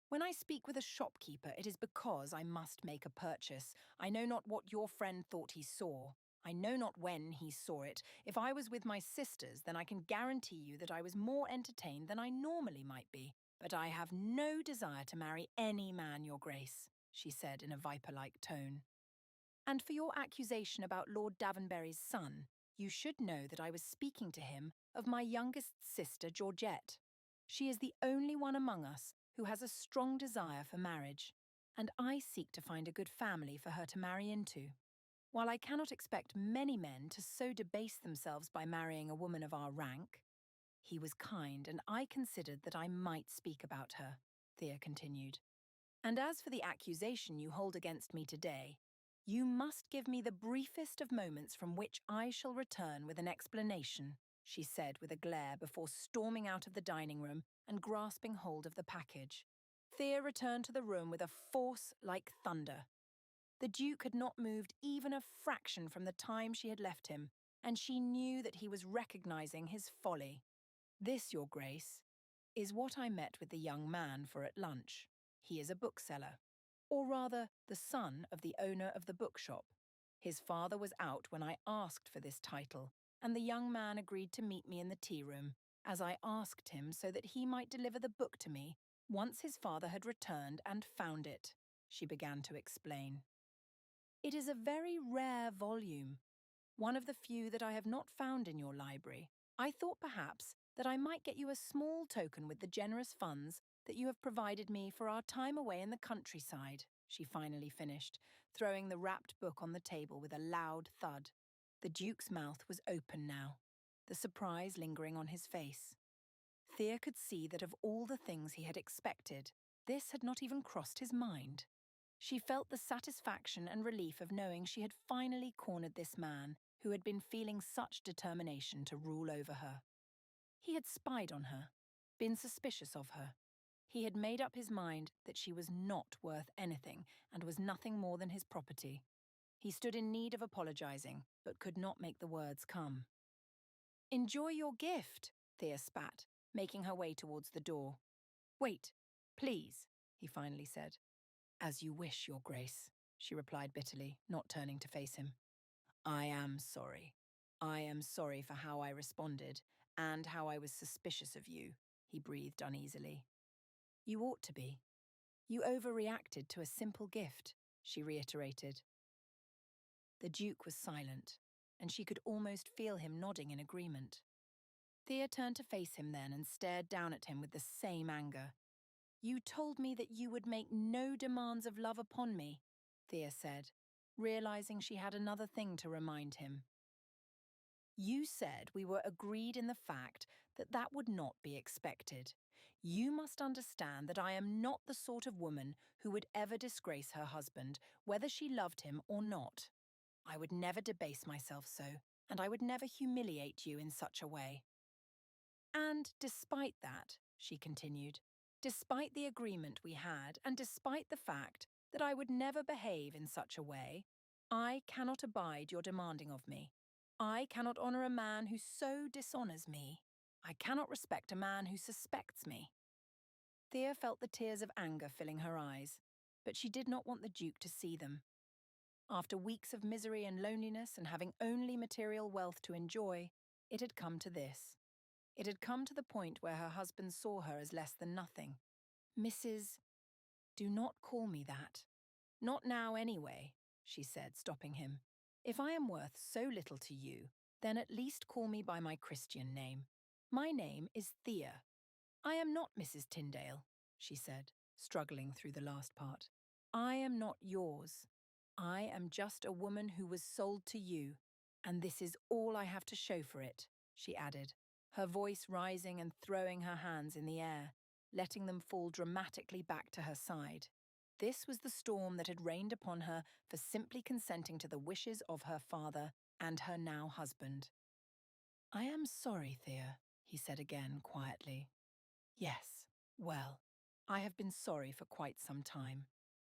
"When I speak with a shopkeeper, it is because I must make a purchase. I know not what your friend thought he saw. I know not when he saw it. If I was with my sisters, then I can guarantee you that I was more entertained than I normally might be. But I have no desire to marry any man, your grace," she said in a viper-like tone. "And for your accusation about Lord Davonbury's son, you should know that I was speaking to him of my youngest sister, Georgette. She is the only one among us who has a strong desire for marriage, and I seek to find a good family for her to marry into. While I cannot expect many men to so debase themselves by marrying a woman of our rank—" "He was kind, and I considered that I might speak about her," Thea continued. "And as for the accusation you hold against me today, you must give me the briefest of moments from which I shall return with an explanation," she said with a glare before storming out of the dining room and grasping hold of the package. Thea returned to the room with a force like thunder. The Duke had not moved even a fraction from the time she had left him, and she knew that he was recognizing his folly. "This, your grace, is what I met with the young man for at lunch. He is a bookseller, or rather the son of the owner of the bookshop. His father was out when I asked for this title, and the young man agreed to meet me in the tea room, as I asked him so that he might deliver the book to me once his father had returned and found it," she began to explain. "It is a very rare volume, one of the few that I have not found in your library. I thought perhaps that I might get you a small token with the generous funds that you have provided me for our time away in the countryside," she finally finished, throwing the wrapped book on the table with a loud thud. The Duke's mouth was open now, the surprise lingering on his face. Thea could see that of all the things he had expected, this had not even crossed his mind. She felt the satisfaction and relief of knowing she had finally cornered this man who had been feeling such determination to rule over her. He had spied on her, been suspicious of her. He had made up his mind that she was not worth anything and was nothing more than his property. He stood in need of apologizing, but could not make the words come. "Enjoy your gift," Thea spat, making her way towards the door. "Wait, please," he finally said. "As you wish, your grace," she replied bitterly, not turning to face him. "I am sorry. I am sorry for how I responded, and how I was suspicious of you," he breathed uneasily. "You ought to be. You overreacted to a simple gift," she reiterated. The Duke was silent, and she could almost feel him nodding in agreement. Thea turned to face him then and stared down at him with the same anger. "You told me that you would make no demands of love upon me," Thea said, realizing she had another thing to remind him. "You said we were agreed in the fact that that would not be expected. You must understand that I am not the sort of woman who would ever disgrace her husband, whether she loved him or not. I would never debase myself so, and I would never humiliate you in such a way. And despite that," she continued, "despite the agreement we had, and despite the fact that I would never behave in such a way, I cannot abide your demanding of me. I cannot honor a man who so dishonors me. I cannot respect a man who suspects me." Thea felt the tears of anger filling her eyes, but she did not want the Duke to see them. After weeks of misery and loneliness and having only material wealth to enjoy, it had come to this. It had come to the point where her husband saw her as less than nothing. "Mrs. Do not call me that. Not now, anyway," she said, stopping him. "If I am worth so little to you, then at least call me by my Christian name. My name is Thea. I am not Mrs. Tyndale," she said, struggling through the last part. "I am not yours. I am just a woman who was sold to you, and this is all I have to show for it," she added, her voice rising and throwing her hands in the air, letting them fall dramatically back to her side. This was the storm that had rained upon her for simply consenting to the wishes of her father and her now husband. "I am sorry, Thea," he said again quietly. "Yes, well, I have been sorry for quite some time.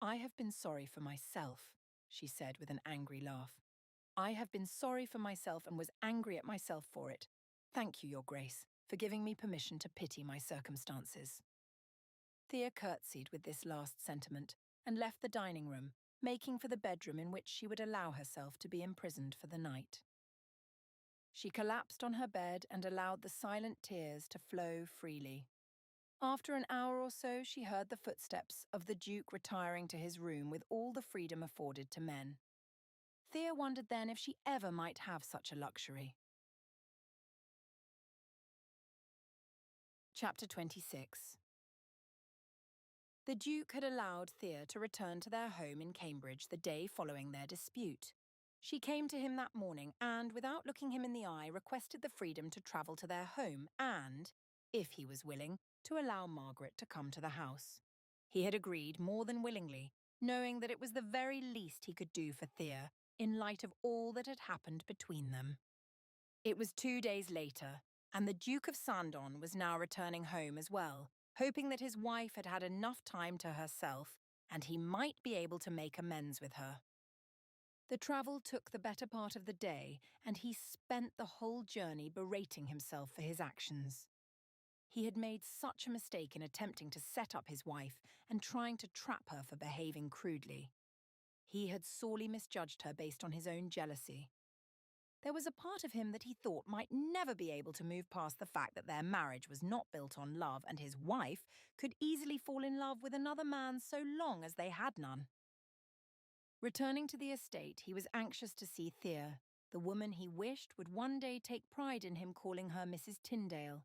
I have been sorry for myself, she said with an angry laugh. I have been sorry for myself and was angry at myself for it. Thank you, Your Grace, for giving me permission to pity my circumstances. Thea curtsied with this last sentiment and left the dining room, making for the bedroom in which she would allow herself to be imprisoned for the night. She collapsed on her bed and allowed the silent tears to flow freely. After an hour or so, she heard the footsteps of the Duke retiring to his room with all the freedom afforded to men. Thea wondered then if she ever might have such a luxury. Chapter 26. The Duke had allowed Thea to return to their home in Cambridge the day following their dispute. She came to him that morning and, without looking him in the eye, requested the freedom to travel to their home and, if he was willing, to allow Margaret to come to the house. He had agreed more than willingly, knowing that it was the very least he could do for Thea in light of all that had happened between them. It was 2 days later, and the Duke of Sandon was now returning home as well, hoping that his wife had had enough time to herself and he might be able to make amends with her. The travel took the better part of the day, and he spent the whole journey berating himself for his actions. He had made such a mistake in attempting to set up his wife and trying to trap her for behaving crudely. He had sorely misjudged her based on his own jealousy. There was a part of him that he thought might never be able to move past the fact that their marriage was not built on love and his wife could easily fall in love with another man so long as they had none. Returning to the estate, he was anxious to see Thea, the woman he wished would one day take pride in him calling her Mrs. Tyndale.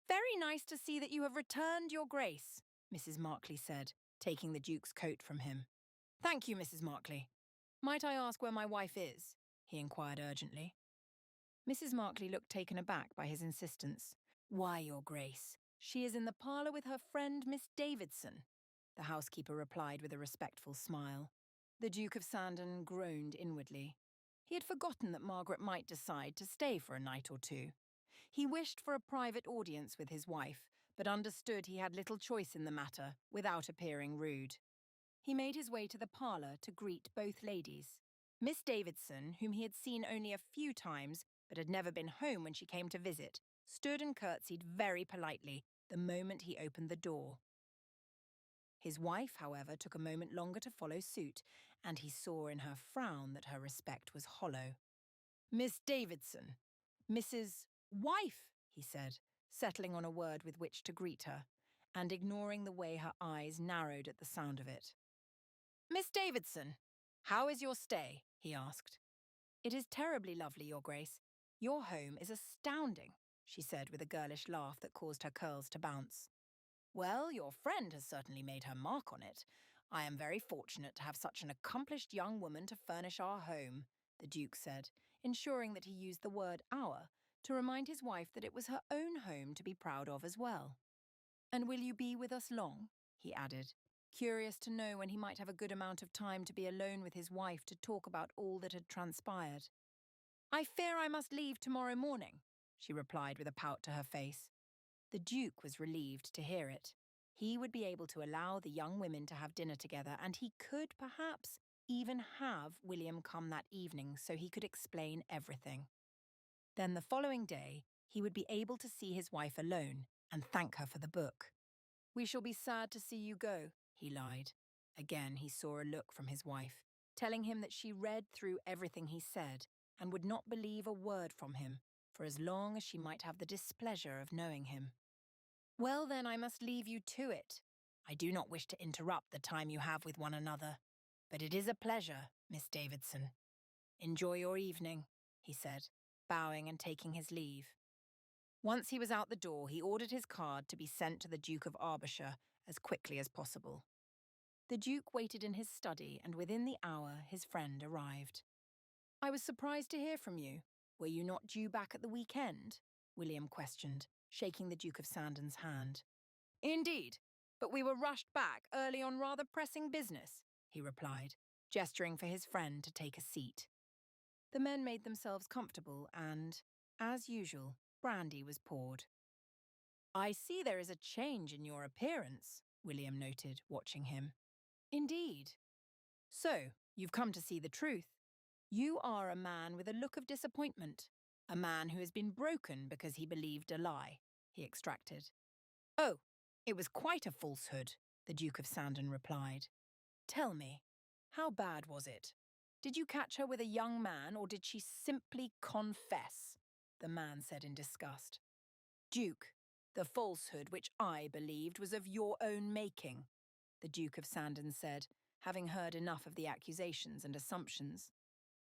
"Very nice to see that you have returned, Your Grace," Mrs. Markley said, taking the Duke's coat from him. "Thank you, Mrs. Markley. Might I ask where my wife is?" he inquired urgently. Mrs. Markley looked taken aback by his insistence. "Why, Your Grace, she is in the parlour with her friend Miss Davidson," the housekeeper replied with a respectful smile. The Duke of Sandon groaned inwardly. He had forgotten that Margaret might decide to stay for a night or two. He wished for a private audience with his wife, but understood he had little choice in the matter, without appearing rude. He made his way to the parlour to greet both ladies. Miss Davidson, whom he had seen only a few times, but had never been home when she came to visit, stood and curtsied very politely the moment he opened the door. His wife, however, took a moment longer to follow suit, and he saw in her frown that her respect was hollow. "Miss Davidson. Mrs. Wife," he said, settling on a word with which to greet her, and ignoring the way her eyes narrowed at the sound of it. "Miss Davidson, how is your stay?" he asked. "It is terribly lovely, Your Grace. Your home is astounding," she said with a girlish laugh that caused her curls to bounce. "Well, your friend has certainly made her mark on it. I am very fortunate to have such an accomplished young woman to furnish our home," the Duke said, ensuring that he used the word "our" to remind his wife that it was her own home to be proud of as well. "And will you be with us long?" he added, curious to know when he might have a good amount of time to be alone with his wife to talk about all that had transpired. "I fear I must leave tomorrow morning," she replied with a pout to her face. The Duke was relieved to hear it. He would be able to allow the young women to have dinner together, and he could, perhaps, even have William come that evening so he could explain everything. Then the following day, he would be able to see his wife alone and thank her for the book. "We shall be sad to see you go," he lied. Again he saw a look from his wife, telling him that she read through everything he said and would not believe a word from him for as long as she might have the displeasure of knowing him. "Well, then, I must leave you to it. I do not wish to interrupt the time you have with one another, but it is a pleasure, Miss Davidson. Enjoy your evening," he said, bowing and taking his leave. Once he was out the door, he ordered his card to be sent to the Duke of Argyllshire as quickly as possible. The Duke waited in his study, and within the hour his friend arrived. "I was surprised to hear from you. Were you not due back at the weekend?" William questioned, shaking the Duke of Sandon's hand. "Indeed, but we were rushed back early on rather pressing business," he replied, gesturing for his friend to take a seat. The men made themselves comfortable and, as usual, brandy was poured. "I see there is a change in your appearance," William noted, watching him. Indeed. So, you've come to see the truth. You are a man with a look of disappointment, a man who has been broken because he believed a lie, he extracted. Oh, it was quite a falsehood, the Duke of Sandon replied. Tell me, how bad was it? Did you catch her with a young man, or did she simply confess? The man said in disgust. Duke, the falsehood which I believed was of your own making, the Duke of Sandon said, having heard enough of the accusations and assumptions.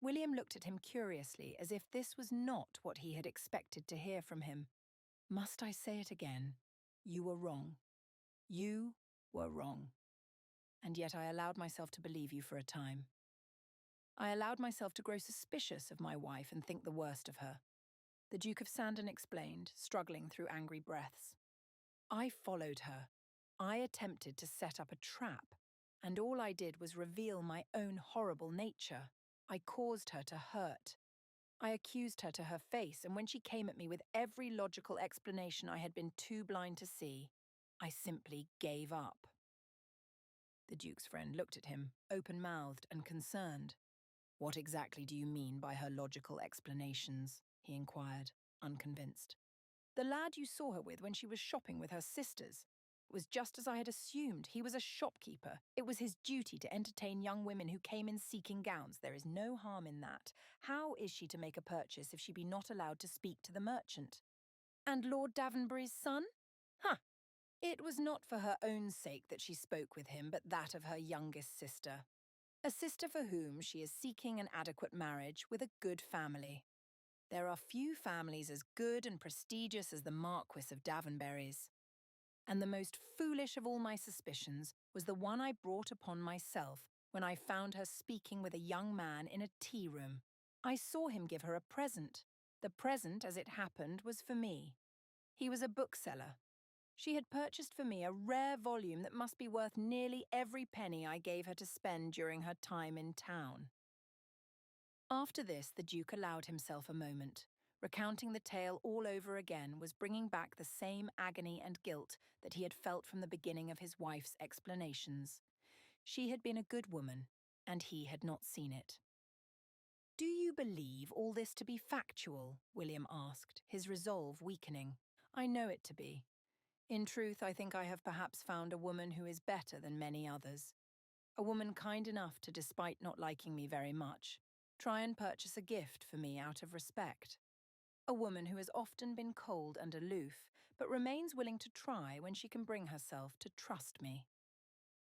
William looked at him curiously, as if this was not what he had expected to hear from him. Must I say it again? You were wrong. You were wrong. And yet I allowed myself to believe you for a time. I allowed myself to grow suspicious of my wife and think the worst of her. The Duke of Sandon explained, struggling through angry breaths. I followed her. I attempted to set up a trap, and all I did was reveal my own horrible nature. I caused her to hurt. I accused her to her face, and when she came at me with every logical explanation I had been too blind to see, I simply gave up. The Duke's friend looked at him, open-mouthed and concerned. What exactly do you mean by her logical explanations? He inquired, unconvinced. The lad you saw her with when she was shopping with her sisters. It was just as I had assumed. He was a shopkeeper. It was his duty to entertain young women who came in seeking gowns. There is no harm in that. How is she to make a purchase if she be not allowed to speak to the merchant? And Lord Daventry's son? It was not for her own sake that she spoke with him, but that of her youngest sister. A sister for whom she is seeking an adequate marriage with a good family. There are few families as good and prestigious as the Marquis of Daventry's. And the most foolish of all my suspicions was the one I brought upon myself when I found her speaking with a young man in a tea-room. I saw him give her a present. The present, as it happened, was for me. He was a bookseller. She had purchased for me a rare volume that must be worth nearly every penny I gave her to spend during her time in town. After this, the Duke allowed himself a moment. Recounting the tale all over again was bringing back the same agony and guilt that he had felt from the beginning of his wife's explanations. She had been a good woman, and he had not seen it. Do you believe all this to be factual? William asked, his resolve weakening. I know it to be. In truth, I think I have perhaps found a woman who is better than many others. A woman kind enough to, despite not liking me very much, try and purchase a gift for me out of respect. A woman who has often been cold and aloof, but remains willing to try when she can bring herself to trust me.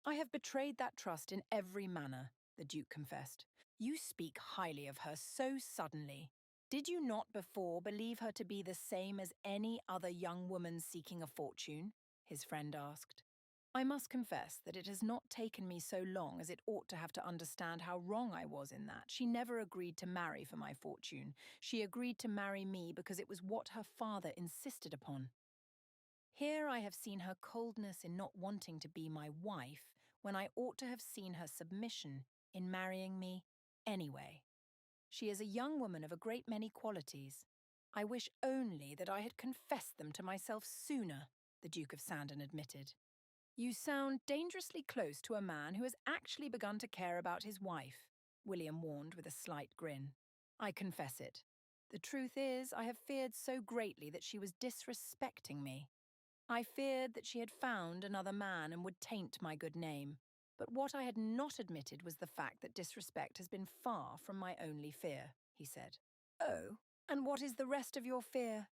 I have betrayed that trust in every manner, the Duke confessed. You speak highly of her so suddenly. Did you not before believe her to be the same as any other young woman seeking a fortune? His friend asked. I must confess that it has not taken me so long as it ought to have to understand how wrong I was in that. She never agreed to marry for my fortune. She agreed to marry me because it was what her father insisted upon. Here I have seen her coldness in not wanting to be my wife, when I ought to have seen her submission in marrying me anyway. She is a young woman of a great many qualities. I wish only that I had confessed them to myself sooner, the Duke of Sandon admitted. You sound dangerously close to a man who has actually begun to care about his wife, William warned with a slight grin. I confess it. The truth is, I have feared so greatly that she was disrespecting me. I feared that she had found another man and would taint my good name. But what I had not admitted was the fact that disrespect has been far from my only fear, he said. Oh, and what is the rest of your fear?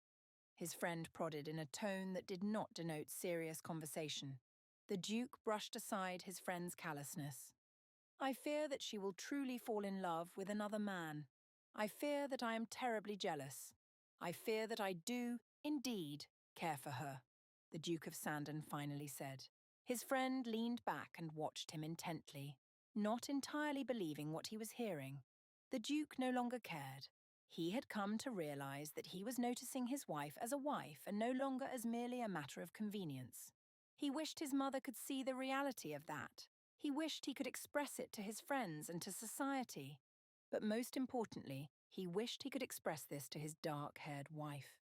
His friend prodded in a tone that did not denote serious conversation. The Duke brushed aside his friend's callousness. I fear that she will truly fall in love with another man. I fear that I am terribly jealous. I fear that I do, indeed, care for her, the Duke of Sandon finally said. His friend leaned back and watched him intently, not entirely believing what he was hearing. The Duke no longer cared. He had come to realize that he was noticing his wife as a wife and no longer as merely a matter of convenience. He wished his mother could see the reality of that. He wished he could express it to his friends and to society. But most importantly, he wished he could express this to his dark-haired wife.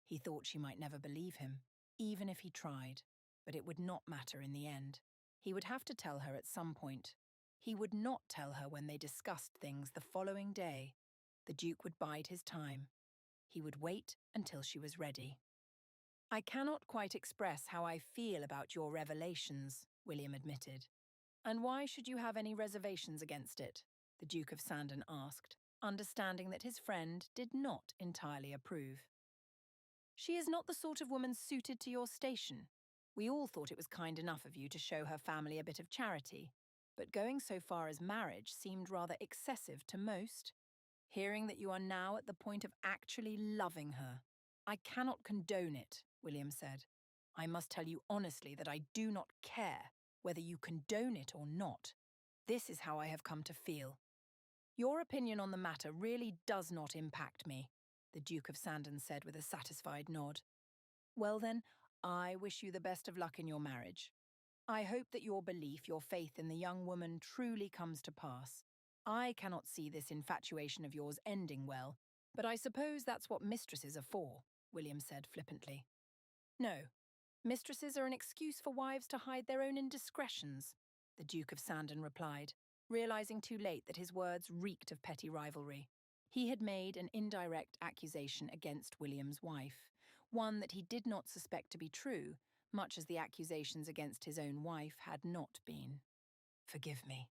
He thought she might never believe him, even if he tried. but it would not matter in the end. He would have to tell her at some point. He would not tell her when they discussed things the following day. The Duke would bide his time. He would wait until she was ready. "I cannot quite express how I feel about your revelations," William admitted. "And why should you have any reservations against it?" the Duke of Sandon asked, understanding that his friend did not entirely approve. "She is not the sort of woman suited to your station. We all thought it was kind enough of you to show her family a bit of charity, but going so far as marriage seemed rather excessive to most. Hearing that you are now at the point of actually loving her. I cannot condone it," William said. "I must tell you honestly that I do not care whether you condone it or not. This is how I have come to feel. Your opinion on the matter really does not impact me," the Duke of Sandon said with a satisfied nod. "Well then, I wish you the best of luck in your marriage. I hope that your belief, your faith in the young woman truly comes to pass. I cannot see this infatuation of yours ending well, but I suppose that's what mistresses are for," William said flippantly. "No, mistresses are an excuse for wives to hide their own indiscretions," the Duke of Sandon replied, realizing too late that his words reeked of petty rivalry. He had made an indirect accusation against William's wife, one that he did not suspect to be true, much as the accusations against his own wife had not been. "Forgive me.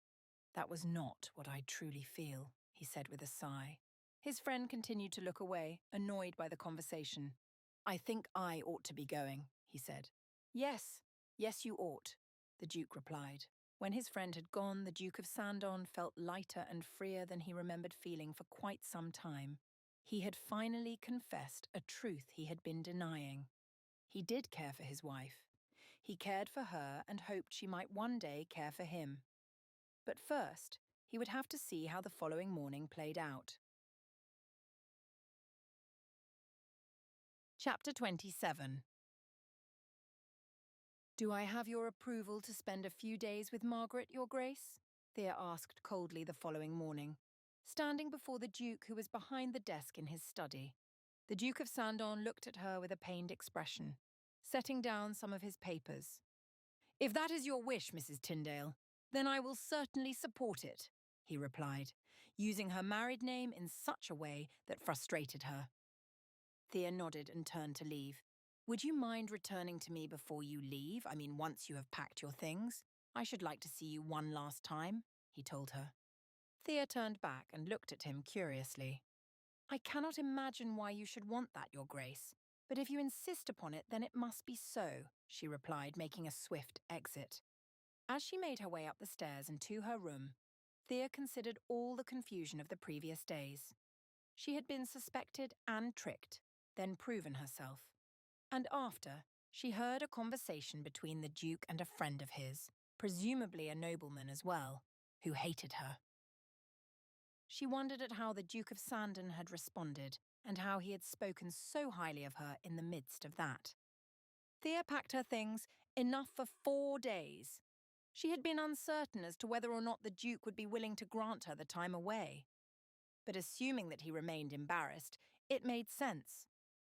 That was not what I truly feel," he said with a sigh. His friend continued to look away, annoyed by the conversation. "I think I ought to be going," he said. Yes, you ought," the Duke replied. When his friend had gone, the Duke of Sandon felt lighter and freer than he remembered feeling for quite some time. He had finally confessed a truth he had been denying. He did care for his wife. He cared for her and hoped she might one day care for him. But first, he would have to see how the following morning played out. Chapter 27. "Do I have your approval to spend a few days with Margaret, Your Grace?" Thea asked coldly the following morning, standing before the Duke, who was behind the desk in his study. The Duke of Sandon looked at her with a pained expression, setting down some of his papers. "If that is your wish, Mrs. Tyndale, then I will certainly support it," he replied, using her married name in such a way that frustrated her. Thea nodded and turned to leave. "Would you mind returning to me before you leave? I mean, once you have packed your things? I should like to see you one last time," he told her. Thea turned back and looked at him curiously. "I cannot imagine why you should want that, Your Grace. But if you insist upon it, then it must be so," she replied, making a swift exit. As she made her way up the stairs and to her room, Thea considered all the confusion of the previous days. She had been suspected and tricked, then proven herself. And after, she heard a conversation between the Duke and a friend of his, presumably a nobleman as well, who hated her. She wondered at how the Duke of Sandon had responded and how he had spoken so highly of her in the midst of that. Thea packed her things, enough for 4 days. She had been uncertain as to whether or not the Duke would be willing to grant her the time away. But assuming that he remained embarrassed, it made sense.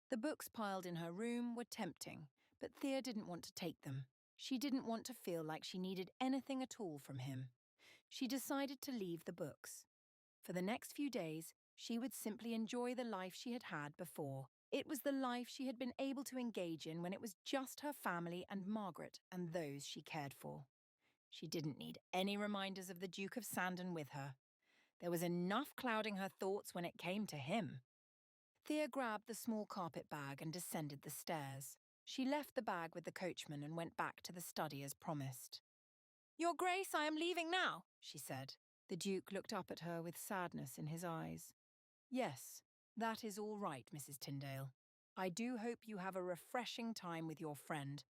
The books piled in her room were tempting, but Thea didn't want to take them. She didn't want to feel like she needed anything at all from him. She decided to leave the books. For the next few days, she would simply enjoy the life she had had before. It was the life she had been able to engage in when it was just her family and Margaret and those she cared for. She didn't need any reminders of the Duke of Sandon with her. There was enough clouding her thoughts when it came to him. Thea grabbed the small carpet bag and descended the stairs. She left the bag with the coachman and went back to the study as promised. "Your Grace, I am leaving now," she said. The Duke looked up at her with sadness in his eyes. "Yes, that is all right, Mrs. Tyndale. I do hope you have a refreshing time with your friend.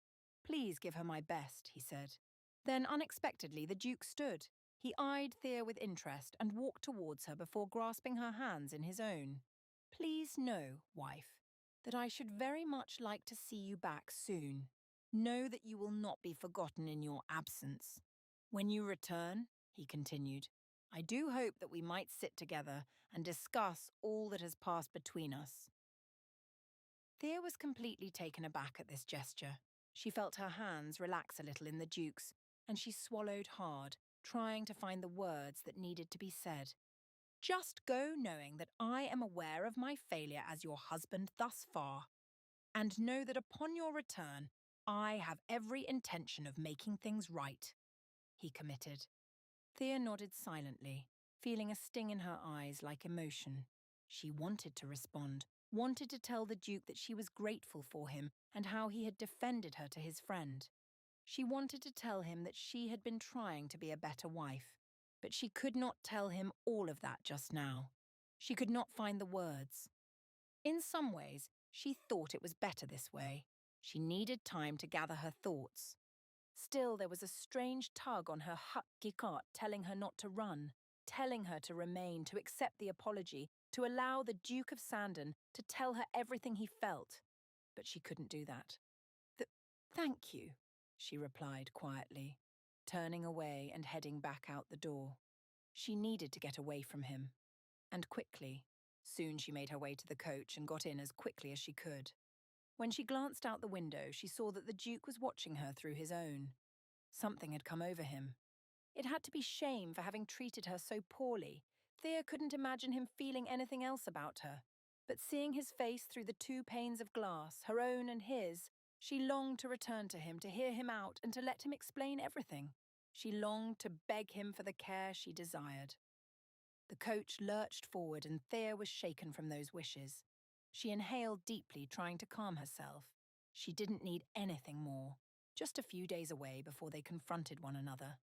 Please give her my best," he said. Then, unexpectedly, the Duke stood. He eyed Thea with interest and walked towards her before grasping her hands in his own. "Please know, wife, that I should very much like to see you back soon. Know that you will not be forgotten in your absence. When you return," he continued, "I do hope that we might sit together and discuss all that has passed between us." Thea was completely taken aback at this gesture. She felt her hands relax a little in the Duke's, and she swallowed hard, trying to find the words that needed to be said. Just go knowing that I am aware of my failure as your husband thus far, and know that upon your return, I have every intention of making things right, he committed. Thea nodded silently, feeling a sting in her eyes like emotion. She wanted to respond, wanted to tell the Duke that she was grateful for him and how he had defended her to his friend. She wanted to tell him that she had been trying to be a better wife, but she could not tell him all of that just now. She could not find the words. In some ways, she thought it was better this way. She needed time to gather her thoughts. Still, there was a strange tug on her hakikat telling her not to run, telling her to remain, to accept the apology, to allow the Duke of Sandon to tell her everything he felt. But she couldn't do that. Thank you, she replied quietly, turning away and heading back out the door. She needed to get away from him. And quickly. Soon she made her way to the coach and got in as quickly as she could. When she glanced out the window, she saw that the Duke was watching her through his own. Something had come over him. It had to be shame for having treated her so poorly. Thea couldn't imagine him feeling anything else about her. But seeing his face through the 2 panes of glass, her own and his, she longed to return to him, to hear him out, and to let him explain everything. She longed to beg him for the care she desired. The coach lurched forward and Thea was shaken from those wishes. She inhaled deeply, trying to calm herself. She didn't need anything more. Just a few days away before they confronted one another.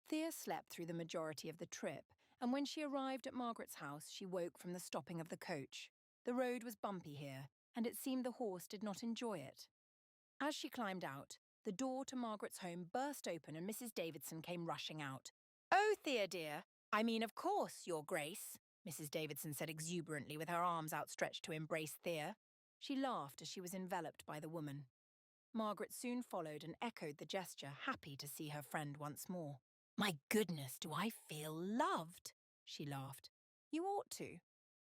Thea slept through the majority of the trip, and when she arrived at Margaret's house, she woke from the stopping of the coach. The road was bumpy here, and it seemed the horse did not enjoy it. As she climbed out, the door to Margaret's home burst open and Mrs. Davidson came rushing out. "Oh, Thea dear, I mean, of course, Your Grace," Mrs. Davidson said exuberantly with her arms outstretched to embrace Thea. She laughed as she was enveloped by the woman. Margaret soon followed and echoed the gesture, happy to see her friend once more. "My goodness, do I feel loved?" she laughed. "You ought to.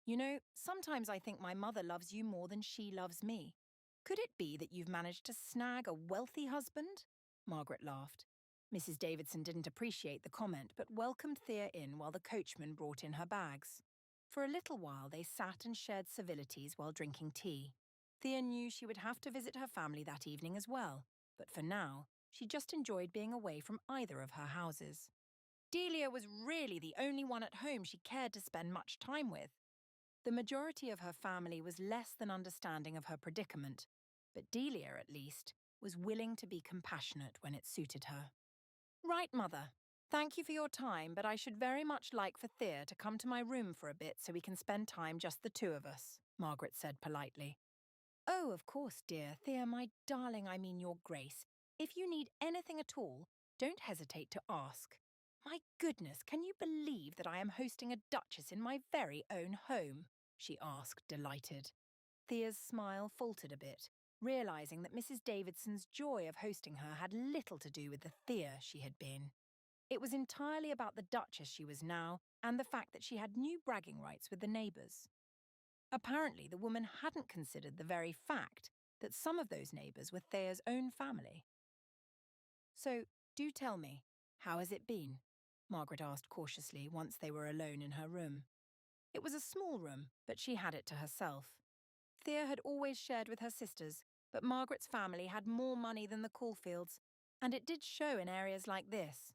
You know, sometimes I think my mother loves you more than she loves me. Could it be that you've managed to snag a wealthy husband?" Margaret laughed. Mrs. Davidson didn't appreciate the comment, but welcomed Thea in while the coachman brought in her bags. For a little while they sat and shared civilities while drinking tea. Thea knew she would have to visit her family that evening as well, but for now, she just enjoyed being away from either of her houses. Delia was really the only one at home she cared to spend much time with. The majority of her family was less than understanding of her predicament, but Delia, at least, was willing to be compassionate when it suited her. "Right, Mother. Thank you for your time, but I should very much like for Thea to come to my room for a bit so we can spend time just the 2 of us," Margaret said politely. "Oh, of course, dear. Thea, my darling, I mean Your Grace. If you need anything at all, don't hesitate to ask. My goodness, can you believe that I am hosting a Duchess in my very own home?" she asked, delighted. Thea's smile faltered a bit, realizing that Mrs. Davidson's joy of hosting her had little to do with the Thea she had been. It was entirely about the Duchess she was now and the fact that she had new bragging rights with the neighbours. Apparently, the woman hadn't considered the very fact that some of those neighbours were Thea's own family. "So, do tell me, how has it been?" Margaret asked cautiously once they were alone in her room. It was a small room, but she had it to herself. Thea had always shared with her sisters, but Margaret's family had more money than the Caulfields, and it did show in areas like this.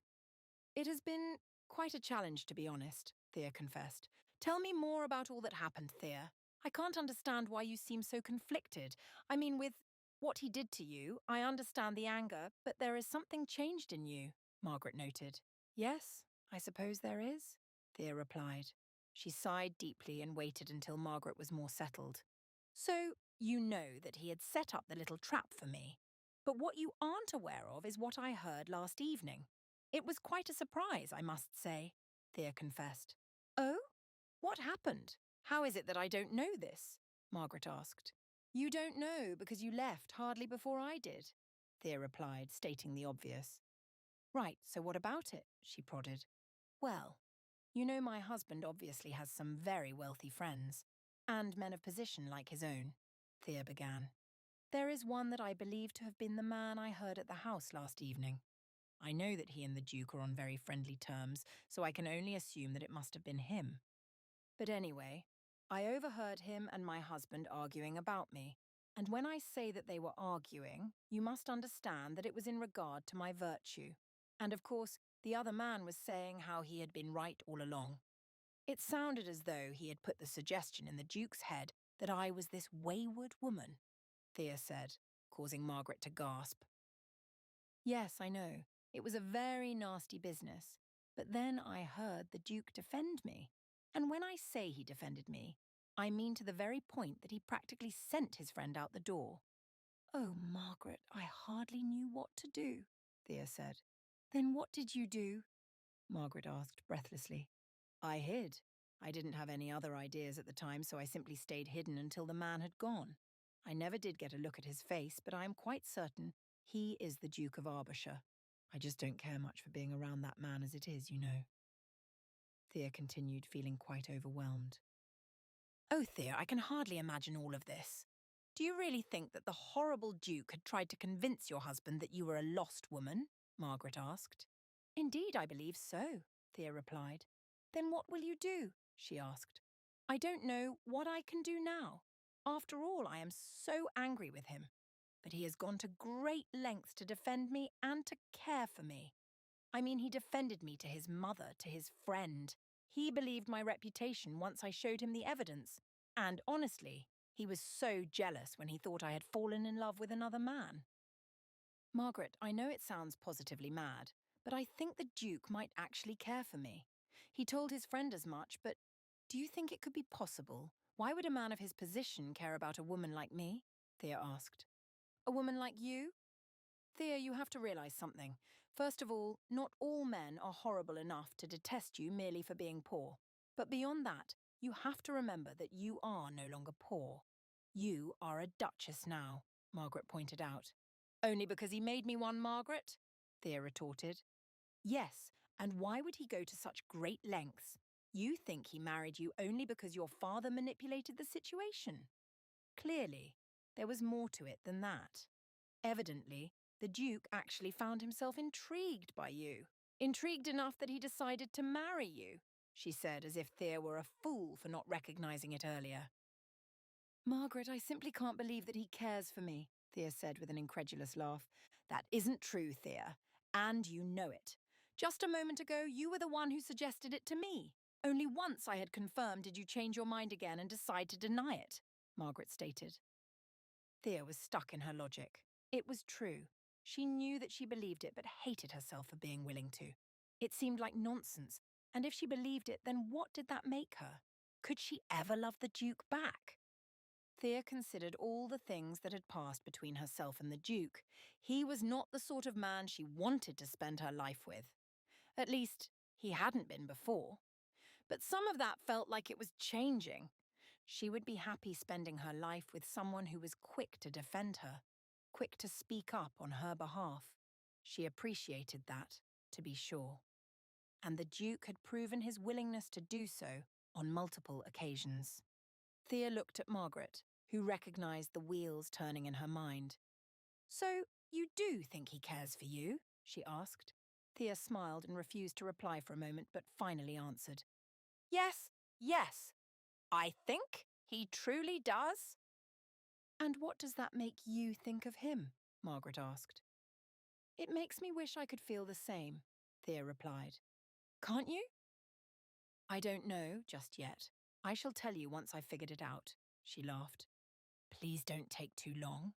"It has been quite a challenge, to be honest," Thea confessed. "Tell me more about all that happened, Thea. I can't understand why you seem so conflicted. I mean, with what he did to you, I understand the anger, but there is something changed in you," Margaret noted. "Yes, I suppose there is," Thea replied. She sighed deeply and waited until Margaret was more settled. "So, you know that he had set up the little trap for me. But what you aren't aware of is what I heard last evening. It was quite a surprise, I must say," Thea confessed. "Oh? What happened? How is it that I don't know this?" Margaret asked. "You don't know because you left hardly before I did," Thea replied, stating the obvious. "Right, so what about it?" she prodded. "Well, you know my husband obviously has some very wealthy friends, and men of position like his own," Thea began. There is one that I believe to have been the man I heard at the house last evening. I know that he and the Duke are on very friendly terms, so I can only assume that it must have been him. But anyway, I overheard him and my husband arguing about me. And when I say that they were arguing, you must understand that it was in regard to my virtue. And of course, the other man was saying how he had been right all along. It sounded as though he had put the suggestion in the Duke's head that I was this wayward woman, Thea said, causing Margaret to gasp. Yes, I know. It was a very nasty business. But then I heard the Duke defend me. And when I say he defended me, I mean to the very point that he practically sent his friend out the door. Oh, Margaret, I hardly knew what to do, Thea said. Then what did you do? Margaret asked breathlessly. I hid. I didn't have any other ideas at the time, so I simply stayed hidden until the man had gone. I never did get a look at his face, but I am quite certain he is the Duke of Arbershire. I just don't care much for being around that man as it is, you know. Thea continued, feeling quite overwhelmed. Oh, Thea, I can hardly imagine all of this. Do you really think that the horrible Duke had tried to convince your husband that you were a lost woman? Margaret asked. Indeed, I believe so, Thea replied. Then what will you do? She asked. I don't know what I can do now. After all, I am so angry with him. But he has gone to great lengths to defend me and to care for me. I mean, he defended me to his mother, to his friend. He believed my reputation once I showed him the evidence. And honestly, he was so jealous when he thought I had fallen in love with another man. Margaret, I know it sounds positively mad, but I think the Duke might actually care for me. He told his friend as much, but do you think it could be possible? Why would a man of his position care about a woman like me? Thea asked. A woman like you? Thea, you have to realize something. First of all, not all men are horrible enough to detest you merely for being poor. But beyond that, you have to remember that you are no longer poor. You are a duchess now, Margaret pointed out. Only because he made me one, Margaret? Thea retorted. Yes, and why would he go to such great lengths? You think he married you only because your father manipulated the situation. Clearly, there was more to it than that. Evidently, the Duke actually found himself intrigued by you. Intrigued enough that he decided to marry you, she said, as if Thea were a fool for not recognizing it earlier. Margaret, I simply can't believe that he cares for me, Thea said with an incredulous laugh. That isn't true, Thea, and you know it. Just a moment ago, you were the one who suggested it to me. Only once I had confirmed did you change your mind again and decide to deny it, Margaret stated. Thea was stuck in her logic. It was true. She knew that she believed it but hated herself for being willing to. It seemed like nonsense, and if she believed it, then what did that make her? Could she ever love the Duke back? Thea considered all the things that had passed between herself and the Duke. He was not the sort of man she wanted to spend her life with. At least, he hadn't been before. But some of that felt like it was changing. She would be happy spending her life with someone who was quick to defend her, quick to speak up on her behalf. She appreciated that, to be sure. And the Duke had proven his willingness to do so on multiple occasions. Thea looked at Margaret, who recognized the wheels turning in her mind. So, you do think he cares for you? She asked. Thea smiled and refused to reply for a moment, but finally answered. Yes, yes. I think he truly does. And what does that make you think of him? Margaret asked. It makes me wish I could feel the same, Thea replied. Can't you? I don't know just yet. I shall tell you once I've figured it out, she laughed. Please don't take too long.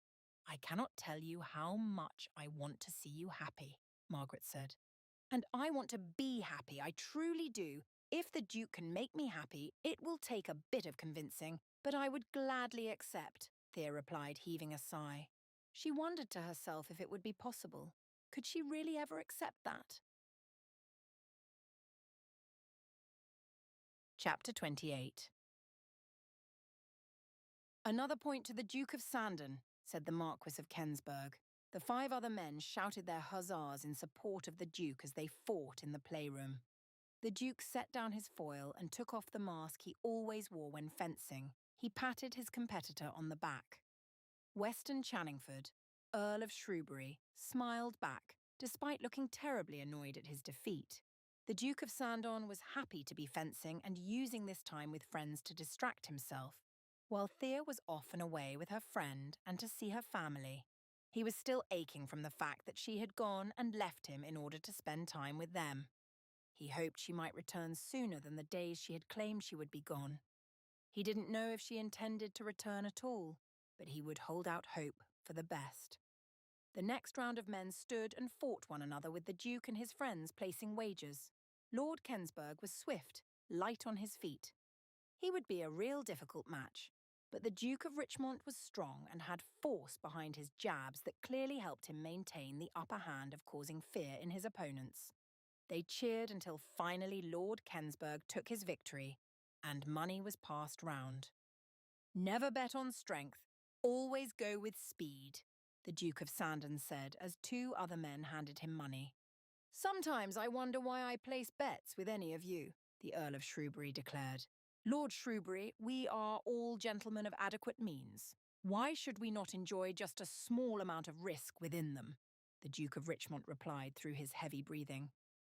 I cannot tell you how much I want to see you happy, Margaret said. And I want to be happy, I truly do. If the Duke can make me happy, it will take a bit of convincing, but I would gladly accept, Thea replied, heaving a sigh. She wondered to herself if it would be possible. Could she really ever accept that? Chapter 28. Another point to the Duke of Sandon, said the Marquis of Kensburg. The 5 other men shouted their huzzas in support of the Duke as they fought in the playroom. The Duke set down his foil and took off the mask he always wore when fencing. He patted his competitor on the back. Weston Channingford, Earl of Shrewsbury, smiled back, despite looking terribly annoyed at his defeat. The Duke of Sandon was happy to be fencing and using this time with friends to distract himself, while Thea was off and away with her friend and to see her family. He was still aching from the fact that she had gone and left him in order to spend time with them. He hoped she might return sooner than the days she had claimed she would be gone. He didn't know if she intended to return at all, but he would hold out hope for the best. The next round of men stood and fought one another with the Duke and his friends placing wagers. Lord Kensburg was swift, light on his feet. He would be a real difficult match, but the Duke of Richmond was strong and had force behind his jabs that clearly helped him maintain the upper hand of causing fear in his opponents. They cheered until finally Lord Kensburg took his victory, and money was passed round. "Never bet on strength, always go with speed," the Duke of Sandon said as two other men handed him money. "Sometimes I wonder why I place bets with any of you," the Earl of Shrewsbury declared. "Lord Shrewsbury, we are all gentlemen of adequate means. Why should we not enjoy just a small amount of risk within them?" the Duke of Richmond replied through his heavy breathing.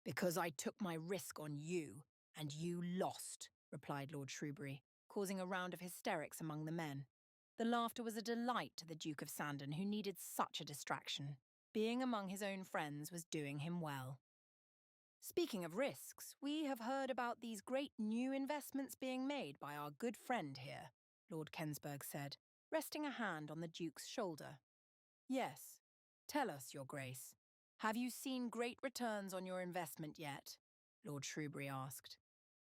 "Because I took my risk on you, and you lost," replied Lord Shrewsbury, causing a round of hysterics among the men. The laughter was a delight to the Duke of Sandon, who needed such a distraction. Being among his own friends was doing him well. "Speaking of risks, we have heard about these great new investments being made by our good friend here," Lord Kensburg said, resting a hand on the Duke's shoulder. "Yes. Tell us, Your Grace. Have you seen great returns on your investment yet?" Lord Shrewsbury asked.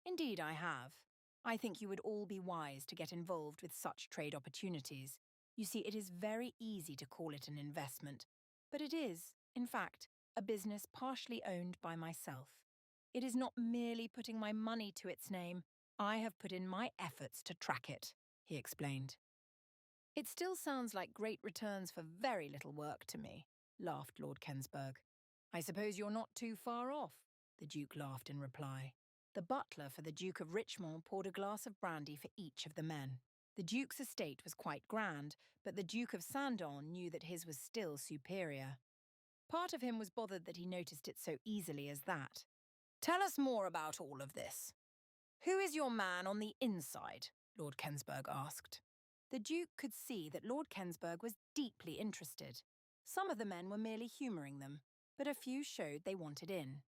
"Indeed I have. I think you would all be wise to get involved with such trade opportunities. You see, it is very easy to call it an investment, but it is, in fact, a business partially owned by myself. It is not merely putting my money to its name. I have put in my efforts to track it," he explained. "It still sounds like great returns for very little work to me," laughed Lord Kensburg. "I suppose you're not too far off," the Duke laughed in reply. The butler for the Duke of Richmond poured a glass of brandy for each of the men. The Duke's estate was quite grand, but the Duke of Sandon knew that his was still superior. Part of him was bothered that he noticed it so easily as that. "Tell us more about all of this. Who is your man on the inside?" Lord Kensburg asked. The Duke could see that Lord Kensburg was deeply interested. Some of the men were merely humouring them, but a few showed they wanted in.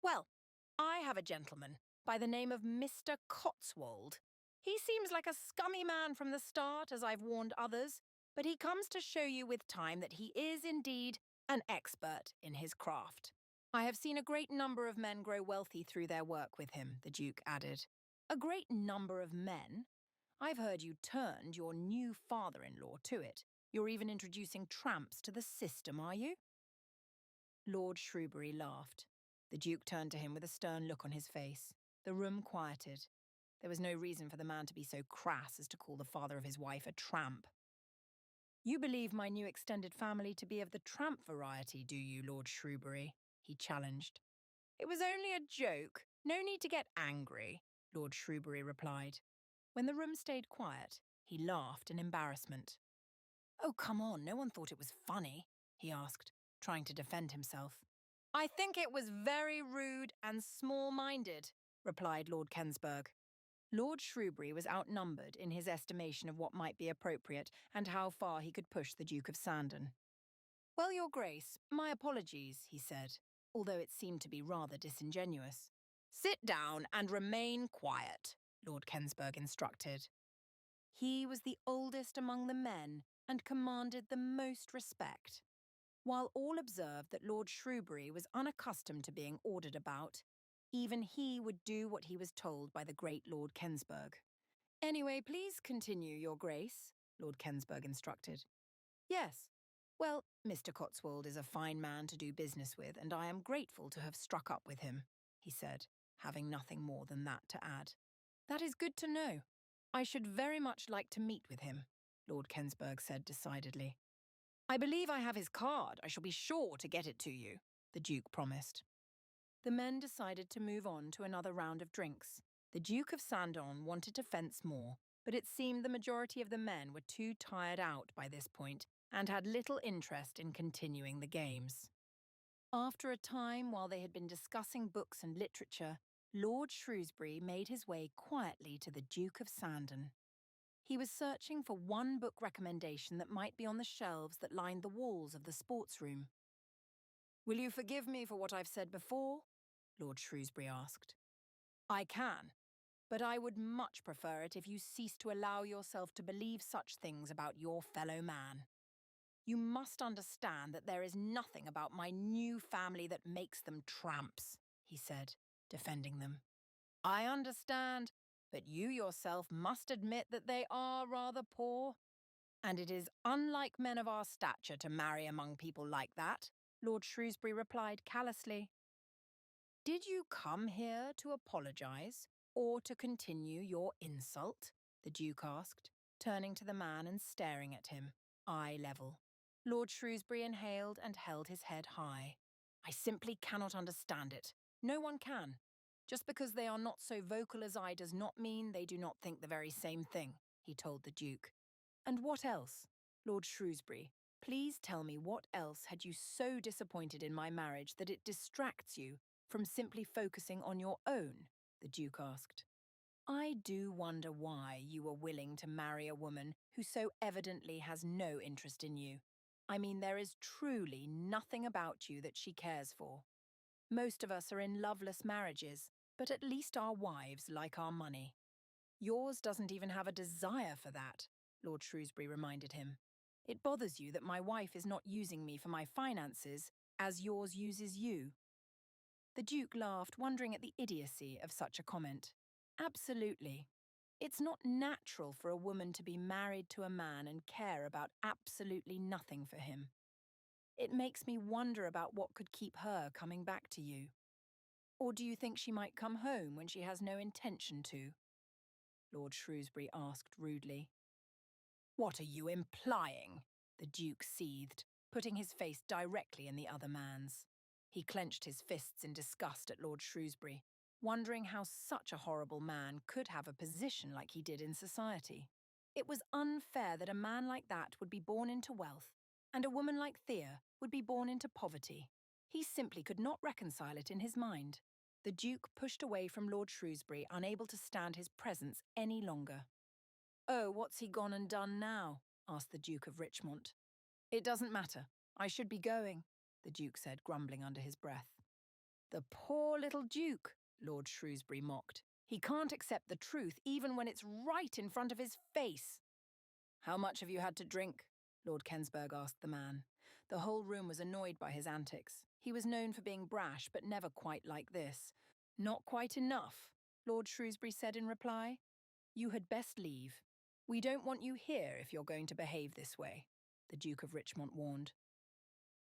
"Well, I have a gentleman by the name of Mr. Cotswold. He seems like a scummy man from the start, as I've warned others, but he comes to show you with time that he is indeed an expert in his craft. I have seen a great number of men grow wealthy through their work with him," the Duke added. "A great number of men? I've heard you turned your new father-in-law to it. You're even introducing tramps to the system, are you?" Lord Shrewsbury laughed. The Duke turned to him with a stern look on his face. The room quieted. There was no reason for the man to be so crass as to call the father of his wife a tramp. "You believe my new extended family to be of the tramp variety, do you, Lord Shrewsbury?" he challenged. "It was only a joke. No need to get angry," Lord Shrewsbury replied. When the room stayed quiet, he laughed in embarrassment. "Oh, come on, no one thought it was funny," he asked, trying to defend himself. "I think it was very rude and small-minded," replied Lord Kensburg. Lord Shrewsbury was outnumbered in his estimation of what might be appropriate and how far he could push the Duke of Sandon. "Well, Your Grace, my apologies," he said, although it seemed to be rather disingenuous. "Sit down and remain quiet," Lord Kensburg instructed. He was the oldest among the men and commanded the most respect. While all observed that Lord Shrewsbury was unaccustomed to being ordered about, even he would do what he was told by the great Lord Kensburg. "Anyway, please continue, Your Grace," Lord Kensburg instructed. "Yes. Well, Mr. Cotswold is a fine man to do business with, and I am grateful to have struck up with him," he said, having nothing more than that to add. "That is good to know. I should very much like to meet with him," Lord Kensburg said decidedly. "I believe I have his card. I shall be sure to get it to you," the Duke promised. The men decided to move on to another round of drinks. The Duke of Sandon wanted to fence more, but it seemed the majority of the men were too tired out by this point and had little interest in continuing the games. After a time while they had been discussing books and literature, Lord Shrewsbury made his way quietly to the Duke of Sandon. He was searching for one book recommendation that might be on the shelves that lined the walls of the sports room. "Will you forgive me for what I've said before?" Lord Shrewsbury asked. "I can, but I would much prefer it if you ceased to allow yourself to believe such things about your fellow man. You must understand that there is nothing about my new family that makes them tramps," he said, defending them. "I understand, but you yourself must admit that they are rather poor. And it is unlike men of our stature to marry among people like that," Lord Shrewsbury replied callously. "Did you come here to apologise, or to continue your insult?" the Duke asked, turning to the man and staring at him, eye level. Lord Shrewsbury inhaled and held his head high. "I simply cannot understand it. No one can. Just because they are not so vocal as I does not mean they do not think the very same thing," he told the Duke. "And what else? Lord Shrewsbury, please tell me what else had you so disappointed in my marriage that it distracts you from simply focusing on your own?" the Duke asked. "I do wonder why you were willing to marry a woman who so evidently has no interest in you. I mean, there is truly nothing about you that she cares for. Most of us are in loveless marriages, but at least our wives like our money. Yours doesn't even have a desire for that," Lord Shrewsbury reminded him. "It bothers you that my wife is not using me for my finances, as yours uses you." The Duke laughed, wondering at the idiocy of such a comment. "Absolutely. It's not natural for a woman to be married to a man and care about absolutely nothing for him. It makes me wonder about what could keep her coming back to you. Or do you think she might come home when she has no intention to?" Lord Shrewsbury asked rudely. "What are you implying?" the Duke seethed, putting his face directly in the other man's. He clenched his fists in disgust at Lord Shrewsbury, wondering how such a horrible man could have a position like he did in society. It was unfair that a man like that would be born into wealth, and a woman like Thea would be born into poverty. He simply could not reconcile it in his mind. The Duke pushed away from Lord Shrewsbury, unable to stand his presence any longer. "Oh, what's he gone and done now?" asked the Duke of Richmond. "It doesn't matter. I should be going," the Duke said, grumbling under his breath. "The poor little Duke," Lord Shrewsbury mocked. "He can't accept the truth even when it's right in front of his face." "How much have you had to drink?" Lord Kensburg asked the man. The whole room was annoyed by his antics. He was known for being brash, but never quite like this. "Not quite enough," Lord Shrewsbury said in reply. "You had best leave. We don't want you here if you're going to behave this way," the Duke of Richmond warned.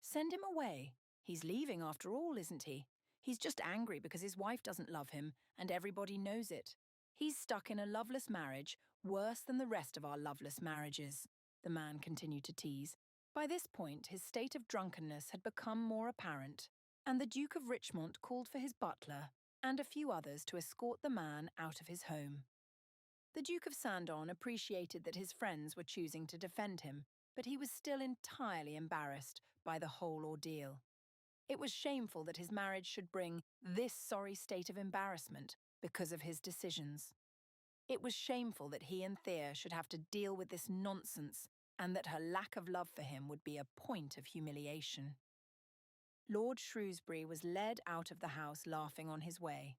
"Send him away. He's leaving after all, isn't he? He's just angry because his wife doesn't love him, and everybody knows it. He's stuck in a loveless marriage, worse than the rest of our loveless marriages," the man continued to tease. By this point, his state of drunkenness had become more apparent, and the Duke of Richmond called for his butler and a few others to escort the man out of his home. The Duke of Sandon appreciated that his friends were choosing to defend him, but he was still entirely embarrassed by the whole ordeal. It was shameful that his marriage should bring this sorry state of embarrassment because of his decisions. It was shameful that he and Thea should have to deal with this nonsense, and that her lack of love for him would be a point of humiliation. Lord Shrewsbury was led out of the house laughing on his way.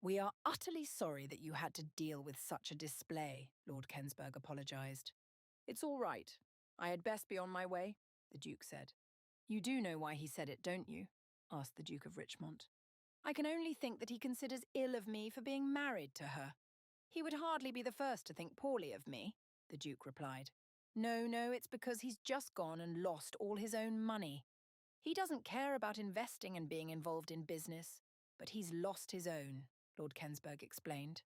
"We are utterly sorry that you had to deal with such a display," Lord Kensburg apologised. "It's all right. I had best be on my way," the Duke said. "You do know why he said it, don't you?" asked the Duke of Richmond. "I can only think that he considers ill of me for being married to her." "He would hardly be the first to think poorly of me," the Duke replied. No, it's because he's just gone and lost all his own money. He doesn't care about investing and being involved in business, but he's lost his own," Lord Kensburg explained.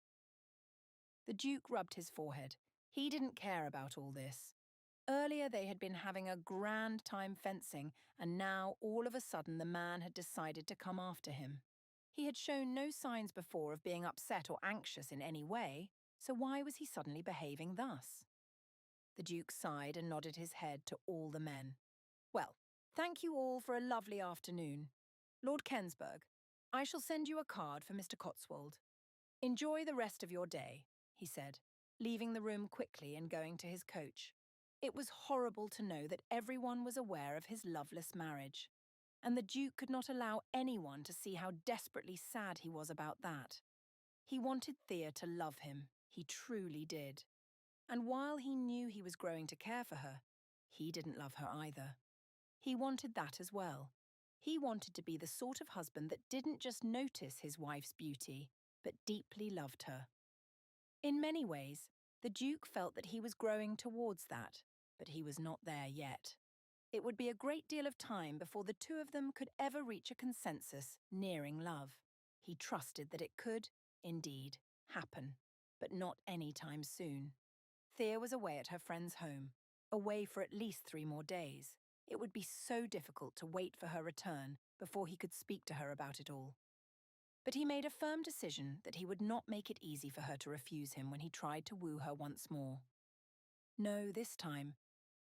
The Duke rubbed his forehead. He didn't care about all this. Earlier they had been having a grand time fencing, and now all of a sudden the man had decided to come after him. He had shown no signs before of being upset or anxious in any way, So why was he suddenly behaving thus? The Duke sighed and nodded his head to all the men. Well, thank you all for a lovely afternoon. Lord Kensburg, I shall send you a card for Mr. Cotswold. Enjoy the rest of your day, he said, leaving the room quickly and going to his coach. It was horrible to know that everyone was aware of his loveless marriage, and the Duke could not allow anyone to see how desperately sad he was about that. He wanted Thea to love him, he truly did. And while he knew he was growing to care for her, he didn't love her either. He wanted that as well. He wanted to be the sort of husband that didn't just notice his wife's beauty, but deeply loved her. In many ways, the Duke felt that he was growing towards that, but he was not there yet. It would be a great deal of time before the two of them could ever reach a consensus nearing love. He trusted that it could, indeed, happen, but not any time soon. Thea was away at her friend's home, away for at least 3 more days. It would be so difficult to wait for her return before he could speak to her about it all. But he made a firm decision that he would not make it easy for her to refuse him when he tried to woo her once more. No, this time,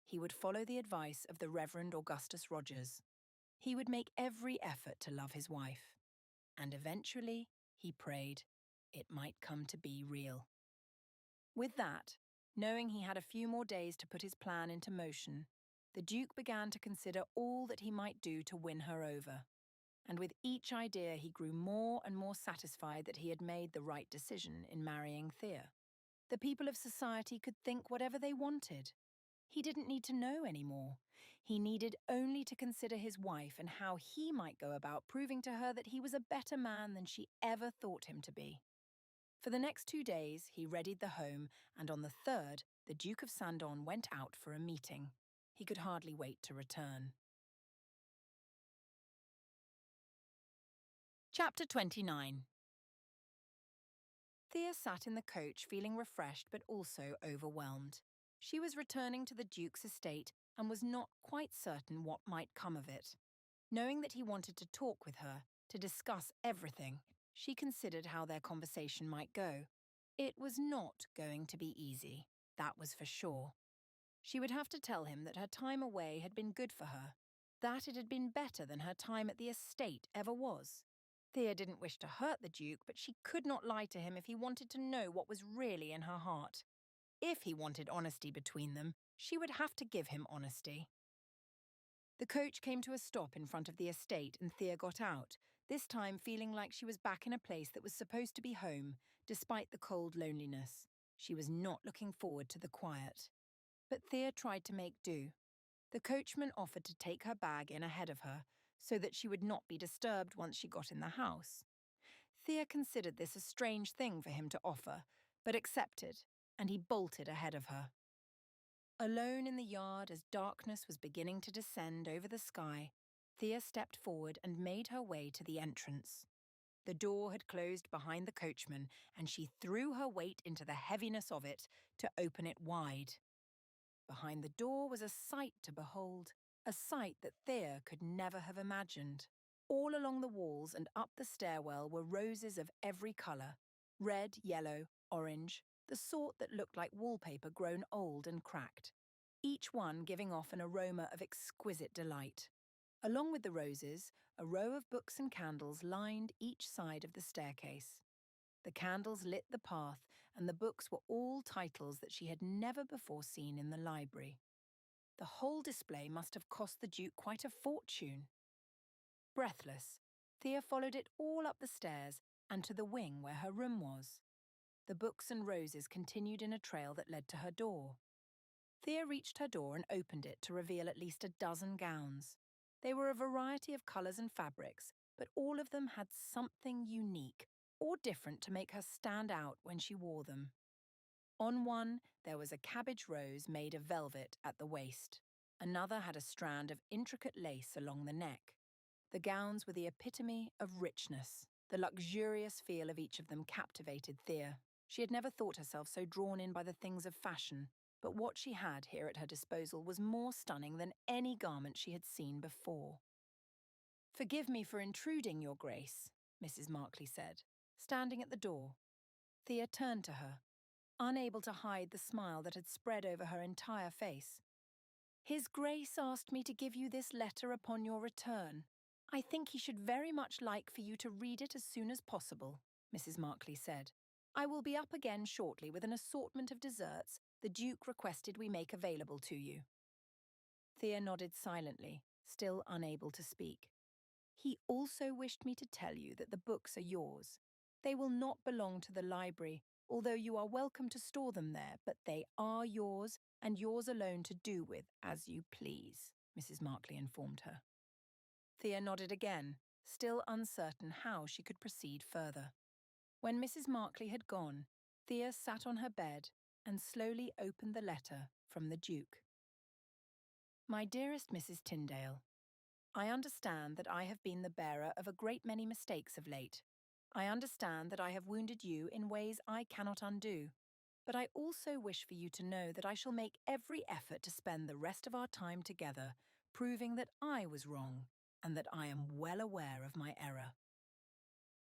he would follow the advice of the Reverend Augustus Rogers. He would make every effort to love his wife. And eventually, he prayed, it might come to be real. With that, knowing he had a few more days to put his plan into motion, the Duke began to consider all that he might do to win her over. And with each idea he grew more and more satisfied that he had made the right decision in marrying Thea. The people of society could think whatever they wanted. He didn't need to know anymore. He needed only to consider his wife and how he might go about proving to her that he was a better man than she ever thought him to be. For the next 2 days, he readied the home, and on the 3rd, the Duke of Sandon went out for a meeting. He could hardly wait to return. Chapter 29. Thea sat in the coach feeling refreshed but also overwhelmed. She was returning to the Duke's estate and was not quite certain what might come of it. Knowing that he wanted to talk with her, to discuss everything, she considered how their conversation might go. It was not going to be easy, that was for sure. She would have to tell him that her time away had been good for her, that it had been better than her time at the estate ever was. Thea didn't wish to hurt the Duke, but she could not lie to him if he wanted to know what was really in her heart. If he wanted honesty between them, she would have to give him honesty. The coach came to a stop in front of the estate and Thea got out, this time feeling like she was back in a place that was supposed to be home, despite the cold loneliness. She was not looking forward to the quiet. But Thea tried to make do. The coachman offered to take her bag in ahead of her, so that she would not be disturbed once she got in the house. Thea considered this a strange thing for him to offer, but accepted, and he bolted ahead of her. Alone in the yard as darkness was beginning to descend over the sky, Thea stepped forward and made her way to the entrance. The door had closed behind the coachman, and she threw her weight into the heaviness of it to open it wide. Behind the door was a sight to behold, a sight that Thea could never have imagined. All along the walls and up the stairwell were roses of every colour, red, yellow, orange, the sort that looked like wallpaper grown old and cracked, each one giving off an aroma of exquisite delight. Along with the roses, a row of books and candles lined each side of the staircase. The candles lit the path, and the books were all titles that she had never before seen in the library. The whole display must have cost the Duke quite a fortune. Breathless, Thea followed it all up the stairs and to the wing where her room was. The books and roses continued in a trail that led to her door. Thea reached her door and opened it to reveal at least a dozen gowns. They were a variety of colours and fabrics, but all of them had something unique or different to make her stand out when she wore them. On one, there was a cabbage rose made of velvet at the waist. Another had a strand of intricate lace along the neck. The gowns were the epitome of richness. The luxurious feel of each of them captivated Thea. She had never thought herself so drawn in by the things of fashion, but what she had here at her disposal was more stunning than any garment she had seen before. "Forgive me for intruding, Your Grace," Mrs. Markley said, standing at the door. Thea turned to her. unable to hide the smile that had spread over her entire face. "His Grace asked me to give you this letter upon your return. I think he should very much like for you to read it as soon as possible," Mrs. Markley said. "I will be up again shortly with an assortment of desserts the Duke requested we make available to you." Thea nodded silently, still unable to speak. "He also wished me to tell you that the books are yours. They will not belong to the library, although you are welcome to store them there, but they are yours and yours alone to do with as you please," Mrs. Markley informed her. Thea nodded again, still uncertain how she could proceed further. When Mrs. Markley had gone, Thea sat on her bed and slowly opened the letter from the Duke. "My dearest Mrs. Tyndale, I understand that I have been the bearer of a great many mistakes of late. I understand that I have wounded you in ways I cannot undo. But I also wish for you to know that I shall make every effort to spend the rest of our time together, proving that I was wrong and that I am well aware of my error.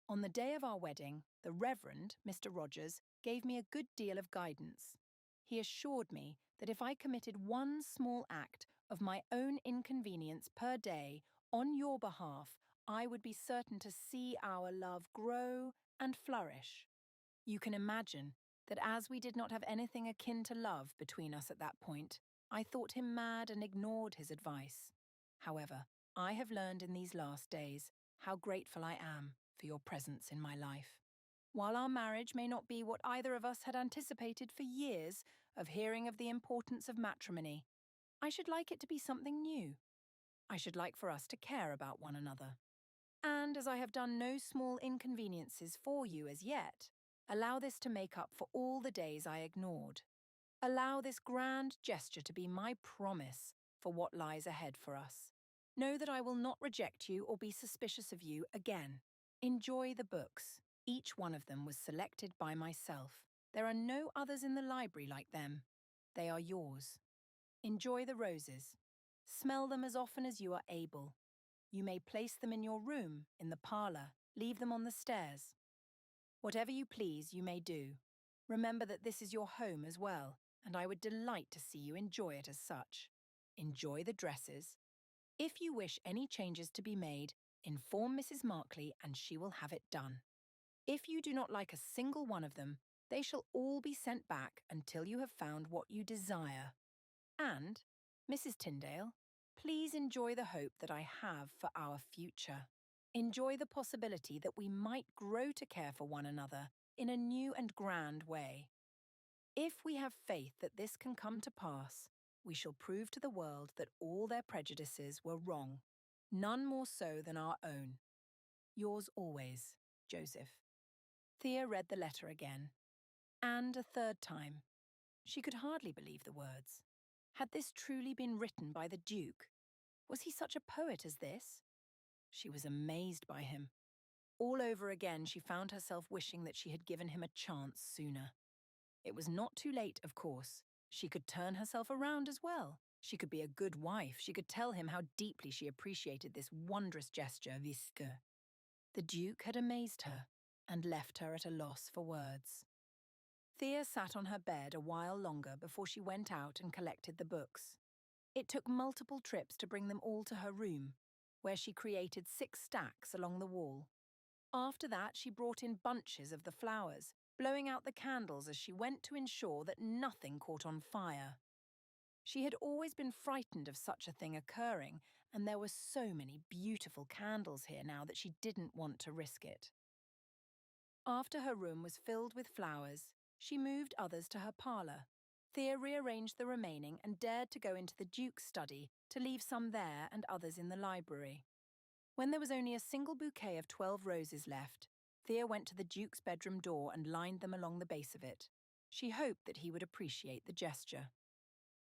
On the day of our wedding, the Reverend Mr. Rogers gave me a good deal of guidance. He assured me that if I committed one small act of my own inconvenience per day on your behalf, I would be certain to see our love grow and flourish. You can imagine that as we did not have anything akin to love between us at that point, I thought him mad and ignored his advice. However, I have learned in these last days how grateful I am for your presence in my life. While our marriage may not be what either of us had anticipated for years of hearing of the importance of matrimony, I should like it to be something new. I should like for us to care about one another. And as I have done no small inconveniences for you as yet, allow this to make up for all the days I ignored. Allow this grand gesture to be my promise for what lies ahead for us. Know that I will not reject you or be suspicious of you again. Enjoy the books. Each one of them was selected by myself. There are no others in the library like them. They are yours. Enjoy the roses. Smell them as often as you are able. You may place them in your room, in the parlour, leave them on the stairs. Whatever you please, you may do. Remember that this is your home as well, and I would delight to see you enjoy it as such. Enjoy the dresses. If you wish any changes to be made, inform Mrs. Markley and she will have it done. If you do not like a single one of them, they shall all be sent back until you have found what you desire. And, Mrs. Tyndale, please enjoy the hope that I have for our future. Enjoy the possibility that we might grow to care for one another in a new and grand way. If we have faith that this can come to pass, we shall prove to the world that all their prejudices were wrong, none more so than our own. Yours always, Joseph. Thea read the letter again, and a third time. She could hardly believe the words. Had this truly been written by the Duke? Was he such a poet as this? She was amazed by him. All over again, she found herself wishing that she had given him a chance sooner. It was not too late, of course. She could turn herself around as well. She could be a good wife. She could tell him how deeply she appreciated this wondrous gesture, visque. The Duke had amazed her and left her at a loss for words. Thea sat on her bed a while longer before she went out and collected the books. It took multiple trips to bring them all to her room, where she created 6 stacks along the wall. After that, she brought in bunches of the flowers, blowing out the candles as she went to ensure that nothing caught on fire. She had always been frightened of such a thing occurring, and there were so many beautiful candles here now that she didn't want to risk it. After her room was filled with flowers, she moved others to her parlour. Thea rearranged the remaining and dared to go into the Duke's study to leave some there and others in the library. When there was only a single bouquet of 12 roses left, Thea went to the Duke's bedroom door and lined them along the base of it. She hoped that he would appreciate the gesture.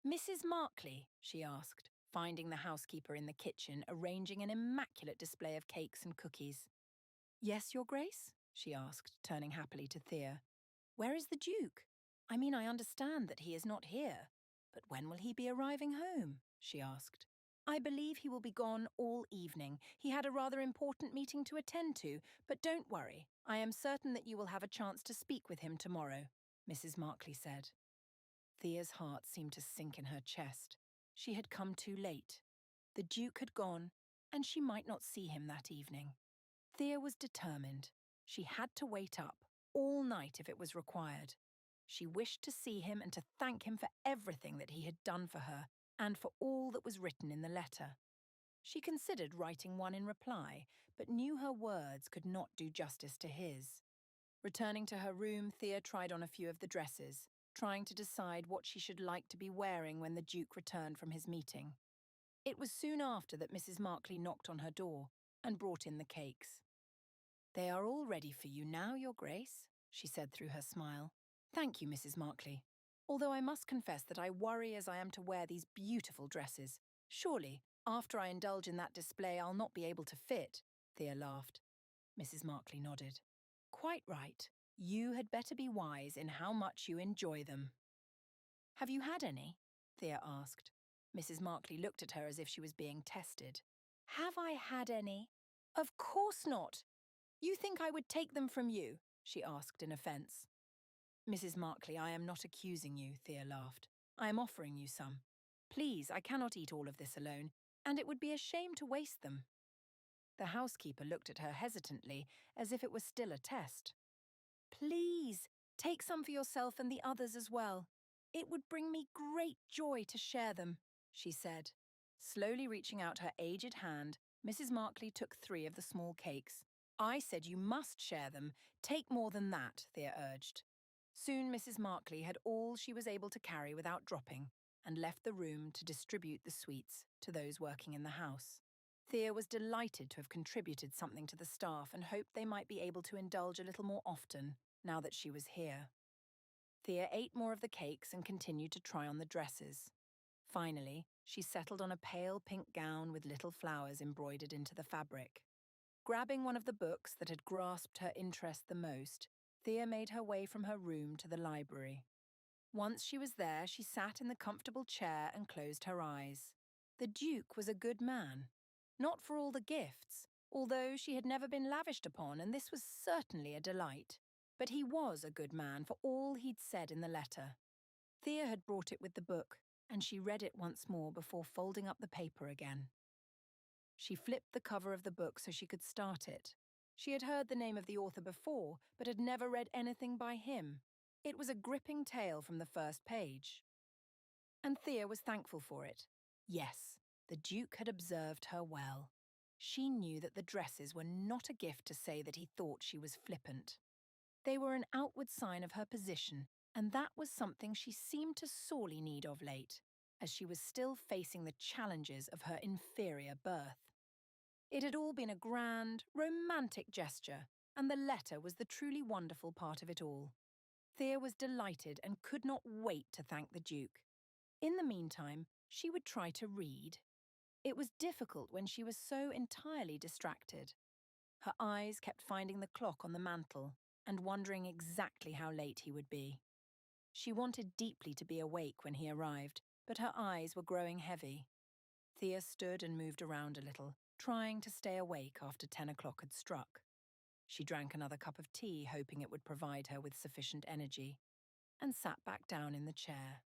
"Mrs. Markley," she asked, finding the housekeeper in the kitchen arranging an immaculate display of cakes and cookies. "Yes, Your Grace?" she asked, turning happily to Thea. "Where is the Duke? I mean, I understand that he is not here, but when will he be arriving home?" she asked. "I believe he will be gone all evening. He had a rather important meeting to attend to, but don't worry. I am certain that you will have a chance to speak with him tomorrow," Mrs. Markley said. Thea's heart seemed to sink in her chest. She had come too late. The Duke had gone, and she might not see him that evening. Thea was determined. She had to wait up, all night if it was required. She wished to see him and to thank him for everything that he had done for her, and for all that was written in the letter. She considered writing one in reply, but knew her words could not do justice to his. Returning to her room, Thea tried on a few of the dresses, trying to decide what she should like to be wearing when the Duke returned from his meeting. It was soon after that Mrs. Markley knocked on her door and brought in the cakes. "They are all ready for you now, Your Grace," she said through her smile. "Thank you, Mrs. Markley. Although I must confess that I worry as I am to wear these beautiful dresses. Surely, after I indulge in that display, I'll not be able to fit." Thea laughed. Mrs. Markley nodded. "Quite right. You had better be wise in how much you enjoy them." "Have you had any?" Thea asked. Mrs. Markley looked at her as if she was being tested. "Have I had any? Of course not. You think I would take them from you?" she asked in offence. "Mrs. Markley, I am not accusing you," Thea laughed. "I am offering you some. Please, I cannot eat all of this alone, and it would be a shame to waste them." The housekeeper looked at her hesitantly, as if it was still a test. "Please, take some for yourself and the others as well. It would bring me great joy to share them," she said. Slowly reaching out her aged hand, Mrs. Markley took 3 of the small cakes. "I said you must share them. Take more than that," Thea urged. Soon Mrs. Markley had all she was able to carry without dropping, and left the room to distribute the sweets to those working in the house. Thea was delighted to have contributed something to the staff and hoped they might be able to indulge a little more often, now that she was here. Thea ate more of the cakes and continued to try on the dresses. Finally, she settled on a pale pink gown with little flowers embroidered into the fabric. Grabbing one of the books that had grasped her interest the most, Thea made her way from her room to the library. Once she was there, she sat in the comfortable chair and closed her eyes. The Duke was a good man. Not for all the gifts, although she had never been lavished upon, and this was certainly a delight. But he was a good man for all he'd said in the letter. Thea had brought it with the book, and she read it once more before folding up the paper again. She flipped the cover of the book so she could start it. She had heard the name of the author before, but had never read anything by him. It was a gripping tale from the first page. And Thea was thankful for it. Yes, the Duke had observed her well. She knew that the dresses were not a gift to say that he thought she was flippant. They were an outward sign of her position, and that was something she seemed to sorely need of late, as she was still facing the challenges of her inferior birth. It had all been a grand, romantic gesture, and the letter was the truly wonderful part of it all. Thea was delighted and could not wait to thank the Duke. In the meantime, she would try to read. It was difficult when she was so entirely distracted. Her eyes kept finding the clock on the mantel and wondering exactly how late he would be. She wanted deeply to be awake when he arrived, but her eyes were growing heavy. Thea stood and moved around a little, trying to stay awake after 10 o'clock had struck. She drank another cup of tea, hoping it would provide her with sufficient energy, and sat back down in the chair.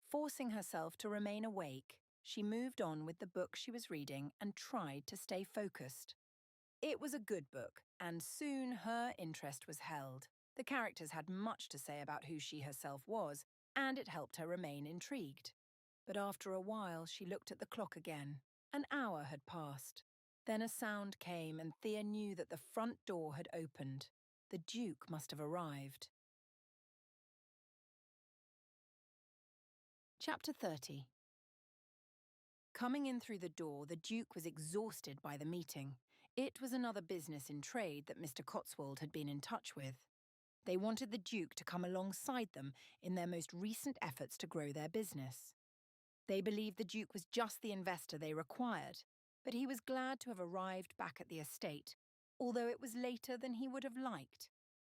Forcing herself to remain awake, she moved on with the book she was reading and tried to stay focused. It was a good book, and soon her interest was held. The characters had much to say about who she herself was, and it helped her remain intrigued. But after a while, she looked at the clock again. An hour had passed. Then a sound came, and Thea knew that the front door had opened. The Duke must have arrived. Chapter 30. Coming in through the door, the Duke was exhausted by the meeting. It was another business in trade that Mr. Cotswold had been in touch with. They wanted the Duke to come alongside them in their most recent efforts to grow their business. They believed the Duke was just the investor they required, but he was glad to have arrived back at the estate, although it was later than he would have liked.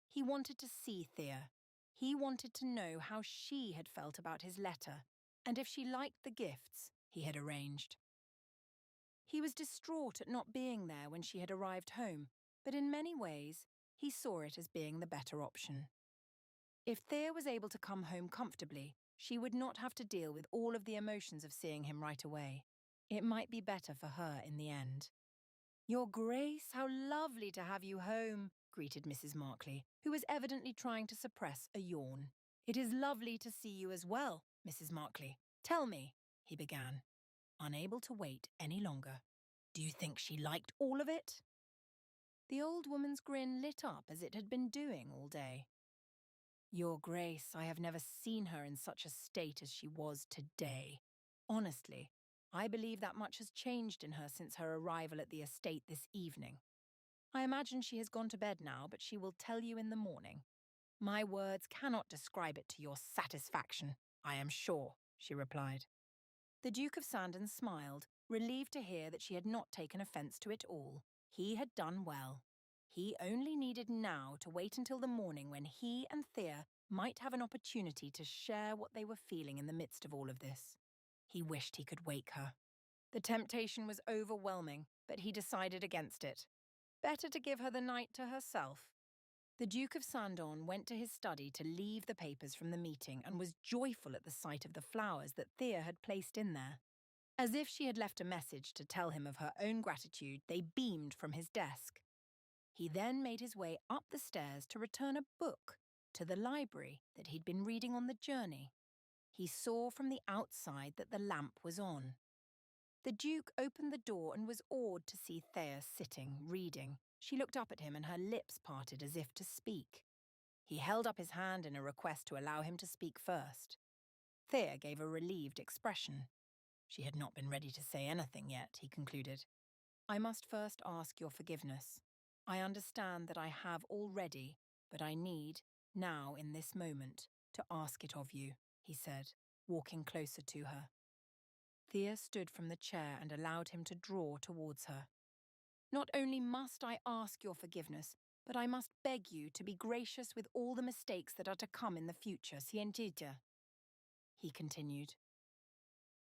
He wanted to see Thea. He wanted to know how she had felt about his letter, and if she liked the gifts he had arranged. He was distraught at not being there when she had arrived home, but in many ways he saw it as being the better option. If Thea was able to come home comfortably, she would not have to deal with all of the emotions of seeing him right away. It might be better for her in the end. "Your Grace, how lovely to have you home," greeted Mrs. Markley, who was evidently trying to suppress a yawn. "It is lovely to see you as well, Mrs. Markley. Tell me," he began, unable to wait any longer. "Do you think she liked all of it?" The old woman's grin lit up as it had been doing all day. "Your Grace, I have never seen her in such a state as she was today. Honestly, I believe that much has changed in her since her arrival at the estate this evening. I imagine she has gone to bed now, but she will tell you in the morning. My words cannot describe it to your satisfaction, I am sure," she replied. The Duke of Sandon smiled, relieved to hear that she had not taken offence to it all. He had done well. He only needed now to wait until the morning when he and Thea might have an opportunity to share what they were feeling in the midst of all of this. He wished he could wake her. The temptation was overwhelming, but he decided against it. Better to give her the night to herself. The Duke of Sandon went to his study to leave the papers from the meeting and was joyful at the sight of the flowers that Thea had placed in there. As if she had left a message to tell him of her own gratitude, they beamed from his desk. He then made his way up the stairs to return a book to the library that he'd been reading on the journey. He saw from the outside that the lamp was on. The Duke opened the door and was awed to see Thea sitting, reading. She looked up at him and her lips parted as if to speak. He held up his hand in a request to allow him to speak first. Thea gave a relieved expression. She had not been ready to say anything yet, he concluded. "I must first ask your forgiveness. I understand that I have already, but I need, now in this moment, to ask it of you," he said, walking closer to her. Thea stood from the chair and allowed him to draw towards her. "Not only must I ask your forgiveness, but I must beg you to be gracious with all the mistakes that are to come in the future, sientita," he continued.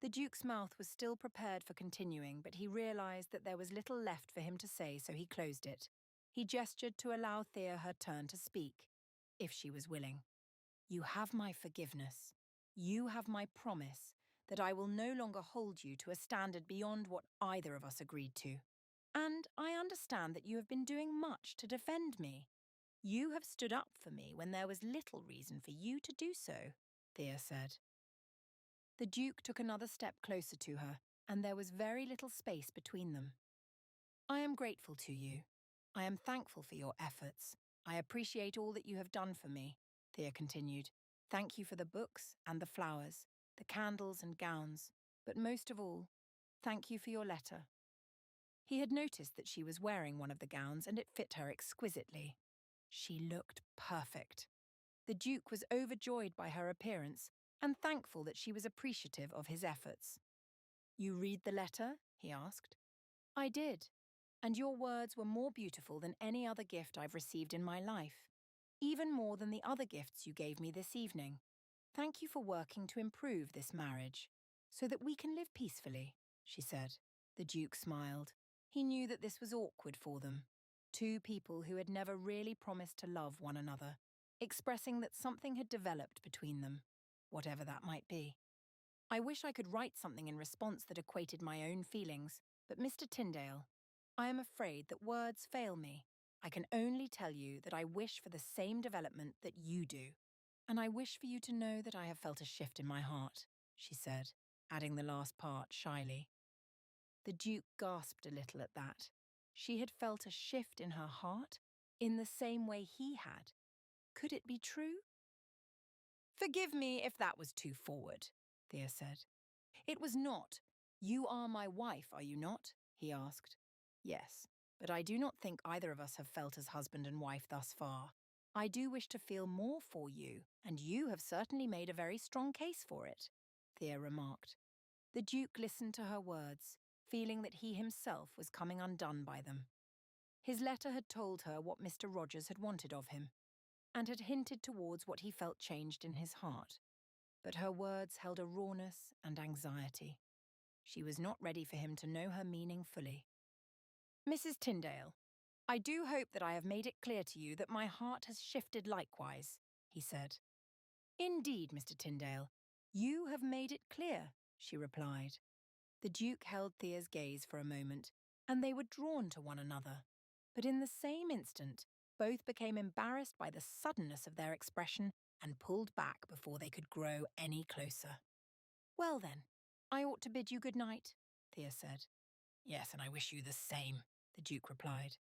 The Duke's mouth was still prepared for continuing, but he realized that there was little left for him to say, so he closed it. He gestured to allow Thea her turn to speak, if she was willing. "You have my forgiveness. You have my promise that I will no longer hold you to a standard beyond what either of us agreed to. And I understand that you have been doing much to defend me. You have stood up for me when there was little reason for you to do so," Thea said. The Duke took another step closer to her, and there was very little space between them. "I am grateful to you. I am thankful for your efforts. I appreciate all that you have done for me," Thea continued. "Thank you for the books and the flowers, the candles and gowns, but most of all, thank you for your letter." He had noticed that she was wearing one of the gowns and it fit her exquisitely. She looked perfect. The Duke was overjoyed by her appearance and thankful that she was appreciative of his efforts. "You read the letter?" he asked. "I did, and your words were more beautiful than any other gift I've received in my life, even more than the other gifts you gave me this evening. Thank you for working to improve this marriage, so that we can live peacefully," she said. The Duke smiled. He knew that this was awkward for them. Two people who had never really promised to love one another, expressing that something had developed between them, whatever that might be. "I wish I could write something in response that equated my own feelings, but Mr. Tyndale, I am afraid that words fail me. I can only tell you that I wish for the same development that you do. And I wish for you to know that I have felt a shift in my heart," she said, adding the last part shyly. The Duke gasped a little at that. She had felt a shift in her heart in the same way he had. Could it be true? "Forgive me if that was too forward," Thea said. "It was not. You are my wife, are you not?" he asked. "Yes, but I do not think either of us have felt as husband and wife thus far. I do wish to feel more for you, and you have certainly made a very strong case for it," Thea remarked. The Duke listened to her words, feeling that he himself was coming undone by them. His letter had told her what Mr. Rogers had wanted of him, and had hinted towards what he felt changed in his heart. But her words held a rawness and anxiety. She was not ready for him to know her meaning fully. "Mrs. Tyndale, I do hope that I have made it clear to you that my heart has shifted likewise," he said. Indeed, Mr. Tyndale, you have made it clear, she replied. The Duke held Thea's gaze for a moment, and they were drawn to one another. But in the same instant, both became embarrassed by the suddenness of their expression and pulled back before they could grow any closer. Well then, I ought to bid you good night, Thea said. Yes, and I wish you the same, the Duke replied.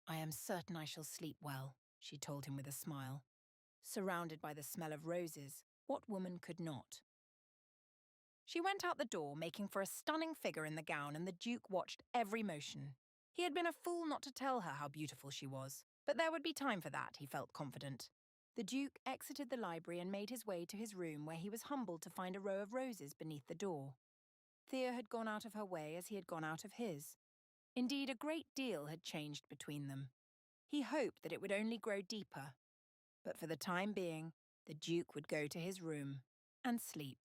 I am certain I shall sleep well, she told him with a smile. Surrounded by the smell of roses, what woman could not? She went out the door, making for a stunning figure in the gown, and the Duke watched every motion. He had been a fool not to tell her how beautiful she was, but there would be time for that, he felt confident. The Duke exited the library and made his way to his room, where he was humbled to find a row of roses beneath the door. Thea had gone out of her way as he had gone out of his. Indeed, a great deal had changed between them. He hoped that it would only grow deeper. But for the time being, the Duke would go to his room and sleep.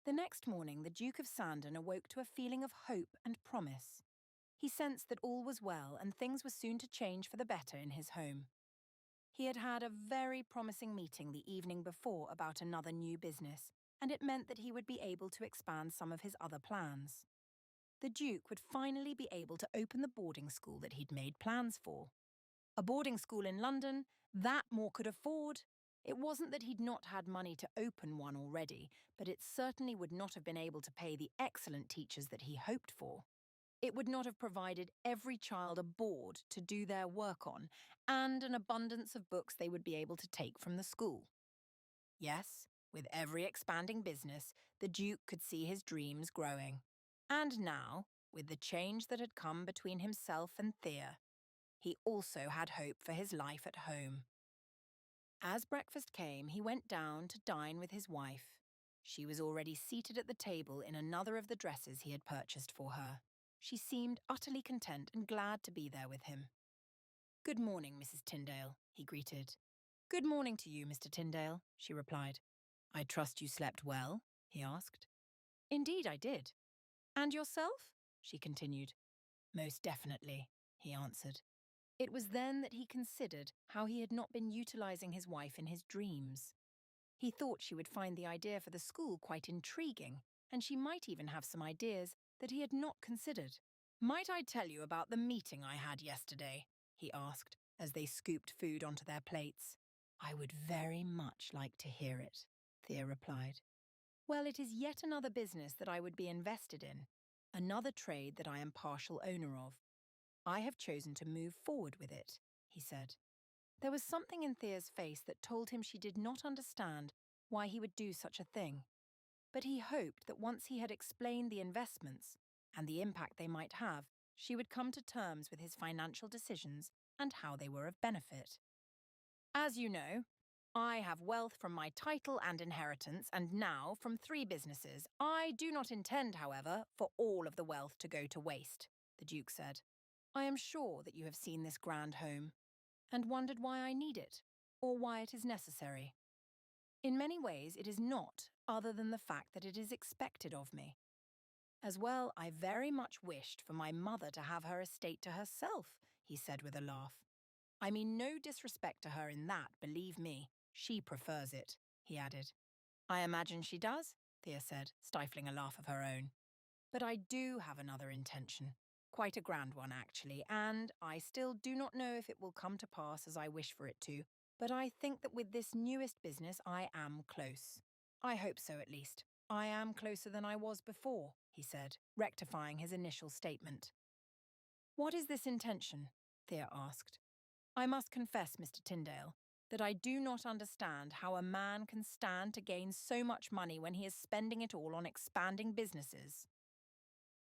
The next morning, the Duke of Sandon awoke to a feeling of hope and promise. He sensed that all was well and things were soon to change for the better in his home. He had had a very promising meeting the evening before about another new business, and it meant that he would be able to expand some of his other plans. The Duke would finally be able to open the boarding school that he'd made plans for. A boarding school in London, that Moore could afford. It wasn't that he'd not had money to open one already, but it certainly would not have been able to pay the excellent teachers that he hoped for. It would not have provided every child a board to do their work on, and an abundance of books they would be able to take from the school. Yes, with every expanding business, the Duke could see his dreams growing. And now, with the change that had come between himself and Thea, he also had hope for his life at home. As breakfast came, he went down to dine with his wife. She was already seated at the table in another of the dresses he had purchased for her. She seemed utterly content and glad to be there with him. Good morning, Mrs. Tyndale, he greeted. Good morning to you, Mr. Tyndale, she replied. I trust you slept well, he asked. Indeed I did. And yourself? She continued. Most definitely, he answered. It was then that he considered how he had not been utilising his wife in his dreams. He thought she would find the idea for the school quite intriguing, and she might even have some ideas that he had not considered. Might I tell you about the meeting I had yesterday? He asked, as they scooped food onto their plates. I would very much like to hear it, Thea replied. Well, it is yet another business that I would be invested in, another trade that I am partial owner of. I have chosen to move forward with it, he said. There was something in Thea's face that told him she did not understand why he would do such a thing. But he hoped that once he had explained the investments and the impact they might have, she would come to terms with his financial decisions and how they were of benefit. As you know, I have wealth from my title and inheritance, and now from 3 businesses. I do not intend, however, for all of the wealth to go to waste, the Duke said. I am sure that you have seen this grand home, and wondered why I need it, or why it is necessary. In many ways, it is not, other than the fact that it is expected of me. As well, I very much wished for my mother to have her estate to herself, he said with a laugh. I mean no disrespect to her in that, believe me. She prefers it, he added. I imagine she does, Thea said, stifling a laugh of her own. But I do have another intention. Quite a grand one, actually, and I still do not know if it will come to pass as I wish for it to, but I think that with this newest business I am close. I hope so, at least. I am closer than I was before, he said, rectifying his initial statement. What is this intention? Thea asked. I must confess, Mr. Tyndale, that I do not understand how a man can stand to gain so much money when he is spending it all on expanding businesses.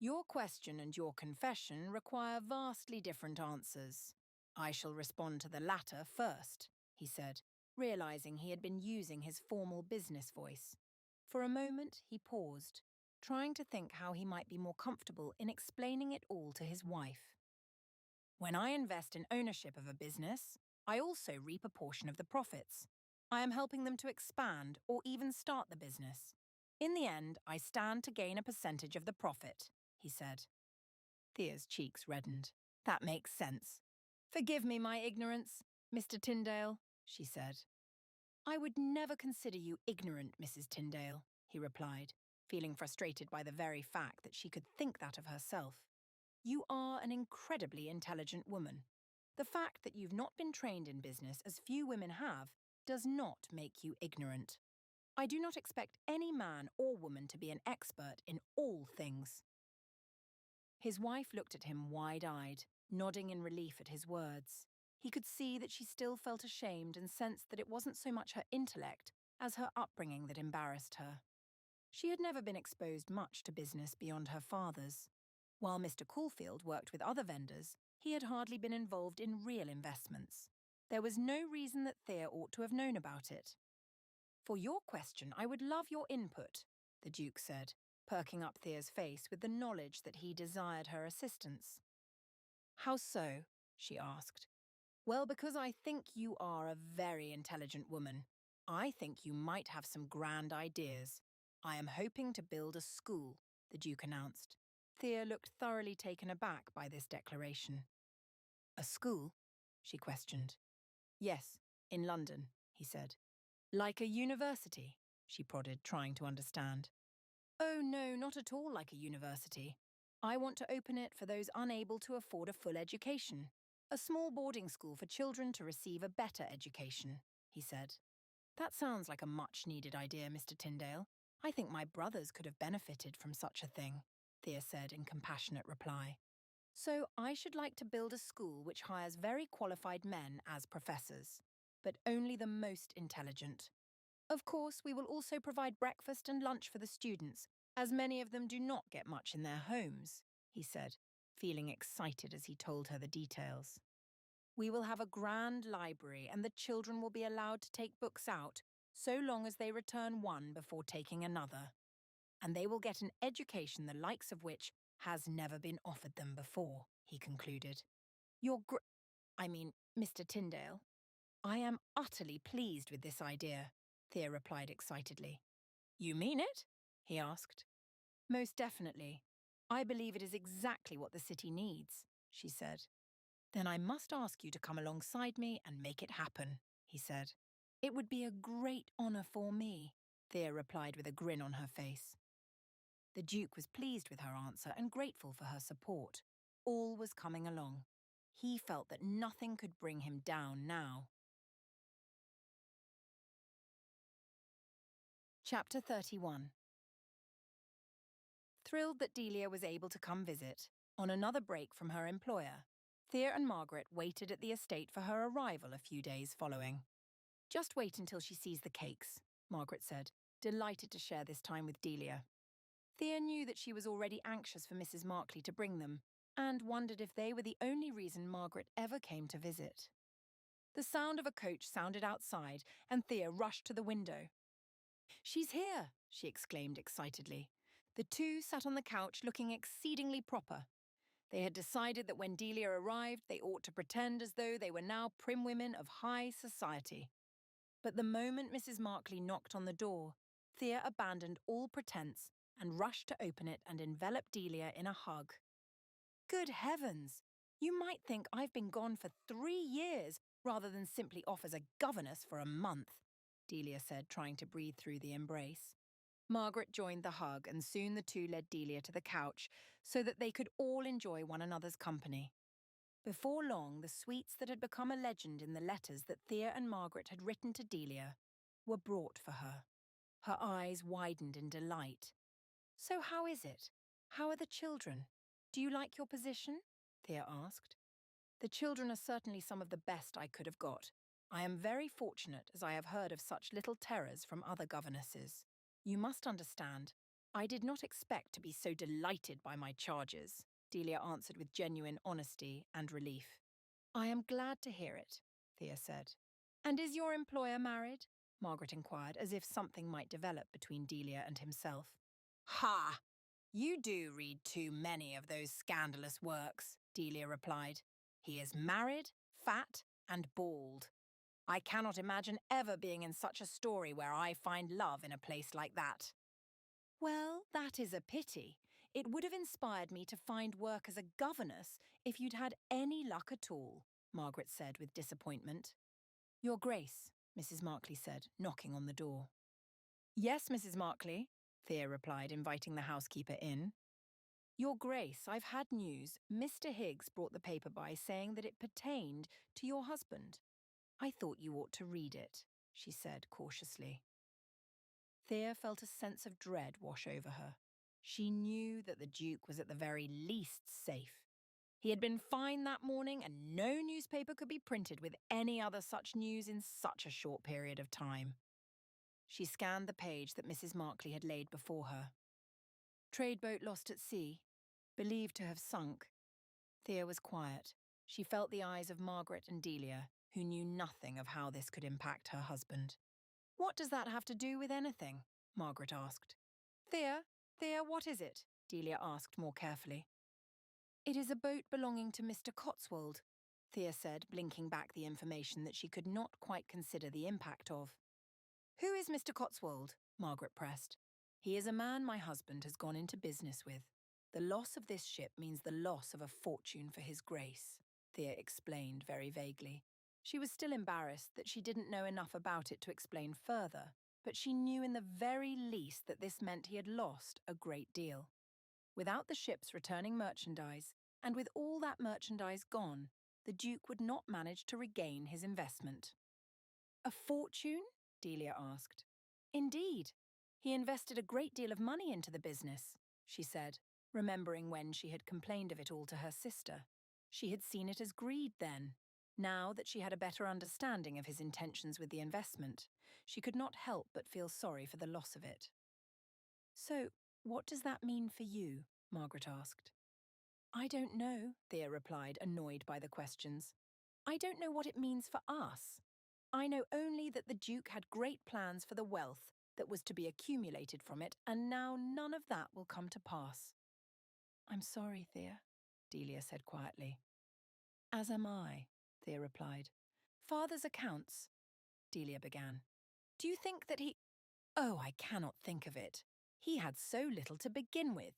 Your question and your confession require vastly different answers. I shall respond to the latter first, he said, realizing he had been using his formal business voice. For a moment, he paused, trying to think how he might be more comfortable in explaining it all to his wife. When I invest in ownership of a business, I also reap a portion of the profits. I am helping them to expand or even start the business. In the end, I stand to gain a percentage of the profit, he said. Thea's cheeks reddened. That makes sense. Forgive me my ignorance, Mr. Tyndale, she said. I would never consider you ignorant, Mrs. Tyndale, he replied, feeling frustrated by the very fact that she could think that of herself. You are an incredibly intelligent woman. The fact that you've not been trained in business, as few women have, does not make you ignorant. I do not expect any man or woman to be an expert in all things. His wife looked at him wide-eyed, nodding in relief at his words. He could see that she still felt ashamed and sensed that it wasn't so much her intellect as her upbringing that embarrassed her. She had never been exposed much to business beyond her father's. While Mr. Caulfield worked with other vendors, he had hardly been involved in real investments. There was no reason that Thea ought to have known about it. For your question, I would love your input, the Duke said, perking up Thea's face with the knowledge that he desired her assistance. How so? She asked. Well, because I think you are a very intelligent woman. I think you might have some grand ideas. I am hoping to build a school, the Duke announced. Thea looked thoroughly taken aback by this declaration. A school? She questioned. Yes, in London, he said. Like a university? She prodded, trying to understand. Oh, no, not at all like a university. I want to open it for those unable to afford a full education. A small boarding school for children to receive a better education, he said. That sounds like a much-needed idea, Mr. Tyndale. I think my brothers could have benefited from such a thing, Thea said in compassionate reply. So I should like to build a school which hires very qualified men as professors, but only the most intelligent. Of course, we will also provide breakfast and lunch for the students, as many of them do not get much in their homes, he said, feeling excited as he told her the details. We will have a grand library and the children will be allowed to take books out, so long as they return one before taking another. And they will get an education the likes of which has never been offered them before, he concluded. Mr. Tyndale, I am utterly pleased with this idea, Thea replied excitedly. You mean it? He asked. Most definitely. I believe it is exactly what the city needs, she said. Then I must ask you to come alongside me and make it happen, he said. It would be a great honour for me, Thea replied with a grin on her face. The Duke was pleased with her answer and grateful for her support. All was coming along. He felt that nothing could bring him down now. Chapter 31. Thrilled that Delia was able to come visit, on another break from her employer, Thea and Margaret waited at the estate for her arrival a few days following. Just wait until she sees the cakes, Margaret said, delighted to share this time with Delia. Thea knew that she was already anxious for Mrs. Markley to bring them, and wondered if they were the only reason Margaret ever came to visit. The sound of a coach sounded outside, and Thea rushed to the window. She's here, she exclaimed excitedly. The two sat on the couch looking exceedingly proper. They had decided that when Delia arrived, they ought to pretend as though they were now prim women of high society. But the moment Mrs. Markley knocked on the door, Thea abandoned all pretense and rushed to open it and envelop Delia in a hug. Good heavens! You might think I've been gone for 3 years rather than simply off as a governess for a month, Delia said, trying to breathe through the embrace. Margaret joined the hug, and soon the two led Delia to the couch so that they could all enjoy one another's company. Before long, the sweets that had become a legend in the letters that Thea and Margaret had written to Delia were brought for her. Her eyes widened in delight. So how is it? How are the children? Do you like your position? Thea asked. The children are certainly some of the best I could have got. I am very fortunate, as I have heard of such little terrors from other governesses. You must understand, I did not expect to be so delighted by my charges, Delia answered with genuine honesty and relief. I am glad to hear it, Thea said. And is your employer married? Margaret inquired, as if something might develop between Delia and himself. Ha! You do read too many of those scandalous works, Delia replied. He is married, fat, and bald. I cannot imagine ever being in such a story where I find love in a place like that. Well, that is a pity. It would have inspired me to find work as a governess if you'd had any luck at all, Margaret said with disappointment. Your Grace, Mrs. Markley said, knocking on the door. Yes, Mrs. Markley, Thea replied, inviting the housekeeper in. Your Grace, I've had news. Mr. Higgs brought the paper by saying that it pertained to your husband. I thought you ought to read it, she said cautiously. Thea felt a sense of dread wash over her. She knew that the Duke was at the very least safe. He had been fined that morning, and no newspaper could be printed with any other such news in such a short period of time. She scanned the page that Mrs. Markley had laid before her. Trade boat lost at sea, believed to have sunk. Thea was quiet. She felt the eyes of Margaret and Delia, who knew nothing of how this could impact her husband. What does that have to do with anything? Margaret asked. Thea, what is it? Delia asked more carefully. It is a boat belonging to Mr. Cotswold, Thea said, blinking back the information that she could not quite consider the impact of. Who is Mr. Cotswold? Margaret pressed. He is a man my husband has gone into business with. The loss of this ship means the loss of a fortune for his Grace, Thea explained very vaguely. She was still embarrassed that she didn't know enough about it to explain further, but she knew in the very least that this meant he had lost a great deal. Without the ship's returning merchandise, and with all that merchandise gone, the Duke would not manage to regain his investment. A fortune? Delia asked. Indeed. He invested a great deal of money into the business, she said, remembering when she had complained of it all to her sister. She had seen it as greed then. Now that she had a better understanding of his intentions with the investment, she could not help but feel sorry for the loss of it. So, what does that mean for you? Margaret asked. I don't know, Thea replied, annoyed by the questions. I don't know what it means for us. I know only that the Duke had great plans for the wealth that was to be accumulated from it, and now none of that will come to pass. I'm sorry, Thea, Delia said quietly. As am I, Thea replied. Father's accounts, Delia began. Do you think that he... Oh, I cannot think of it. He had so little to begin with,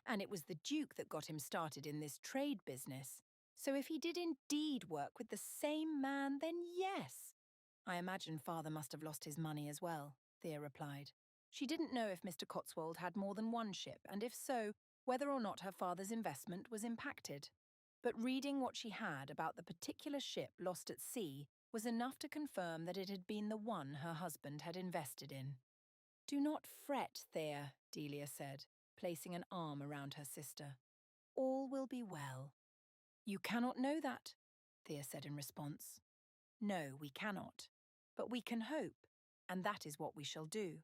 and it was the Duke that got him started in this trade business. So if he did indeed work with the same man, then yes. I imagine Father must have lost his money as well, Thea replied. She didn't know if Mr. Cotswold had more than one ship, and if so, whether or not her father's investment was impacted. But reading what she had about the particular ship lost at sea was enough to confirm that it had been the one her husband had invested in. Do not fret, Thea, Delia said, placing an arm around her sister. All will be well. You cannot know that, Thea said in response. No, we cannot. But we can hope, and that is what we shall do.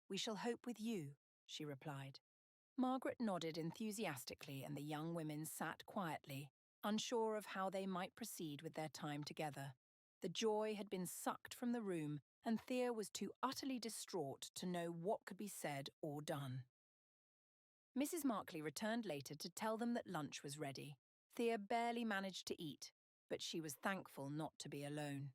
We shall hope with you, she replied. Margaret nodded enthusiastically, and the young women sat quietly, unsure of how they might proceed with their time together. The joy had been sucked from the room, and Thea was too utterly distraught to know what could be said or done. Mrs. Markley returned later to tell them that lunch was ready. Thea barely managed to eat, but she was thankful not to be alone.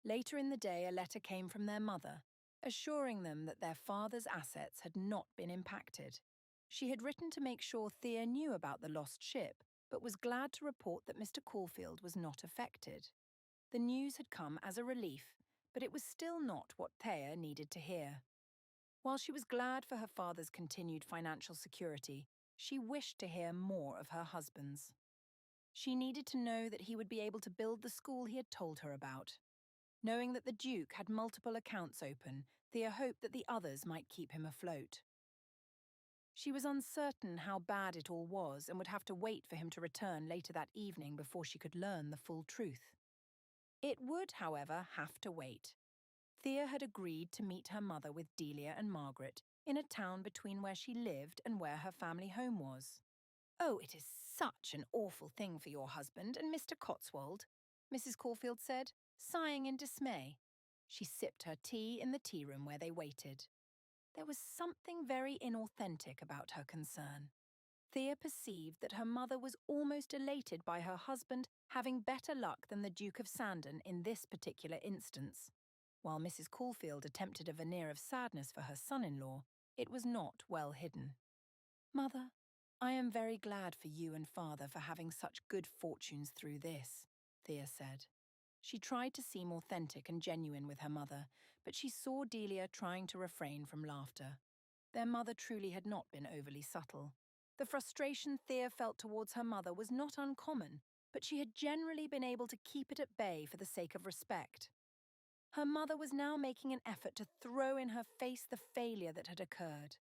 Later in the day, a letter came from their mother, assuring them that their father's assets had not been impacted. She had written to make sure Thea knew about the lost ship, but was glad to report that Mr. Caulfield was not affected. The news had come as a relief, but it was still not what Thea needed to hear. While she was glad for her father's continued financial security, she wished to hear more of her husband's. She needed to know that he would be able to build the school he had told her about. Knowing that the Duke had multiple accounts open, Thea hoped that the others might keep him afloat. She was uncertain how bad it all was and would have to wait for him to return later that evening before she could learn the full truth. It would, however, have to wait. Thea had agreed to meet her mother with Delia and Margaret in a town between where she lived and where her family home was. Oh, it is such an awful thing for your husband and Mr. Cotswold, Mrs. Caulfield said, sighing in dismay. She sipped her tea in the tea room where they waited. There was something very inauthentic about her concern. Thea perceived that her mother was almost elated by her husband having better luck than the Duke of Sandon in this particular instance. While Mrs. Caulfield attempted a veneer of sadness for her son-in-law, it was not well hidden. Mother, I am very glad for you and Father for having such good fortunes through this, Thea said. She tried to seem authentic and genuine with her mother, but she saw Delia trying to refrain from laughter. Their mother truly had not been overly subtle. The frustration Thea felt towards her mother was not uncommon, but she had generally been able to keep it at bay for the sake of respect. Her mother was now making an effort to throw in her face the failure that had occurred.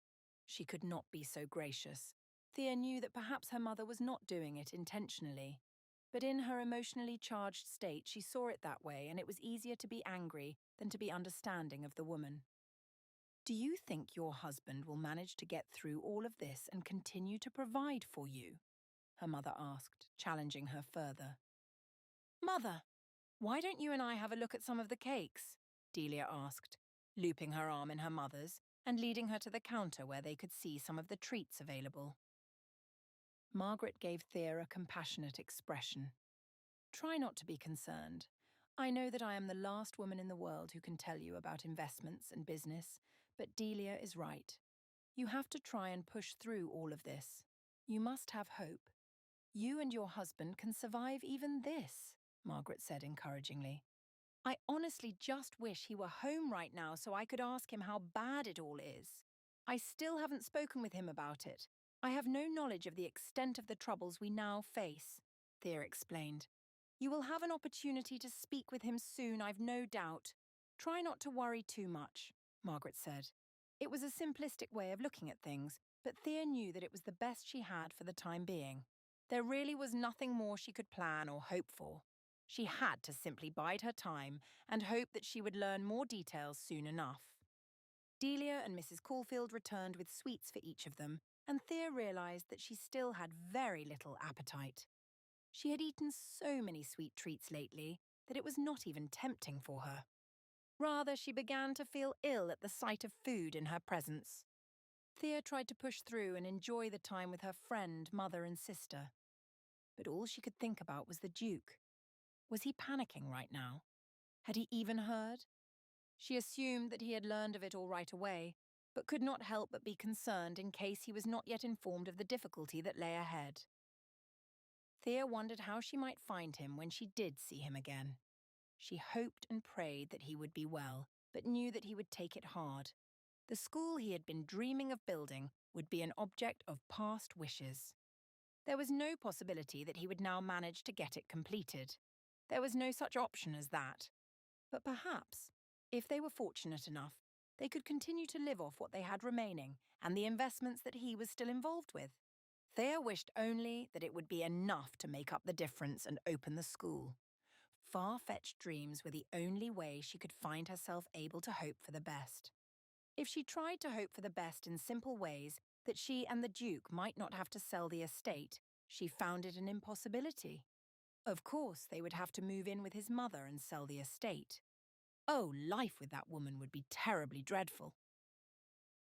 She could not be so gracious. Thea knew that perhaps her mother was not doing it intentionally. But in her emotionally charged state, she saw it that way, and it was easier to be angry than to be understanding of the woman. Do you think your husband will manage to get through all of this and continue to provide for you? Her mother asked, challenging her further. Mother, why don't you and I have a look at some of the cakes? Delia asked, looping her arm in her mother's and leading her to the counter where they could see some of the treats available. Margaret gave Thea a compassionate expression. Try not to be concerned. I know that I am the last woman in the world who can tell you about investments and business, but Delia is right. You have to try and push through all of this. You must have hope. You and your husband can survive even this, Margaret said encouragingly. I honestly just wish he were home right now so I could ask him how bad it all is. I still haven't spoken with him about it. I have no knowledge of the extent of the troubles we now face, Thea explained. You will have an opportunity to speak with him soon, I've no doubt. Try not to worry too much, Margaret said. It was a simplistic way of looking at things, but Thea knew that it was the best she had for the time being. There really was nothing more she could plan or hope for. She had to simply bide her time and hope that she would learn more details soon enough. Delia and Mrs. Caulfield returned with sweets for each of them, and Thea realised that she still had very little appetite. She had eaten so many sweet treats lately that it was not even tempting for her. Rather, she began to feel ill at the sight of food in her presence. Thea tried to push through and enjoy the time with her friend, mother and sister. But all she could think about was the Duke. Was he panicking right now? Had he even heard? She assumed that he had learned of it all right away, but could not help but be concerned in case he was not yet informed of the difficulty that lay ahead. Thea wondered how she might find him when she did see him again. She hoped and prayed that he would be well, but knew that he would take it hard. The school he had been dreaming of building would be an object of past wishes. There was no possibility that he would now manage to get it completed. There was no such option as that. But perhaps, if they were fortunate enough, they could continue to live off what they had remaining and the investments that he was still involved with. Thea wished only that it would be enough to make up the difference and open the school. Far-fetched dreams were the only way she could find herself able to hope for the best. If she tried to hope for the best in simple ways, that she and the Duke might not have to sell the estate, she found it an impossibility. Of course, they would have to move in with his mother and sell the estate. Oh, life with that woman would be terribly dreadful.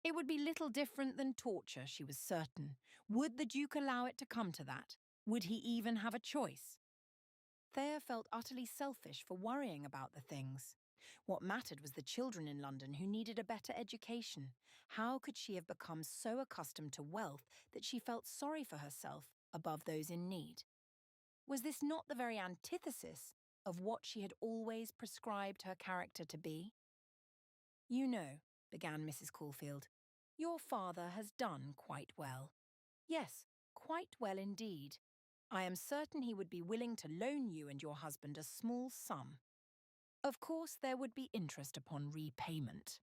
It would be little different than torture, she was certain. Would the Duke allow it to come to that? Would he even have a choice? Thea felt utterly selfish for worrying about the things. What mattered was the children in London who needed a better education. How could she have become so accustomed to wealth that she felt sorry for herself above those in need? Was this not the very antithesis of what she had always prescribed her character to be? You know, began Mrs. Caulfield, your father has done quite well. Yes, quite well indeed. I am certain he would be willing to loan you and your husband a small sum. Of course, there would be interest upon repayment.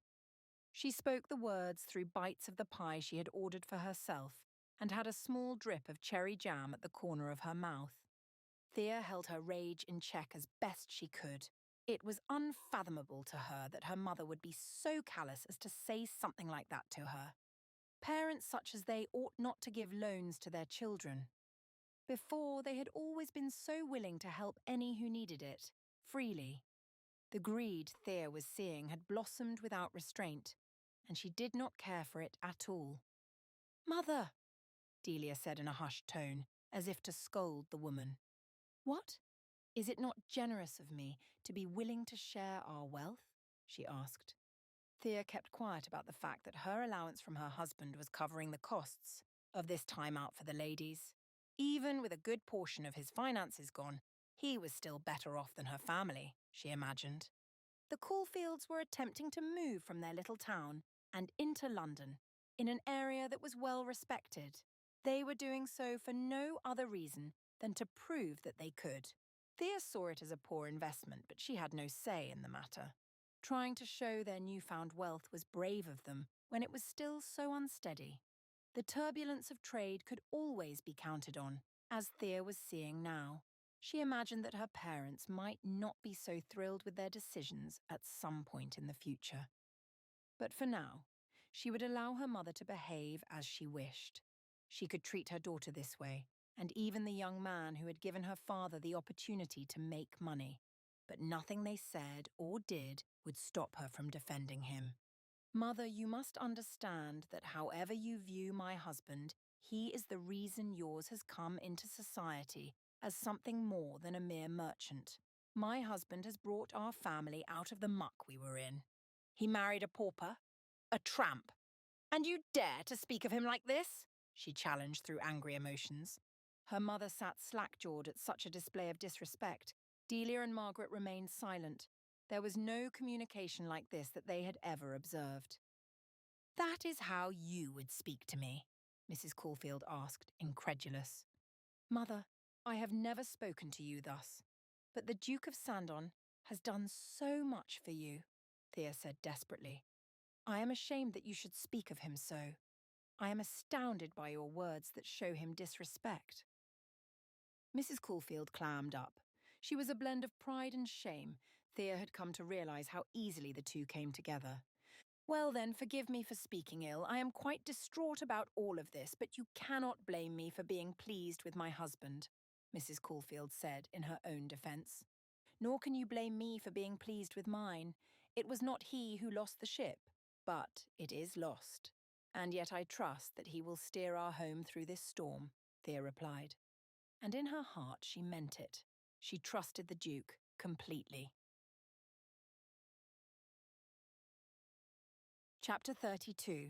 She spoke the words through bites of the pie she had ordered for herself and had a small drip of cherry jam at the corner of her mouth. Thea held her rage in check as best she could. It was unfathomable to her that her mother would be so callous as to say something like that to her. Parents such as they ought not to give loans to their children. Before, they had always been so willing to help any who needed it, freely. The greed Thea was seeing had blossomed without restraint, and she did not care for it at all. Mother, Delia said in a hushed tone, as if to scold the woman. What? Is it not generous of me to be willing to share our wealth? She asked. Thea kept quiet about the fact that her allowance from her husband was covering the costs. of this time out for the ladies. Even with a good portion of his finances gone, he was still better off than her family, she imagined. The Caulfields were attempting to move from their little town and into London, in an area that was well respected. They were doing so for no other reason than to prove that they could. Thea saw it as a poor investment, but she had no say in the matter. Trying to show their newfound wealth was brave of them when it was still so unsteady. The turbulence of trade could always be counted on, as Thea was seeing now. She imagined that her parents might not be so thrilled with their decisions at some point in the future. But for now, she would allow her mother to behave as she wished. She could treat her daughter this way, and even the young man who had given her father the opportunity to make money. But nothing they said or did would stop her from defending him. Mother, you must understand that however you view my husband, he is the reason yours has come into society as something more than a mere merchant. My husband has brought our family out of the muck we were in. He married a pauper, a tramp. And you dare to speak of him like this? She challenged through angry emotions. Her mother sat slack-jawed at such a display of disrespect. Delia and Margaret remained silent. There was no communication like this that they had ever observed. That is how you would speak to me, Mrs. Caulfield asked, incredulous. Mother, I have never spoken to you thus, but the Duke of Sandon has done so much for you, Thea said desperately. I am ashamed that you should speak of him so. I am astounded by your words that show him disrespect. Mrs. Caulfield clammed up. She was a blend of pride and shame. Thea had come to realise how easily the two came together. Well then, forgive me for speaking ill. I am quite distraught about all of this, but you cannot blame me for being pleased with my husband, Mrs. Caulfield said in her own defence. Nor can you blame me for being pleased with mine. It was not he who lost the ship, but it is lost. And yet I trust that he will steer our home through this storm, Thea replied. And in her heart she meant it. She trusted the Duke completely. Chapter 32.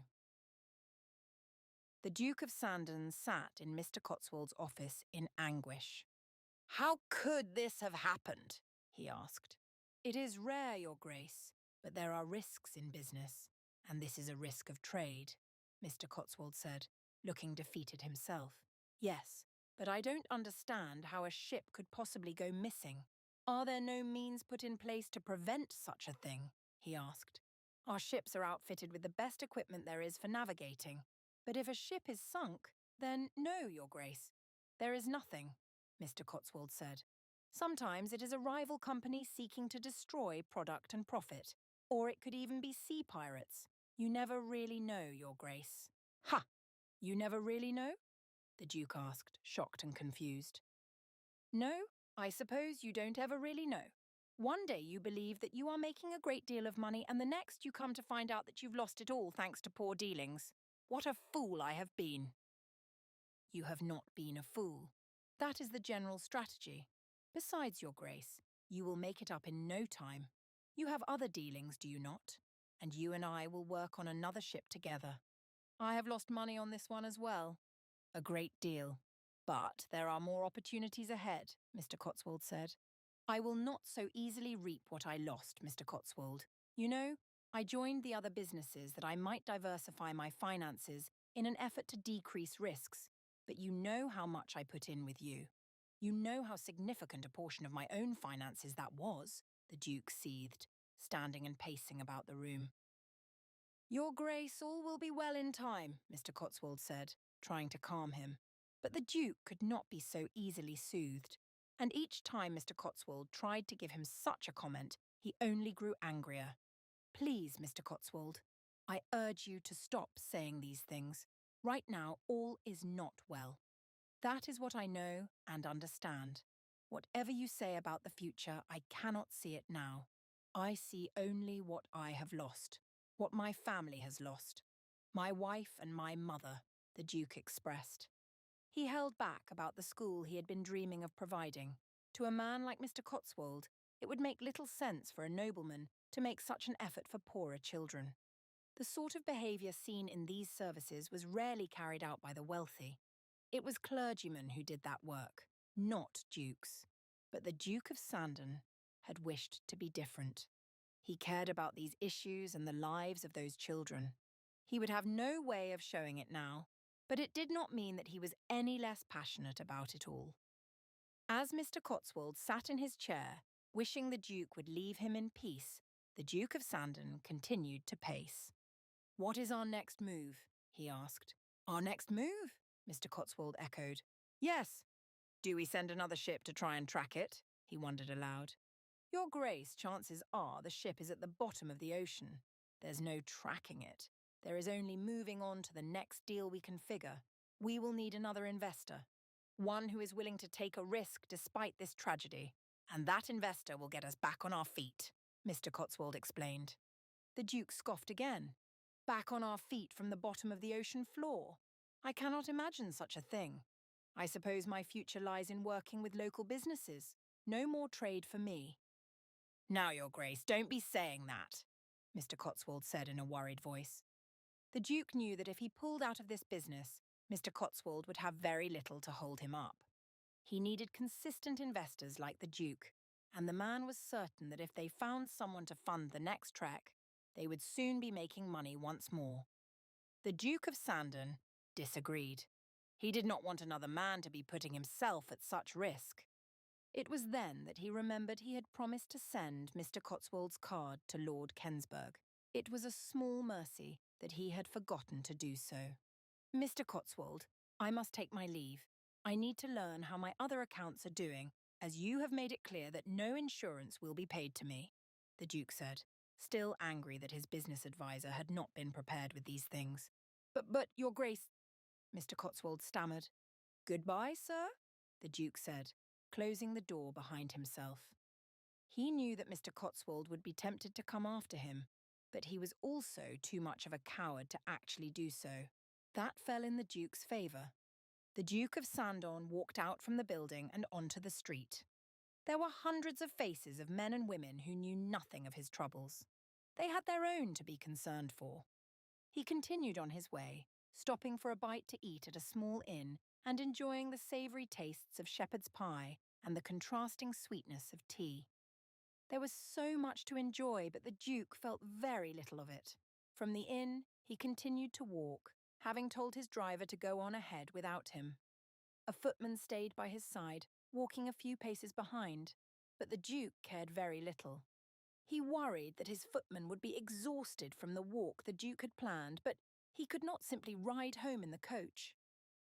The Duke of Sandon sat in Mr. Cotswold's office in anguish. How could this have happened? He asked. It is rare, Your Grace, but there are risks in business, and this is a risk of trade, Mr. Cotswold said, looking defeated himself. Yes, but I don't understand how a ship could possibly go missing. Are there no means put in place to prevent such a thing? He asked. Our ships are outfitted with the best equipment there is for navigating. But if a ship is sunk, then no, Your Grace. There is nothing, Mr. Cotswold said. Sometimes it is a rival company seeking to destroy product and profit. Or it could even be sea pirates. You never really know, Your Grace. Ha! You never really know? The Duke asked, shocked and confused. No, I suppose you don't ever really know. One day you believe that you are making a great deal of money, and the next you come to find out that you've lost it all thanks to poor dealings. What a fool I have been. You have not been a fool. That is the general strategy. Besides, Your Grace, you will make it up in no time. You have other dealings, do you not? And you and I will work on another ship together. I have lost money on this one as well. A great deal. But there are more opportunities ahead, Mr. Cotswold said. I will not so easily reap what I lost, Mr. Cotswold. You know, I joined the other businesses that I might diversify my finances in an effort to decrease risks. But you know how much I put in with you. You know how significant a portion of my own finances that was, the Duke seethed, standing and pacing about the room. Your Grace, all will be well in time, Mr. Cotswold said, trying to calm him. But the Duke could not be so easily soothed, and each time Mr. Cotswold tried to give him such a comment, he only grew angrier. Please, Mr. Cotswold, I urge you to stop saying these things. Right now, all is not well. That is what I know and understand. Whatever you say about the future, I cannot see it now. I see only what I have lost, what my family has lost. My wife and my mother, the Duke expressed. He held back about the school he had been dreaming of providing. To a man like Mr. Cotswold, it would make little sense for a nobleman to make such an effort for poorer children. The sort of behaviour seen in these services was rarely carried out by the wealthy. It was clergymen who did that work, not dukes. But the Duke of Sandon had wished to be different. He cared about these issues and the lives of those children. He would have no way of showing it now, but it did not mean that he was any less passionate about it all. As Mr. Cotswold sat in his chair, wishing the Duke would leave him in peace, the Duke of Sandon continued to pace. "What is our next move?" he asked. "Our next move?" Mr. Cotswold echoed. "Yes. Do we send another ship to try and track it?" he wondered aloud. "Your Grace, chances are the ship is at the bottom of the ocean. There's no tracking it. There is only moving on to the next deal we can figure. We will need another investor. One who is willing to take a risk despite this tragedy. And that investor will get us back on our feet," Mr. Cotswold explained. The Duke scoffed again. "Back on our feet from the bottom of the ocean floor? I cannot imagine such a thing. I suppose my future lies in working with local businesses. No more trade for me." "Now, Your Grace, don't be saying that," Mr. Cotswold said in a worried voice. The Duke knew that if he pulled out of this business, Mr. Cotswold would have very little to hold him up. He needed consistent investors like the Duke, and the man was certain that if they found someone to fund the next trek, they would soon be making money once more. The Duke of Sandon disagreed. He did not want another man to be putting himself at such risk. It was then that he remembered he had promised to send Mr. Cotswold's card to Lord Kensburg. It was a small mercy that he had forgotten to do so. "Mr. Cotswold, I must take my leave. I need to learn how my other accounts are doing, as you have made it clear that no insurance will be paid to me," the Duke said, still angry that his business advisor had not been prepared with these things. But, Your Grace," Mr. Cotswold stammered. "Goodbye, sir," the Duke said, closing the door behind himself. He knew that Mr. Cotswold would be tempted to come after him, but he was also too much of a coward to actually do so. That fell in the Duke's favour. The Duke of Sandon walked out from the building and onto the street. There were hundreds of faces of men and women who knew nothing of his troubles. They had their own to be concerned for. He continued on his way, stopping for a bite to eat at a small inn and enjoying the savoury tastes of shepherd's pie and the contrasting sweetness of tea. There was so much to enjoy, but the Duke felt very little of it. From the inn, he continued to walk, having told his driver to go on ahead without him. A footman stayed by his side, walking a few paces behind, but the Duke cared very little. He worried that his footman would be exhausted from the walk the Duke had planned, but he could not simply ride home in the coach.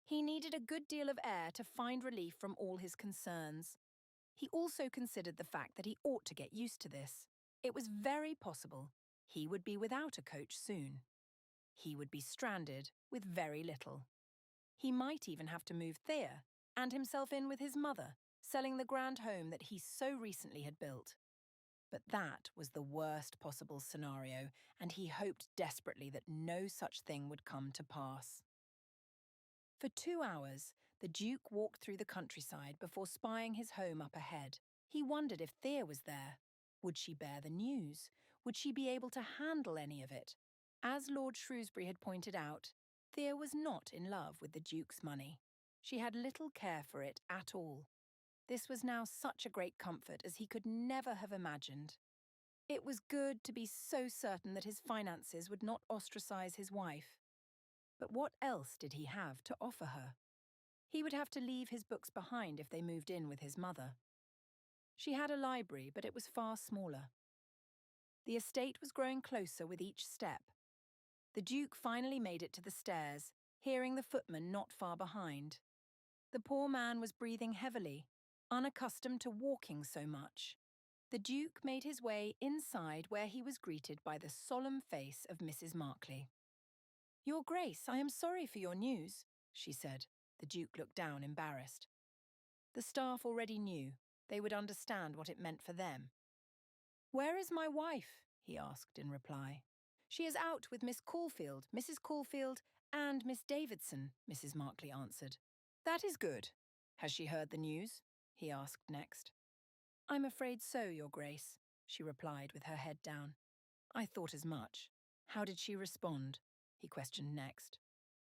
He needed a good deal of air to find relief from all his concerns. He also considered the fact that he ought to get used to this. It was very possible he would be without a coach soon. He would be stranded with very little. He might even have to move Thea and himself in with his mother, selling the grand home that he so recently had built. But that was the worst possible scenario, and he hoped desperately that no such thing would come to pass. For 2 hours, the Duke walked through the countryside before spying his home up ahead. He wondered if Thea was there. Would she bear the news? Would she be able to handle any of it? As Lord Shrewsbury had pointed out, Thea was not in love with the Duke's money. She had little care for it at all. This was now such a great comfort as he could never have imagined. It was good to be so certain that his finances would not ostracize his wife. But what else did he have to offer her? He would have to leave his books behind if they moved in with his mother. She had a library, but it was far smaller. The estate was growing closer with each step. The Duke finally made it to the stairs, hearing the footman not far behind. The poor man was breathing heavily, unaccustomed to walking so much. The Duke made his way inside, where he was greeted by the solemn face of Mrs. Markley. "Your Grace, I am sorry for your news," she said. The Duke looked down, embarrassed. The staff already knew. They would understand what it meant for them. "Where is my wife?" he asked in reply. "She is out with Miss Caulfield, Mrs. Caulfield, and Miss Davidson," Mrs. Markley answered. "That is good. Has she heard the news?" he asked next. "I'm afraid so, Your Grace," she replied with her head down. "I thought as much. How did she respond? He questioned next.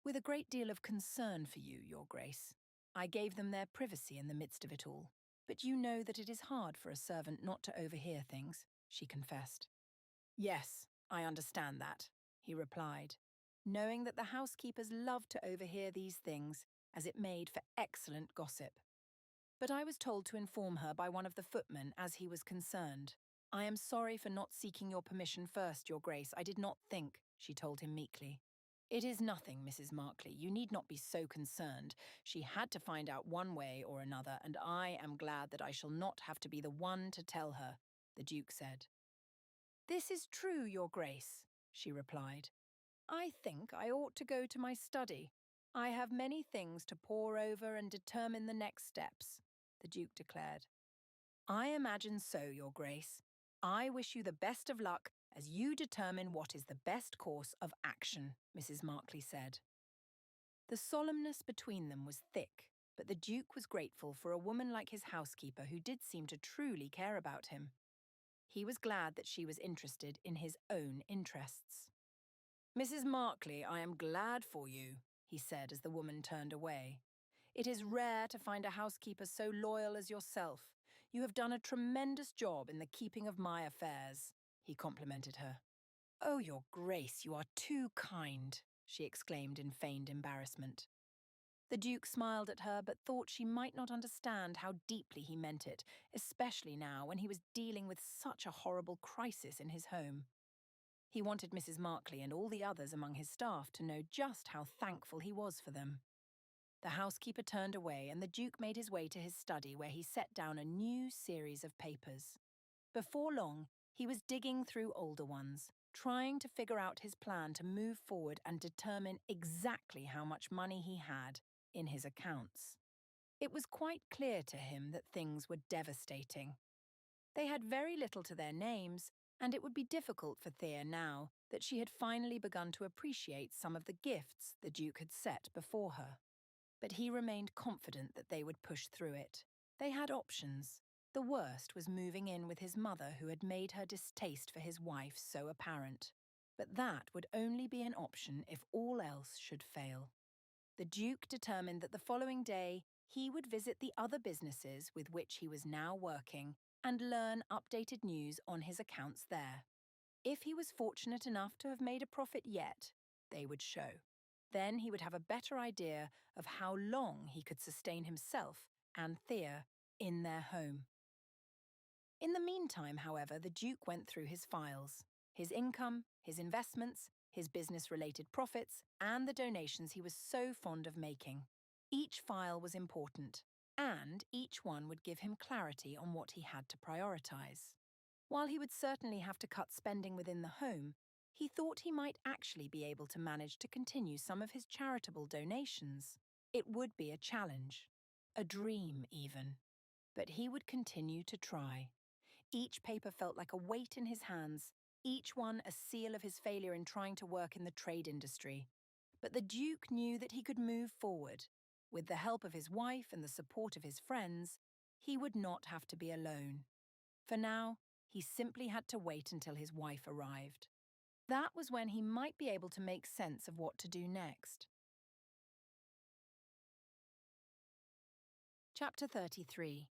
With a great deal of concern for you, Your Grace. I gave them their privacy in the midst of it all. But you know that it is hard for a servant not to overhear things, she confessed. Yes, I understand that, he replied, knowing that the housekeepers loved to overhear these things, as it made for excellent gossip. But I was told to inform her by one of the footmen as he was concerned. I am sorry for not seeking your permission first, Your Grace. I did not think, she told him meekly. It is nothing, Mrs. Markley. You need not be so concerned. She had to find out one way or another, and I am glad that I shall not have to be the one to tell her, the Duke said. This is true, Your Grace, she replied. I think I ought to go to my study. I have many things to pore over and determine the next steps, the Duke declared. I imagine so, Your Grace. I wish you the best of luck as you determine what is the best course of action, Mrs. Markley said. The solemnness between them was thick, but the Duke was grateful for a woman like his housekeeper who did seem to truly care about him. He was glad that she was interested in his own interests. Mrs. Markley, I am glad for you, he said as the woman turned away. It is rare to find a housekeeper so loyal as yourself. You have done a tremendous job in the keeping of my affairs, he complimented her. Oh, Your Grace, you are too kind, she exclaimed in feigned embarrassment. The Duke smiled at her but thought she might not understand how deeply he meant it, especially now when he was dealing with such a horrible crisis in his home. He wanted Mrs. Markley and all the others among his staff to know just how thankful he was for them. The housekeeper turned away and the Duke made his way to his study where he set down a new series of papers. Before long, he was digging through older ones, trying to figure out his plan to move forward and determine exactly how much money he had in his accounts. It was quite clear to him that things were devastating. They had very little to their names, and it would be difficult for Thea now that she had finally begun to appreciate some of the gifts the Duke had set before her. But he remained confident that they would push through it. They had options. The worst was moving in with his mother, who had made her distaste for his wife so apparent. But that would only be an option if all else should fail. The Duke determined that the following day he would visit the other businesses with which he was now working and learn updated news on his accounts there. If he was fortunate enough to have made a profit yet, they would show. Then he would have a better idea of how long he could sustain himself and Thea in their home. In the meantime, however, the Duke went through his files, his income, his investments, his business-related profits, and the donations he was so fond of making. Each file was important, and each one would give him clarity on what he had to prioritize. While he would certainly have to cut spending within the home, he thought he might actually be able to manage to continue some of his charitable donations. It would be a challenge, a dream even, but he would continue to try. Each paper felt like a weight in his hands, each one a seal of his failure in trying to work in the trade industry. But the Duke knew that he could move forward. With the help of his wife and the support of his friends, he would not have to be alone. For now, he simply had to wait until his wife arrived. That was when he might be able to make sense of what to do next. Chapter 33.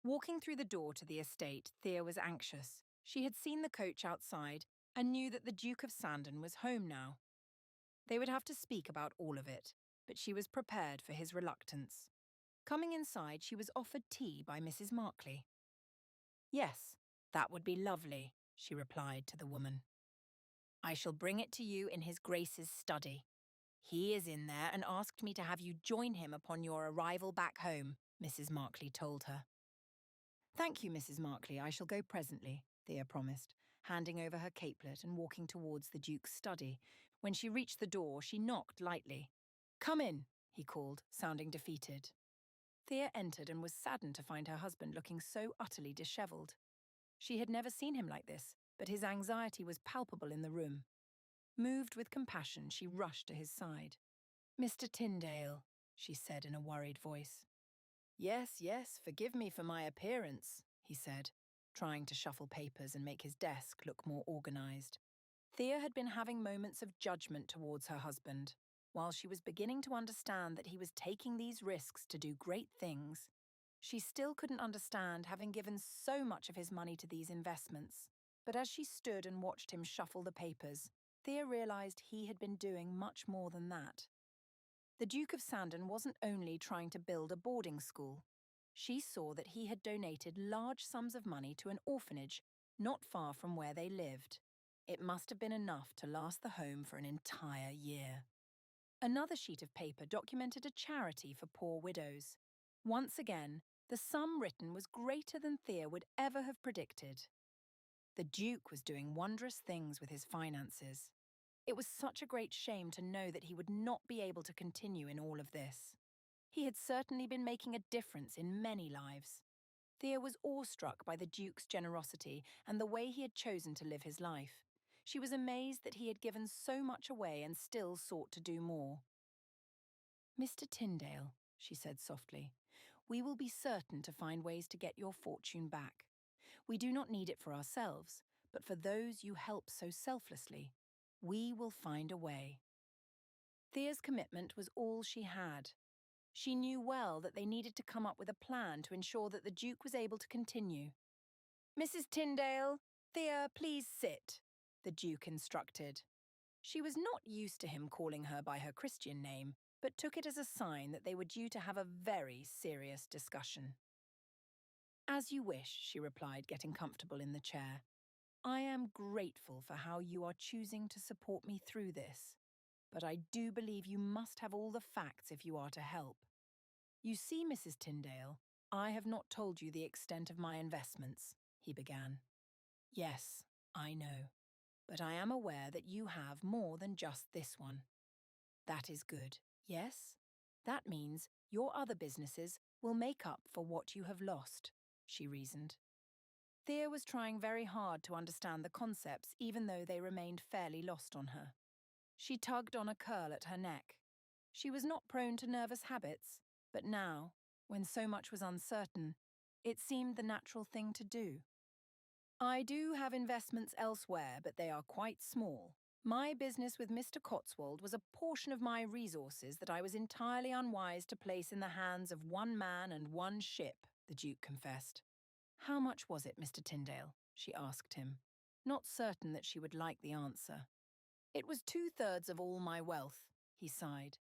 Walking through the door to the estate, Thea was anxious. She had seen the coach outside and knew that the Duke of Sandon was home now. They would have to speak about all of it, but she was prepared for his reluctance. Coming inside, she was offered tea by Mrs. Markley. Yes, that would be lovely, she replied to the woman. I shall bring it to you in his Grace's study. He is in there and asked me to have you join him upon your arrival back home, Mrs. Markley told her. Thank you, Mrs. Markley, I shall go presently, Thea promised, handing over her capelet and walking towards the Duke's study. When she reached the door, she knocked lightly. Come in, he called, sounding defeated. Thea entered and was saddened to find her husband looking so utterly dishevelled. She had never seen him like this, but his anxiety was palpable in the room. Moved with compassion, she rushed to his side. Mr. Tyndale, she said in a worried voice. Yes, forgive me for my appearance, he said, trying to shuffle papers and make his desk look more organized. Thea had been having moments of judgment towards her husband. While she was beginning to understand that he was taking these risks to do great things, she still couldn't understand having given so much of his money to these investments. But as she stood and watched him shuffle the papers, Thea realized he had been doing much more than that. The Duke of Sandon wasn't only trying to build a boarding school. She saw that he had donated large sums of money to an orphanage not far from where they lived. It must have been enough to last the home for an entire year. Another sheet of paper documented a charity for poor widows. Once again, the sum written was greater than Thea would ever have predicted. The Duke was doing wondrous things with his finances. It was such a great shame to know that he would not be able to continue in all of this. He had certainly been making a difference in many lives. Thea was awestruck by the Duke's generosity and the way he had chosen to live his life. She was amazed that he had given so much away and still sought to do more. "Mr. Tyndale," she said softly, "we will be certain to find ways to get your fortune back. We do not need it for ourselves, but for those you help so selflessly. We will find a way." Thea's commitment was all she had. She knew well that they needed to come up with a plan to ensure that the Duke was able to continue. "Mrs. Tyndale, Thea, please sit," the Duke instructed. She was not used to him calling her by her Christian name, but took it as a sign that they were due to have a very serious discussion. "As you wish," she replied, getting comfortable in the chair. "I am grateful for how you are choosing to support me through this, but I do believe you must have all the facts if you are to help. You see, Mrs. Tyndale, I have not told you the extent of my investments," he began. "Yes, I know, but I am aware that you have more than just this one. That is good, yes? That means your other businesses will make up for what you have lost," she reasoned. Thea was trying very hard to understand the concepts, even though they remained fairly lost on her. She tugged on a curl at her neck. She was not prone to nervous habits, but now, when so much was uncertain, it seemed the natural thing to do. "I do have investments elsewhere, but they are quite small. My business with Mr. Cotswold was a portion of my resources that I was entirely unwise to place in the hands of one man and one ship," the Duke confessed. "How much was it, Mr. Tyndale?" she asked him, not certain that she would like the answer. "It was 2/3 of all my wealth," he sighed.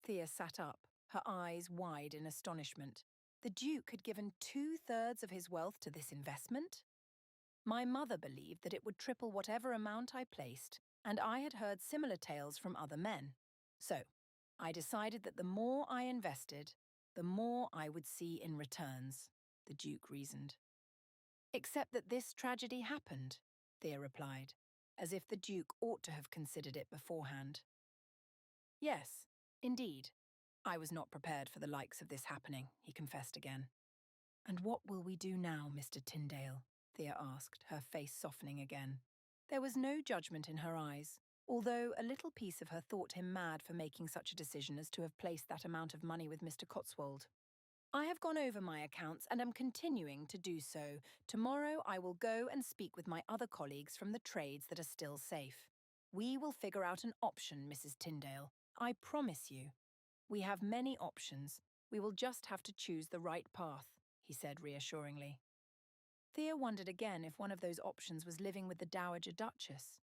Thea sat up, her eyes wide in astonishment. The Duke had given 2/3 of his wealth to this investment? "My mother believed that it would triple whatever amount I placed, and I had heard similar tales from other men. So, I decided that the more I invested, the more I would see in returns," the Duke reasoned. "Except that this tragedy happened," Thea replied, as if the Duke ought to have considered it beforehand. "Yes, indeed. I was not prepared for the likes of this happening," he confessed again. "And what will we do now, Mr. Tyndale?" Thea asked, her face softening again. There was no judgment in her eyes, although a little piece of her thought him mad for making such a decision as to have placed that amount of money with Mr. Cotswold. "I have gone over my accounts and am continuing to do so. Tomorrow I will go and speak with my other colleagues from the trades that are still safe. We will figure out an option, Mrs. Tyndale. I promise you. We have many options. We will just have to choose the right path," he said reassuringly. Thea wondered again if one of those options was living with the Dowager Duchess.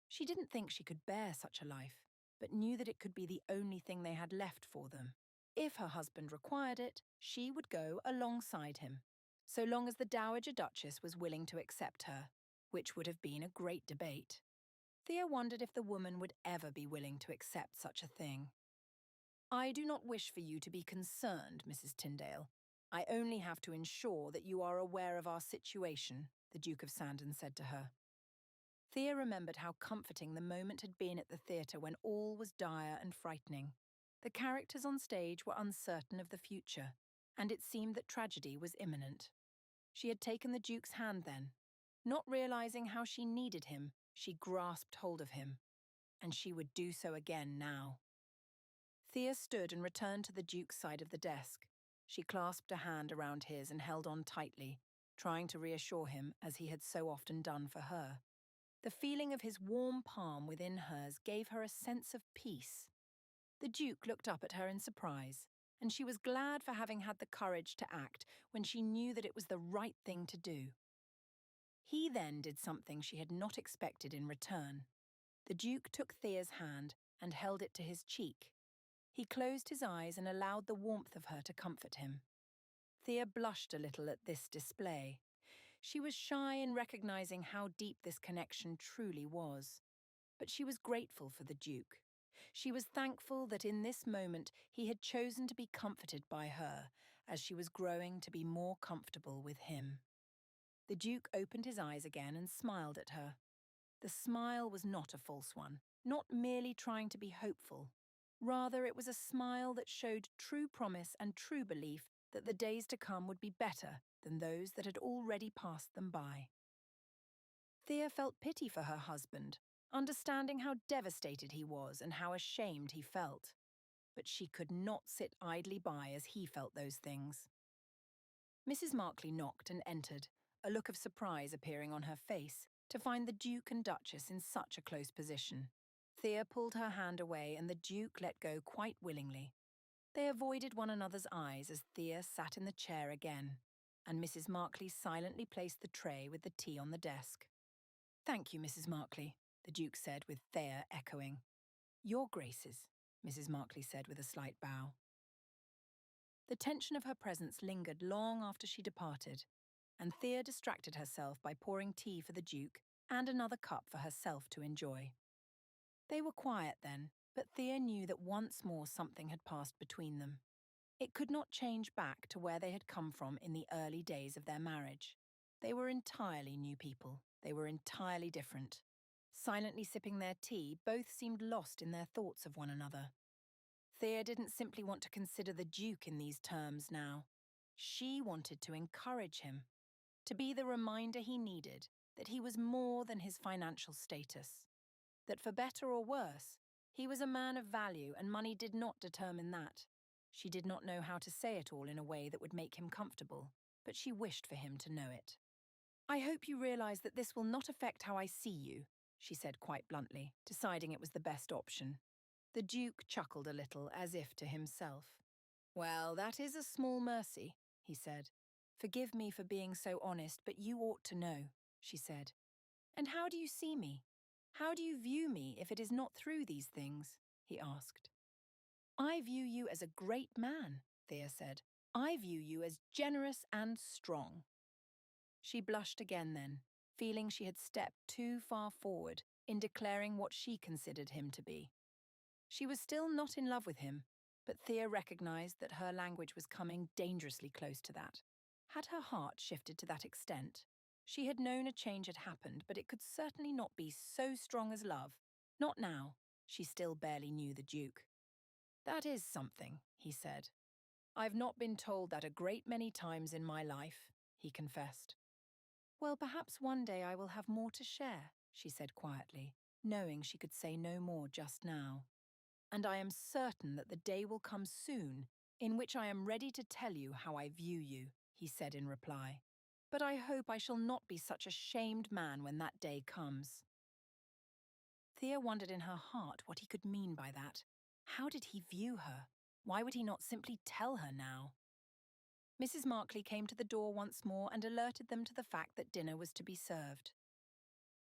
She didn't think she could bear such a life, but knew that it could be the only thing they had left for them. If her husband required it, she would go alongside him, so long as the Dowager Duchess was willing to accept her, which would have been a great debate. Thea wondered if the woman would ever be willing to accept such a thing. "I do not wish for you to be concerned, Mrs. Tyndale. I only have to ensure that you are aware of our situation," the Duke of Sandon said to her. Thea remembered how comforting the moment had been at the theatre when all was dire and frightening. The characters on stage were uncertain of the future, and it seemed that tragedy was imminent. She had taken the Duke's hand then. Not realizing how she needed him, she grasped hold of him, and she would do so again now. Thea stood and returned to the Duke's side of the desk. She clasped a hand around his and held on tightly, trying to reassure him as he had so often done for her. The feeling of his warm palm within hers gave her a sense of peace. The Duke looked up at her in surprise, and she was glad for having had the courage to act when she knew that it was the right thing to do. He then did something she had not expected in return. The Duke took Thea's hand and held it to his cheek. He closed his eyes and allowed the warmth of her to comfort him. Thea blushed a little at this display. She was shy in recognizing how deep this connection truly was. But she was grateful for the Duke. She was thankful that in this moment he had chosen to be comforted by her, as she was growing to be more comfortable with him. The Duke opened his eyes again and smiled at her. The smile was not a false one, not merely trying to be hopeful. Rather, it was a smile that showed true promise and true belief that the days to come would be better than those that had already passed them by. Thea felt pity for her husband, understanding how devastated he was and how ashamed he felt. But she could not sit idly by as he felt those things. Mrs. Markley knocked and entered, a look of surprise appearing on her face, to find the Duke and Duchess in such a close position. Thea pulled her hand away and the Duke let go quite willingly. They avoided one another's eyes as Thea sat in the chair again, and Mrs. Markley silently placed the tray with the tea on the desk. "Thank you, Mrs. Markley," the Duke said, with Thea echoing. "Your Graces," Mrs. Markley said with a slight bow. The tension of her presence lingered long after she departed, and Thea distracted herself by pouring tea for the Duke and another cup for herself to enjoy. They were quiet then, but Thea knew that once more something had passed between them. It could not change back to where they had come from in the early days of their marriage. They were entirely new people. They were entirely different. Silently sipping their tea, both seemed lost in their thoughts of one another. Thea didn't simply want to consider the Duke in these terms now. She wanted to encourage him, to be the reminder he needed that he was more than his financial status, that for better or worse, he was a man of value and money did not determine that. She did not know how to say it all in a way that would make him comfortable, but she wished for him to know it. "I hope you realize that this will not affect how I see you," she said quite bluntly, deciding it was the best option. The Duke chuckled a little, as if to himself. "Well, that is a small mercy," he said. "Forgive me for being so honest, but you ought to know," she said. "And how do you see me? How do you view me if it is not through these things?" he asked. "I view you as a great man," Thea said. "I view you as generous and strong." She blushed again then, feeling she had stepped too far forward in declaring what she considered him to be. She was still not in love with him, but Thea recognized that her language was coming dangerously close to that. Had her heart shifted to that extent? She had known a change had happened, but it could certainly not be so strong as love. Not now. She still barely knew the Duke. "That is something," he said. "I've not been told that a great many times in my life," he confessed. "Well, perhaps one day I will have more to share," she said quietly, knowing she could say no more just now. "And I am certain that the day will come soon in which I am ready to tell you how I view you," he said in reply. "But I hope I shall not be such a shamed man when that day comes." Thea wondered in her heart what he could mean by that. How did he view her? Why would he not simply tell her now? Mrs. Markley came to the door once more and alerted them to the fact that dinner was to be served.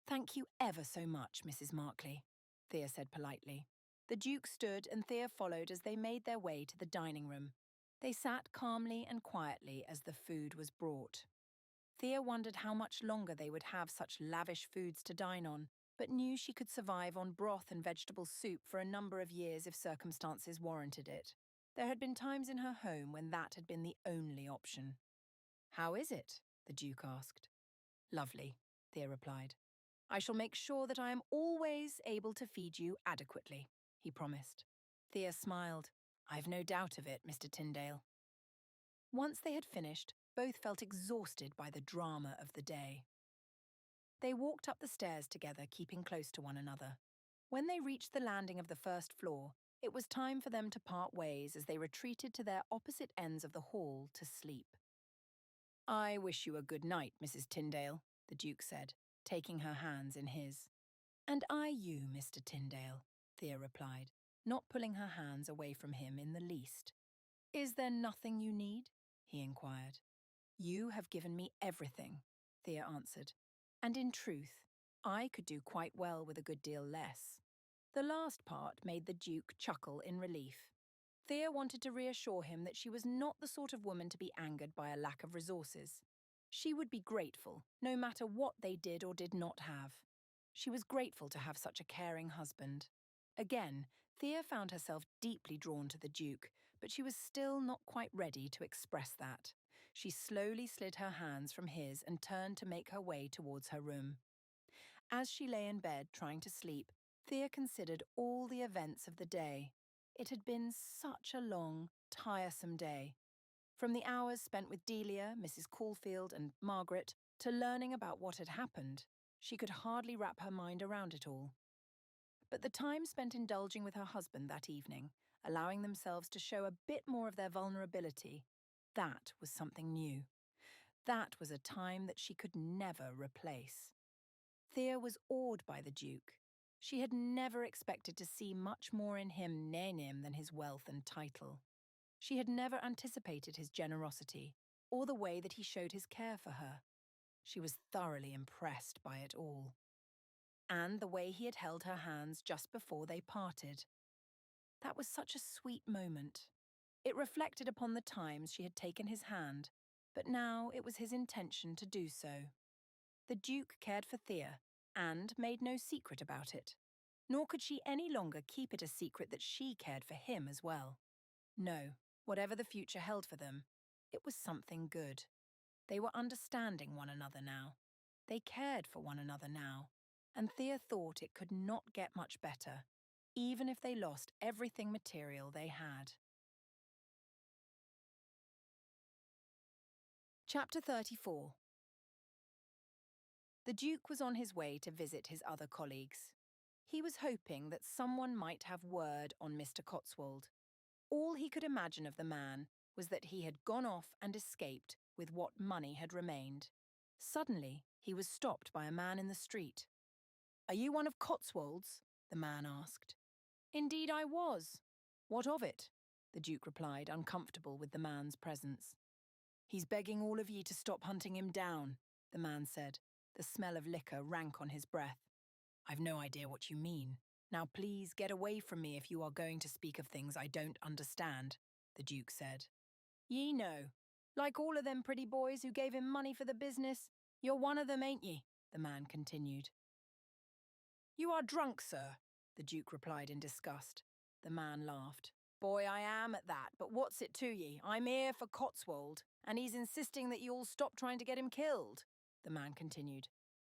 "Thank you ever so much, Mrs. Markley," Thea said politely. The Duke stood and Thea followed as they made their way to the dining room. They sat calmly and quietly as the food was brought. Thea wondered how much longer they would have such lavish foods to dine on, but knew she could survive on broth and vegetable soup for a number of years if circumstances warranted it. There had been times in her home when that had been the only option. "How is it?" the Duke asked. "Lovely," Thea replied. "I shall make sure that I am always able to feed you adequately," he promised. Thea smiled. "I've no doubt of it, Mr. Tyndale." Once they had finished, both felt exhausted by the drama of the day. They walked up the stairs together, keeping close to one another. When they reached the landing of the first floor, it was time for them to part ways as they retreated to their opposite ends of the hall to sleep. "I wish you a good night, Mrs. Tyndale," the Duke said, taking her hands in his. "And I you, Mr. Tyndale," Thea replied, not pulling her hands away from him in the least. "Is there nothing you need?" he inquired. "You have given me everything," Thea answered. "And in truth, I could do quite well with a good deal less." The last part made the Duke chuckle in relief. Thea wanted to reassure him that she was not the sort of woman to be angered by a lack of resources. She would be grateful, no matter what they did or did not have. She was grateful to have such a caring husband. Again, Thea found herself deeply drawn to the Duke, but she was still not quite ready to express that. She slowly slid her hands from his and turned to make her way towards her room. As she lay in bed trying to sleep, Thea considered all the events of the day. It had been such a long, tiresome day. From the hours spent with Delia, Mrs. Caulfield, and Margaret, to learning about what had happened, she could hardly wrap her mind around it all. But the time spent indulging with her husband that evening, allowing themselves to show a bit more of their vulnerability, that was something new. That was a time that she could never replace. Thea was awed by the Duke. She had never expected to see much more in him than his wealth and title. She had never anticipated his generosity or the way that he showed his care for her. She was thoroughly impressed by it all. And the way he had held her hands just before they parted. That was such a sweet moment. It reflected upon the times she had taken his hand, but now it was his intention to do so. The Duke cared for Thea, and made no secret about it. Nor could she any longer keep it a secret that she cared for him as well. No, whatever the future held for them, it was something good. They were understanding one another now. They cared for one another now, and Thea thought it could not get much better, even if they lost everything material they had. Chapter 34. The Duke was on his way to visit his other colleagues. He was hoping that someone might have word on Mr. Cotswold. All he could imagine of the man was that he had gone off and escaped with what money had remained. Suddenly, he was stopped by a man in the street. "Are you one of Cotswold's?" the man asked. "Indeed I was." "What of it?" the Duke replied, uncomfortable with the man's presence. "He's begging all of ye to stop hunting him down," the man said. The smell of liquor rank on his breath. "I've no idea what you mean. Now please get away from me if you are going to speak of things I don't understand," the Duke said. "Ye know, like all of them pretty boys who gave him money for the business, you're one of them, ain't ye?" the man continued. "You are drunk, sir," the Duke replied in disgust. The man laughed. "Boy, I am at that, but what's it to ye? I'm here for Cotswold, and he's insisting that you all stop trying to get him killed," the man continued.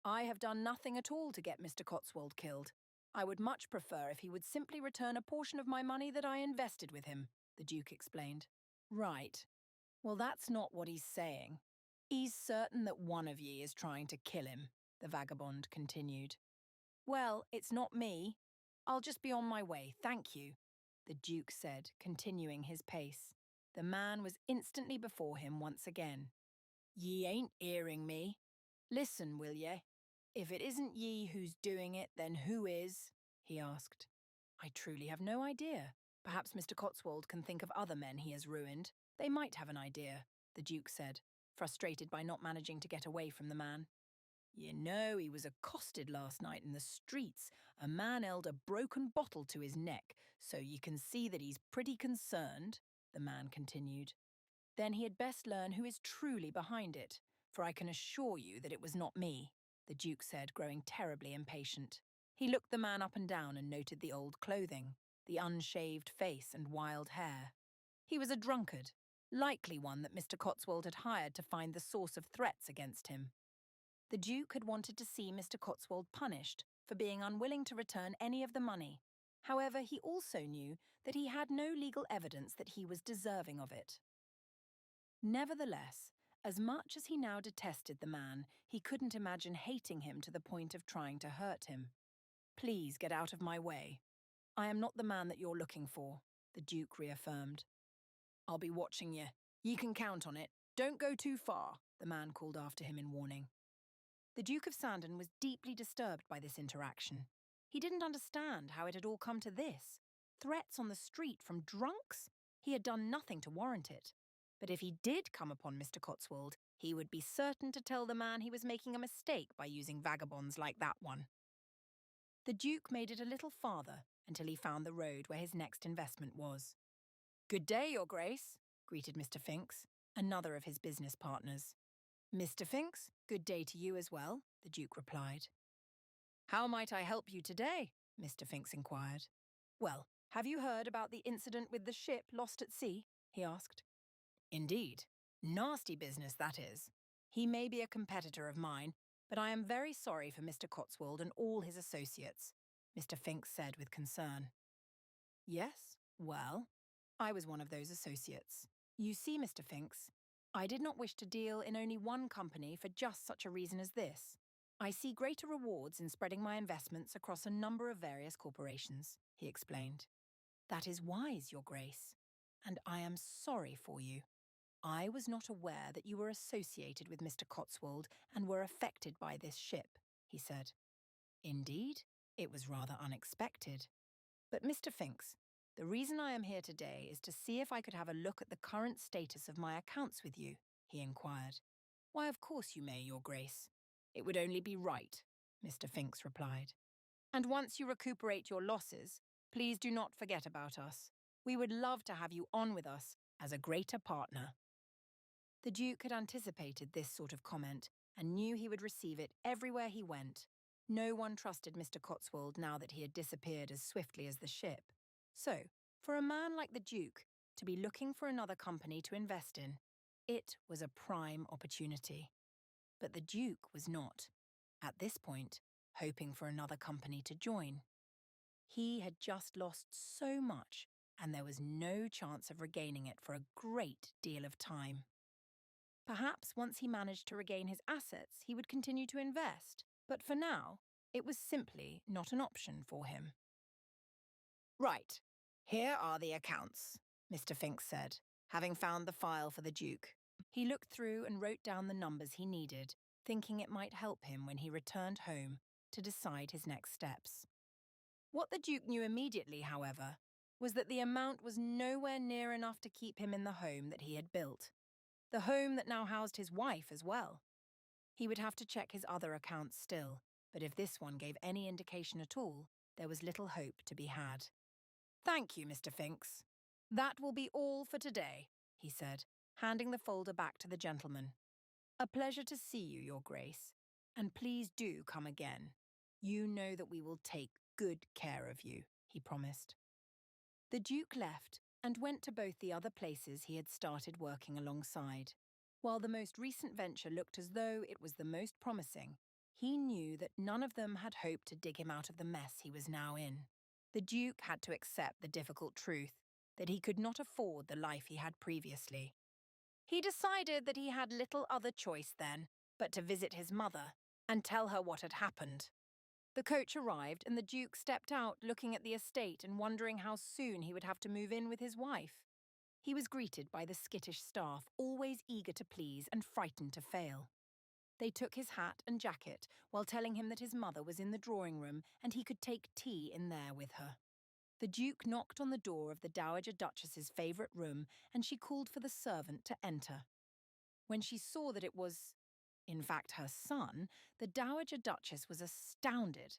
"I have done nothing at all to get Mr. Cotswold killed. I would much prefer if he would simply return a portion of my money that I invested with him," the Duke explained. "Right. Well, that's not what he's saying. He's certain that one of ye is trying to kill him," the vagabond continued. "Well, it's not me. I'll just be on my way, thank you," the Duke said, continuing his pace. The man was instantly before him once again. "Ye ain't hearing me. Listen, will ye? If it isn't ye who's doing it, then who is?" he asked. "I truly have no idea. Perhaps Mr. Cotswold can think of other men he has ruined. They might have an idea," the Duke said, frustrated by not managing to get away from the man. "You know, he was accosted last night in the streets. A man held a broken bottle to his neck, so you can see that he's pretty concerned," the man continued. "Then he had best learn who is truly behind it, for I can assure you that it was not me," the Duke said, growing terribly impatient. He looked the man up and down and noted the old clothing, the unshaved face and wild hair. He was a drunkard, likely one that Mr. Cotswold had hired to find the source of threats against him. The Duke had wanted to see Mr. Cotswold punished for being unwilling to return any of the money. However, he also knew that he had no legal evidence that he was deserving of it. Nevertheless, as much as he now detested the man, he couldn't imagine hating him to the point of trying to hurt him. "Please get out of my way. I am not the man that you're looking for," the Duke reaffirmed. "I'll be watching ye. Ye can count on it. Don't go too far," the man called after him in warning. The Duke of Sandon was deeply disturbed by this interaction. He didn't understand how it had all come to this. Threats on the street from drunks? He had done nothing to warrant it. But if he did come upon Mr. Cotswold, he would be certain to tell the man he was making a mistake by using vagabonds like that one. The Duke made it a little farther until he found the road where his next investment was. "Good day, Your Grace," greeted Mr. Finks, another of his business partners. "Mr. Finks, good day to you as well," the Duke replied. "How might I help you today?" Mr. Finks inquired. "Well, have you heard about the incident with the ship lost at sea?" he asked. "Indeed. Nasty business, that is. He may be a competitor of mine, but I am very sorry for Mr. Cotswold and all his associates," Mr. Finks said with concern. "Yes, well, I was one of those associates. You see, Mr. Finks, I did not wish to deal in only one company for just such a reason as this. I see greater rewards in spreading my investments across a number of various corporations," he explained. "That is wise, Your Grace, and I am sorry for you. I was not aware that you were associated with Mr. Cotswold and were affected by this ship," he said. "Indeed, it was rather unexpected. But Mr. Finks, the reason I am here today is to see if I could have a look at the current status of my accounts with you," he inquired. "Why, of course you may, Your Grace. It would only be right," Mr. Finks replied. "And once you recuperate your losses, please do not forget about us. We would love to have you on with us as a greater partner." The Duke had anticipated this sort of comment and knew he would receive it everywhere he went. No one trusted Mr. Cotswold now that he had disappeared as swiftly as the ship. So, for a man like the Duke to be looking for another company to invest in, it was a prime opportunity. But the Duke was not, at this point, hoping for another company to join. He had just lost so much, and there was no chance of regaining it for a great deal of time. Perhaps once he managed to regain his assets, he would continue to invest, but for now, it was simply not an option for him. "Right, here are the accounts," Mr. Finks said, having found the file for the Duke. He looked through and wrote down the numbers he needed, thinking it might help him when he returned home to decide his next steps. What the Duke knew immediately, however, was that the amount was nowhere near enough to keep him in the home that he had built. The home that now housed his wife as well. He would have to check his other accounts still, but if this one gave any indication at all, there was little hope to be had. "Thank you, Mr. Finks. That will be all for today," he said, handing the folder back to the gentleman. "A pleasure to see you, Your Grace, and please do come again. You know that we will take good care of you," he promised. The Duke left and went to both the other places he had started working alongside. While the most recent venture looked as though it was the most promising, he knew that none of them had hoped to dig him out of the mess he was now in. The Duke had to accept the difficult truth that he could not afford the life he had previously. He decided that he had little other choice then but to visit his mother and tell her what had happened. The coach arrived and the Duke stepped out looking at the estate and wondering how soon he would have to move in with his wife. He was greeted by the skittish staff, always eager to please and frightened to fail. They took his hat and jacket while telling him that his mother was in the drawing room and he could take tea in there with her. The Duke knocked on the door of the Dowager Duchess's favourite room and she called for the servant to enter. When she saw that it was, in fact, her son, the Dowager Duchess was astounded.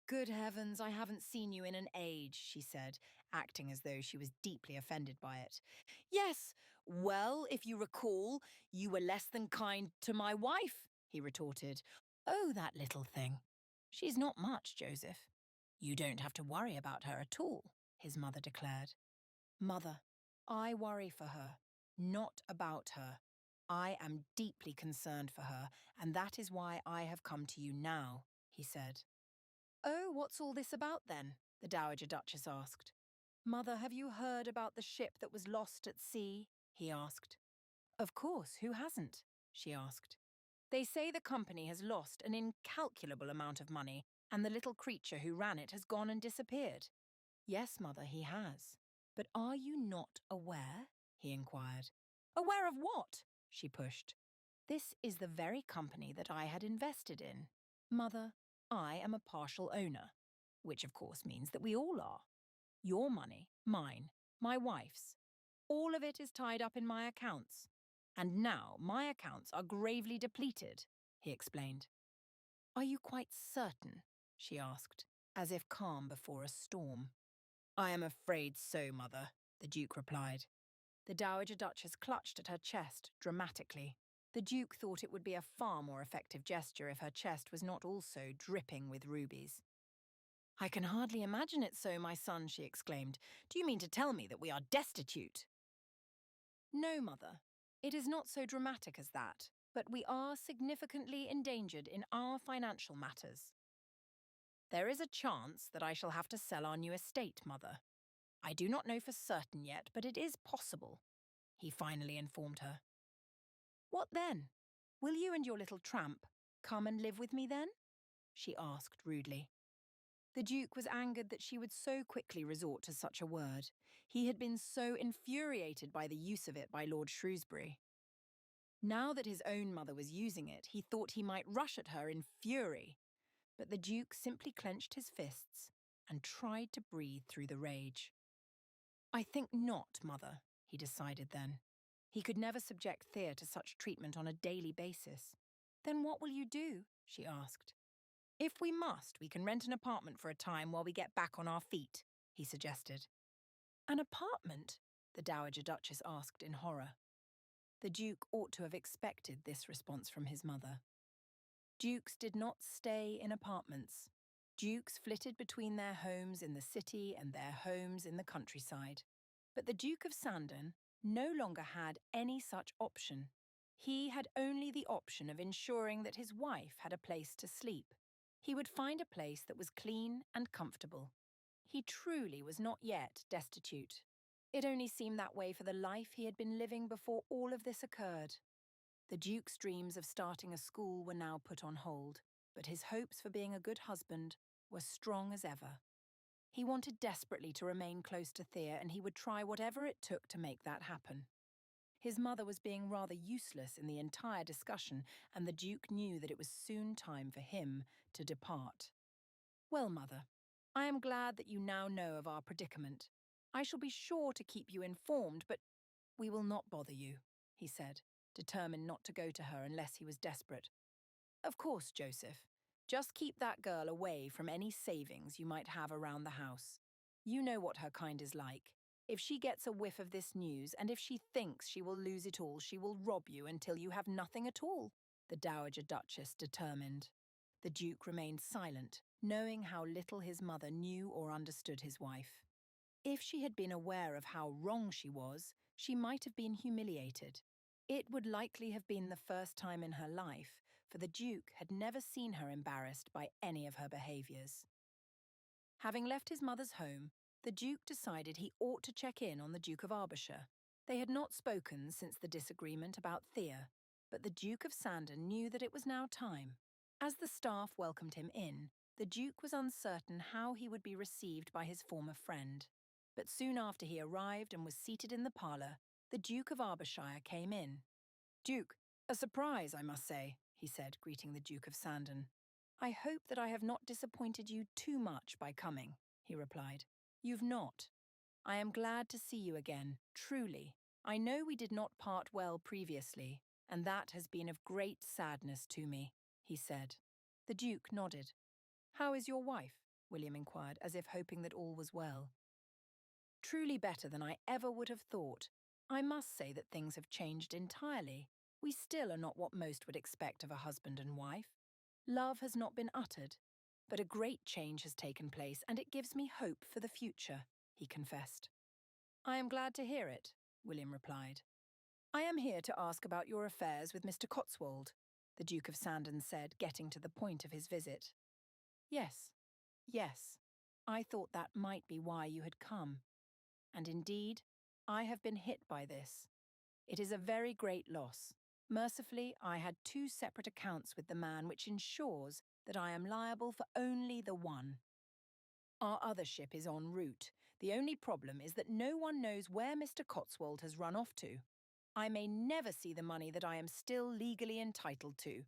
"Good heavens, I haven't seen you in an age," she said, acting as though she was deeply offended by it. "Yes, well, if you recall, you were less than kind to my wife," he retorted. "Oh, that little thing. She's not much, Joseph. You don't have to worry about her at all," his mother declared. "Mother, I worry for her, not about her. I am deeply concerned for her, and that is why I have come to you now," he said. "Oh, what's all this about then?" the Dowager Duchess asked. "Mother, have you heard about the ship that was lost at sea?" he asked. "Of course, who hasn't?" she asked. "They say the company has lost an incalculable amount of money, and the little creature who ran it has gone and disappeared." "Yes, Mother, he has. But are you not aware?" he inquired. "Aware of what?" she pushed. This is the very company that I had invested in. Mother, I am a partial owner, which of course means that we all are. Your money, mine, my wife's. All of it is tied up in my accounts. And now my accounts are gravely depleted, he explained. Are you quite certain? She asked, as if calm before a storm. I am afraid so, Mother, the Duke replied. The Dowager Duchess clutched at her chest dramatically. The Duke thought it would be a far more effective gesture if her chest was not also dripping with rubies. I can hardly imagine it so, my son, she exclaimed. Do you mean to tell me that we are destitute? No, Mother. It is not so dramatic as that, but we are significantly endangered in our financial matters. There is a chance that I shall have to sell our new estate, Mother. I do not know for certain yet, but it is possible, he finally informed her. What then? Will you and your little tramp come and live with me then? She asked rudely. The Duke was angered that she would so quickly resort to such a word. He had been so infuriated by the use of it by Lord Shrewsbury. Now that his own mother was using it, he thought he might rush at her in fury. But the Duke simply clenched his fists and tried to breathe through the rage. I think not, Mother, he decided then. He could never subject Thea to such treatment on a daily basis. Then what will you do? She asked. If we must, we can rent an apartment for a time while we get back on our feet, he suggested. An apartment? The Dowager Duchess asked in horror. The Duke ought to have expected this response from his mother. Dukes did not stay in apartments. Dukes flitted between their homes in the city and their homes in the countryside. But the Duke of Sandon no longer had any such option. He had only the option of ensuring that his wife had a place to sleep. He would find a place that was clean and comfortable. He truly was not yet destitute. It only seemed that way for the life he had been living before all of this occurred. The Duke's dreams of starting a school were now put on hold, but his hopes for being a good husband were strong as ever. He wanted desperately to remain close to Thea, and he would try whatever it took to make that happen. His mother was being rather useless in the entire discussion, and the Duke knew that it was soon time for him to depart. Well, Mother, I am glad that you now know of our predicament. I shall be sure to keep you informed, but we will not bother you, he said, determined not to go to her unless he was desperate. Of course, Joseph. Just keep that girl away from any savings you might have around the house. You know what her kind is like. If she gets a whiff of this news, and if she thinks she will lose it all, she will rob you until you have nothing at all, the Dowager Duchess determined. The Duke remained silent, knowing how little his mother knew or understood his wife. If she had been aware of how wrong she was, she might have been humiliated. It would likely have been the first time in her life, for the Duke had never seen her embarrassed by any of her behaviours. Having left his mother's home, the Duke decided he ought to check in on the Duke of Argyllshire. They had not spoken since the disagreement about Thea, but the Duke of Sandon knew that it was now time. As the staff welcomed him in, the Duke was uncertain how he would be received by his former friend. But soon after he arrived and was seated in the parlour, the Duke of Argyllshire came in. Duke, a surprise, I must say, he said, greeting the Duke of Sandon. I hope that I have not disappointed you too much by coming, he replied. You've not. I am glad to see you again, truly. I know we did not part well previously, and that has been of great sadness to me, he said. The Duke nodded. How is your wife? William inquired, as if hoping that all was well. Truly better than I ever would have thought. I must say that things have changed entirely. We still are not what most would expect of a husband and wife. Love has not been uttered, but a great change has taken place, and it gives me hope for the future, he confessed. I am glad to hear it, William replied. I am here to ask about your affairs with Mr. Cotswold, the Duke of Sandon said, getting to the point of his visit. Yes. I thought that might be why you had come. And indeed, I have been hit by this. It is a very great loss. Mercifully, I had 2 separate accounts with the man, which ensures that I am liable for only the one. Our other ship is en route. The only problem is that no one knows where Mr. Cotswold has run off to. I may never see the money that I am still legally entitled to,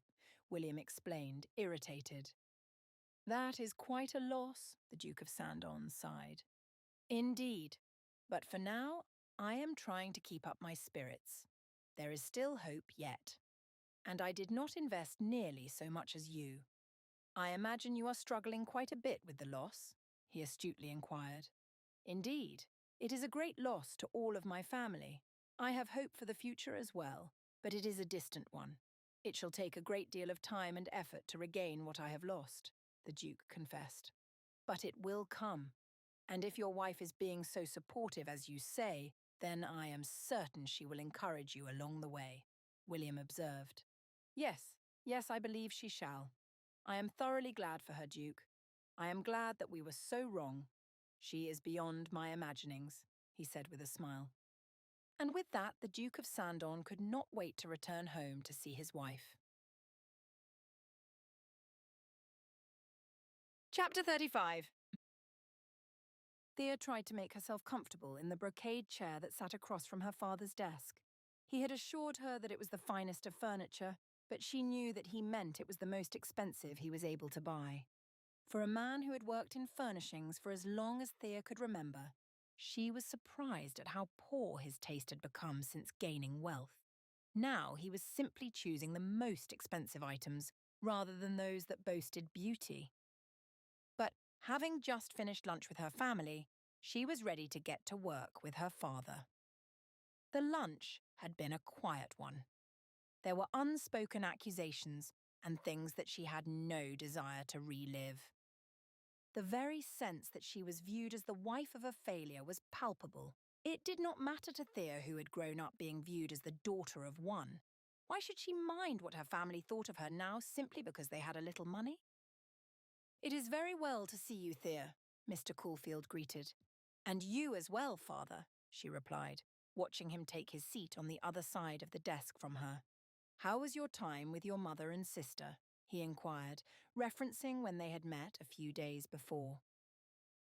William explained, irritated. That is quite a loss, the Duke of Sandon sighed. Indeed, but for now, I am trying to keep up my spirits. There is still hope yet. And I did not invest nearly so much as you. I imagine you are struggling quite a bit with the loss, he astutely inquired. Indeed, it is a great loss to all of my family. I have hope for the future as well, but it is a distant one. It shall take a great deal of time and effort to regain what I have lost, the Duke confessed. But it will come. And if your wife is being so supportive as you say, then I am certain she will encourage you along the way, William observed. Yes, I believe she shall. I am thoroughly glad for her, Duke. I am glad that we were so wrong. She is beyond my imaginings, he said with a smile. And with that, the Duke of Sandon could not wait to return home to see his wife. Chapter 35. Thea tried to make herself comfortable in the brocade chair that sat across from her father's desk. He had assured her that it was the finest of furniture, but she knew that he meant it was the most expensive he was able to buy. For a man who had worked in furnishings for as long as Thea could remember, she was surprised at how poor his taste had become since gaining wealth. Now he was simply choosing the most expensive items rather than those that boasted beauty. But having just finished lunch with her family, she was ready to get to work with her father. The lunch had been a quiet one. There were unspoken accusations and things that she had no desire to relive. The very sense that she was viewed as the wife of a failure was palpable. It did not matter to Thea, who had grown up being viewed as the daughter of one. Why should she mind what her family thought of her now simply because they had a little money? It is very well to see you, Thea, Mr. Caulfield greeted. And you as well, father, she replied, watching him take his seat on the other side of the desk from her. How was your time with your mother and sister? He inquired, referencing when they had met a few days before.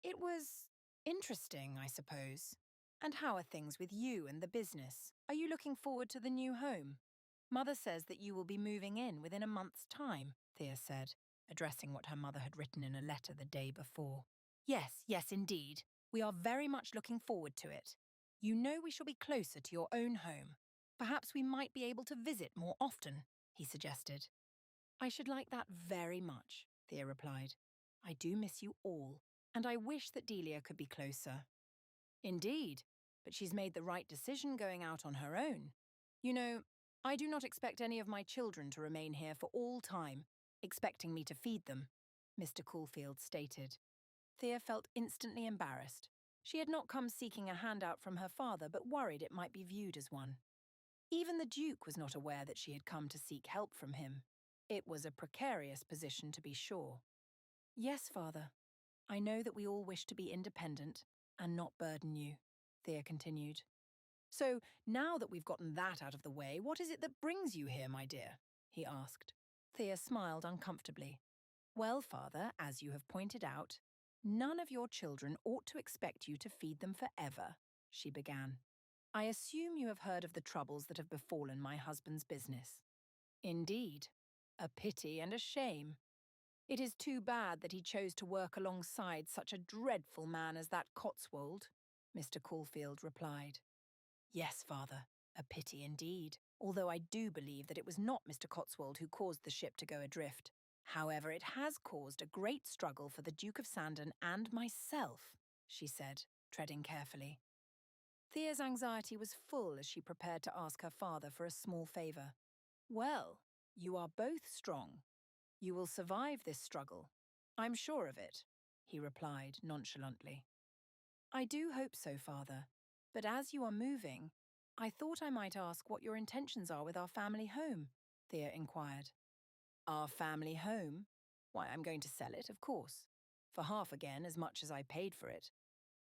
It was interesting, I suppose. And how are things with you and the business? Are you looking forward to the new home? Mother says that you will be moving in within a month's time, Thea said, addressing what her mother had written in a letter the day before. Yes, indeed. We are very much looking forward to it. You know we shall be closer to your own home. Perhaps we might be able to visit more often, he suggested. I should like that very much, Thea replied. I do miss you all, and I wish that Delia could be closer. Indeed, but she's made the right decision going out on her own. You know, I do not expect any of my children to remain here for all time, expecting me to feed them, Mr. Caulfield stated. Thea felt instantly embarrassed. She had not come seeking a handout from her father, but worried it might be viewed as one. Even the Duke was not aware that she had come to seek help from him. It was a precarious position, to be sure. Yes, father. I know that we all wish to be independent and not burden you, Thea continued. So, now that we've gotten that out of the way, what is it that brings you here, my dear? He asked. Thea smiled uncomfortably. Well, father, as you have pointed out, none of your children ought to expect you to feed them forever, she began. I assume you have heard of the troubles that have befallen my husband's business. Indeed, a pity and a shame. It is too bad that he chose to work alongside such a dreadful man as that Cotswold, Mr. Caulfield replied. Yes, father, a pity indeed, although I do believe that it was not Mr. Cotswold who caused the ship to go adrift. However, it has caused a great struggle for the Duke of Sandon and myself, she said, treading carefully. Thea's anxiety was full as she prepared to ask her father for a small favour. Well, you are both strong. You will survive this struggle. I'm sure of it, he replied nonchalantly. I do hope so, father. But as you are moving, I thought I might ask what your intentions are with our family home, Thea inquired. Our family home? Why, I'm going to sell it, of course. For half again as much as I paid for it.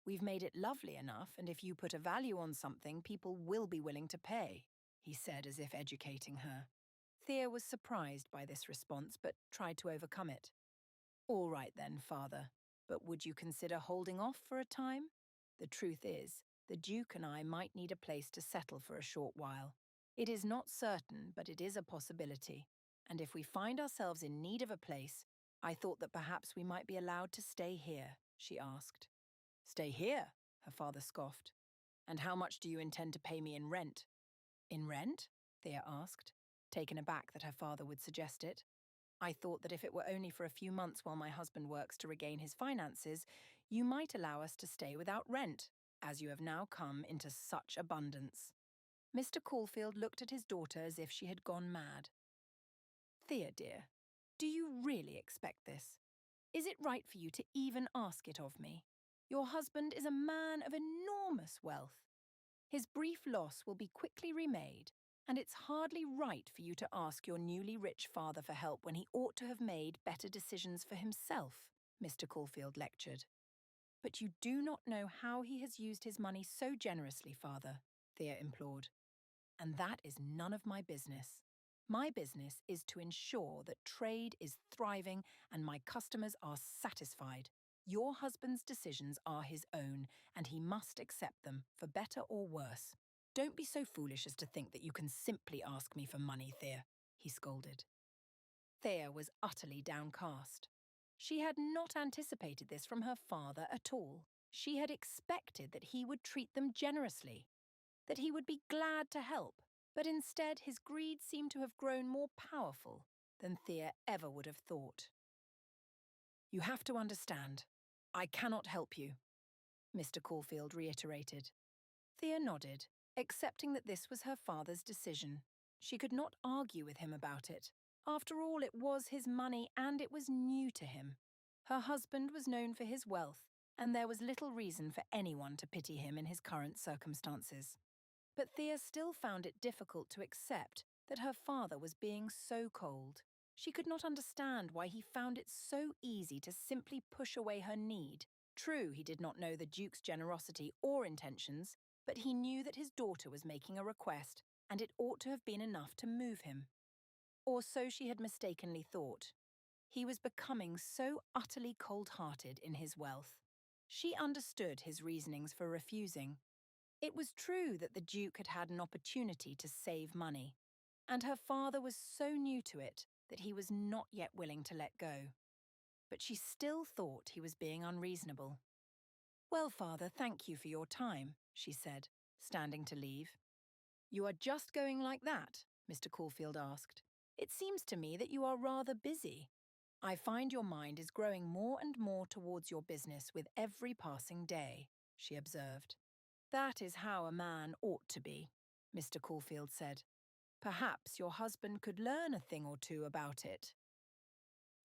We've made it lovely enough, and if you put a value on something, people will be willing to pay, he said as if educating her. Thea was surprised by this response, but tried to overcome it. All right then, father, but would you consider holding off for a time? The truth is, The Duke and I might need a place to settle for a short while. It is not certain, but it is a possibility. And if we find ourselves in need of a place, I thought that perhaps we might be allowed to stay here, she asked. Stay here? Her father scoffed. And how much do you intend to pay me in rent? In rent? Thea asked, taken aback that her father would suggest it. I thought that if it were only for a few months while my husband works to regain his finances, you might allow us to stay without rent, as you have now come into such abundance. Mr. Caulfield looked at his daughter as if she had gone mad. Thea, dear, do you really expect this? Is it right for you to even ask it of me? Your husband is a man of enormous wealth. His brief loss will be quickly remade, and it's hardly right for you to ask your newly rich father for help when he ought to have made better decisions for himself, Mr. Caulfield lectured. But you do not know how he has used his money so generously, father, Thea implored. And that is none of my business. My business is to ensure that trade is thriving and my customers are satisfied. Your husband's decisions are his own, and he must accept them, for better or worse. Don't be so foolish as to think that you can simply ask me for money, Thea, he scolded. Thea was utterly downcast. She had not anticipated this from her father at all. She had expected that he would treat them generously, that he would be glad to help, but instead his greed seemed to have grown more powerful than Thea ever would have thought. You have to understand, I cannot help you, Mr. Caulfield reiterated. Thea nodded, accepting that this was her father's decision. She could not argue with him about it. After all, it was his money and it was new to him. Her husband was known for his wealth, and there was little reason for anyone to pity him in his current circumstances. But Thea still found it difficult to accept that her father was being so cold. She could not understand why he found it so easy to simply push away her need. True, he did not know the Duke's generosity or intentions, but he knew that his daughter was making a request, and it ought to have been enough to move him. Or so she had mistakenly thought. He was becoming so utterly cold-hearted in his wealth. She understood his reasonings for refusing. It was true that the Duke had had an opportunity to save money, and her father was so new to it that he was not yet willing to let go. But she still thought he was being unreasonable. Well, father, thank you for your time, she said, standing to leave. You are just going like that? Mr. Caulfield asked. It seems to me that you are rather busy. I find your mind is growing more and more towards your business with every passing day, she observed. That is how a man ought to be, Mr. Caulfield said. Perhaps your husband could learn a thing or two about it.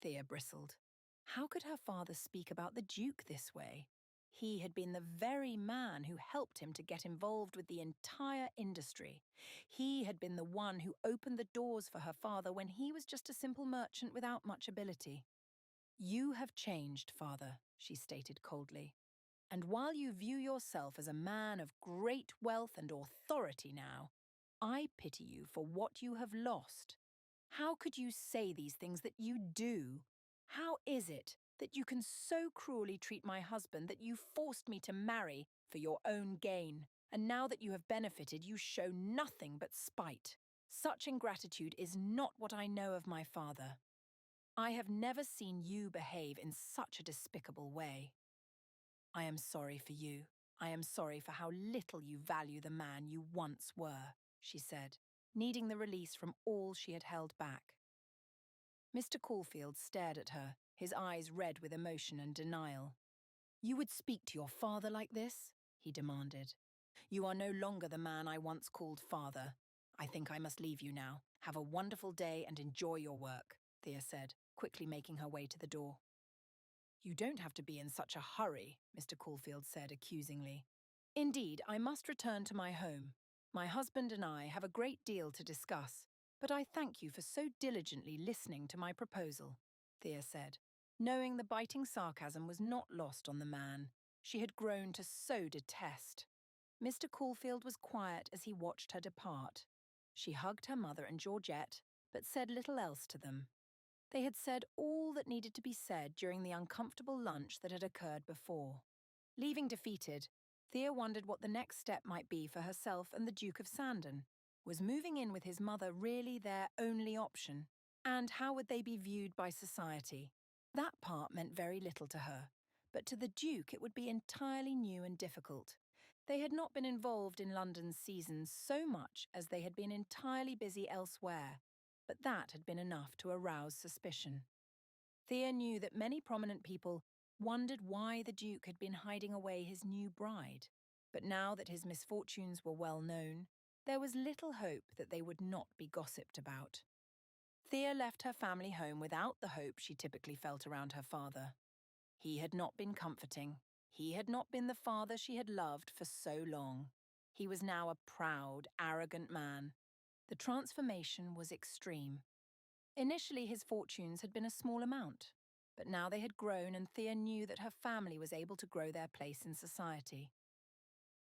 Thea bristled. How could her father speak about the Duke this way? He had been the very man who helped him to get involved with the entire industry. He had been the one who opened the doors for her father when he was just a simple merchant without much ability. You have changed, father, she stated coldly. And while you view yourself as a man of great wealth and authority now, I pity you for what you have lost. How could you say these things that you do? How is it that you can so cruelly treat my husband that you forced me to marry for your own gain, and now that you have benefited, you show nothing but spite? Such ingratitude is not what I know of my father. I have never seen you behave in such a despicable way. I am sorry for you. I am sorry for how little you value the man you once were, she said, needing the release from all she had held back. Mr. Caulfield stared at her, his eyes red with emotion and denial. You would speak to your father like this? He demanded. You are no longer the man I once called father. I think I must leave you now. Have a wonderful day and enjoy your work, Thea said, quickly making her way to the door. You don't have to be in such a hurry, Mr. Caulfield said accusingly. Indeed, I must return to my home. My husband and I have a great deal to discuss, but I thank you for so diligently listening to my proposal, Thea said, knowing the biting sarcasm was not lost on the man she had grown to so detest. Mr. Caulfield was quiet as he watched her depart. She hugged her mother and Georgette, but said little else to them. They had said all that needed to be said during the uncomfortable lunch that had occurred before. Leaving defeated, Thea wondered what the next step might be for herself and the Duke of Sandon. Was moving in with his mother really their only option? And how would they be viewed by society? That part meant very little to her, but to the Duke it would be entirely new and difficult. They had not been involved in London's seasons so much as they had been entirely busy elsewhere, but that had been enough to arouse suspicion. Thea knew that many prominent people wondered why the Duke had been hiding away his new bride, but now that his misfortunes were well known, there was little hope that they would not be gossiped about. Thea left her family home without the hope she typically felt around her father. He had not been comforting. He had not been the father she had loved for so long. He was now a proud, arrogant man. The transformation was extreme. Initially, his fortunes had been a small amount, but now they had grown and Thea knew that her family was able to grow their place in society.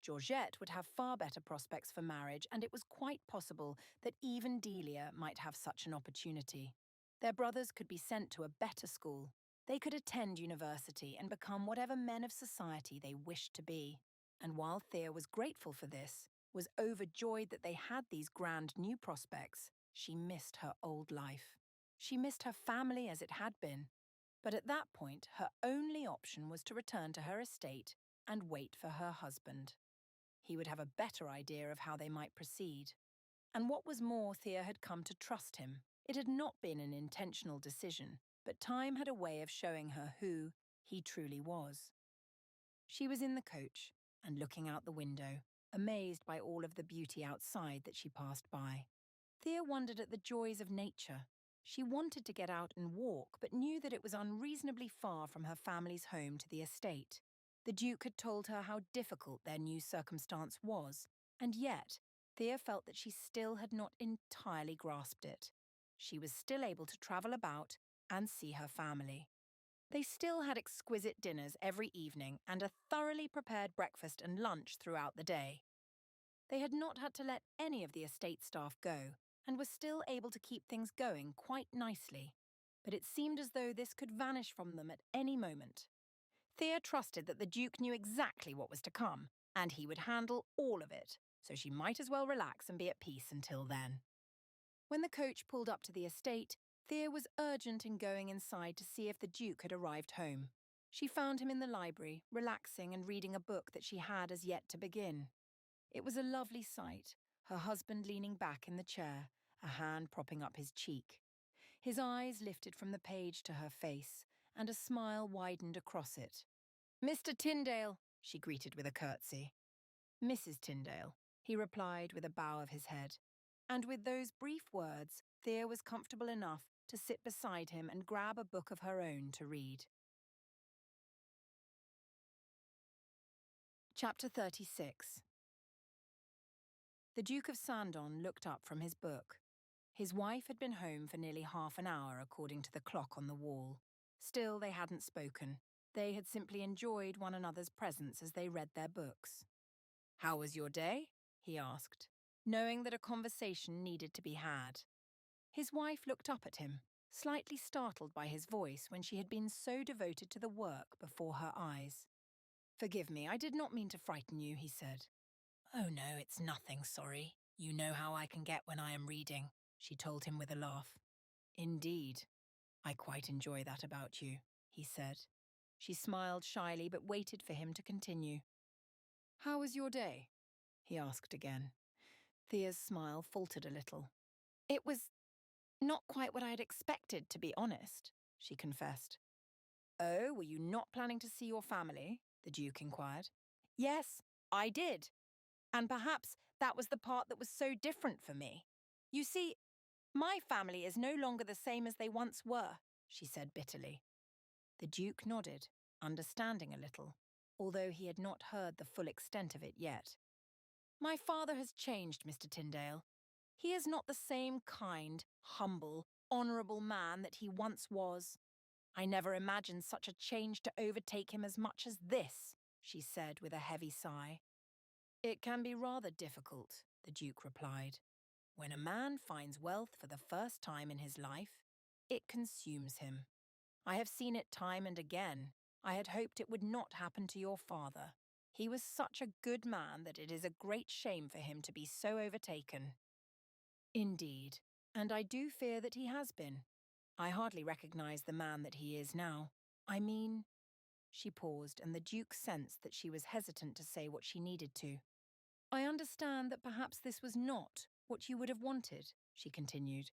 Georgette would have far better prospects for marriage, and it was quite possible that even Delia might have such an opportunity. Their brothers could be sent to a better school. They could attend university and become whatever men of society they wished to be. And while Thea was grateful for this, was overjoyed that they had these grand new prospects, she missed her old life. She missed her family as it had been. But at that point, her only option was to return to her estate and wait for her husband. He would have a better idea of how they might proceed. And what was more, Thea had come to trust him. It had not been an intentional decision, but time had a way of showing her who he truly was. She was in the coach and looking out the window, amazed by all of the beauty outside that she passed by. Thea wondered at the joys of nature. She wanted to get out and walk, but knew that it was unreasonably far from her family's home to the estate. The Duke had told her how difficult their new circumstance was, and yet Thea felt that she still had not entirely grasped it. She was still able to travel about and see her family. They still had exquisite dinners every evening and a thoroughly prepared breakfast and lunch throughout the day. They had not had to let any of the estate staff go and were still able to keep things going quite nicely. But it seemed as though this could vanish from them at any moment. Thea trusted that the Duke knew exactly what was to come, and he would handle all of it, so she might as well relax and be at peace until then. When the coach pulled up to the estate, Thea was urgent in going inside to see if the Duke had arrived home. She found him in the library, relaxing and reading a book that she had as yet to begin. It was a lovely sight, her husband leaning back in the chair, a hand propping up his cheek. His eyes lifted from the page to her face, and a smile widened across it. "Mr. Tyndale," she greeted with a curtsy. "Mrs. Tyndale," he replied with a bow of his head. And with those brief words, Thea was comfortable enough to sit beside him and grab a book of her own to read. Chapter 36. The Duke of Sandon looked up from his book. His wife had been home for nearly half an hour, according to the clock on the wall. Still, they hadn't spoken. They had simply enjoyed one another's presence as they read their books. "How was your day?" he asked, knowing that a conversation needed to be had. His wife looked up at him, slightly startled by his voice when she had been so devoted to the work before her eyes. "Forgive me, I did not mean to frighten you," he said. "Oh no, it's nothing, sorry. You know how I can get when I am reading," she told him with a laugh. "Indeed. I quite enjoy that about you," he said. She smiled shyly but waited for him to continue. "How was your day?" he asked again. Thea's smile faltered a little. "It was not quite what I had expected, to be honest," she confessed. "Oh, were you not planning to see your family?" the Duke inquired. "Yes, I did. And perhaps that was the part that was so different for me. You see, my family is no longer the same as they once were," she said bitterly. The Duke nodded, understanding a little, although he had not heard the full extent of it yet. "My father has changed, Mr. Tyndale. He is not the same kind, humble, honourable man that he once was. I never imagined such a change to overtake him as much as this," she said with a heavy sigh. "It can be rather difficult," the Duke replied. "When a man finds wealth for the first time in his life, it consumes him. I have seen it time and again. I had hoped it would not happen to your father. He was such a good man that it is a great shame for him to be so overtaken. Indeed, and I do fear that he has been. I hardly recognize the man that he is now. I mean... She paused, and the Duke sensed that she was hesitant to say what she needed to. I understand that perhaps this was not what you would have wanted, she continued.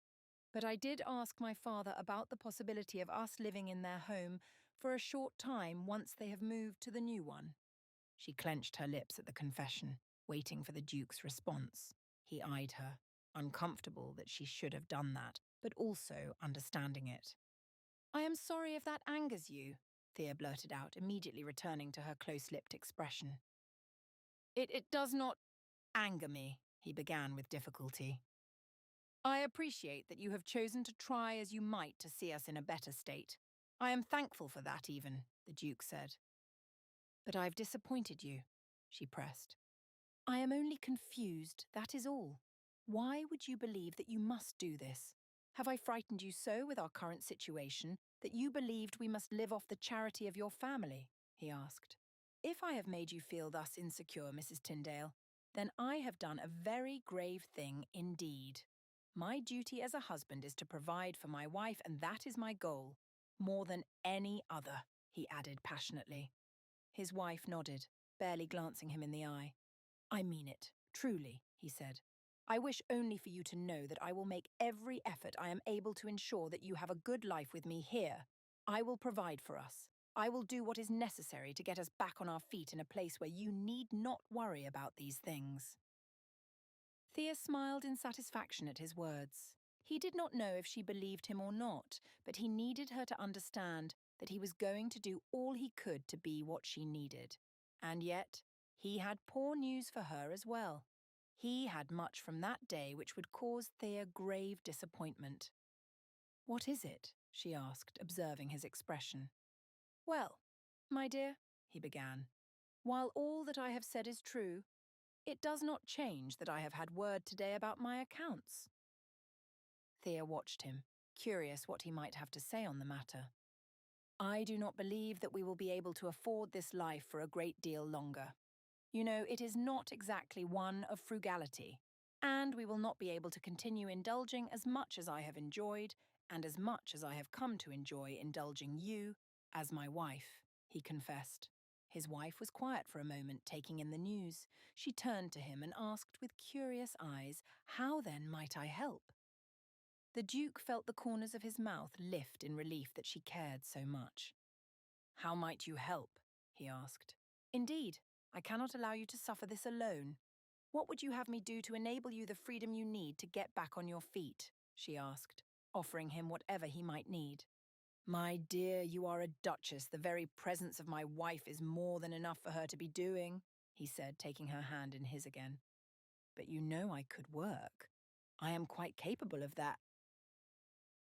But I did ask my father about the possibility of us living in their home for a short time once they have moved to the new one. She clenched her lips at the confession, waiting for the Duke's response. He eyed her, uncomfortable that she should have done that, but also understanding it. I am sorry if that angers you, Thea blurted out, immediately returning to her close-lipped expression. It does not anger me, he began with difficulty. I appreciate that you have chosen to try as you might to see us in a better state. I am thankful for that even, the Duke said. But I've disappointed you, she pressed. I am only confused, that is all. Why would you believe that you must do this? Have I frightened you so with our current situation that you believed we must live off the charity of your family? He asked. If I have made you feel thus insecure, Mrs. Tyndale, then I have done a very grave thing indeed. My duty as a husband is to provide for my wife, and that is my goal, more than any other, he added passionately. His wife nodded, barely glancing him in the eye. I mean it, truly, he said. I wish only for you to know that I will make every effort I am able to ensure that you have a good life with me here. I will provide for us. I will do what is necessary to get us back on our feet in a place where you need not worry about these things. Thea smiled in satisfaction at his words. He did not know if she believed him or not, but he needed her to understand that he was going to do all he could to be what she needed. And yet, he had poor news for her as well. He had much from that day which would cause Thea grave disappointment. What is it? She asked, observing his expression. Well, my dear, he began, while all that I have said is true, it does not change that I have had word today about my accounts. Thea watched him, curious what he might have to say on the matter. I do not believe that we will be able to afford this life for a great deal longer. You know, it is not exactly one of frugality, and we will not be able to continue indulging as much as I have enjoyed, and as much as I have come to enjoy indulging you as my wife, he confessed. His wife was quiet for a moment, taking in the news. She turned to him and asked with curious eyes, how then might I help? The Duke felt the corners of his mouth lift in relief that she cared so much. How might you help? He asked. Indeed, I cannot allow you to suffer this alone. What would you have me do to enable you the freedom you need to get back on your feet? She asked, offering him whatever he might need. My dear, you are a duchess. The very presence of my wife is more than enough for her to be doing, he said, taking her hand in his again. But you know I could work. I am quite capable of that.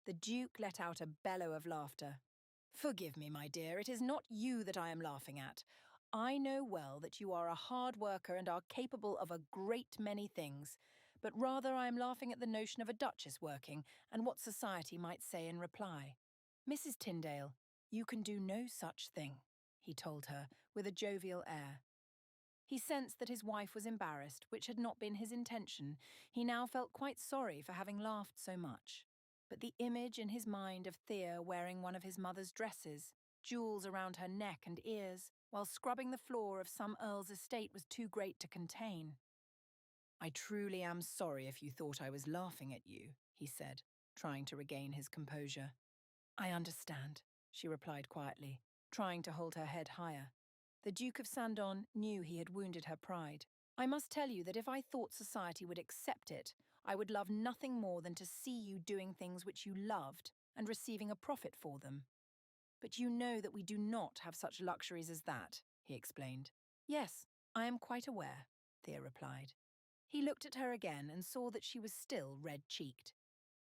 The Duke let out a bellow of laughter. Forgive me, my dear, it is not you that I am laughing at. I know well that you are a hard worker and are capable of a great many things, but rather I am laughing at the notion of a duchess working and what society might say in reply. Mrs. Tyndale, you can do no such thing, he told her with a jovial air. He sensed that his wife was embarrassed, which had not been his intention. He now felt quite sorry for having laughed so much. But the image in his mind of Thea wearing one of his mother's dresses, jewels around her neck and ears, while scrubbing the floor of some earl's estate was too great to contain. I truly am sorry if you thought I was laughing at you, he said, trying to regain his composure. I understand, she replied quietly, trying to hold her head higher. The Duke of Sandon knew he had wounded her pride. I must tell you that if I thought society would accept it, I would love nothing more than to see you doing things which you loved and receiving a profit for them. But you know that we do not have such luxuries as that, he explained. Yes, I am quite aware, Thea replied. He looked at her again and saw that she was still red-cheeked.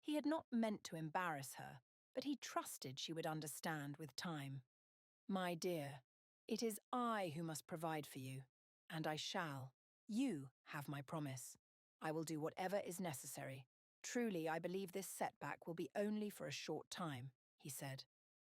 He had not meant to embarrass her, but he trusted she would understand with time. My dear, it is I who must provide for you, and I shall. You have my promise. I will do whatever is necessary. Truly, I believe this setback will be only for a short time, he said.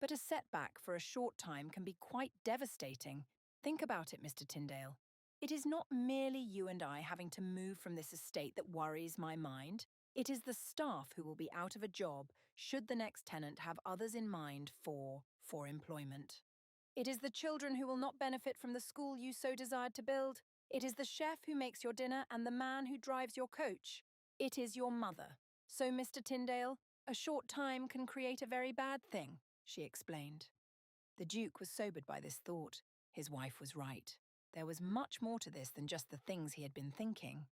But a setback for a short time can be quite devastating. Think about it, Mr. Tyndale. It is not merely you and I having to move from this estate that worries my mind. It is the staff who will be out of a job should the next tenant have others in mind for employment. It is the children who will not benefit from the school you so desired to build. It is the chef who makes your dinner and the man who drives your coach. It is your mother. So, Mr. Tyndale, a short time can create a very bad thing, she explained. The Duke was sobered by this thought. His wife was right. There was much more to this than just the things he had been thinking.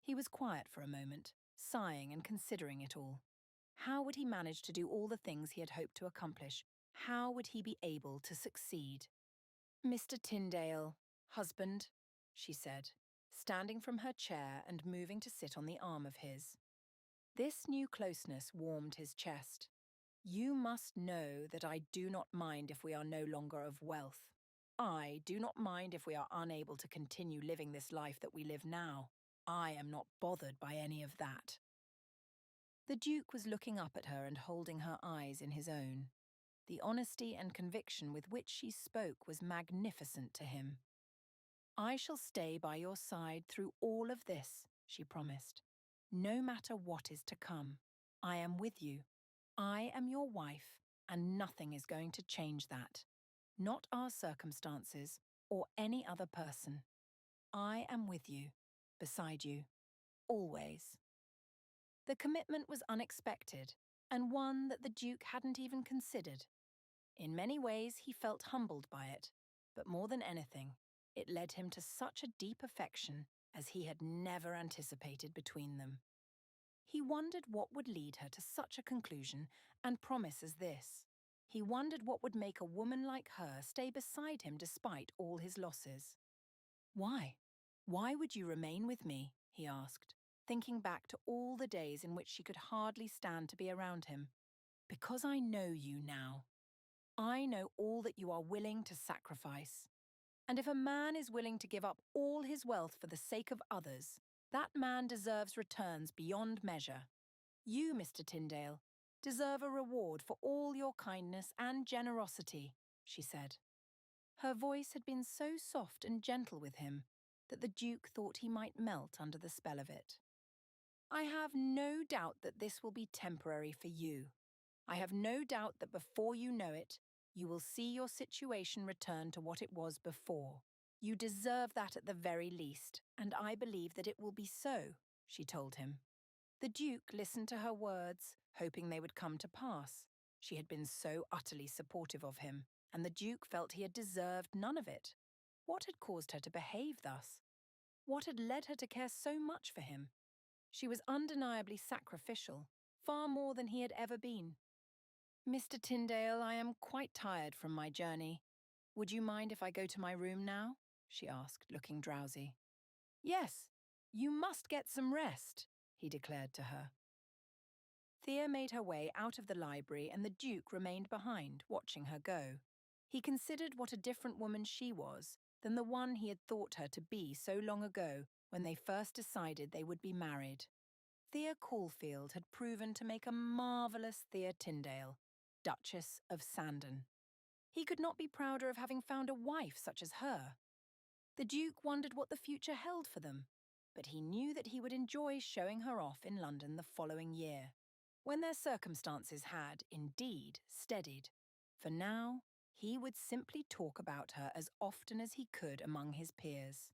He was quiet for a moment, sighing and considering it all. How would he manage to do all the things he had hoped to accomplish? How would he be able to succeed? Mr. Tyndale, husband, she said, standing from her chair and moving to sit on the arm of his. This new closeness warmed his chest. You must know that I do not mind if we are no longer of wealth. I do not mind if we are unable to continue living this life that we live now. I am not bothered by any of that. The Duke was looking up at her and holding her eyes in his own. The honesty and conviction with which she spoke was magnificent to him. I shall stay by your side through all of this, she promised. No matter what is to come, I am with you. I am your wife, and nothing is going to change that. Not our circumstances or any other person. I am with you, beside you, always. The commitment was unexpected, and one that the Duke hadn't even considered. In many ways, he felt humbled by it, but more than anything, it led him to such a deep affection as he had never anticipated between them. He wondered what would lead her to such a conclusion and promise as this. He wondered what would make a woman like her stay beside him despite all his losses. Why? Why would you remain with me? He asked, thinking back to all the days in which she could hardly stand to be around him. Because I know you now. I know all that you are willing to sacrifice. And if a man is willing to give up all his wealth for the sake of others, that man deserves returns beyond measure. You, Mr. Tyndale, deserve a reward for all your kindness and generosity, she said. Her voice had been so soft and gentle with him that the Duke thought he might melt under the spell of it. I have no doubt that this will be temporary for you. I have no doubt that before you know it, you will see your situation return to what it was before. You deserve that at the very least, and I believe that it will be so, she told him. The Duke listened to her words, hoping they would come to pass. She had been so utterly supportive of him, and the Duke felt he had deserved none of it. What had caused her to behave thus? What had led her to care so much for him? She was undeniably sacrificial, far more than he had ever been. Mr. Tyndale, I am quite tired from my journey. Would you mind if I go to my room now? She asked, looking drowsy. Yes, you must get some rest, he declared to her. Thea made her way out of the library and the Duke remained behind, watching her go. He considered what a different woman she was than the one he had thought her to be so long ago when they first decided they would be married. Thea Caulfield had proven to make a marvellous Thea Tyndale, Duchess of Sandon. He could not be prouder of having found a wife such as her. The Duke wondered what the future held for them, but he knew that he would enjoy showing her off in London the following year, when their circumstances had, indeed, steadied. For now, he would simply talk about her as often as he could among his peers.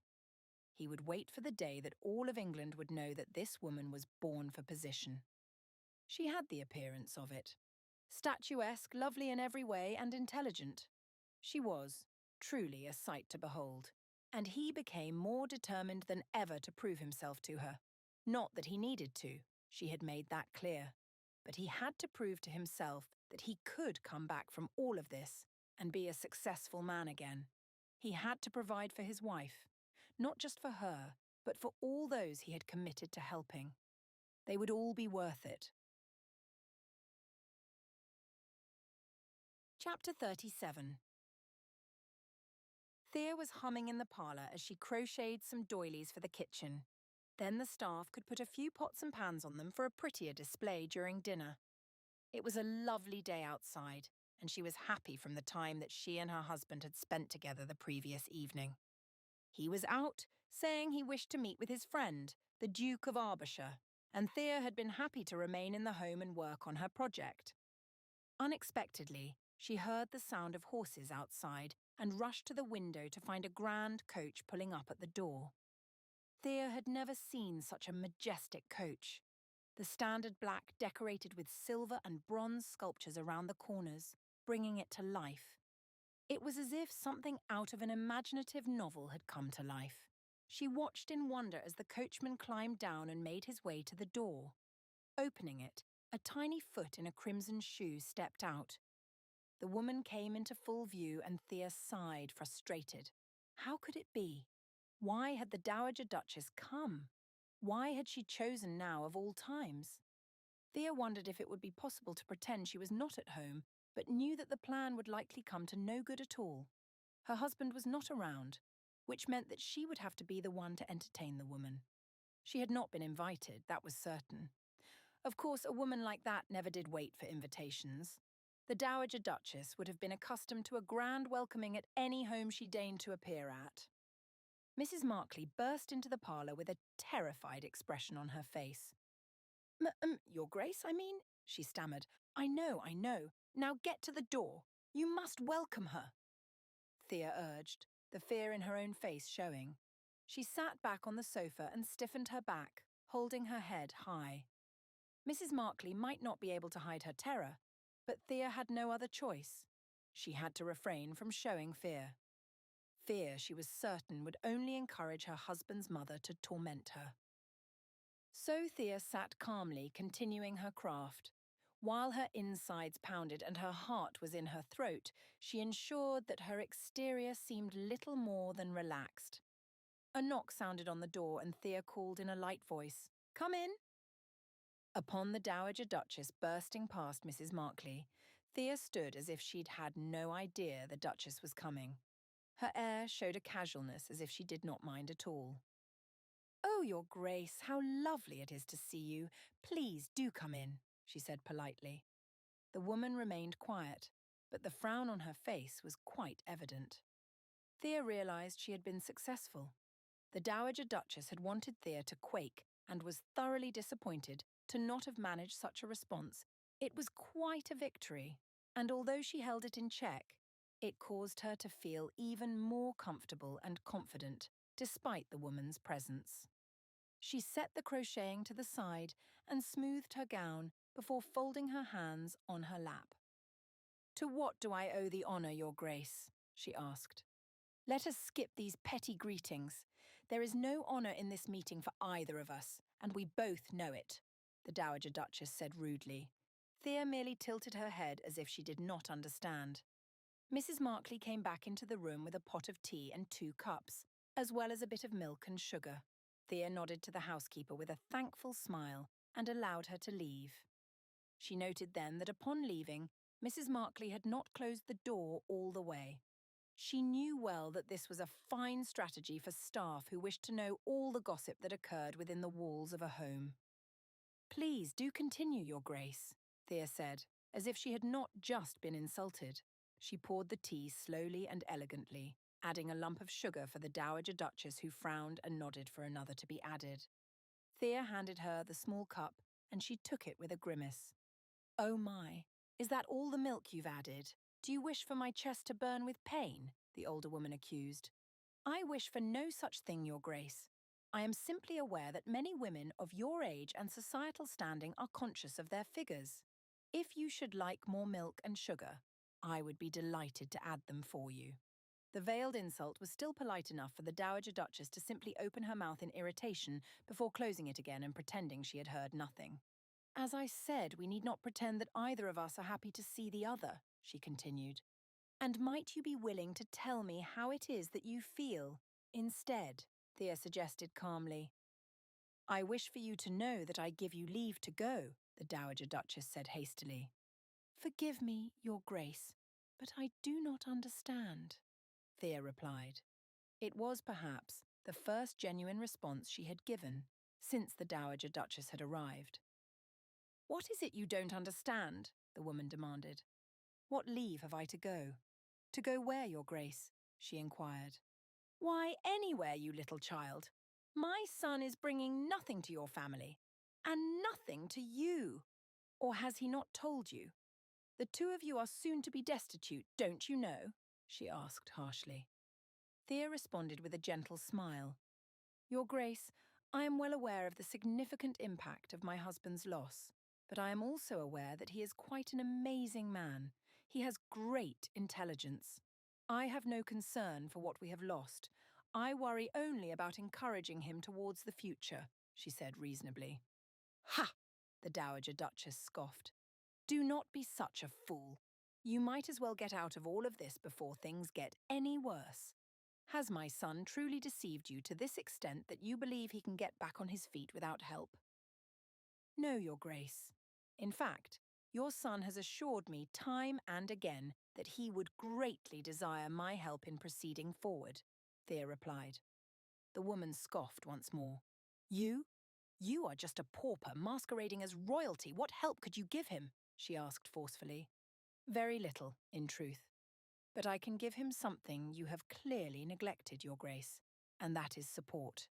He would wait for the day that all of England would know that this woman was born for position. She had the appearance of it. Statuesque, lovely in every way, and intelligent. She was, truly, a sight to behold, and he became more determined than ever to prove himself to her. Not that he needed to, she had made that clear, but he had to prove to himself that he could come back from all of this and be a successful man again. He had to provide for his wife, not just for her, but for all those he had committed to helping. They would all be worth it. Chapter 37. Thea was humming in the parlour as she crocheted some doilies for the kitchen. Then the staff could put a few pots and pans on them for a prettier display during dinner. It was a lovely day outside, and she was happy from the time that she and her husband had spent together the previous evening. He was out, saying he wished to meet with his friend, the Duke of Sandon, and Thea had been happy to remain in the home and work on her project. Unexpectedly, she heard the sound of horses outside and rushed to the window to find a grand coach pulling up at the door. Thea had never seen such a majestic coach. The standard black decorated with silver and bronze sculptures around the corners, bringing it to life. It was as if something out of an imaginative novel had come to life. She watched in wonder as the coachman climbed down and made his way to the door. Opening it, a tiny foot in a crimson shoe stepped out. The woman came into full view and Thea sighed, frustrated. How could it be? Why had the Dowager Duchess come? Why had she chosen now of all times? Thea wondered if it would be possible to pretend she was not at home, but knew that the plan would likely come to no good at all. Her husband was not around, which meant that she would have to be the one to entertain the woman. She had not been invited, that was certain. Of course, a woman like that never did wait for invitations. The Dowager Duchess would have been accustomed to a grand welcoming at any home she deigned to appear at. Mrs. Markley burst into the parlour with a terrified expression on her face. Your Grace, I mean, she stammered. I know. Now get to the door. You must welcome her. Thea urged, the fear in her own face showing. She sat back on the sofa and stiffened her back, holding her head high. Mrs. Markley might not be able to hide her terror, but Thea had no other choice. She had to refrain from showing fear. Fear, she was certain, would only encourage her husband's mother to torment her. So Thea sat calmly, continuing her craft. While her insides pounded and her heart was in her throat, she ensured that her exterior seemed little more than relaxed. A knock sounded on the door and Thea called in a light voice, "Come in." Upon the Dowager Duchess bursting past Mrs. Markley, Thea stood as if she'd had no idea the Duchess was coming. Her air showed a casualness as if she did not mind at all. "Oh, Your Grace, how lovely it is to see you. Please do come in," she said politely. The woman remained quiet, but the frown on her face was quite evident. Thea realized she had been successful. The Dowager Duchess had wanted Thea to quake and was thoroughly disappointed to not have managed such a response. It was quite a victory, and although she held it in check, it caused her to feel even more comfortable and confident, despite the woman's presence. She set the crocheting to the side and smoothed her gown before folding her hands on her lap. "To what do I owe the honour, Your Grace?" she asked. "Let us skip these petty greetings. There is no honour in this meeting for either of us, and we both know it," the Dowager Duchess said rudely. Thea merely tilted her head as if she did not understand. Mrs. Markley came back into the room with a pot of tea and 2 cups, as well as a bit of milk and sugar. Thea nodded to the housekeeper with a thankful smile and allowed her to leave. She noted then that upon leaving, Mrs. Markley had not closed the door all the way. She knew well that this was a fine strategy for staff who wished to know all the gossip that occurred within the walls of a home. "Please do continue, Your Grace," Thea said, as if she had not just been insulted. She poured the tea slowly and elegantly, adding a lump of sugar for the Dowager Duchess, who frowned and nodded for another to be added. Thea handed her the small cup, and she took it with a grimace. "Oh my, is that all the milk you've added? Do you wish for my chest to burn with pain?" the older woman accused. "I wish for no such thing, Your Grace. I am simply aware that many women of your age and societal standing are conscious of their figures. If you should like more milk and sugar, I would be delighted to add them for you." The veiled insult was still polite enough for the Dowager Duchess to simply open her mouth in irritation before closing it again and pretending she had heard nothing. "As I said, we need not pretend that either of us are happy to see the other," she continued. "And might you be willing to tell me how it is that you feel, instead?" Thea suggested calmly. "I wish for you to know that I give you leave to go," the Dowager Duchess said hastily. "Forgive me, Your Grace, but I do not understand," Thea replied. It was perhaps the first genuine response she had given since the Dowager Duchess had arrived. "What is it you don't understand?" the woman demanded. "What leave have I to go?" "To go where, Your Grace?" she inquired. Why, anywhere, you little child. My son is bringing nothing to your family, and nothing to you. Or has he not told you? The two of you are soon to be destitute, don't you know? She asked harshly. Thea responded with a gentle smile. Your Grace, I am well aware of the significant impact of my husband's loss, but I am also aware that he is quite an amazing man. He has great intelligence. I have no concern for what we have lost. I worry only about encouraging him towards the future, she said reasonably. Ha! The Dowager Duchess scoffed. Do not be such a fool. You might as well get out of all of this before things get any worse. Has my son truly deceived you to this extent that you believe he can get back on his feet without help? No, Your Grace. In fact, your son has assured me time and again that he would greatly desire my help in proceeding forward, Thea replied. The woman scoffed once more. You? You are just a pauper masquerading as royalty. What help could you give him? She asked forcefully. Very little, in truth. But I can give him something you have clearly neglected, Your Grace, and that is support.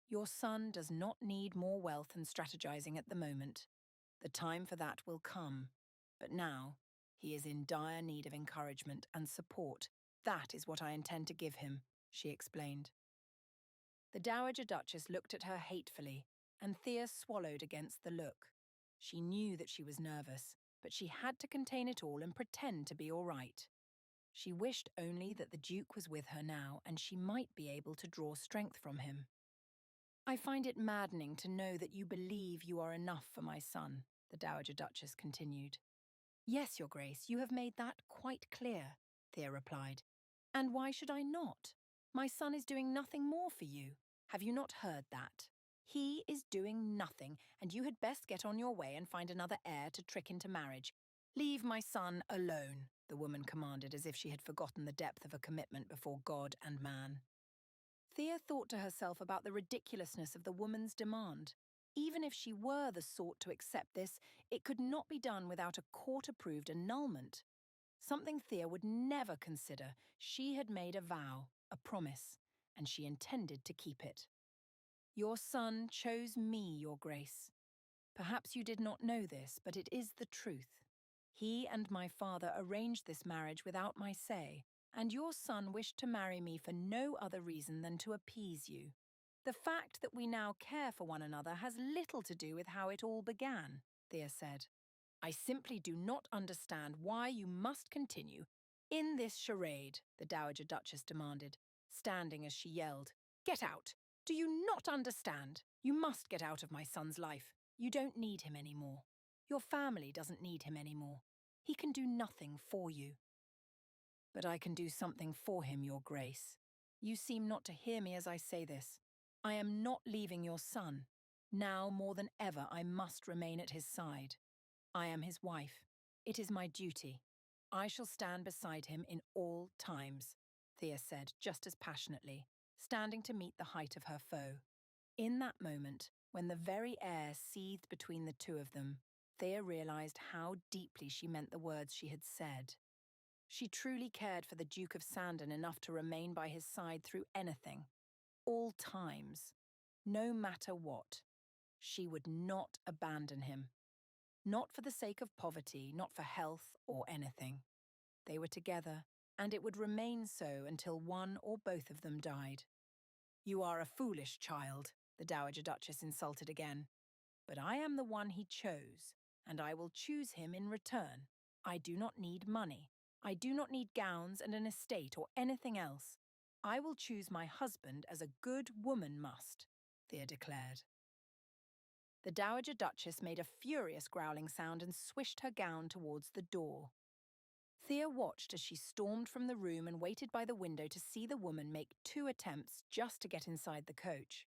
Your son does not need more wealth and strategizing at the moment. The time for that will come. But now, he is in dire need of encouragement and support. That is what I intend to give him, she explained. The Dowager Duchess looked at her hatefully, and Thea swallowed against the look. She knew that she was nervous, but she had to contain it all and pretend to be all right. She wished only that the Duke was with her now and she might be able to draw strength from him. I find it maddening to know that you believe you are enough for my son, the Dowager Duchess continued. Yes, Your Grace, you have made that quite clear, Thea replied. And why should I not? My son is doing nothing more for you. Have you not heard that? He is doing nothing, and you had best get on your way and find another heir to trick into marriage. Leave my son alone, the woman commanded as if she had forgotten the depth of a commitment before God and man. Thea thought to herself about the ridiculousness of the woman's demand. Even if she were the sort to accept this, it could not be done without a court-approved annulment. Something Thea would never consider. She had made a vow, a promise, and she intended to keep it. Your son chose me, Your Grace. Perhaps you did not know this, but it is the truth. He and my father arranged this marriage without my say, and your son wished to marry me for no other reason than to appease you. The fact that we now care for one another has little to do with how it all began, Thea said. I simply do not understand why you must continue in this charade, the Dowager Duchess demanded, standing as she yelled. Get out! Do you not understand? You must get out of my son's life. You don't need him anymore. Your family doesn't need him anymore. He can do nothing for you. But I can do something for him, Your Grace. You seem not to hear me as I say this. I am not leaving your son. Now more than ever I must remain at his side. I am his wife. It is my duty. I shall stand beside him in all times, Thea said just as passionately, standing to meet the height of her foe. In that moment, when the very air seethed between the two of them, Thea realized how deeply she meant the words she had said. She truly cared for the Duke of Sandon enough to remain by his side through anything, all times, no matter what. She would not abandon him. Not for the sake of poverty, not for health or anything. They were together, and it would remain so until one or both of them died. You are a foolish child, the Dowager Duchess insulted again. But I am the one he chose, and I will choose him in return. I do not need money. I do not need gowns and an estate or anything else. I will choose my husband as a good woman must, Thea declared. The Dowager Duchess made a furious growling sound and swished her gown towards the door. Thea watched as she stormed from the room and waited by the window to see the woman make 2 attempts just to get inside the coach.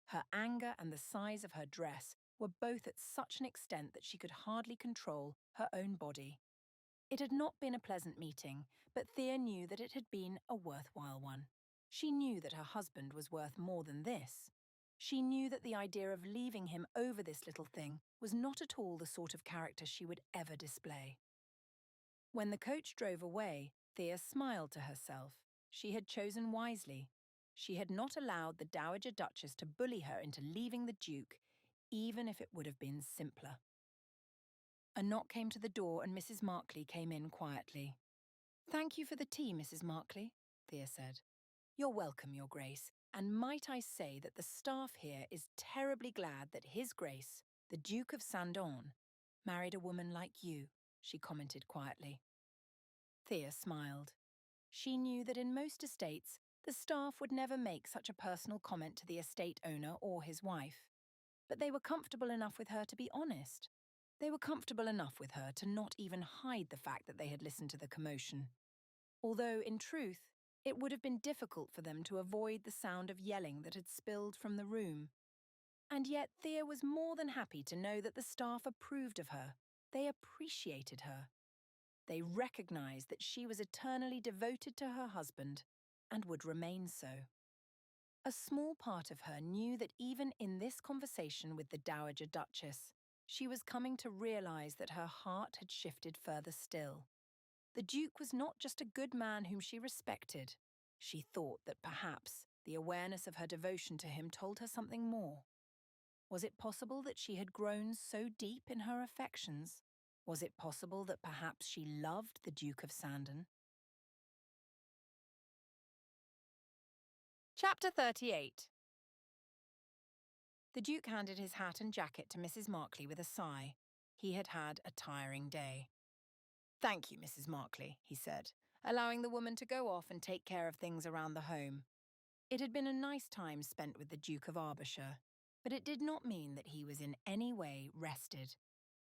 Her anger and the size of her dress were both at such an extent that she could hardly control her own body. It had not been a pleasant meeting, but Thea knew that it had been a worthwhile one. She knew that her husband was worth more than this. She knew that the idea of leaving him over this little thing was not at all the sort of character she would ever display. When the coach drove away, Thea smiled to herself. She had chosen wisely. She had not allowed the Dowager Duchess to bully her into leaving the Duke, even if it would have been simpler. A knock came to the door and Mrs. Markley came in quietly. "Thank you for the tea, Mrs. Markley," Thea said. "You're welcome, Your Grace, and might I say that the staff here is terribly glad that His Grace, the Duke of Sandon, married a woman like you," she commented quietly. Thea smiled. She knew that in most estates, the staff would never make such a personal comment to the estate owner or his wife. But they were comfortable enough with her to be honest. They were comfortable enough with her to not even hide the fact that they had listened to the commotion. Although, in truth, it would have been difficult for them to avoid the sound of yelling that had spilled from the room. And yet Thea was more than happy to know that the staff approved of her. They appreciated her. They recognized that she was eternally devoted to her husband and would remain so. A small part of her knew that even in this conversation with the Dowager Duchess, she was coming to realize that her heart had shifted further still. The Duke was not just a good man whom she respected. She thought that perhaps the awareness of her devotion to him told her something more. Was it possible that she had grown so deep in her affections? Was it possible that perhaps she loved the Duke of Sandon? Chapter 38. The Duke handed his hat and jacket to Mrs. Markley with a sigh. He had had a tiring day. "Thank you, Mrs. Markley," he said, allowing the woman to go off and take care of things around the home. It had been a nice time spent with the Duke of Argyllshire, but it did not mean that he was in any way rested.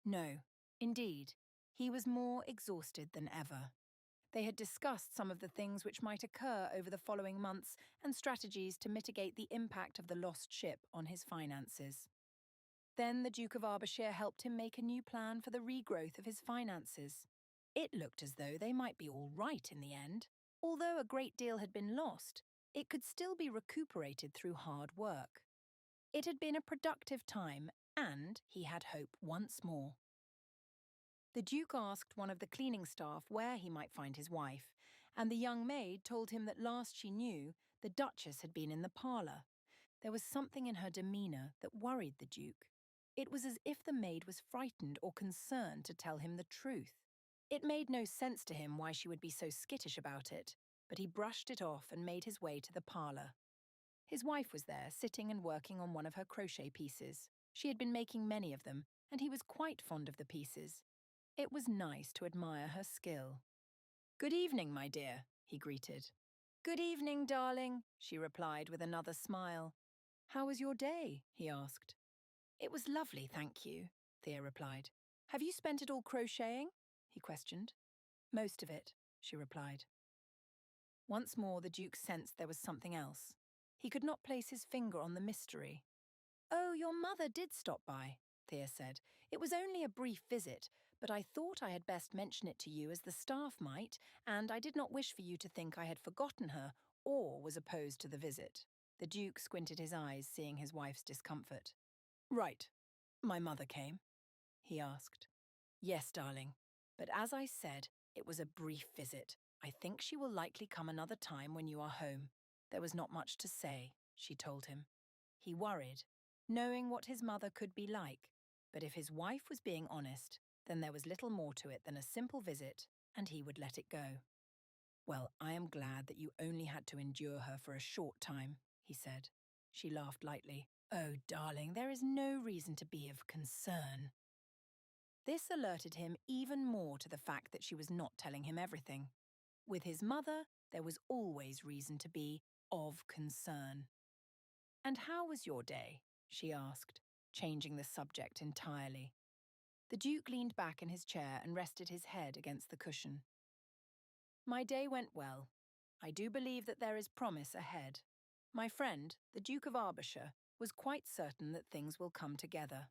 No, indeed, he was more exhausted than ever. They had discussed some of the things which might occur over the following months and strategies to mitigate the impact of the lost ship on his finances. Then the Duke of Argyllshire helped him make a new plan for the regrowth of his finances. It looked as though they might be all right in the end. Although a great deal had been lost, it could still be recuperated through hard work. It had been a productive time, and he had hope once more. The Duke asked one of the cleaning staff where he might find his wife, and the young maid told him that last she knew, the Duchess had been in the parlour. There was something in her demeanour that worried the Duke. It was as if the maid was frightened or concerned to tell him the truth. It made no sense to him why she would be so skittish about it, but he brushed it off and made his way to the parlour. His wife was there, sitting and working on one of her crochet pieces. She had been making many of them, and he was quite fond of the pieces. It was nice to admire her skill. "Good evening, my dear," he greeted. "Good evening, darling," she replied with another smile. "How was your day?" he asked. "It was lovely, thank you," Thea replied. "Have you spent it all crocheting?" he questioned. "Most of it," she replied. Once more the Duke sensed there was something else. He could not place his finger on the mystery. "Oh, your mother did stop by," Thea said. "It was only a brief visit, but I thought I had best mention it to you as the staff might, and I did not wish for you to think I had forgotten her or was opposed to the visit." The Duke squinted his eyes, seeing his wife's discomfort. "Right. My mother came?" he asked. "Yes, darling. But as I said, it was a brief visit. I think she will likely come another time when you are home." There was not much to say, she told him. He worried, knowing what his mother could be like. But if his wife was being honest, then there was little more to it than a simple visit, and he would let it go. "Well, I am glad that you only had to endure her for a short time," he said. She laughed lightly. "Oh, darling, there is no reason to be of concern." This alerted him even more to the fact that she was not telling him everything. With his mother, there was always reason to be of concern. "And how was your day?" she asked, changing the subject entirely. The Duke leaned back in his chair and rested his head against the cushion. "My day went well. I do believe that there is promise ahead. My friend, the Duke of Argyllshire, was quite certain that things will come together.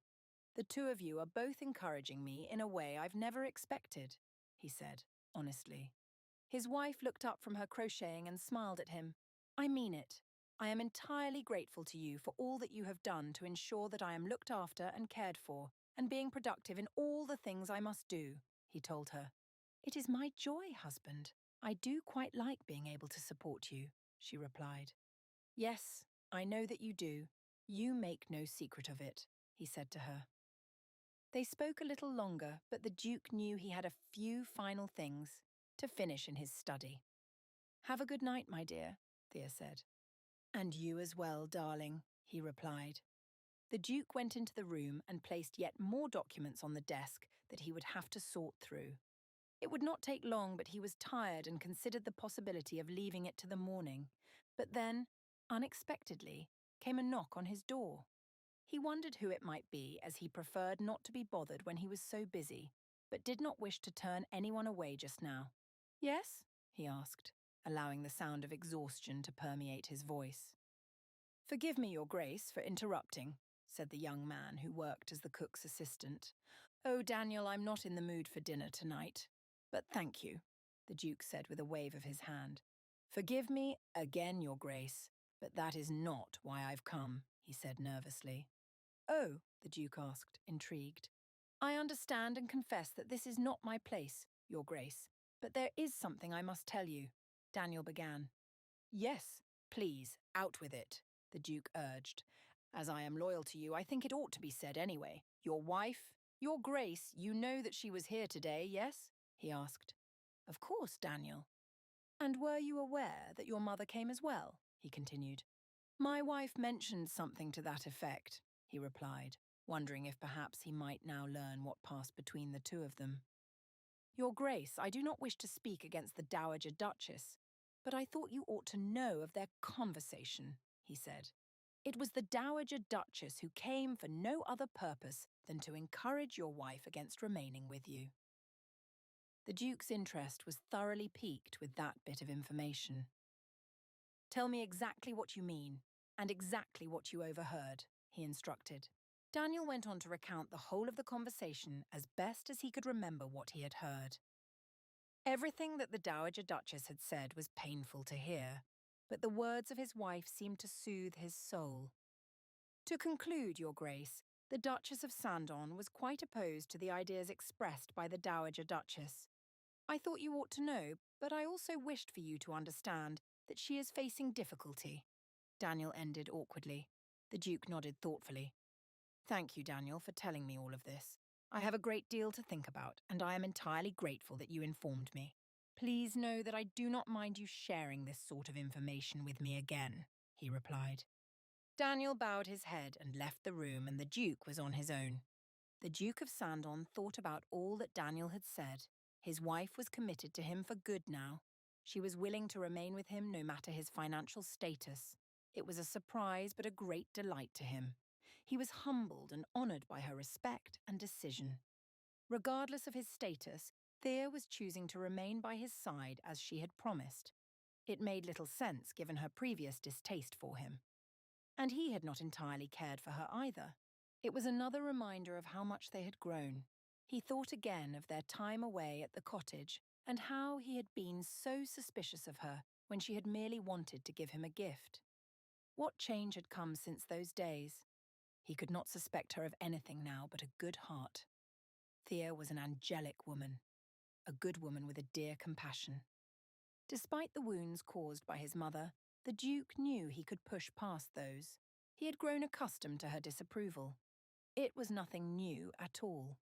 The two of you are both encouraging me in a way I've never expected," he said, honestly. His wife looked up from her crocheting and smiled at him. "I mean it. I am entirely grateful to you for all that you have done to ensure that I am looked after and cared for, and being productive in all the things I must do," he told her. "It is my joy, husband. I do quite like being able to support you," she replied. Yes, I know that you do. You make no secret of it, he said to her. They spoke a little longer, but the Duke knew he had a few final things to finish in his study. Have a good night, my dear, Thea said. And you as well, darling, he replied. The Duke went into the room and placed yet more documents on the desk that he would have to sort through. It would not take long, but he was tired and considered the possibility of leaving it to the morning. But then, unexpectedly, came a knock on his door. He wondered who it might be, as he preferred not to be bothered when he was so busy, but did not wish to turn anyone away just now. Yes? He asked, allowing the sound of exhaustion to permeate his voice. Forgive me, Your Grace, for interrupting, said the young man who worked as the cook's assistant. Oh, Daniel, I'm not in the mood for dinner tonight. But thank you, the Duke said with a wave of his hand. Forgive me again, Your Grace, but that is not why I've come, he said nervously. Oh, the Duke asked, intrigued. I understand and confess that this is not my place, Your Grace, but there is something I must tell you, Daniel began. Yes, please, out with it, the Duke urged. As I am loyal to you, I think it ought to be said anyway. Your wife, Your Grace, you know that she was here today, yes? He asked. Of course, Daniel. And were you aware that your mother came as well? He continued. My wife mentioned something to that effect, he replied, wondering if perhaps he might now learn what passed between the two of them. Your Grace, I do not wish to speak against the Dowager Duchess, but I thought you ought to know of their conversation, he said. It was the Dowager Duchess who came for no other purpose than to encourage your wife against remaining with you. The Duke's interest was thoroughly piqued with that bit of information. Tell me exactly what you mean, and exactly what you overheard, he instructed. Daniel went on to recount the whole of the conversation as best as he could remember what he had heard. Everything that the Dowager Duchess had said was painful to hear, but the words of his wife seemed to soothe his soul. To conclude, Your Grace, the Duchess of Sandon was quite opposed to the ideas expressed by the Dowager Duchess. I thought you ought to know, but I also wished for you to understand that she is facing difficulty. Daniel ended awkwardly. The Duke nodded thoughtfully. Thank you, Daniel, for telling me all of this. I have a great deal to think about, and I am entirely grateful that you informed me. Please know that I do not mind you sharing this sort of information with me again, he replied. Daniel bowed his head and left the room, and the Duke was on his own. The Duke of Sandon thought about all that Daniel had said. His wife was committed to him for good now. She was willing to remain with him no matter his financial status. It was a surprise but a great delight to him. He was humbled and honoured by her respect and decision. Regardless of his status, Thea was choosing to remain by his side as she had promised. It made little sense given her previous distaste for him. And he had not entirely cared for her either. It was another reminder of how much they had grown. He thought again of their time away at the cottage and how he had been so suspicious of her when she had merely wanted to give him a gift. What change had come since those days? He could not suspect her of anything now but a good heart. Thea was an angelic woman, a good woman with a dear compassion. Despite the wounds caused by his mother, the Duke knew he could push past those. He had grown accustomed to her disapproval. It was nothing new at all.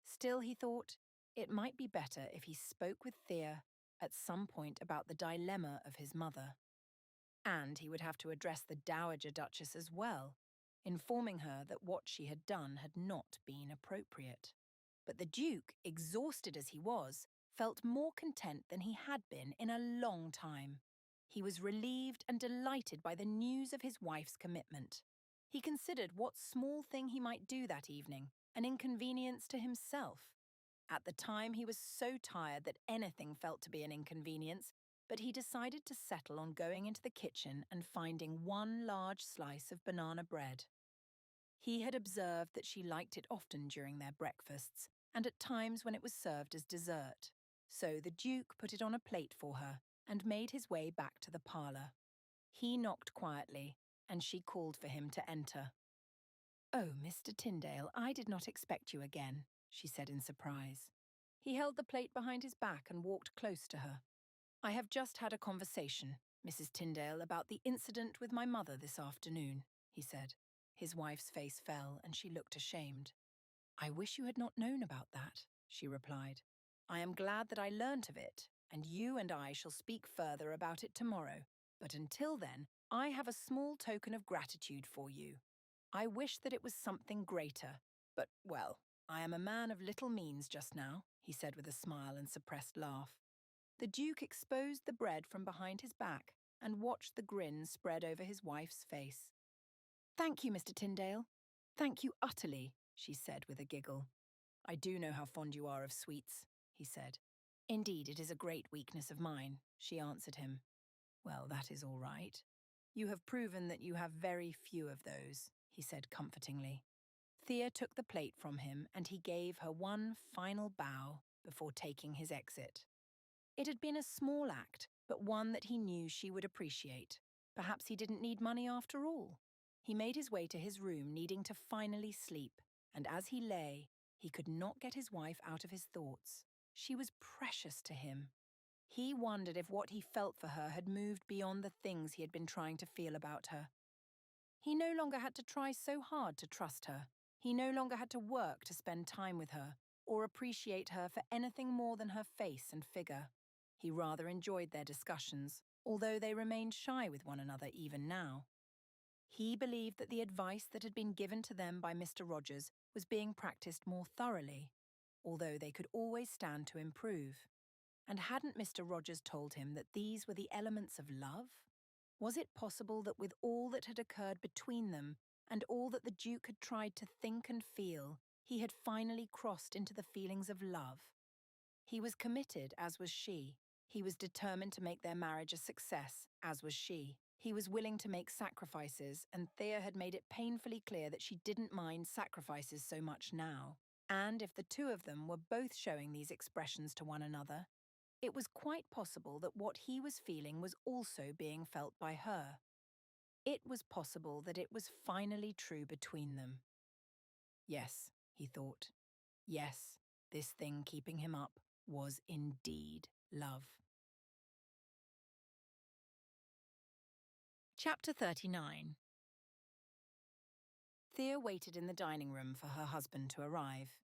Still, he thought, it might be better if he spoke with Thea at some point about the dilemma of his mother. And he would have to address the Dowager Duchess as well, informing her that what she had done had not been appropriate. But the Duke, exhausted as he was, felt more content than he had been in a long time. He was relieved and delighted by the news of his wife's commitment. He considered what small thing he might do that evening, an inconvenience to himself. At the time, he was so tired that anything felt to be an inconvenience, but he decided to settle on going into the kitchen and finding one large slice of banana bread. He had observed that she liked it often during their breakfasts, and at times when it was served as dessert. So the Duke put it on a plate for her and made his way back to the parlour. He knocked quietly, and she called for him to enter. "Oh, Mr. Tyndale, I did not expect you again," she said in surprise. He held the plate behind his back and walked close to her. "I have just had a conversation," Mrs. Tyndale, about the incident with my mother this afternoon," he said. His wife's face fell and she looked ashamed. "I wish you had not known about that," she replied. "I am glad that I learnt of it, and you and I shall speak further about it tomorrow. But until then, I have a small token of gratitude for you. I wish that it was something greater, but, well, I am a man of little means just now," he said with a smile and suppressed laugh. The Duke exposed the bread from behind his back and watched the grin spread over his wife's face. "Thank you, Mr. Tyndale. Thank you utterly," she said with a giggle. "I do know how fond you are of sweets," he said. "Indeed, it is a great weakness of mine," she answered him. "Well, that is all right. You have proven that you have very few of those," he said comfortingly. Thea took the plate from him and he gave her one final bow before taking his exit. It had been a small act, but one that he knew she would appreciate. Perhaps he didn't need money after all. He made his way to his room, needing to finally sleep, and as he lay, he could not get his wife out of his thoughts. She was precious to him. He wondered if what he felt for her had moved beyond the things he had been trying to feel about her. He no longer had to try so hard to trust her. He no longer had to work to spend time with her, or appreciate her for anything more than her face and figure. He rather enjoyed their discussions, although they remained shy with one another even now. He believed that the advice that had been given to them by Mr. Rogers was being practiced more thoroughly, although they could always stand to improve. And hadn't Mr. Rogers told him that these were the elements of love? Was it possible that with all that had occurred between them, and all that the Duke had tried to think and feel, he had finally crossed into the feelings of love? He was committed, as was she. He was determined to make their marriage a success, as was she. He was willing to make sacrifices, and Thea had made it painfully clear that she didn't mind sacrifices so much now. And if the two of them were both showing these expressions to one another, it was quite possible that what he was feeling was also being felt by her. It was possible that it was finally true between them. Yes, he thought. Yes, this thing keeping him up was indeed love. Chapter 39. Thea waited in the dining room for her husband to arrive.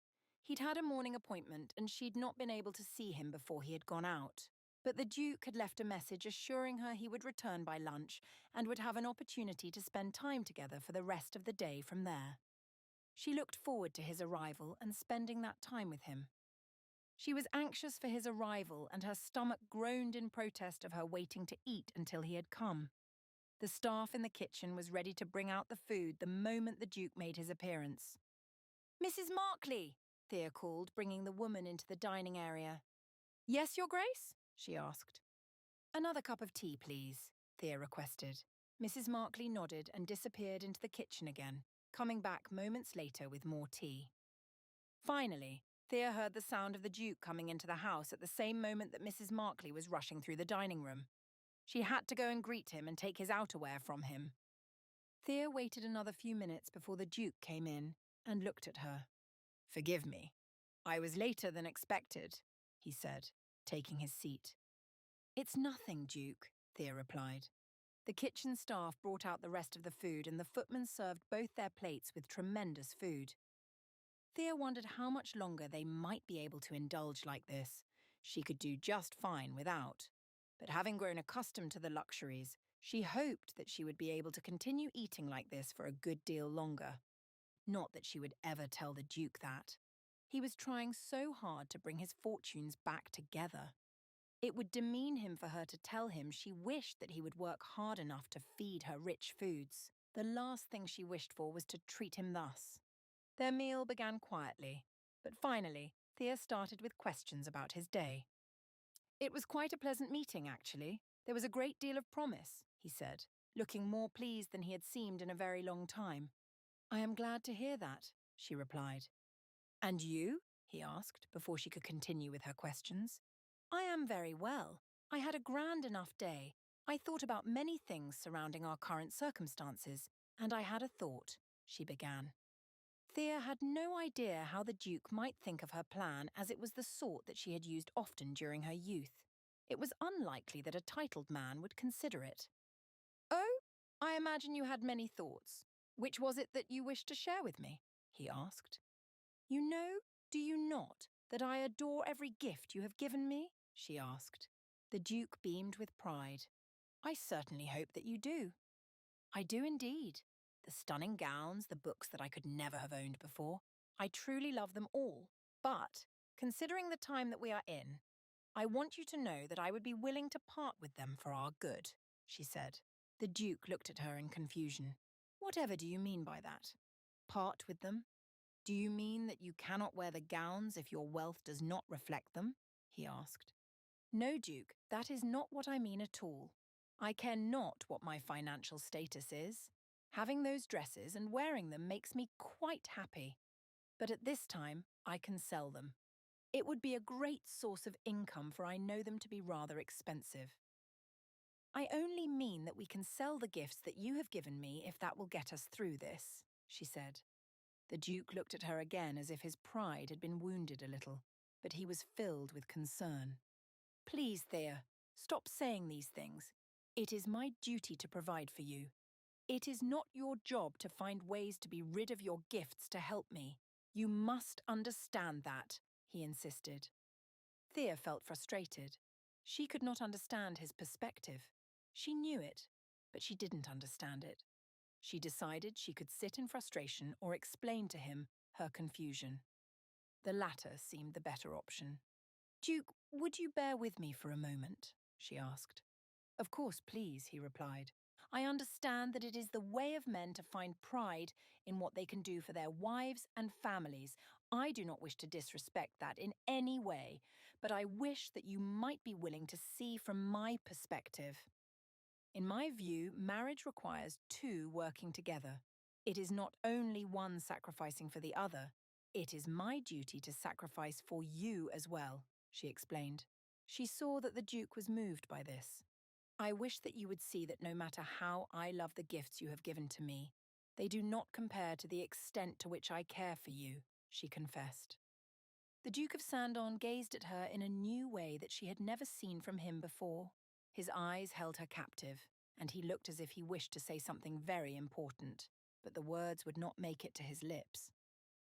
He'd had a morning appointment and she'd not been able to see him before he had gone out. But the Duke had left a message assuring her he would return by lunch and would have an opportunity to spend time together for the rest of the day from there. She looked forward to his arrival and spending that time with him. She was anxious for his arrival and her stomach groaned in protest of her waiting to eat until he had come. The staff in the kitchen was ready to bring out the food the moment the Duke made his appearance. "Mrs. Markley," Thea called, bringing the woman into the dining area. "Yes, Your Grace?" she asked. "Another cup of tea, please," Thea requested. Mrs. Markley nodded and disappeared into the kitchen again, coming back moments later with more tea. Finally, Thea heard the sound of the Duke coming into the house at the same moment that Mrs. Markley was rushing through the dining room. She had to go and greet him and take his outerwear from him. Thea waited another few minutes before the Duke came in and looked at her. "Forgive me. I was later than expected," he said, taking his seat. "It's nothing, Duke," Thea replied. The kitchen staff brought out the rest of the food and the footmen served both their plates with tremendous food. Thea wondered how much longer they might be able to indulge like this. She could do just fine without. But having grown accustomed to the luxuries, she hoped that she would be able to continue eating like this for a good deal longer. Not that she would ever tell the Duke that. He was trying so hard to bring his fortunes back together. It would demean him for her to tell him she wished that he would work hard enough to feed her rich foods. The last thing she wished for was to treat him thus. Their meal began quietly, but finally, Thea started with questions about his day. "It was quite a pleasant meeting, actually. There was a great deal of promise," he said, looking more pleased than he had seemed in a very long time. "I am glad to hear that," she replied. "And you?" he asked, before she could continue with her questions. "I am very well. I had a grand enough day. I thought about many things surrounding our current circumstances, and I had a thought," she began. Thea had no idea how the Duke might think of her plan, as it was the sort that she had used often during her youth. It was unlikely that a titled man would consider it. "Oh, I imagine you had many thoughts. Which was it that you wished to share with me?" he asked. "You know, do you not, that I adore every gift you have given me?" she asked. The Duke beamed with pride. "I certainly hope that you do." "I do indeed. The stunning gowns, the books that I could never have owned before. I truly love them all. But, considering the time that we are in, I want you to know that I would be willing to part with them for our good," she said. The Duke looked at her in confusion. "Whatever do you mean by that? Part with them? Do you mean that you cannot wear the gowns if your wealth does not reflect them?" he asked. "No, Duke, that is not what I mean at all. I care not what my financial status is. Having those dresses and wearing them makes me quite happy. But at this time, I can sell them. It would be a great source of income, for I know them to be rather expensive." "I only mean that we can sell the gifts that you have given me if that will get us through this," she said. The Duke looked at her again as if his pride had been wounded a little, but he was filled with concern. "Please, Thea, stop saying these things. It is my duty to provide for you. It is not your job to find ways to be rid of your gifts to help me. You must understand that," he insisted. Thea felt frustrated. She could not understand his perspective. She knew it, but she didn't understand it. She decided she could sit in frustration or explain to him her confusion. The latter seemed the better option. "Duke, would you bear with me for a moment?" she asked. "Of course, please," he replied. "I understand that it is the way of men to find pride in what they can do for their wives and families. I do not wish to disrespect that in any way, but I wish that you might be willing to see from my perspective. In my view, marriage requires two working together. It is not only one sacrificing for the other. It is my duty to sacrifice for you as well," she explained. She saw that the Duke was moved by this. "I wish that you would see that no matter how I love the gifts you have given to me, they do not compare to the extent to which I care for you," she confessed. The Duke of Sandon gazed at her in a new way that she had never seen from him before. His eyes held her captive, and he looked as if he wished to say something very important, but the words would not make it to his lips.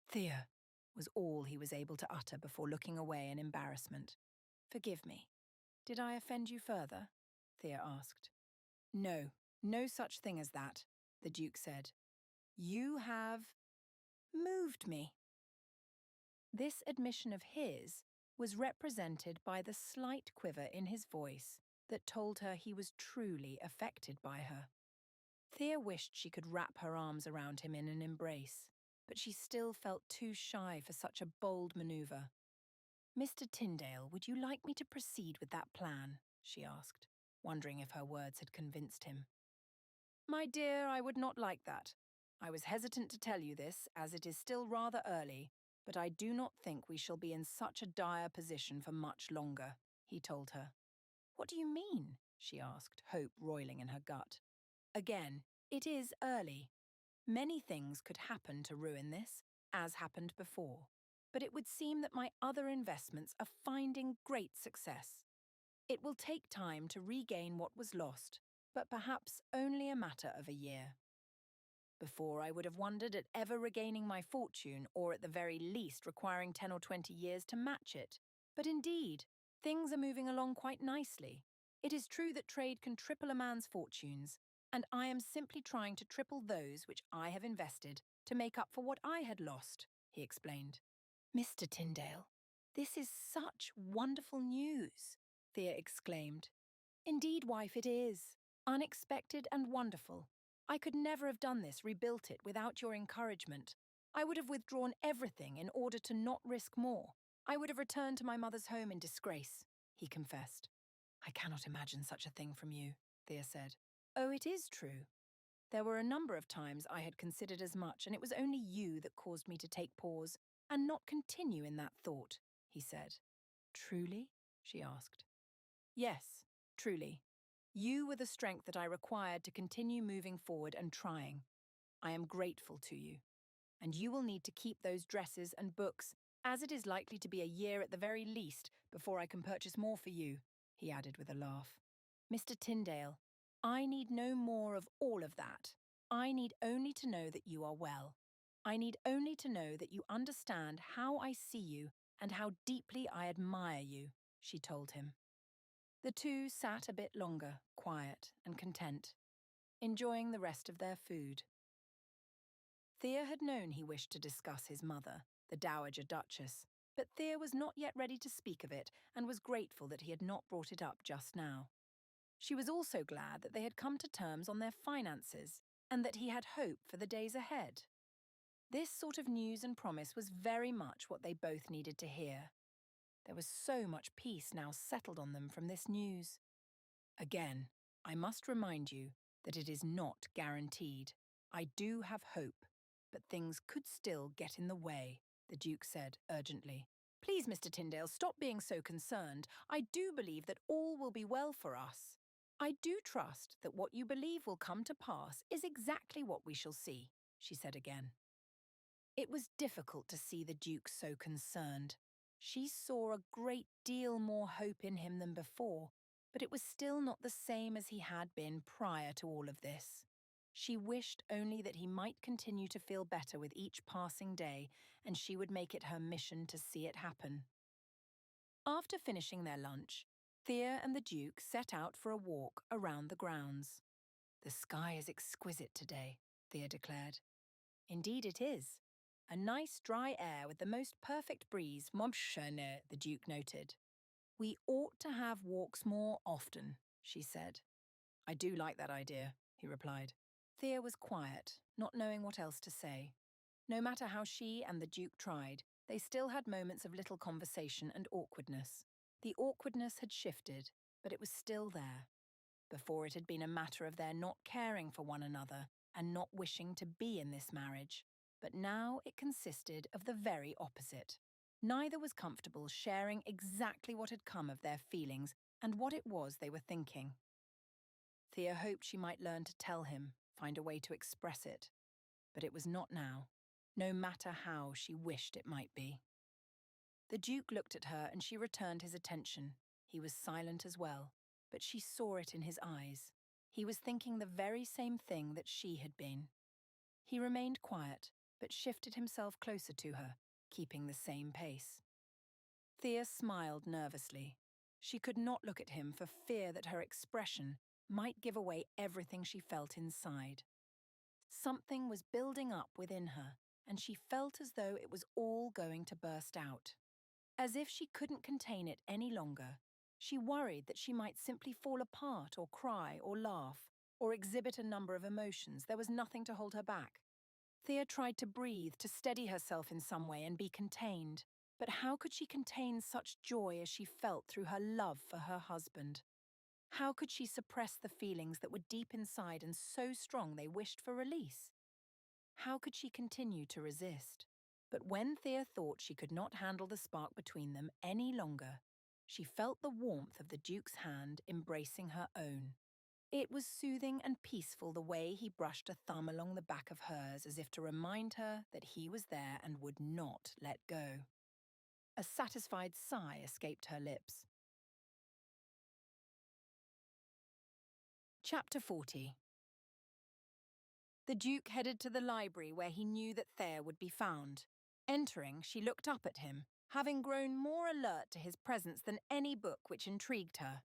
"Thea," was all he was able to utter before looking away in embarrassment. "Forgive me. Did I offend you further?" Thea asked. "No, no such thing as that," the Duke said. "You have moved me." This admission of his was represented by the slight quiver in his voice that told her he was truly affected by her. Thea wished she could wrap her arms around him in an embrace, but she still felt too shy for such a bold maneuver. "Mr. Tyndale, would you like me to proceed with that plan?" she asked, wondering if her words had convinced him. "My dear, I would not like that. I was hesitant to tell you this, as it is still rather early, but I do not think we shall be in such a dire position for much longer," he told her. "What do you mean?" she asked, hope roiling in her gut. "Again, it is early. Many things could happen to ruin this, as happened before, but it would seem that my other investments are finding great success. It will take time to regain what was lost, but perhaps only a matter of a year. Before, I would have wondered at ever regaining my fortune, or at the very least requiring 10 or 20 years to match it. But indeed, things are moving along quite nicely. It is true that trade can triple a man's fortunes, and I am simply trying to triple those which I have invested to make up for what I had lost," he explained. "Mr. Tyndale, this is such wonderful news," Thea exclaimed. "Indeed, wife, it is. Unexpected and wonderful. I could never have done this, rebuilt it, without your encouragement. I would have withdrawn everything in order to not risk more. I would have returned to my mother's home in disgrace," he confessed. "I cannot imagine such a thing from you," Thea said. "Oh, it is true. There were a number of times I had considered as much, and it was only you that caused me to take pause and not continue in that thought," he said. "Truly?" she asked. "Yes, truly. You were the strength that I required to continue moving forward and trying. I am grateful to you. And you will need to keep those dresses and books, as it is likely to be a year at the very least before I can purchase more for you," he added with a laugh. Mr. Tyndale, I need no more of all of that. I need only to know that you are well. I need only to know that you understand how I see you and how deeply I admire you, she told him. The two sat a bit longer, quiet and content, enjoying the rest of their food. Thea had known he wished to discuss his mother, the Dowager Duchess, but Thea was not yet ready to speak of it and was grateful that he had not brought it up just now. She was also glad that they had come to terms on their finances and that he had hope for the days ahead. This sort of news and promise was very much what they both needed to hear. There was so much peace now settled on them from this news. Again, I must remind you that it is not guaranteed. I do have hope, but things could still get in the way, the Duke said urgently. Please, Mr. Tyndale, stop being so concerned. I do believe that all will be well for us. I do trust that what you believe will come to pass is exactly what we shall see, she said again. It was difficult to see the Duke so concerned. She saw a great deal more hope in him than before, but it was still not the same as he had been prior to all of this. She wished only that he might continue to feel better with each passing day, and she would make it her mission to see it happen. After finishing their lunch, Thea and the Duke set out for a walk around the grounds. The sky is exquisite today, Thea declared. Indeed it is. A nice dry air with the most perfect breeze, the Duke noted. We ought to have walks more often, she said. I do like that idea, he replied. Thea was quiet, not knowing what else to say. No matter how she and the Duke tried, they still had moments of little conversation and awkwardness. The awkwardness had shifted, but it was still there. Before it had been a matter of their not caring for one another and not wishing to be in this marriage, but now it consisted of the very opposite. Neither was comfortable sharing exactly what had come of their feelings and what it was they were thinking. Thea hoped she might learn to tell him, find a way to express it. But it was not now, no matter how she wished it might be. The Duke looked at her and she returned his attention. He was silent as well, but she saw it in his eyes. He was thinking the very same thing that she had been. He remained quiet, but shifted himself closer to her, keeping the same pace. Thea smiled nervously. She could not look at him for fear that her expression might give away everything she felt inside. Something was building up within her, and she felt as though it was all going to burst out. As if she couldn't contain it any longer, she worried that she might simply fall apart or cry or laugh or exhibit a number of emotions. There was nothing to hold her back. Thea tried to breathe, to steady herself in some way and be contained. But how could she contain such joy as she felt through her love for her husband? How could she suppress the feelings that were deep inside and so strong they wished for release? How could she continue to resist? But when Thea thought she could not handle the spark between them any longer, she felt the warmth of the Duke's hand embracing her own. It was soothing and peaceful the way he brushed a thumb along the back of hers as if to remind her that he was there and would not let go. A satisfied sigh escaped her lips. Chapter 40. The Duke headed to the library where he knew that Thea would be found. Entering, she looked up at him, having grown more alert to his presence than any book which intrigued her.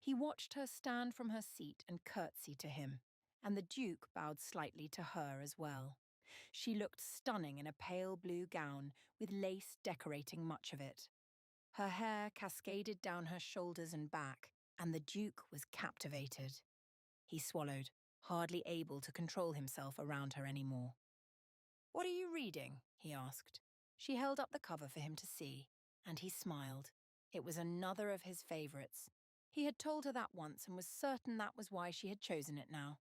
He watched her stand from her seat and curtsy to him, and the Duke bowed slightly to her as well. She looked stunning in a pale blue gown, with lace decorating much of it. Her hair cascaded down her shoulders and back, and the Duke was captivated. He swallowed, hardly able to control himself around her anymore. "What are you reading?" he asked. She held up the cover for him to see, and he smiled. It was another of his favourites. He had told her that once and was certain that was why she had chosen it now.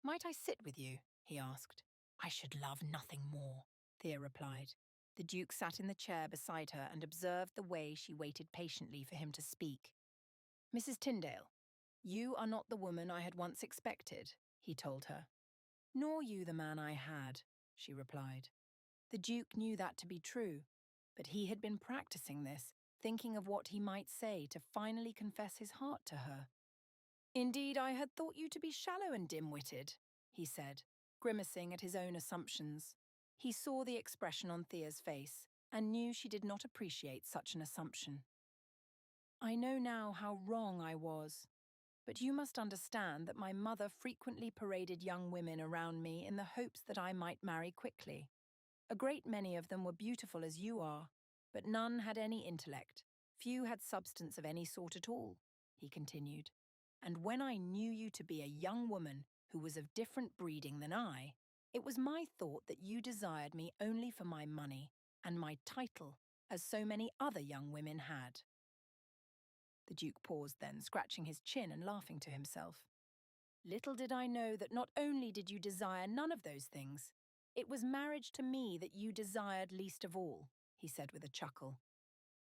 "Might I sit with you?" he asked. "I should love nothing more," Thea replied. The Duke sat in the chair beside her and observed the way she waited patiently for him to speak. "Mrs. Tyndale, you are not the woman I had once expected," he told her. "Nor you the man I had," she replied. The Duke knew that to be true, but he had been practicing this, thinking of what he might say to finally confess his heart to her. "Indeed, I had thought you to be shallow and dim-witted," he said, grimacing at his own assumptions. He saw the expression on Thea's face and knew she did not appreciate such an assumption. "I know now how wrong I was, but you must understand that my mother frequently paraded young women around me in the hopes that I might marry quickly. A great many of them were beautiful as you are, but none had any intellect. Few had substance of any sort at all," he continued. "And when I knew you to be a young woman who was of different breeding than I, it was my thought that you desired me only for my money and my title, as so many other young women had." The Duke paused then, scratching his chin and laughing to himself. "Little did I know that not only did you desire none of those things, it was marriage to me that you desired least of all," he said with a chuckle.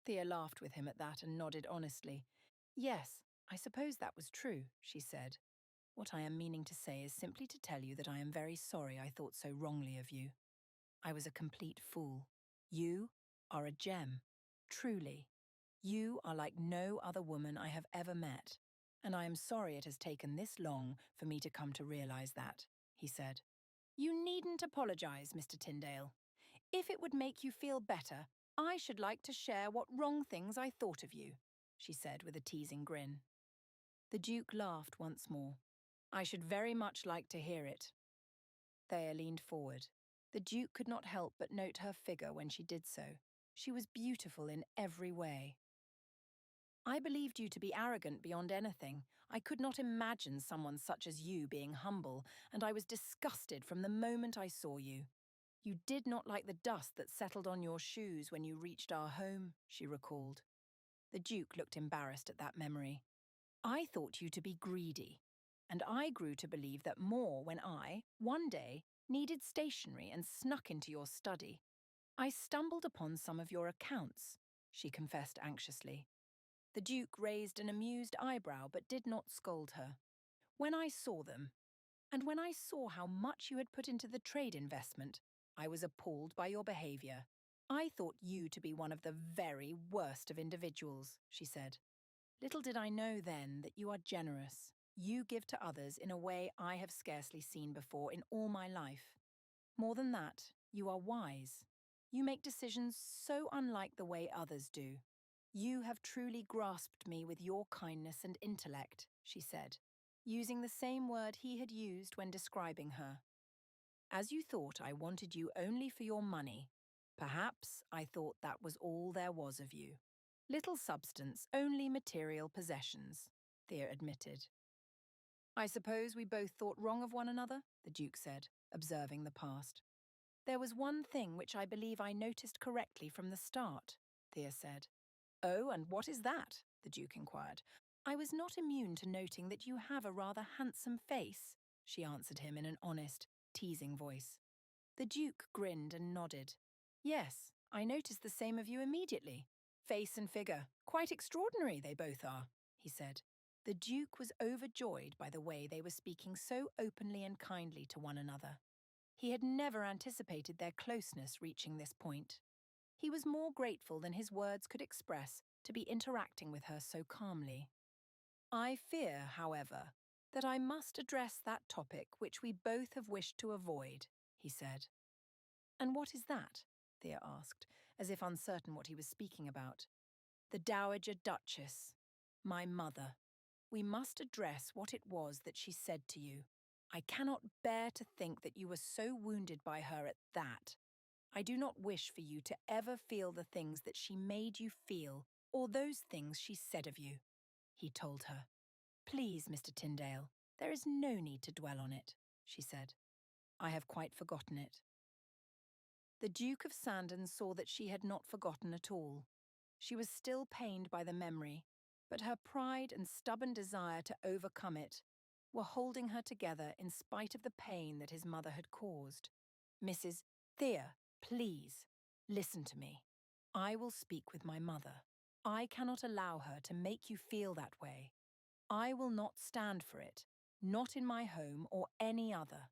Thea laughed with him at that and nodded honestly. "Yes, I suppose that was true," she said. "What I am meaning to say is simply to tell you that I am very sorry I thought so wrongly of you. I was a complete fool. You are a gem, truly. You are like no other woman I have ever met, and I am sorry it has taken this long for me to come to realize that," he said. "You needn't apologize, Mr. Tyndale. If it would make you feel better, I should like to share what wrong things I thought of you," she said with a teasing grin. The Duke laughed once more. "I should very much like to hear it." Thea leaned forward. The Duke could not help but note her figure when she did so. She was beautiful in every way. "I believed you to be arrogant beyond anything. I could not imagine someone such as you being humble, and I was disgusted from the moment I saw you. You did not like the dust that settled on your shoes when you reached our home," she recalled. The Duke looked embarrassed at that memory. "I thought you to be greedy, and I grew to believe that more when I, one day, needed stationery and snuck into your study. I stumbled upon some of your accounts," she confessed anxiously. The Duke raised an amused eyebrow but did not scold her. "When I saw them, and when I saw how much you had put into the trade investment, I was appalled by your behaviour. I thought you to be one of the very worst of individuals," she said. "Little did I know then that you are generous. You give to others in a way I have scarcely seen before in all my life. More than that, you are wise. You make decisions so unlike the way others do. You have truly grasped me with your kindness and intellect," she said, using the same word he had used when describing her. "As you thought I wanted you only for your money, perhaps I thought that was all there was of you. Little substance, only material possessions," Thea admitted. "I suppose we both thought wrong of one another," the Duke said, observing the past. "There was one thing which I believe I noticed correctly from the start," Thea said. "Oh, and what is that?" the Duke inquired. "I was not immune to noting that you have a rather handsome face," she answered him in an honest, teasing voice. The Duke grinned and nodded. "Yes, I noticed the same of you immediately. Face and figure, quite extraordinary they both are," he said. The Duke was overjoyed by the way they were speaking so openly and kindly to one another. He had never anticipated their closeness reaching this point. He was more grateful than his words could express to be interacting with her so calmly. "I fear, however, that I must address that topic which we both have wished to avoid," he said. "And what is that?" Thea asked, as if uncertain what he was speaking about. "The Dowager Duchess, my mother. We must address what it was that she said to you. I cannot bear to think that you were so wounded by her at that. I do not wish for you to ever feel the things that she made you feel, or those things she said of you," he told her. "Please, Mr. Tyndale, there is no need to dwell on it," she said. "I have quite forgotten it." The Duke of Sandon saw that she had not forgotten at all. She was still pained by the memory, but her pride and stubborn desire to overcome it were holding her together in spite of the pain that his mother had caused. "Mrs. Thea, please, listen to me. I will speak with my mother. I cannot allow her to make you feel that way. I will not stand for it, not in my home or any other.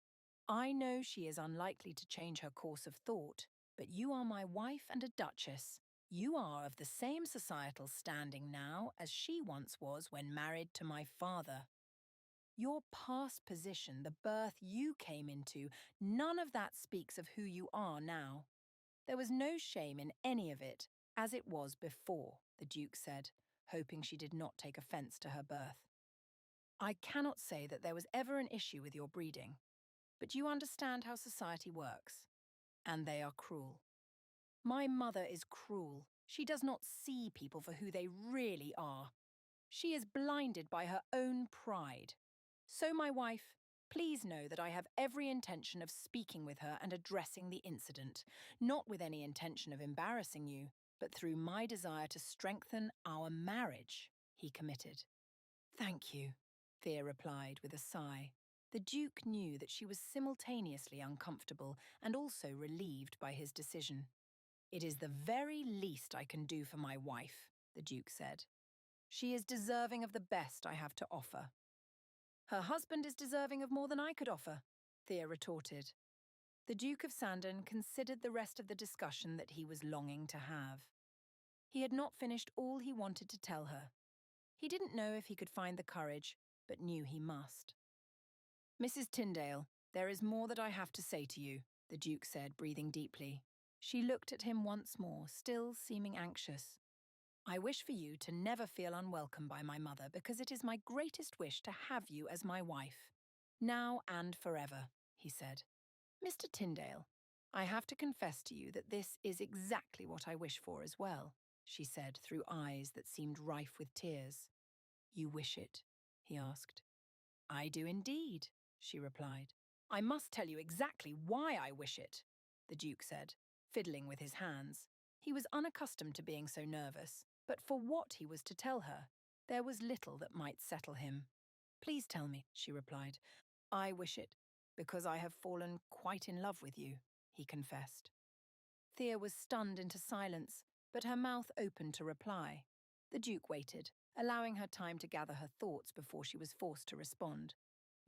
I know she is unlikely to change her course of thought, but you are my wife and a duchess. You are of the same societal standing now as she once was when married to my father. Your past position, the birth you came into, none of that speaks of who you are now. There was no shame in any of it, as it was before, the Duke said, hoping she did not take offence to her birth. I cannot say that there was ever an issue with your breeding, but you understand how society works, and they are cruel. My mother is cruel. She does not see people for who they really are. She is blinded by her own pride. So, my wife, please know that I have every intention of speaking with her and addressing the incident, not with any intention of embarrassing you, but through my desire to strengthen our marriage, he committed. Thank you, Thea replied with a sigh. The Duke knew that she was simultaneously uncomfortable and also relieved by his decision. It is the very least I can do for my wife, the Duke said. She is deserving of the best I have to offer. Her husband is deserving of more than I could offer, Thea retorted. The Duke of Sandon considered the rest of the discussion that he was longing to have. He had not finished all he wanted to tell her. He didn't know if he could find the courage, but knew he must. Mrs. Tyndale, there is more that I have to say to you, the Duke said, breathing deeply. She looked at him once more, still seeming anxious. I wish for you to never feel unwelcome by my mother because it is my greatest wish to have you as my wife. Now and forever, he said. Mr. Tyndale, I have to confess to you that this is exactly what I wish for as well, she said through eyes that seemed rife with tears. You wish it? He asked. I do indeed, she replied. I must tell you exactly why I wish it, the Duke said, fiddling with his hands. He was unaccustomed to being so nervous, but for what he was to tell her, there was little that might settle him. Please tell me, she replied. I wish it, because I have fallen quite in love with you, he confessed. Thea was stunned into silence, but her mouth opened to reply. The Duke waited, allowing her time to gather her thoughts before she was forced to respond.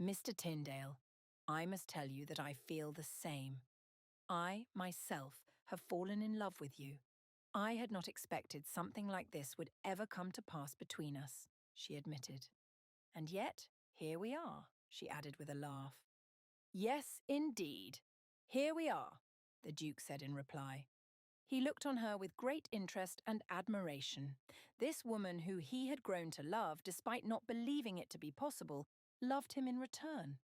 Mr. Tyndale, I must tell you that I feel the same. I, myself, have fallen in love with you. I had not expected something like this would ever come to pass between us, she admitted. And yet, here we are, she added with a laugh. Yes, indeed. Here we are, the Duke said in reply. He looked on her with great interest and admiration. This woman who he had grown to love, despite not believing it to be possible, loved him in return.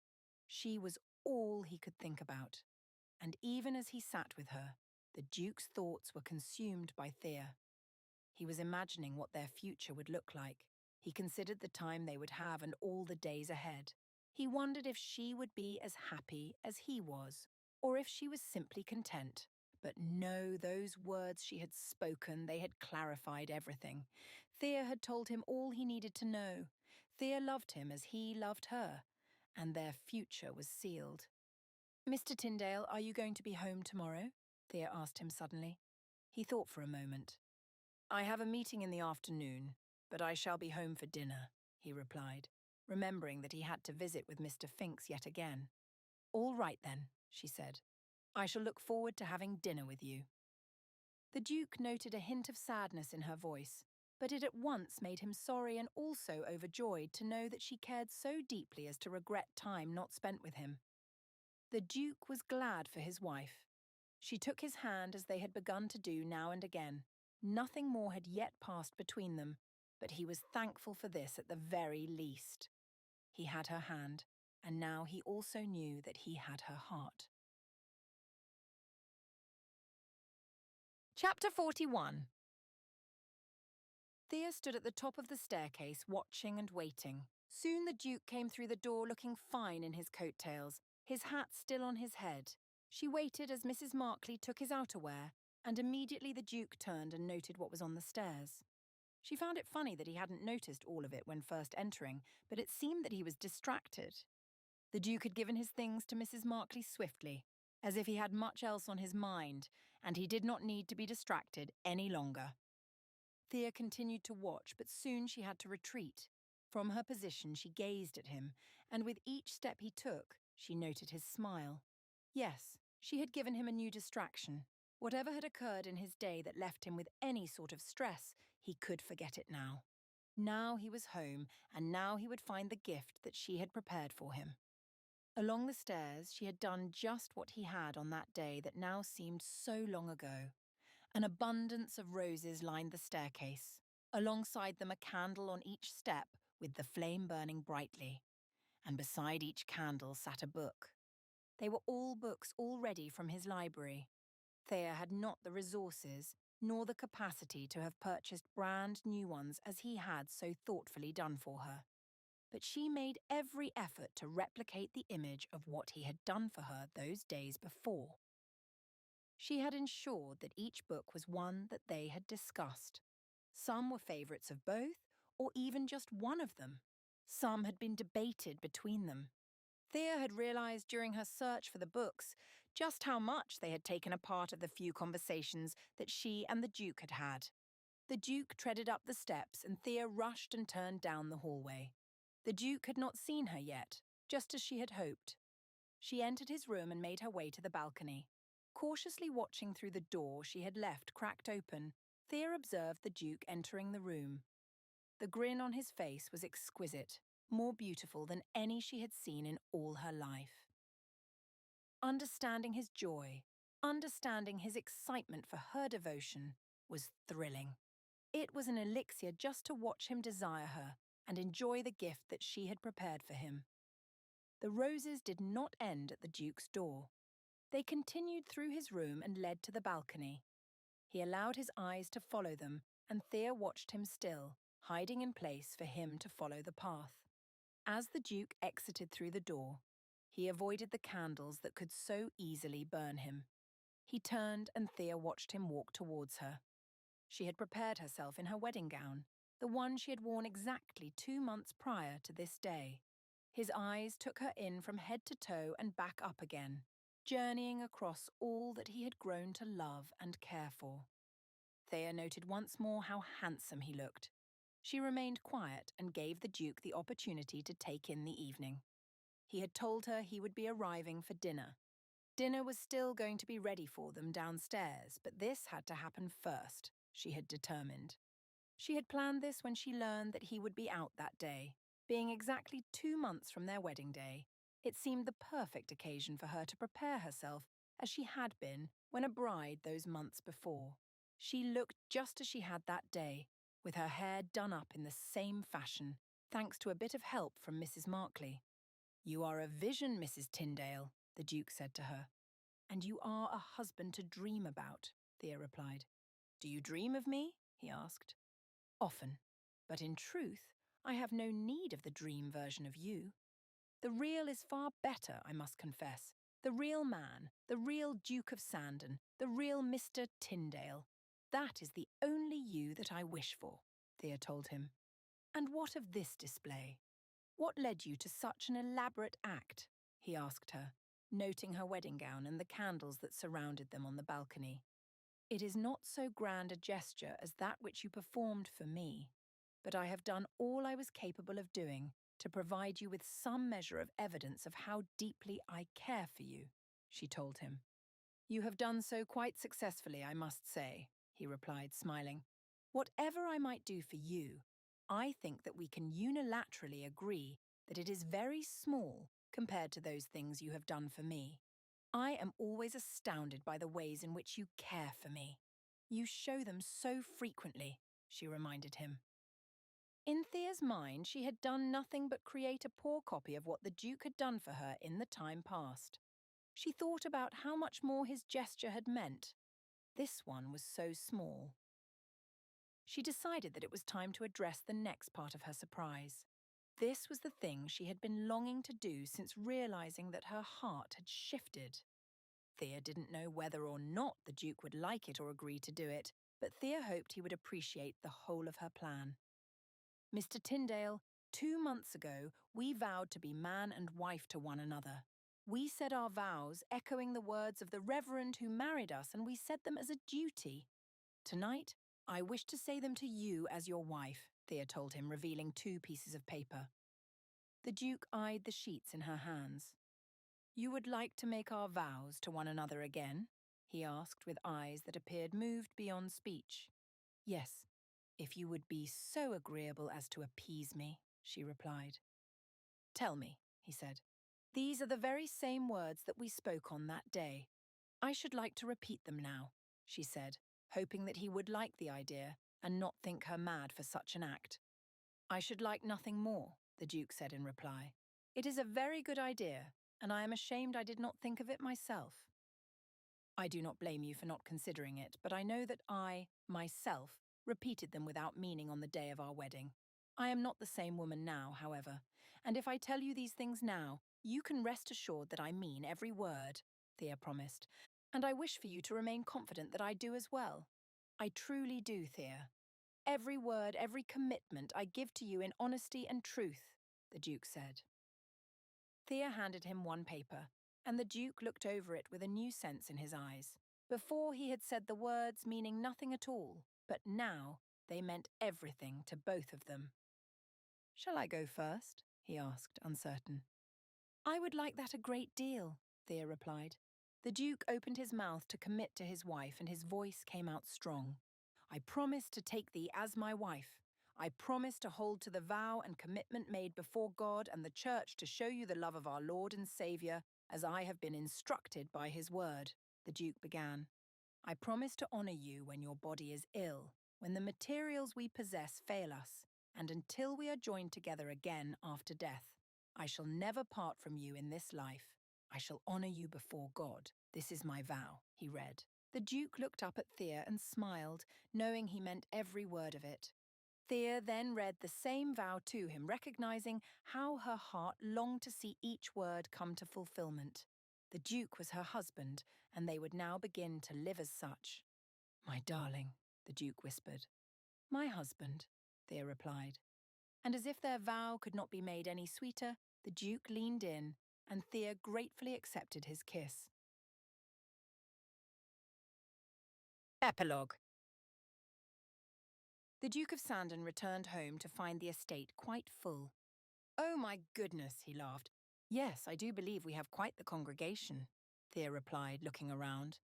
She was all he could think about. And even as he sat with her, the Duke's thoughts were consumed by Thea. He was imagining what their future would look like. He considered the time they would have and all the days ahead. He wondered if she would be as happy as he was, or if she was simply content. But no, those words she had spoken, they had clarified everything. Thea had told him all he needed to know. Thea loved him as he loved her, and their future was sealed. Mr. Tyndale, are you going to be home tomorrow? Thea asked him suddenly. He thought for a moment. I have a meeting in the afternoon, but I shall be home for dinner, he replied, remembering that he had to visit with Mr. Finch yet again. All right then, she said. I shall look forward to having dinner with you. The Duke noted a hint of sadness in her voice, but it at once made him sorry and also overjoyed to know that she cared so deeply as to regret time not spent with him. The Duke was glad for his wife. She took his hand as they had begun to do now and again. Nothing more had yet passed between them, but he was thankful for this at the very least. He had her hand, and now he also knew that he had her heart. Chapter 41. Thea stood at the top of the staircase, watching and waiting. Soon the Duke came through the door looking fine in his coat-tails, his hat still on his head. She waited as Mrs. Markley took his outerwear, and immediately the Duke turned and noted what was on the stairs. She found it funny that he hadn't noticed all of it when first entering, but it seemed that he was distracted. The Duke had given his things to Mrs. Markley swiftly, as if he had much else on his mind, and he did not need to be distracted any longer. Thea continued to watch, but soon she had to retreat. From her position, she gazed at him, and with each step he took, she noted his smile. Yes, she had given him a new distraction. Whatever had occurred in his day that left him with any sort of stress, he could forget it now. Now he was home, and now he would find the gift that she had prepared for him. Along the stairs, she had done just what he had on that day that now seemed so long ago. An abundance of roses lined the staircase, alongside them a candle on each step with the flame burning brightly. And beside each candle sat a book. They were all books already from his library. Thea had not the resources nor the capacity to have purchased brand new ones as he had so thoughtfully done for her. But she made every effort to replicate the image of what he had done for her those days before. She had ensured that each book was one that they had discussed. Some were favourites of both, or even just one of them. Some had been debated between them. Thea had realised during her search for the books just how much they had taken a part of the few conversations that she and the Duke had had. The Duke treaded up the steps and Thea rushed and turned down the hallway. The Duke had not seen her yet, just as she had hoped. She entered his room and made her way to the balcony. Cautiously watching through the door she had left cracked open, Thea observed the Duke entering the room. The grin on his face was exquisite, more beautiful than any she had seen in all her life. Understanding his joy, understanding his excitement for her devotion, was thrilling. It was an elixir just to watch him desire her and enjoy the gift that she had prepared for him. The roses did not end at the Duke's door. They continued through his room and led to the balcony. He allowed his eyes to follow them, and Thea watched him still, hiding in place for him to follow the path. As the Duke exited through the door, he avoided the candles that could so easily burn him. He turned and Thea watched him walk towards her. She had prepared herself in her wedding gown, the one she had worn exactly 2 months prior to this day. His eyes took her in from head to toe and back up again, journeying across all that he had grown to love and care for. Thea noted once more how handsome he looked. She remained quiet and gave the Duke the opportunity to take in the evening. He had told her he would be arriving for dinner. Dinner was still going to be ready for them downstairs, but this had to happen first, she had determined. She had planned this when she learned that he would be out that day. Being exactly 2 months from their wedding day, it seemed the perfect occasion for her to prepare herself as she had been when a bride those months before. She looked just as she had that day, with her hair done up in the same fashion, thanks to a bit of help from Mrs. Markley. "You are a vision, Mrs. Tyndale," the Duke said to her. "And you are a husband to dream about," Thea replied. "Do you dream of me?" he asked. "Often, but in truth, I have no need of the dream version of you. The real is far better, I must confess. The real man, the real Duke of Sandon, the real Mr. Tyndale. That is the only you that I wish for," Thea told him. "And what of this display? What led you to such an elaborate act?" he asked her, noting her wedding gown and the candles that surrounded them on the balcony. "It is not so grand a gesture as that which you performed for me, but I have done all I was capable of doing to provide you with some measure of evidence of how deeply I care for you," she told him. "You have done so quite successfully, I must say," he replied, smiling. "Whatever I might do for you, I think that we can unilaterally agree that it is very small compared to those things you have done for me. I am always astounded by the ways in which you care for me. You show them so frequently," she reminded him. In Thea's mind, she had done nothing but create a poor copy of what the Duke had done for her in the time past. She thought about how much more his gesture had meant. This one was so small. She decided that it was time to address the next part of her surprise. This was the thing she had been longing to do since realizing that her heart had shifted. Thea didn't know whether or not the Duke would like it or agree to do it, but Thea hoped he would appreciate the whole of her plan. "Mr. Tyndale, 2 months ago, we vowed to be man and wife to one another. We said our vows, echoing the words of the Reverend who married us, and we said them as a duty. Tonight, I wish to say them to you as your wife," Thea told him, revealing 2 pieces of paper. The Duke eyed the sheets in her hands. "You would like to make our vows to one another again?" he asked with eyes that appeared moved beyond speech. Yes, if you would be so agreeable as to appease me, she replied. Tell me, he said. These are the very same words that we spoke on that day. I should like to repeat them now, she said, hoping that he would like the idea and not think her mad for such an act. I should like nothing more, the Duke said in reply. It is a very good idea, and I am ashamed I did not think of it myself. I do not blame you for not considering it, but I know that I, myself, repeated them without meaning on the day of our wedding. I am not the same woman now, however, and if I tell you these things now, you can rest assured that I mean every word, Thea promised, and I wish for you to remain confident that I do as well. I truly do, Thea. Every word, every commitment I give to you in honesty and truth, the Duke said. Thea handed him one paper, and the Duke looked over it with a new sense in his eyes. Before he had said the words meaning nothing at all, but now they meant everything to both of them. Shall I go first? He asked, uncertain. I would like that a great deal, Thea replied. The Duke opened his mouth to commit to his wife, and his voice came out strong. I promise to take thee as my wife. I promise to hold to the vow and commitment made before God and the Church to show you the love of our Lord and Saviour, as I have been instructed by his word, the Duke began. I promise to honour you when your body is ill, when the materials we possess fail us, and until we are joined together again after death. I shall never part from you in this life. I shall honour you before God. This is my vow, he read. The Duke looked up at Thea and smiled, knowing he meant every word of it. Thea then read the same vow to him, recognising how her heart longed to see each word come to fulfilment. The Duke was her husband, and they would now begin to live as such. My darling, the Duke whispered. My husband, Thea replied. And as if their vow could not be made any sweeter, the Duke leaned in, and Thea gratefully accepted his kiss. Epilogue. The Duke of Sandon returned home to find the estate quite full. Oh my goodness, he laughed. Yes, I do believe we have quite the congregation, Thea replied, looking around.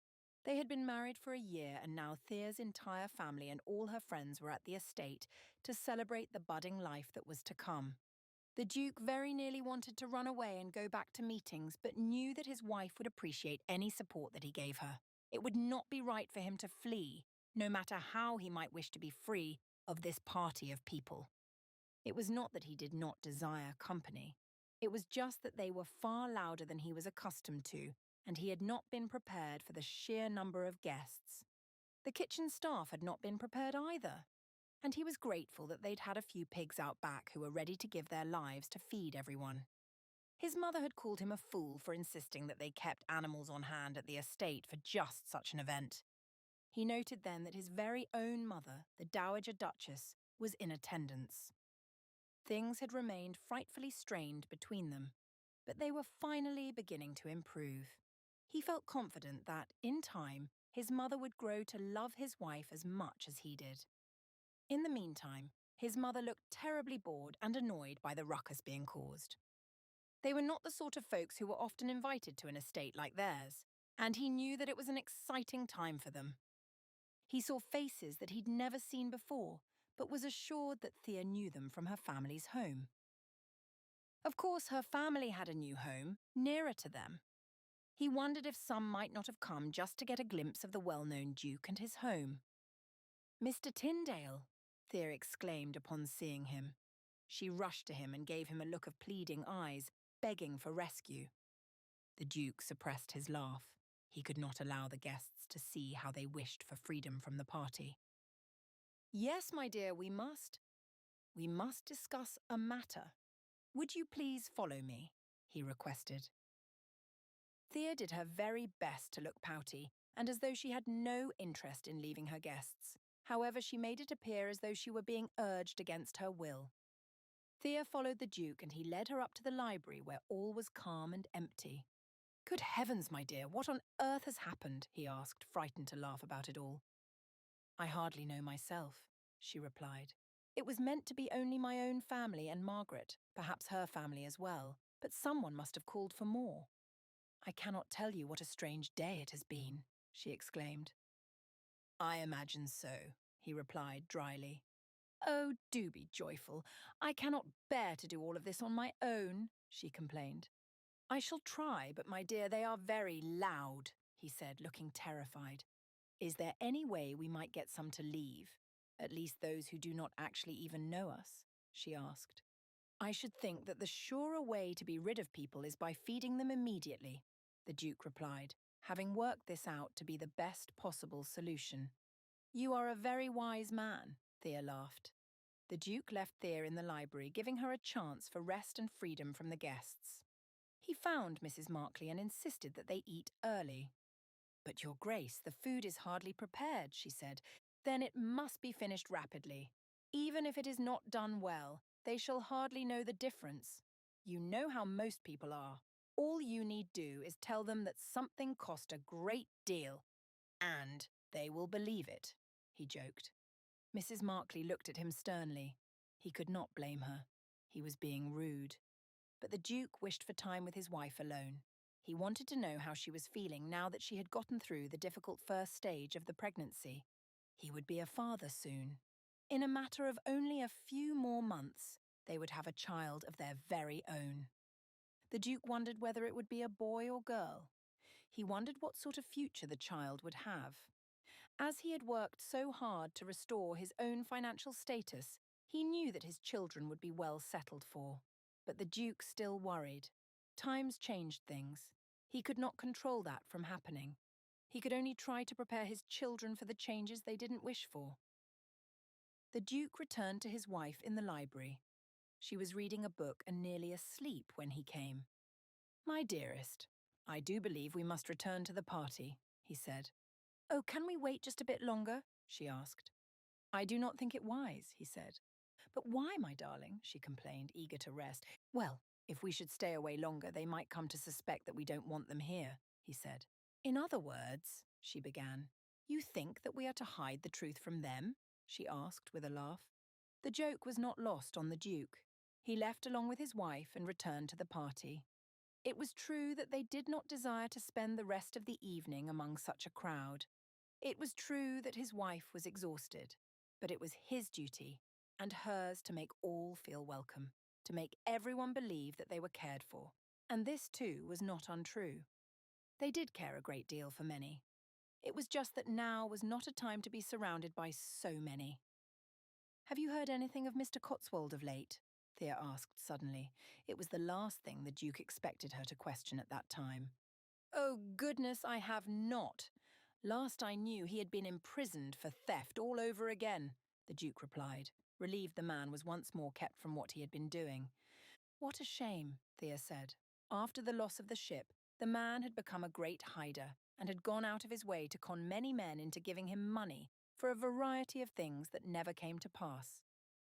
They had been married for a year, and now Thea's entire family and all her friends were at the estate to celebrate the budding life that was to come. The Duke very nearly wanted to run away and go back to meetings, but knew that his wife would appreciate any support that he gave her. It would not be right for him to flee, no matter how he might wish to be free of this party of people. It was not that he did not desire company. It was just that they were far louder than he was accustomed to, and he had not been prepared for the sheer number of guests. The kitchen staff had not been prepared either, and he was grateful that they'd had a few pigs out back who were ready to give their lives to feed everyone. His mother had called him a fool for insisting that they kept animals on hand at the estate for just such an event. He noted then that his very own mother, the Dowager Duchess, was in attendance. Things had remained frightfully strained between them, but they were finally beginning to improve. He felt confident that, in time, his mother would grow to love his wife as much as he did. In the meantime, his mother looked terribly bored and annoyed by the ruckus being caused. They were not the sort of folks who were often invited to an estate like theirs, and he knew that it was an exciting time for them. He saw faces that he'd never seen before, but was assured that Thea knew them from her family's home. Of course, her family had a new home, nearer to them. He wondered if some might not have come just to get a glimpse of the well-known Duke and his home. Mr. Tyndale, Thea exclaimed upon seeing him. She rushed to him and gave him a look of pleading eyes, begging for rescue. The Duke suppressed his laugh. He could not allow the guests to see how they wished for freedom from the party. Yes, my dear, we must. We must discuss a matter. Would you please follow me? He requested. Thea did her very best to look pouty, and as though she had no interest in leaving her guests. However, she made it appear as though she were being urged against her will. Thea followed the Duke, and he led her up to the library where all was calm and empty. Good heavens, my dear, what on earth has happened? He asked, frightened to laugh about it all. I hardly know myself, she replied. It was meant to be only my own family and Margaret, perhaps her family as well, but someone must have called for more. I cannot tell you what a strange day it has been, she exclaimed. "I imagine so," he replied dryly. "Oh, do be joyful. I cannot bear to do all of this on my own," she complained. "I shall try, but my dear, they are very loud," he said, looking terrified. "Is there any way we might get some to leave? At least those who do not actually even know us?" she asked. "I should think that the surer way to be rid of people is by feeding them immediately," the Duke replied, having worked this out to be the best possible solution. "You are a very wise man," Thea laughed. The Duke left Thea in the library, giving her a chance for rest and freedom from the guests. He found Mrs. Markley and insisted that they eat early. "But, Your Grace, the food is hardly prepared," she said. "Then it must be finished rapidly. Even if it is not done well, they shall hardly know the difference. You know how most people are. All you need do is tell them that something cost a great deal, and they will believe it," he joked. Mrs. Markley looked at him sternly. He could not blame her. He was being rude. But the Duke wished for time with his wife alone. He wanted to know how she was feeling now that she had gotten through the difficult first stage of the pregnancy. He would be a father soon. In a matter of only a few more months, they would have a child of their very own. The Duke wondered whether it would be a boy or girl. He wondered what sort of future the child would have. As he had worked so hard to restore his own financial status, he knew that his children would be well settled for. But the Duke still worried. Times changed things. He could not control that from happening. He could only try to prepare his children for the changes they didn't wish for. The Duke returned to his wife in the library. She was reading a book and nearly asleep when he came. "My dearest, I do believe we must return to the party," he said. "Oh, can we wait just a bit longer?" she asked. "I do not think it wise," he said. "But why, my darling?" she complained, eager to rest. "Well, if we should stay away longer, they might come to suspect that we don't want them here," he said. "In other words," she began. "You think that we are to hide the truth from them?" she asked with a laugh. The joke was not lost on the Duke. He left along with his wife and returned to the party. It was true that they did not desire to spend the rest of the evening among such a crowd. It was true that his wife was exhausted, but it was his duty and hers to make all feel welcome, to make everyone believe that they were cared for. And this, too, was not untrue. They did care a great deal for many. It was just that now was not a time to be surrounded by so many. "Have you heard anything of Mr. Cotswold of late?" Thea asked suddenly. It was the last thing the Duke expected her to question at that time. "Oh, goodness, I have not. Last I knew, he had been imprisoned for theft all over again," the Duke replied, relieved the man was once more kept from what he had been doing. "What a shame," Thea said. After the loss of the ship, the man had become a great hider and had gone out of his way to con many men into giving him money for a variety of things that never came to pass.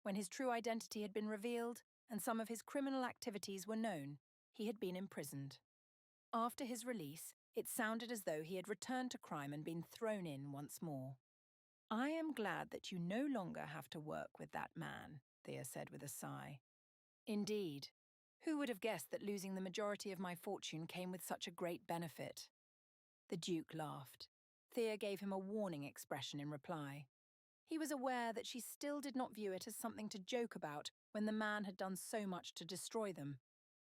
When his true identity had been revealed and some of his criminal activities were known, he had been imprisoned. After his release, it sounded as though he had returned to crime and been thrown in once more. "I am glad that you no longer have to work with that man," Thea said with a sigh. "Indeed. Who would have guessed that losing the majority of my fortune came with such a great benefit?" The Duke laughed. Thea gave him a warning expression in reply. He was aware that she still did not view it as something to joke about when the man had done so much to destroy them.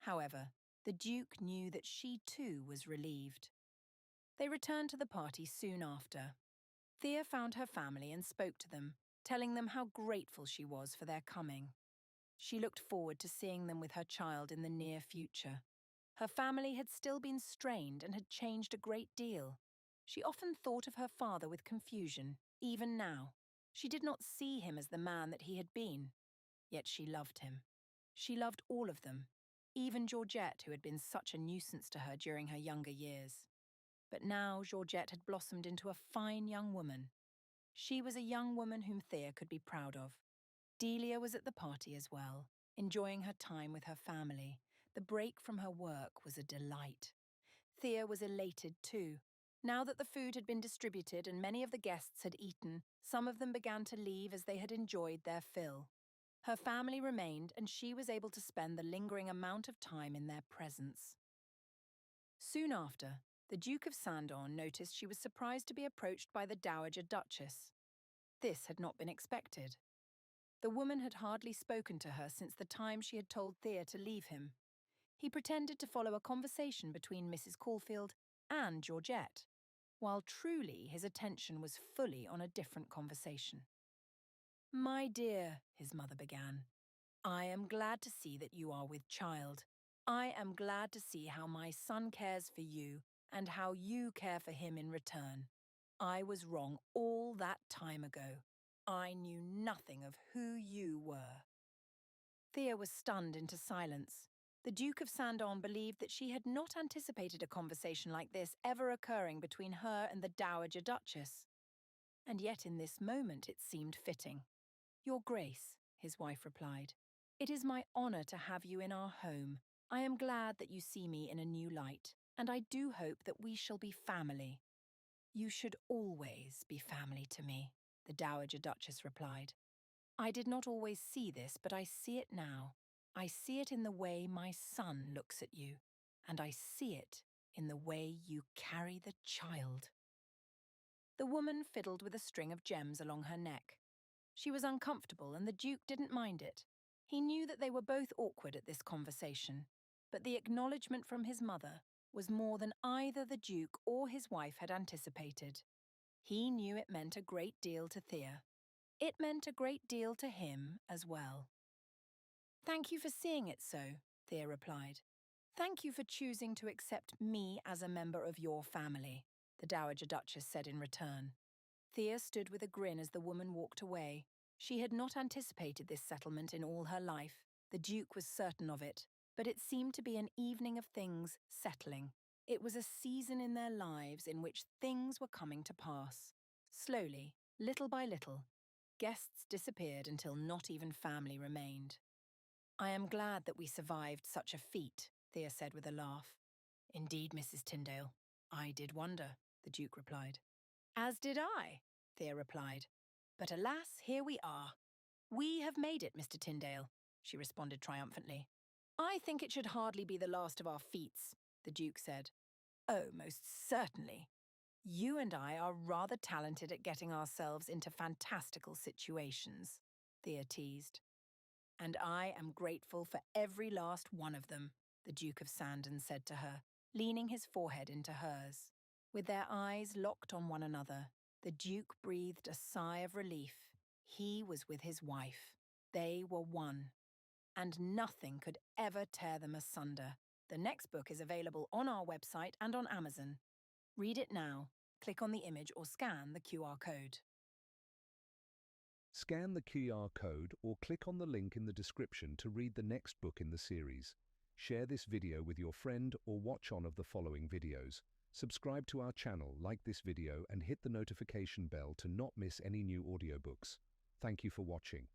However, the Duke knew that she too was relieved. They returned to the party soon after. Thea found her family and spoke to them, telling them how grateful she was for their coming. She looked forward to seeing them with her child in the near future. Her family had still been strained and had changed a great deal. She often thought of her father with confusion, even now. She did not see him as the man that he had been. Yet she loved him. She loved all of them, even Georgette, who had been such a nuisance to her during her younger years. But now Georgette had blossomed into a fine young woman. She was a young woman whom Thea could be proud of. Delia was at the party as well, enjoying her time with her family. The break from her work was a delight. Thea was elated too. Now that the food had been distributed and many of the guests had eaten, some of them began to leave as they had enjoyed their fill. Her family remained, and she was able to spend the lingering amount of time in their presence. Soon after, the Duke of Sandon noticed she was surprised to be approached by the Dowager Duchess. This had not been expected. The woman had hardly spoken to her since the time she had told Thea to leave him. He pretended to follow a conversation between Mrs. Caulfield and Georgette, while truly his attention was fully on a different conversation. "My dear," his mother began, "I am glad to see that you are with child. I am glad to see how my son cares for you and how you care for him in return. I was wrong all that time ago. I knew nothing of who you were." Thea was stunned into silence. The Duke of Sandon believed that she had not anticipated a conversation like this ever occurring between her and the Dowager Duchess. And yet in this moment it seemed fitting. "Your Grace," his wife replied, "it is my honour to have you in our home. I am glad that you see me in a new light, and I do hope that we shall be family." "You should always be family to me," the Dowager Duchess replied. "I did not always see this, but I see it now. I see it in the way my son looks at you, and I see it in the way you carry the child." The woman fiddled with a string of gems along her neck. She was uncomfortable, and the Duke didn't mind it. He knew that they were both awkward at this conversation, but the acknowledgement from his mother was more than either the Duke or his wife had anticipated. He knew it meant a great deal to Thea. It meant a great deal to him as well. "Thank you for seeing it so," Thea replied. "Thank you for choosing to accept me as a member of your family," the Dowager Duchess said in return. Thea stood with a grin as the woman walked away. She had not anticipated this settlement in all her life. The Duke was certain of it, but it seemed to be an evening of things settling. It was a season in their lives in which things were coming to pass. Slowly, little by little, guests disappeared until not even family remained. "I am glad that we survived such a feat," Thea said with a laugh. "Indeed, Mrs. Tyndale, I did wonder," the Duke replied. "As did I," Thea replied. "But alas, here we are." "We have made it, Mr. Tyndale," she responded triumphantly. "I think it should hardly be the last of our feats," the Duke said. "Oh, most certainly. You and I are rather talented at getting ourselves into fantastical situations," Thea teased. "And I am grateful for every last one of them," the Duke of Sandon said to her, leaning his forehead into hers. With their eyes locked on one another, the Duke breathed a sigh of relief. He was with his wife. They were one. And nothing could ever tear them asunder. The next book is available on our website and on Amazon. Read it now. Click on the image or scan the QR code. Scan the QR code or click on the link in the description to read the next book in the series. Share this video with your friend or watch one of the following videos. Subscribe to our channel, like this video, and hit the notification bell to not miss any new audiobooks. Thank you for watching.